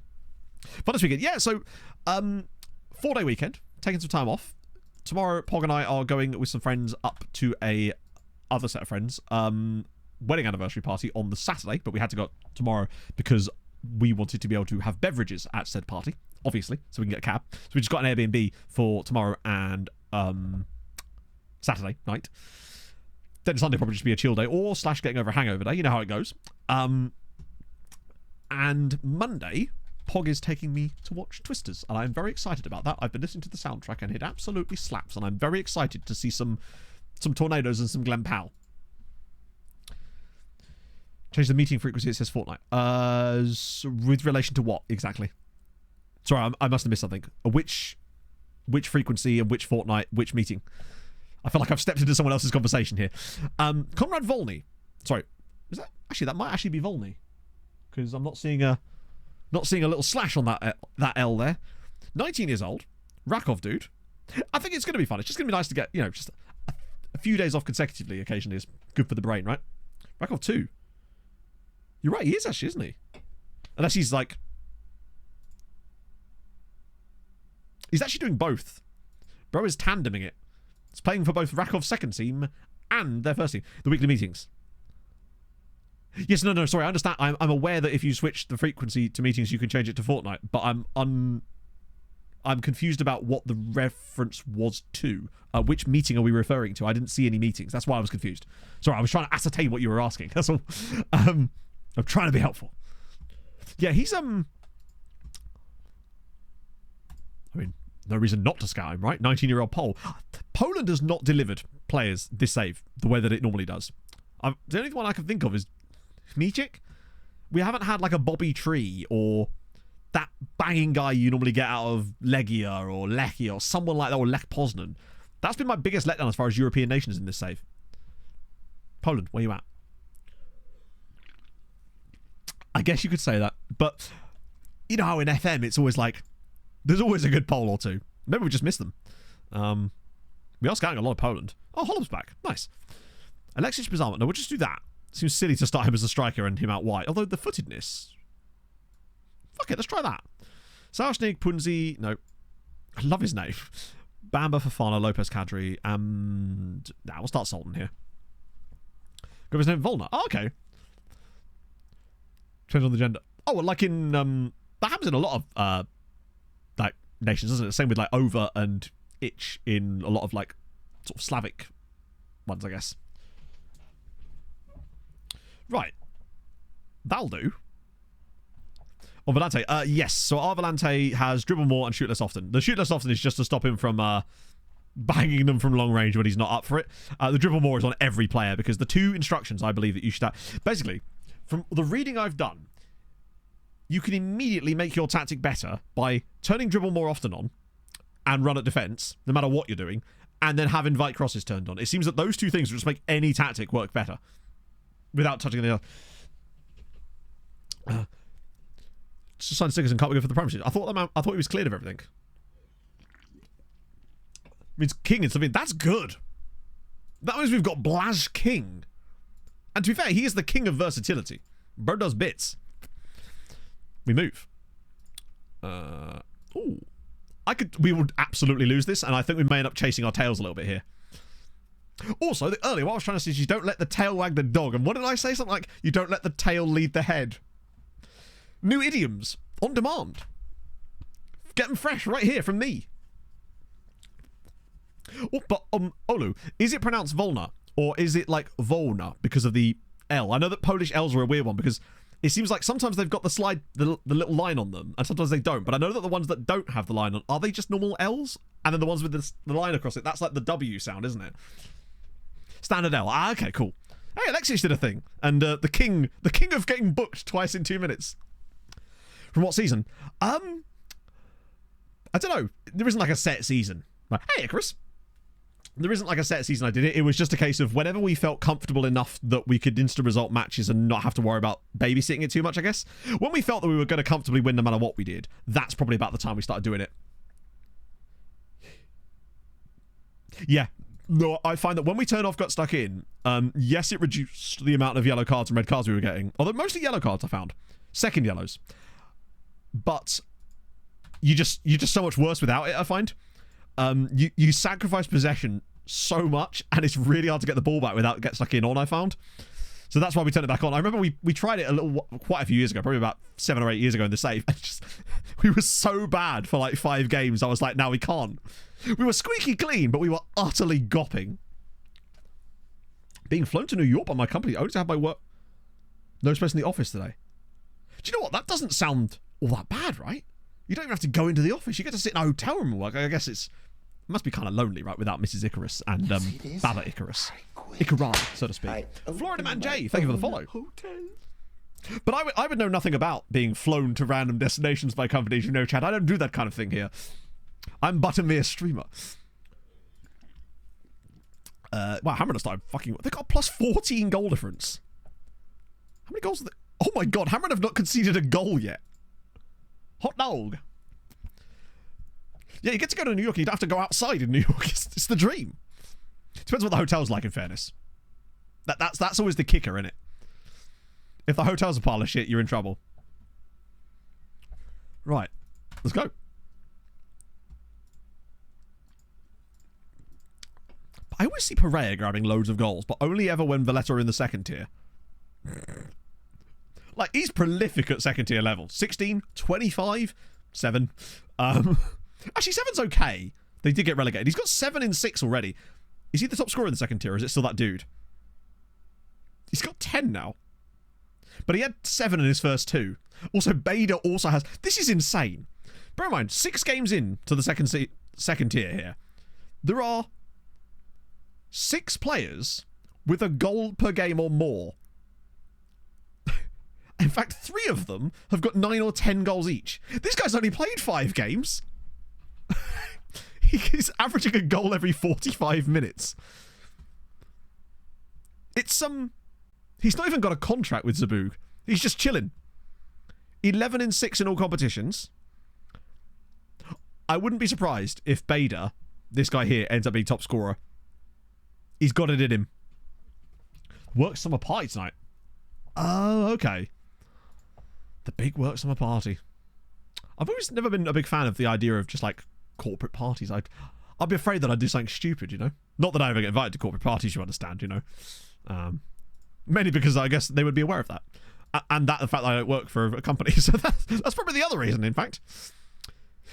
Fun this weekend. Yeah, so 4-day weekend, taking some time off. Tomorrow, Pog and I are going with some friends up to a other set of friends wedding anniversary party on the Saturday, but we had to go tomorrow because we wanted to be able to have beverages at said party, obviously, so we can get a cab. So we just got an Airbnb for tomorrow and Saturday night. Then Sunday probably just be a chill day or / getting over a hangover day. You know how it goes. And Monday, Pog is taking me to watch Twisters, and I'm very excited about that. I've been listening to the soundtrack, and it absolutely slaps, and I'm very excited to see some tornadoes and some Glen Powell. Change the meeting frequency, it says fortnight. With relation to what, exactly? Sorry, I must have missed something. Which frequency and which fortnight, which meeting? I feel like I've stepped into someone else's conversation here. Conrad Volney. Sorry, is that... Actually, that might actually be Volney. Because I'm not seeing a little slash on that L there. 19 years old. Rakov dude. I think it's going to be fun. It's just going to be nice to get, just a few days off consecutively occasionally is good for the brain, right? Rakov 2. You're right, he is actually, isn't he? Unless he's like... He's actually doing both. Bro is tandeming it. It's playing for both Rakov's second team and their first team. The weekly meetings. Yes, no, sorry, I understand. I'm aware that if you switch the frequency to meetings, you can change it to fortnight, but I'm confused about what the reference was to. Which meeting are we referring to? I didn't see any meetings. That's why I was confused. Sorry, I was trying to ascertain what you were asking. That's all. I'm trying to be helpful. Yeah, he's I mean, no reason not to scout him, right? 19-year-old Pole. Poland has not delivered players this save the way that it normally does. The only one I can think of is Michik. We haven't had like a Bobby Tree or that banging guy you normally get out of Legia or Lechia or someone like that, or Lech Poznan. That's been my biggest letdown as far as European nations in this save. Poland, where you at? I guess you could say that, but you know how in FM it's always like there's always a good poll or two. Maybe we just missed them. We are scouting a lot of Poland. Oh, Hollow's back. Nice. Alexis Bizarre. No, we'll just do that. Seems silly to start him as a striker and him out wide. Although the footedness... Fuck it, let's try that. Sarashnik, Punzi... No. I love his name. Bamba, Fafana, Lopez Kadri, and... Nah, we'll start Sultan here. Go with his name, Volna. Oh, okay. Depends on the gender. Oh, well, like in... that happens in a lot of, like, nations, doesn't it? Same with, like, Over and Ich in a lot of, like, sort of Slavic ones, I guess. Right. That'll do. On Volante. Yes. So our Volante has dribble more and shoot less often. The shoot less often is just to stop him from banging them from long range when he's not up for it. The dribble more is on every player because the two instructions I believe that you should have. Basically, from the reading I've done, you can immediately make your tactic better by turning dribble more often on and run at defense, no matter what you're doing, and then have invite crosses turned on. It seems that those two things will just make any tactic work better. Without touching the other. Just sign stickers and can't we go for the premises? I thought he was cleared of everything. Means King and something. That's good. That means we've got Blaž King. And to be fair, he is the king of versatility. Bro does bits. We move. Ooh. We would absolutely lose this, and I think we may end up chasing our tails a little bit here. Also, earlier what I was trying to say is you don't let the tail wag the dog. And what did I say? Something like, you don't let the tail lead the head. New idioms. On demand. Get them fresh right here from me. Oh, but, Olu, is it pronounced Volna? Or is it like Volna because of the L? I know that Polish L's are a weird one because it seems like sometimes they've got the little line on them, and sometimes they don't. But I know that the ones that don't have the line on, are they just normal L's? And then the ones with the line across it, that's like the W sound, isn't it? Standard L. Ah, okay, cool. Hey, Alexis did a thing. And the king of getting booked twice in 2 minutes. From what season? I don't know. There isn't like a set season. Like, hey, Icarus. There isn't like a set season I did it. It was just a case of whenever we felt comfortable enough that we could insta-result matches and not have to worry about babysitting it too much, I guess. When we felt that we were going to comfortably win no matter what we did, that's probably about the time we started doing it. Yeah. No, I find that when we turn off got stuck in, yes, it reduced the amount of yellow cards and red cards we were getting. Although mostly yellow cards, I found. Second yellows. But you're just so much worse without it, I find. You sacrifice possession so much, and it's really hard to get the ball back without it getting stuck in on, I found. So that's why we turned it back on. I remember we tried it quite a few years ago, probably about 7 or 8 years ago in the save. And we were so bad for like 5 games. I was like, no, we can't. We were squeaky clean, but we were utterly gopping. Being flown to New York by my company, only to have my work. No space in the office today. Do you know what? That doesn't sound all that bad, right? You don't even have to go into the office. You get to sit in a hotel room and work. I guess it must be kind of lonely, right, without Mrs. Icarus and Baba Icarus. Icarai, so to speak. Florida Man J, thank you for the follow. But I would know nothing about being flown to random destinations by companies, you know, Chad. I don't do that kind of thing here. I'm but a mere streamer. Wow, Hammer started fucking... They got a plus 14 goal difference. How many goals are they... Oh my god, Hammer have not conceded a goal yet. Hot dog. Yeah, you get to go to New York, you don't have to go outside in New York. It's the dream. Depends what the hotel's like, in fairness. That's always the kicker, innit? If the hotel's a pile of shit, you're in trouble. Right. Let's go. I always see Pereira grabbing loads of goals, but only ever when Valletta are in the second tier. Like, he's prolific at second tier level. 16, 25, 7. Actually, 7's okay. They did get relegated. He's got 7 in 6 already. Is he the top scorer in the second tier, or is it still that dude? He's got 10 now. But he had 7 in his first 2. Also, Bader also has... This is insane. Bear in mind, 6 games in to the second tier here. There are 6 players with a goal per game or more. In fact, 3 of them have got 9 or 10 goals each. This guy's only played 5 games. He's averaging a goal every 45 minutes. It's He's not even got a contract with Zabug. He's just chilling. 11 in 6 in all competitions. I wouldn't be surprised if Bader, this guy here, ends up being top scorer. He's got it in him. Work summer party tonight. Oh, okay. The big work summer party. I've always never been a big fan of the idea of just like corporate parties. I'd be afraid that I'd do something stupid, you know? Not that I ever get invited to corporate parties, you understand, you know? Mainly because I guess they would be aware of that. And the fact that I don't work for a company. So that's probably the other reason, in fact.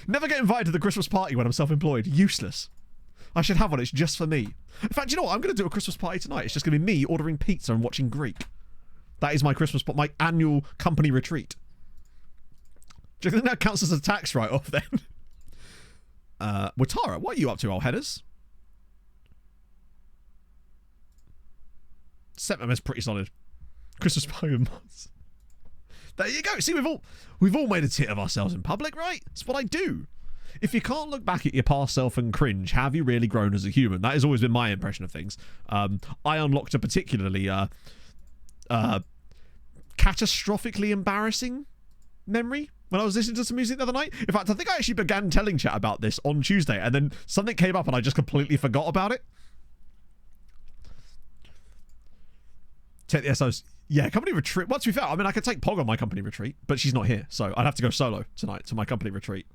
Never get invited to the Christmas party when I'm self-employed. Useless. I should have one. It's just for me. In fact, you know what? I'm going to do a Christmas party tonight. It's just going to be me ordering pizza and watching Greek. That is my Christmas, my annual company retreat. Do you think that counts as a tax write-off then? Watara, what are you up to, old headers? Septum is pretty solid. Christmas party with mods. There you go. See, we've all made a tit of ourselves in public, right? It's what I do. If you can't look back at your past self and cringe, have you really grown as a human? That has always been my impression of things. I unlocked a particularly catastrophically embarrassing memory when I was listening to some music the other night. In fact, I think I actually began telling chat about this on Tuesday, and then something came up and I just completely forgot about it. Take the SOs. Yeah, company retreat. Well, to be fair, I mean, I could take Pog on my company retreat, but she's not here, so I'd have to go solo tonight to my company retreat.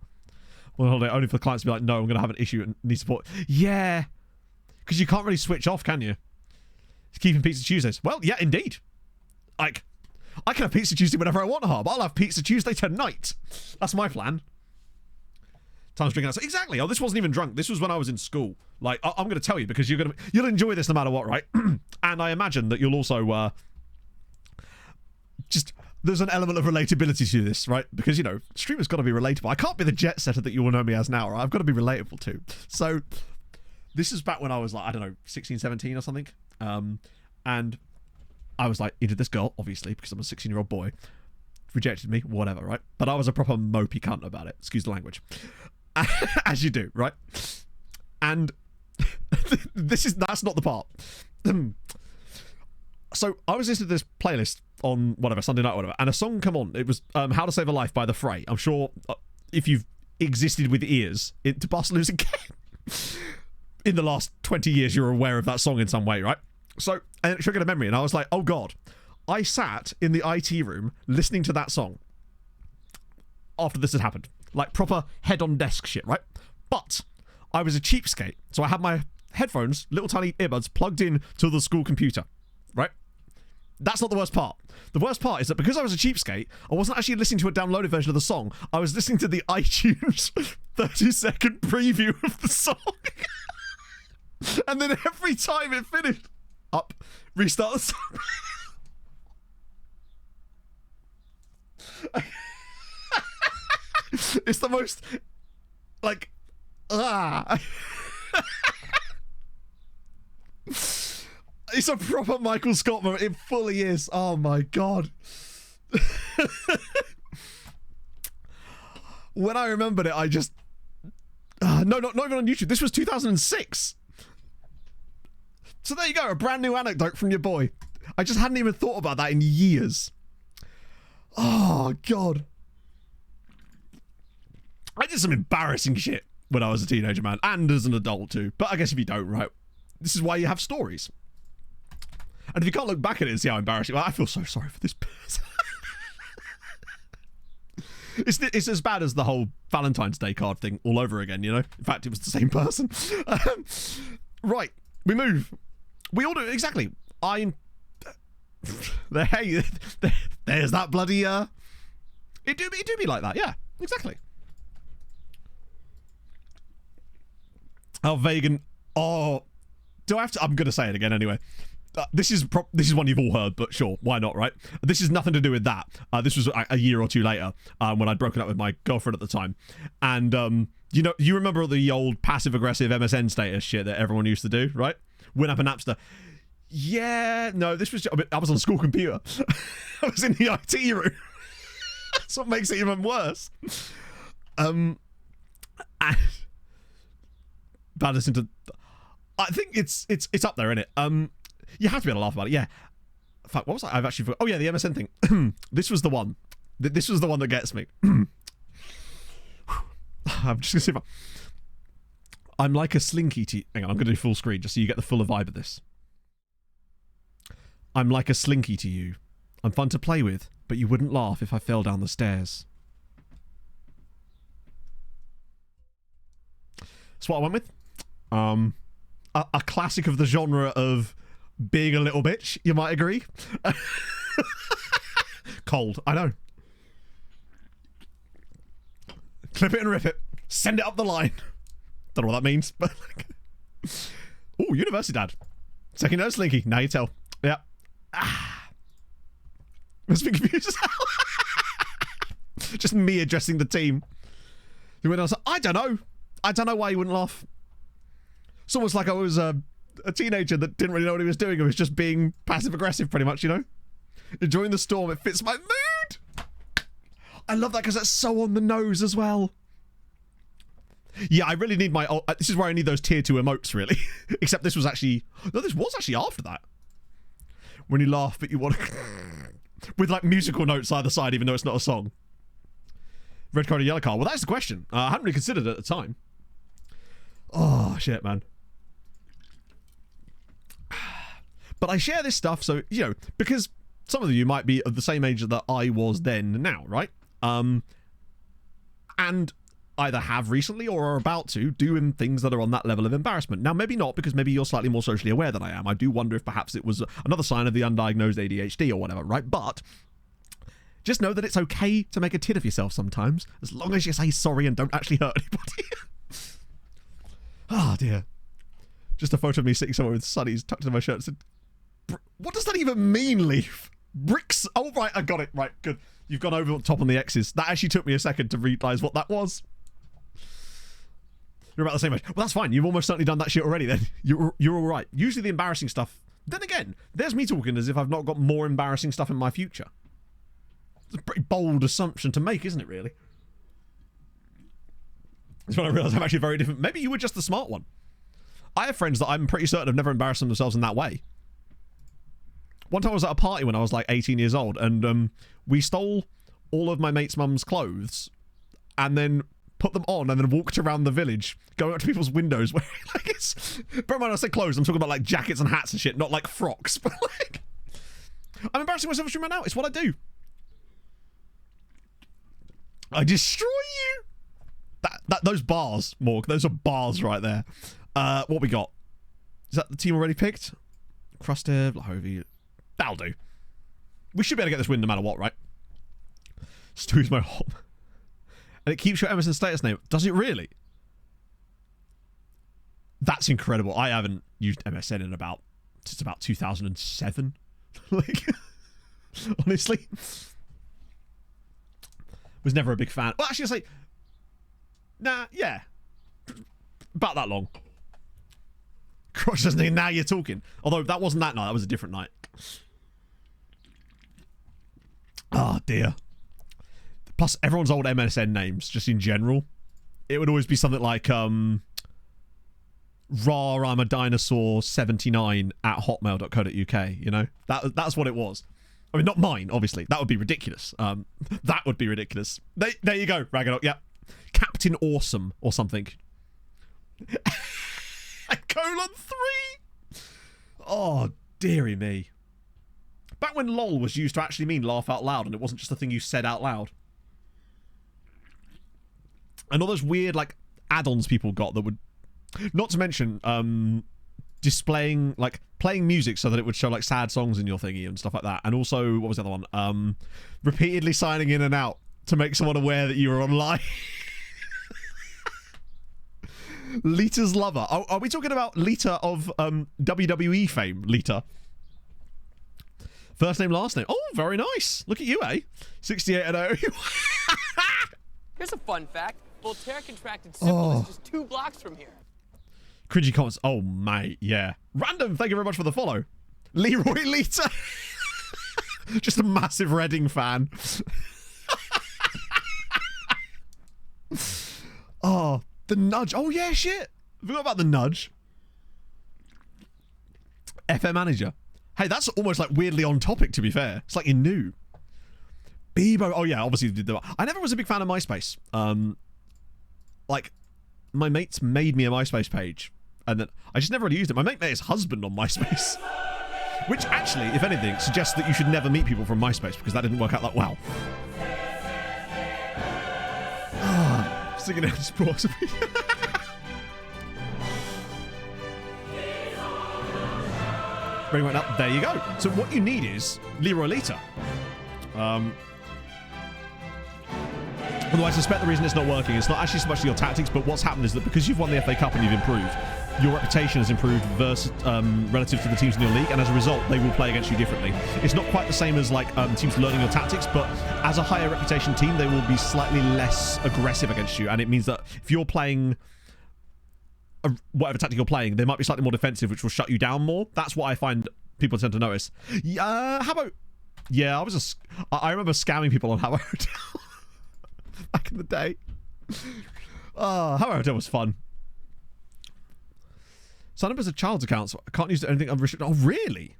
Well, only for the clients to be like, no, I'm going to have an issue and need support. Yeah, because you can't really switch off, can you? It's keeping Pizza Tuesdays. Well, yeah, indeed. Like, I can have Pizza Tuesday whenever I want, Harb. I'll have Pizza Tuesday tonight. That's my plan. Time's drinking outside. Exactly. Oh, this wasn't even drunk. This was when I was in school. Like, I'm going to tell you because you'll enjoy this no matter what, right? And I imagine that you'll also there's an element of relatability to this, right? Because, you know, streamers got to be relatable. I can't be the jet setter that you will know me as now, right? I've got to be relatable too. So this is back when I was like, I don't know, 16, 17 or something. And I was like into this girl, obviously, because I'm a 16-year-old boy. Rejected me, whatever, right? But I was a proper mopey cunt about it. Excuse the language. As you do, right? And that's not the part. So I was listening to this playlist on whatever, Sunday night or whatever, and a song come on. It was How to Save a Life by The Fray. I'm sure if you've existed with ears into Barcelona's again in the last 20 years, you're aware of that song in some way, right? So, and it triggered a memory, and I was like, oh God. I sat in the IT room listening to that song after this had happened. Like proper head-on-desk shit, right? But I was a cheapskate, so I had my headphones, little tiny earbuds, plugged in to the school computer, right? That's not the worst part. The worst part is that because I was a cheapskate, I wasn't actually listening to a downloaded version of the song. I was listening to the iTunes 30-second preview of the song. And then every time it finished, up, restart the song. It's the most, like, It's a proper Michael Scott moment. It fully is. Oh my god. When I remembered it, I just... no, not even on YouTube. This was 2006. So there you go, a brand new anecdote from your boy. I just hadn't even thought about that in years. Oh god. I did some embarrassing shit when I was a teenager, man, and as an adult too. But I guess if you don't, right? This is why you have stories. And if you can't look back at it and see how embarrassing, well, I feel so sorry for this person. It's as bad as the whole Valentine's Day card thing all over again, you know? In fact, it was the same person. Right, we move. We all do, exactly. Hey, there's that bloody, it do be like that, yeah, exactly. Oh, vegan. Oh, do I have to? I'm going to say it again anyway. This is one you've all heard, but sure, why not, right? This is nothing to do with that. This was a year or two later when I'd broken up with my girlfriend at the time. And, you remember the old passive-aggressive MSN status shit that everyone used to do, right? Win up a Napster. Yeah, no, this was... I was on a school computer. I was in the IT room. That's what makes it even worse. And... Baddest into... I think it's up there, innit? You have to be able to laugh about it, yeah. Fuck, what was I? I've actually forgot. Oh yeah, the MSN thing. This was the one. This was the one that gets me. I'm just gonna see if I'm like a slinky to... Hang on, I'm gonna do full screen just so you get the full vibe of this. I'm like a slinky to you. I'm fun to play with, but you wouldn't laugh if I fell down the stairs. That's what I went with. A classic of the genre of being a little bitch, you might agree. Cold, I know. Clip it and rip it. Send it up the line. Don't know what that means, but... Oh, University Dad. Second note, Slinky. Now you tell. Yeah. Must be confused as hell. Just me addressing the team. He went on, I don't know. I don't know why you wouldn't laugh. It's almost like I was a teenager that didn't really know what he was doing. It was just being passive-aggressive, pretty much, you know? Enjoying the storm. It fits my mood. I love that because that's so on the nose as well. Yeah, I really need my... this is where I need those tier 2 emotes, really. Except this was actually... No, this was actually after that. When you laugh, but you want to... With, like, musical notes either side, even though it's not a song. Red card or yellow card? Well, that's the question. I hadn't really considered it at the time. Oh, shit, man. But I share this stuff, so, you know, because some of you might be of the same age that I was then now, right? And either have recently or are about to do things that are on that level of embarrassment. Now, maybe not, because maybe you're slightly more socially aware than I am. I do wonder if perhaps it was another sign of the undiagnosed ADHD or whatever, right? But just know that it's okay to make a tit of yourself sometimes, as long as you say sorry and don't actually hurt anybody. Oh, dear. Just a photo of me sitting somewhere with sunnies tucked into my shirt. What does that even mean, Leaf? Bricks? Oh, right, I got it. Right, good. You've gone over the top on the X's. That actually took me a second to realise what that was. You're about the same age. Well, that's fine. You've almost certainly done that shit already then. You're all right. Usually the embarrassing stuff... Then again, there's me talking as if I've not got more embarrassing stuff in my future. It's a pretty bold assumption to make, isn't it, really? That's when I realised I'm actually very different. Maybe you were just the smart one. I have friends that I'm pretty certain have never embarrassed themselves in that way. One time I was at a party when I was like 18 years old, and we stole all of my mate's mum's clothes and then put them on and then walked around the village going up to people's windows wearing like it's... Bear in mind, I say clothes, I'm talking about like jackets and hats and shit, not like frocks, but like... I'm embarrassing myself right now. It's what I do. I destroy you. those bars, Morg, those are bars right there. What we got? Is that the team already picked? Krustev, Lahovi. That'll do. We should be able to get this win no matter what, right? Stu's my home. And it keeps your MSN status name. Does it really? That's incredible. I haven't used MSN since about 2007. Like, honestly. Was never a big fan. Well, actually, I say, nah, yeah. About that long. Crush doesn't think, now you're talking. Although that wasn't that night, that was a different night. Oh, dear. Plus, everyone's old MSN names, just in general. It would always be something like, I'm a dinosaur 79 at hotmail.co.uk, you know? That's what it was. I mean, not mine, obviously. That would be ridiculous. That would be ridiculous. There you go, Ragnarok. Yep. Captain Awesome or something. :3. Oh, dearie me. Back when LOL was used to actually mean laugh out loud and it wasn't just a thing you said out loud. And all those weird, like, add-ons people got that would... Not to mention, displaying, like, playing music so that it would show, like, sad songs in your thingy and stuff like that. And also, what was the other one? Repeatedly signing in and out to make someone aware that you were online. Lita's lover. Are we talking about Lita of WWE fame? Lita. First name, last name. Oh, very nice. Look at you, eh? 68 and 0. Here's a fun fact. Voltaire contracted syphilis just 2 blocks from here. Cringy comments. Oh, mate, yeah. Random, thank you very much for the follow. Leroy Lita. Just a massive Reading fan. Oh, the nudge. Oh, yeah, shit. Forgot about the nudge. FM manager. Hey, that's almost like weirdly on topic, to be fair. It's like you knew. Bebo. Oh, yeah, obviously. I never was a big fan of MySpace. Like, my mates made me a MySpace page. And then I just never really used it. My mate met his husband on MySpace. Which actually, if anything, suggests that you should never meet people from MySpace because that didn't work out that well. Singing out sports. Bring right up. There you go. So what you need is Leroy Lita. Although I suspect the reason it's not working, it's not actually so much your tactics, but what's happened is that because you've won the FA Cup and you've improved, your reputation has improved versus relative to the teams in your league, and as a result, they will play against you differently. It's not quite the same as like teams learning your tactics, but as a higher reputation team, they will be slightly less aggressive against you, and it means that if you're playing whatever tactic you're playing, they might be slightly more defensive, which will shut you down more. That's what I find people tend to notice. How about... Yeah, I remember scamming people on Habbo Hotel back in the day. Habbo Hotel was fun. Sign up as a child's account, so I can't use anything unrestricted. Oh, really?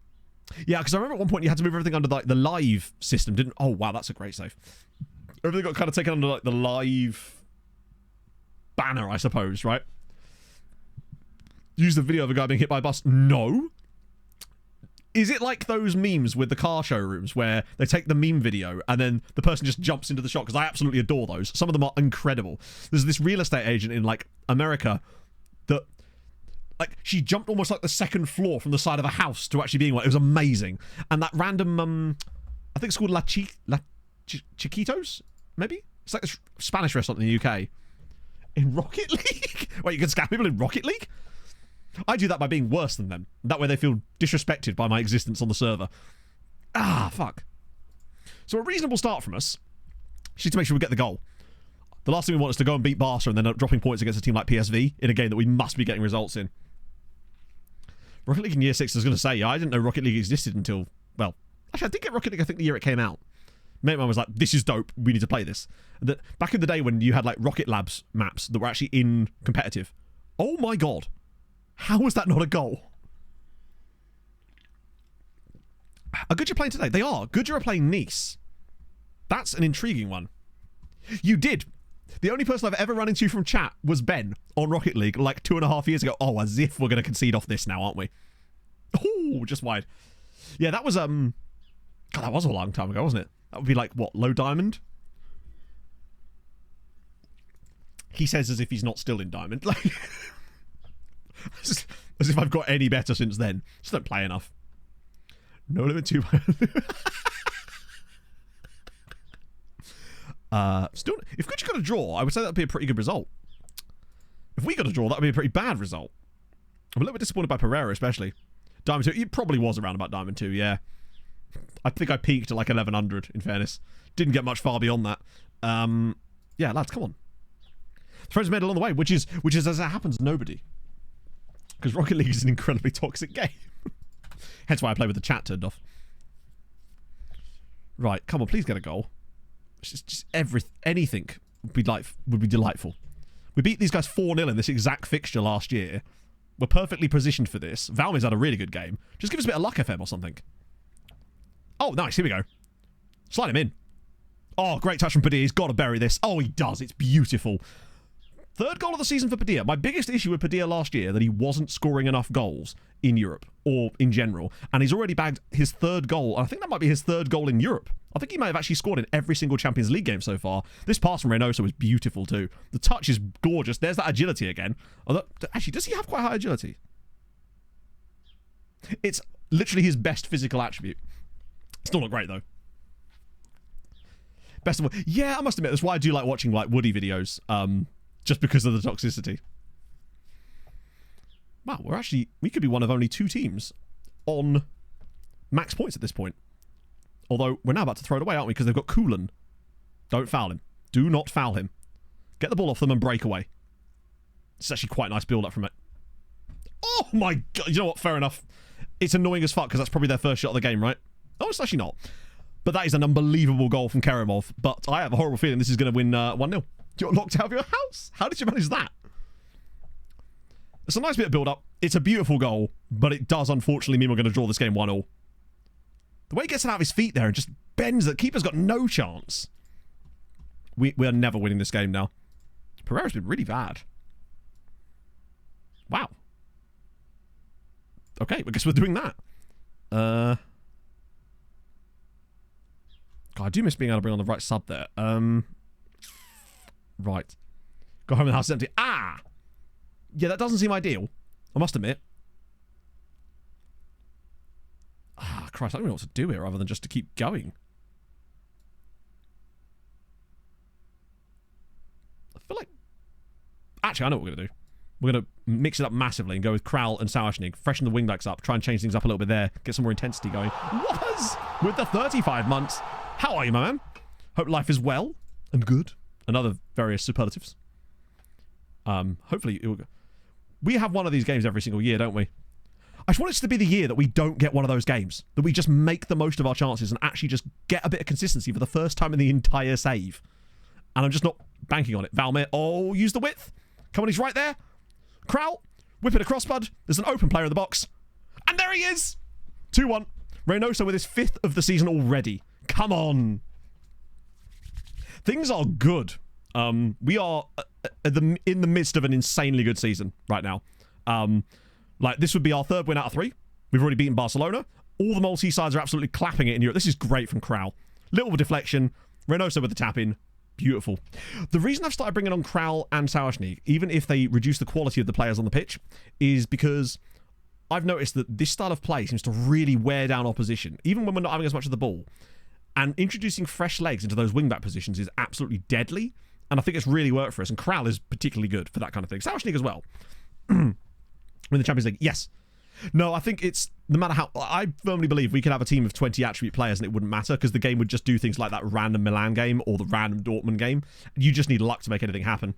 Yeah, because I remember at one point you had to move everything under like the live system, didn't? Oh, wow, that's a great save. Everything got kind of taken under like the live banner, I suppose, right? Use the video of a guy being hit by a bus. No. Is it like those memes with the car showrooms where they take the meme video and then the person just jumps into the shot? Because I absolutely adore those. Some of them are incredible. There's this real estate agent in like America that like she jumped almost like the second floor from the side of a house to actually being one. It was amazing. And that random I think it's called Chiquitos, maybe? It's like a Spanish restaurant in the UK. In Rocket League? Wait, you can scam people in Rocket League? I do that by being worse than them. That way they feel disrespected by my existence on the server. Ah, fuck. So a reasonable start from us. Just need to make sure we get the goal. The last thing we want is to go and beat Barca and then end up dropping points against a team like PSV in a game that we must be getting results in. Rocket League in year 6, I was going to say, yeah, I didn't know Rocket League existed until, well, actually I did get Rocket League I think the year it came out. Mate man was like, this is dope, we need to play this. And back in the day when you had like Rocket Labs maps that were actually in competitive. Oh my god. How was that not a goal? Are Goodyear playing today? They are. Goodyear are playing Nice. That's an intriguing one. You did. The only person I've ever run into from chat was Ben on Rocket League like 2.5 years ago. Oh, as if we're going to concede off this now, aren't we? Oh, just wide. Yeah, that was, God, that was a long time ago, wasn't it? That would be like, what, low diamond? He says as if he's not still in Diamond. Like, as if I've got any better since then. Just don't play enough. No limit 2. Still, if Gucci got a draw, I would say that would be a pretty good result. If we got a draw, that would be a pretty bad result. I'm a little bit disappointed by Pereira, especially. Diamond 2, it probably was around about Diamond 2, yeah. I think I peaked at like 1100, in fairness. Didn't get much far beyond that. Yeah, lads, come on. Friends made along the way, which is as it happens, nobody. Because Rocket League is an incredibly toxic game. Hence why I play with the chat turned off. Right, come on, please get a goal. Just anything would be delightful. We beat these guys 4-0 in this exact fixture last year. We're perfectly positioned for this. Valmy's had a really good game. Just give us a bit of luck, FM, or something. Oh, nice. Here we go. Slide him in. Oh, great touch from Padilla. He's got to bury this. Oh, he does. It's beautiful. Third goal of the season for Padilla. My biggest issue with Padilla last year, that he wasn't scoring enough goals in Europe, or in general. And he's already bagged his third goal. I think that might be his third goal in Europe. I think he might have actually scored in every single Champions League game so far. This pass from Reynoso was beautiful too. The touch is gorgeous. There's that agility again. Although, actually, does he have quite high agility? It's literally his best physical attribute. Still not great though. Best of all, yeah, I must admit, that's why I do like watching like Woody videos. Just because of the toxicity. Wow, we could be one of only 2 teams on max points at this point. Although, we're now about to throw it away, aren't we? Because they've got Coolan. Don't foul him. Do not foul him. Get the ball off them and break away. It's actually quite a nice build-up from it. Oh my god, you know what? Fair enough. It's annoying as fuck because that's probably their first shot of the game, right? Oh, it's actually not. But that is an unbelievable goal from Kerimov. But I have a horrible feeling this is going to win 1-0. You're locked out of your house? How did you manage that? It's a nice bit of build-up. It's a beautiful goal, but it does unfortunately mean we're going to draw this game 1-0. The way he gets it out of his feet there and just bends it. Keeper's got no chance. We're never winning this game now. Pereira's been really bad. Wow. Okay, I guess we're doing that. God, I do miss being able to bring on the right sub there. Right. Go home and the house is empty. Ah! Yeah, that doesn't seem ideal. I must admit. Ah, Christ, I don't know what to do here other than just to keep going. I feel like... Actually, I know what we're going to do. We're going to mix it up massively and go with Kral and Sauerschnig, freshen the wingbacks up, try and change things up a little bit there, get some more intensity going. Was with the 35 months. How are you, my man? Hope life is well and good. And other various superlatives. Hopefully, we have one of these games every single year, don't we? I just want it to be the year that we don't get one of those games. That we just make the most of our chances and actually just get a bit of consistency for the first time in the entire save. And I'm just not banking on it. Valmir, oh, use the width. Come on, he's right there. Kral, whip it across, bud. There's an open player in the box. And there he is! 2-1. Reynoso with his 5th of the season already. Come on. Things are good. We are in the midst of an insanely good season right now. Like, this would be our 3rd win out of 3. We've already beaten Barcelona. All the Maltese sides are absolutely clapping it in Europe. This is great from Kral. Little deflection. Reynoso with the tap-in. Beautiful. The reason I've started bringing on Kral and Sauerschnig, even if they reduce the quality of the players on the pitch, is because I've noticed that this style of play seems to really wear down opposition, even when we're not having as much of the ball. And introducing fresh legs into those wingback positions is absolutely deadly. And I think it's really worked for us. And Kral is particularly good for that kind of thing. Sauerschnig as well. Win the Champions League. Yes. No, I think it's, no matter how, I firmly believe we could have a team of 20 attribute players and it wouldn't matter because the game would just do things like that random Milan game or the random Dortmund game. You just need luck to make anything happen.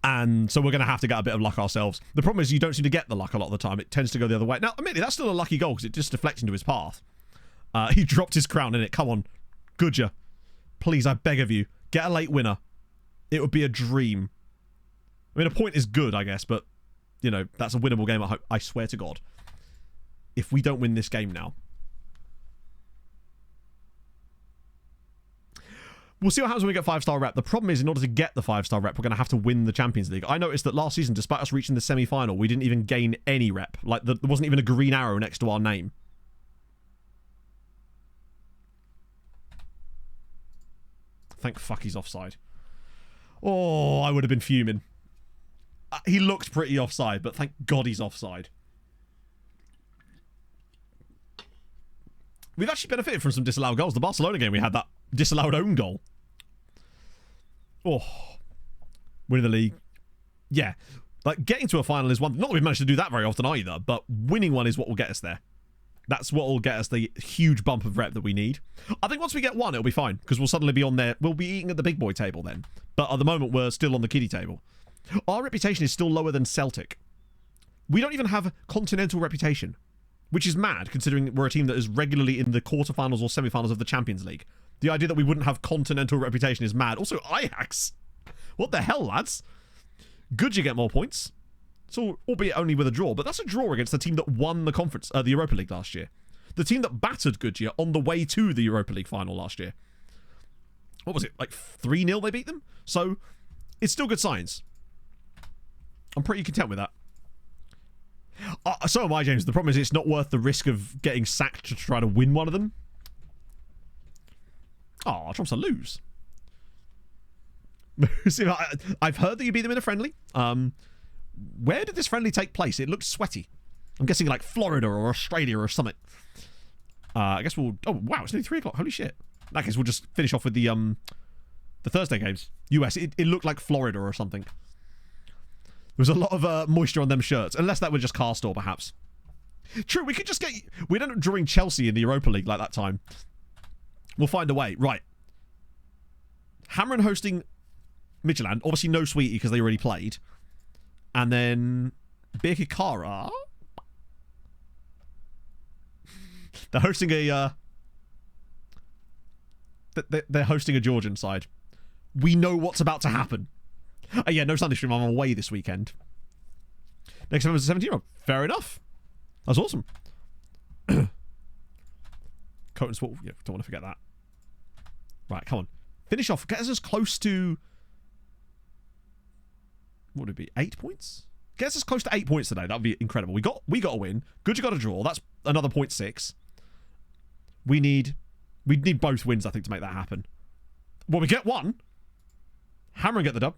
And so we're going to have to get a bit of luck ourselves. The problem is you don't seem to get the luck a lot of the time. It tends to go the other way. Now, admittedly, that's still a lucky goal because it just deflects into his path. He dropped his crown in it. Come on. Good ya. Please, I beg of you. Get a late winner. It would be a dream. I mean, a point is good, I guess, but, you know, that's a winnable game, I swear to God. If we don't win this game now. We'll see what happens when we get 5-star rep. The problem is, in order to get the 5-star rep, we're going to have to win the Champions League. I noticed that last season, despite us reaching the semi-final, we didn't even gain any rep. Like, there wasn't even a green arrow next to our name. Thank fuck he's offside. Oh, I would have been fuming. He looked pretty offside, but thank God he's offside. We've actually benefited from some disallowed goals. The Barcelona game, we had that disallowed own goal. Oh. Winning the league. Yeah. Like, getting to a final is one thing. Not that we've managed to do that very often either, but winning one is what will get us there. That's what will get us the huge bump of rep that we need. I think once we get one, it'll be fine, because we'll suddenly be on there. We'll be eating at the big boy table then. But at the moment, we're still on the kiddie table. Our reputation is still lower than Celtic. We don't even have a continental reputation, which is mad, considering we're a team that is regularly in the quarterfinals or semi-finals of the Champions League. The idea that we wouldn't have continental reputation is mad. Also, Ajax. What the hell, lads? Good you get more points. So, albeit only with a draw, but that's a draw against the team that won the conference, the Europa League last year. The team that battered Goodyear on the way to the Europa League final last year. What was it? Like 3-0 they beat them? So, it's still good signs. I'm pretty content with that. So am I, James. The problem is it's not worth the risk of getting sacked to try to win one of them. Oh, Trump's to lose. See, I've heard that you beat them in a friendly. Where did this friendly take place? It looked sweaty. I'm guessing like Florida or Australia or something. I guess we'll... Oh, wow, it's nearly 3 o'clock. Holy shit. In that case, we'll just finish off with the Thursday games. US. It looked like Florida or something. There was a lot of moisture on them shirts. Unless that were just Castor, perhaps. True, we could just get... We'd end up drawing Chelsea in the Europa League like that time. We'll find a way. Right. Hamron hosting Midtjylland. Obviously no Sweetie because they already played. And then Birkirkara. They're hosting a... They're hosting a Georgian side. We know what's about to happen. Yeah, no Sunday stream. I'm away this weekend. Next time is a 17-year-old. Fair enough. That's awesome. Coat and Sport. Yeah, don't want to forget that. Right, come on. Finish off. Get us as close to... What would it be? 8 points? Get us as close to 8 points today. That would be incredible. We got a win. Good, you got a draw. That's another 0.6. We need both wins, I think, to make that happen. Well, we get one. Hammer and get the dub.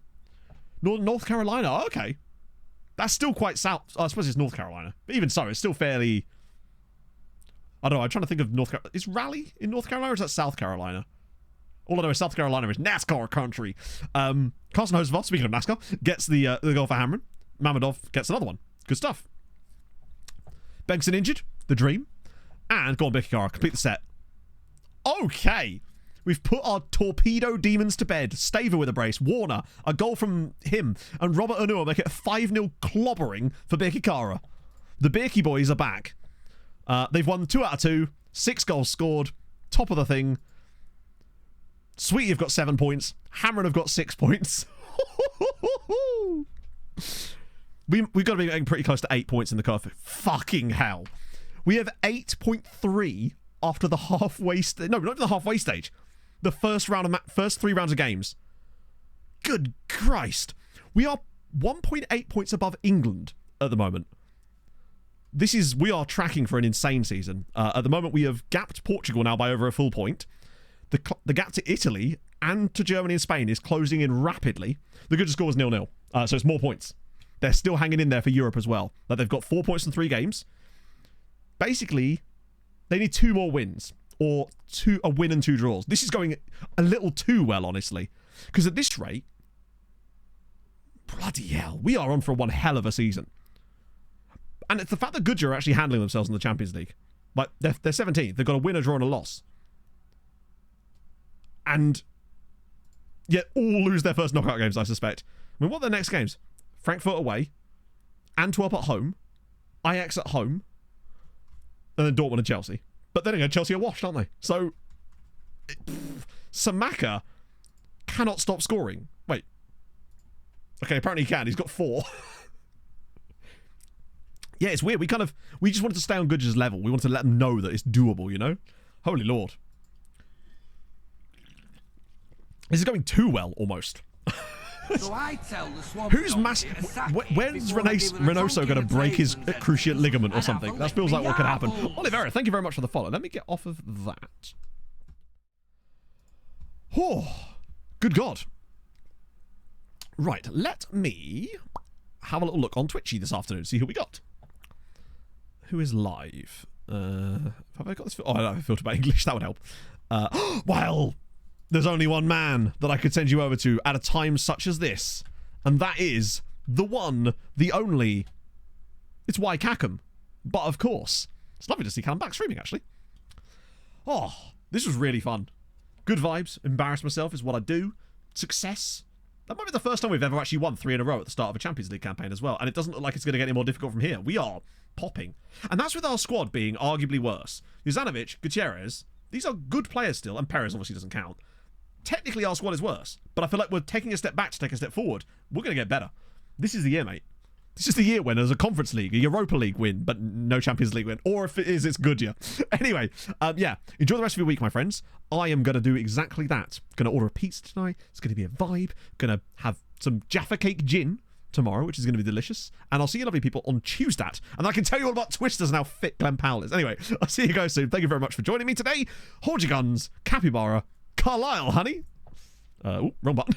North Carolina. Oh, okay. That's still quite south. I suppose it's North Carolina. But even so, it's still fairly... I don't know. I'm trying to think of North Carolina. Is Raleigh in North Carolina or is that South Carolina? All I know is South Carolina is NASCAR country. Carson Hosevod, speaking of NASCAR, gets the goal for Hamron. Mamadov gets another one. Good stuff. Bengtson injured. The dream. And go on, Birkirkara. Complete the set. Okay. We've put our torpedo demons to bed. Staver with a brace. Warner, a goal from him. And Robert Onua make it a 5-0 clobbering for Birkirkara. The Birkie boys are back. They've won 2 out of 2. 6 goals scored. Top of the thing. Sweetie have got 7 points. Hamron have got 6 points. We've got to be getting pretty close to 8 points in the curve. Fucking hell. We have 8.3 after the halfway stage. No, not even the halfway stage. The first 3 rounds of games. Good Christ. We are 1.8 points above England at the moment. We are tracking for an insane season. At the moment, we have gapped Portugal now by over a full point. The gap to Italy and to Germany and Spain is closing in rapidly. The good score was 0-0. So it's more points. They're still hanging in there for Europe as well. Like they've got 4 points in 3 games. Basically, they need 2 more wins. Or a win and 2 draws. This is going a little too well, honestly. Because at this rate, bloody hell, we are on for one hell of a season. And it's the fact that Goodyear are actually handling themselves in the Champions League. Like, they're 17th. They've got a win, a draw, and a loss. And yet all lose their first knockout games, I suspect. I mean, what are their next games? Frankfurt away. Antwerp at home. Ajax at home. And then Dortmund and Chelsea. But then again, Chelsea are washed, aren't they? So, Samaka cannot stop scoring. Wait. Okay, apparently he can. He's got 4. Yeah, it's weird. We just wanted to stay on Goodyear's level. We wanted to let them know that it's doable, you know? Holy Lord. This is going too well, almost. So I tell the swamp Who's when's Reynoso going to break his cruciate ligament or something? That feels like what could happen. Oliveira, thank you very much for the follow. Let me get off of that. Oh, Good God. Right, let me have a little look on Twitchy this afternoon, see who we got. Who is live? Have I got this? Oh, I don't have a filter by English, that would help. Well, there's only one man that I could send you over to at a time such as this, and that is the one, the only. It's Y Cackham. But of course, it's lovely to see Callum back streaming, actually. Oh, this was really fun. Good vibes. Embarrass myself is what I do. Success. That might be the first time we've ever actually won 3 in a row at the start of a Champions League campaign as well, and it doesn't look like it's going to get any more difficult from here. We are popping. And that's with our squad being arguably worse. Juzanovic, Gutierrez, these are good players still, and Perez obviously doesn't count. Technically, our squad is worse, but I feel like we're taking a step back to take a step forward. We're going to get better. This is the year, mate. This is the year when there's a Conference League, a Europa League win, but no Champions League win. Or if it is, it's good year. Anyway, yeah, enjoy the rest of your week, my friends. I am going to do exactly that. Going to order a pizza tonight. It's going to be a vibe. Going to have some Jaffa Cake gin tomorrow, which is going to be delicious. And I'll see you lovely people on Tuesday. And I can tell you all about Twisters and how fit Glenn Powell is. Anyway, I'll see you guys soon. Thank you very much for joining me today. Hold your guns. Capybara. Carlisle, honey. Wrong button.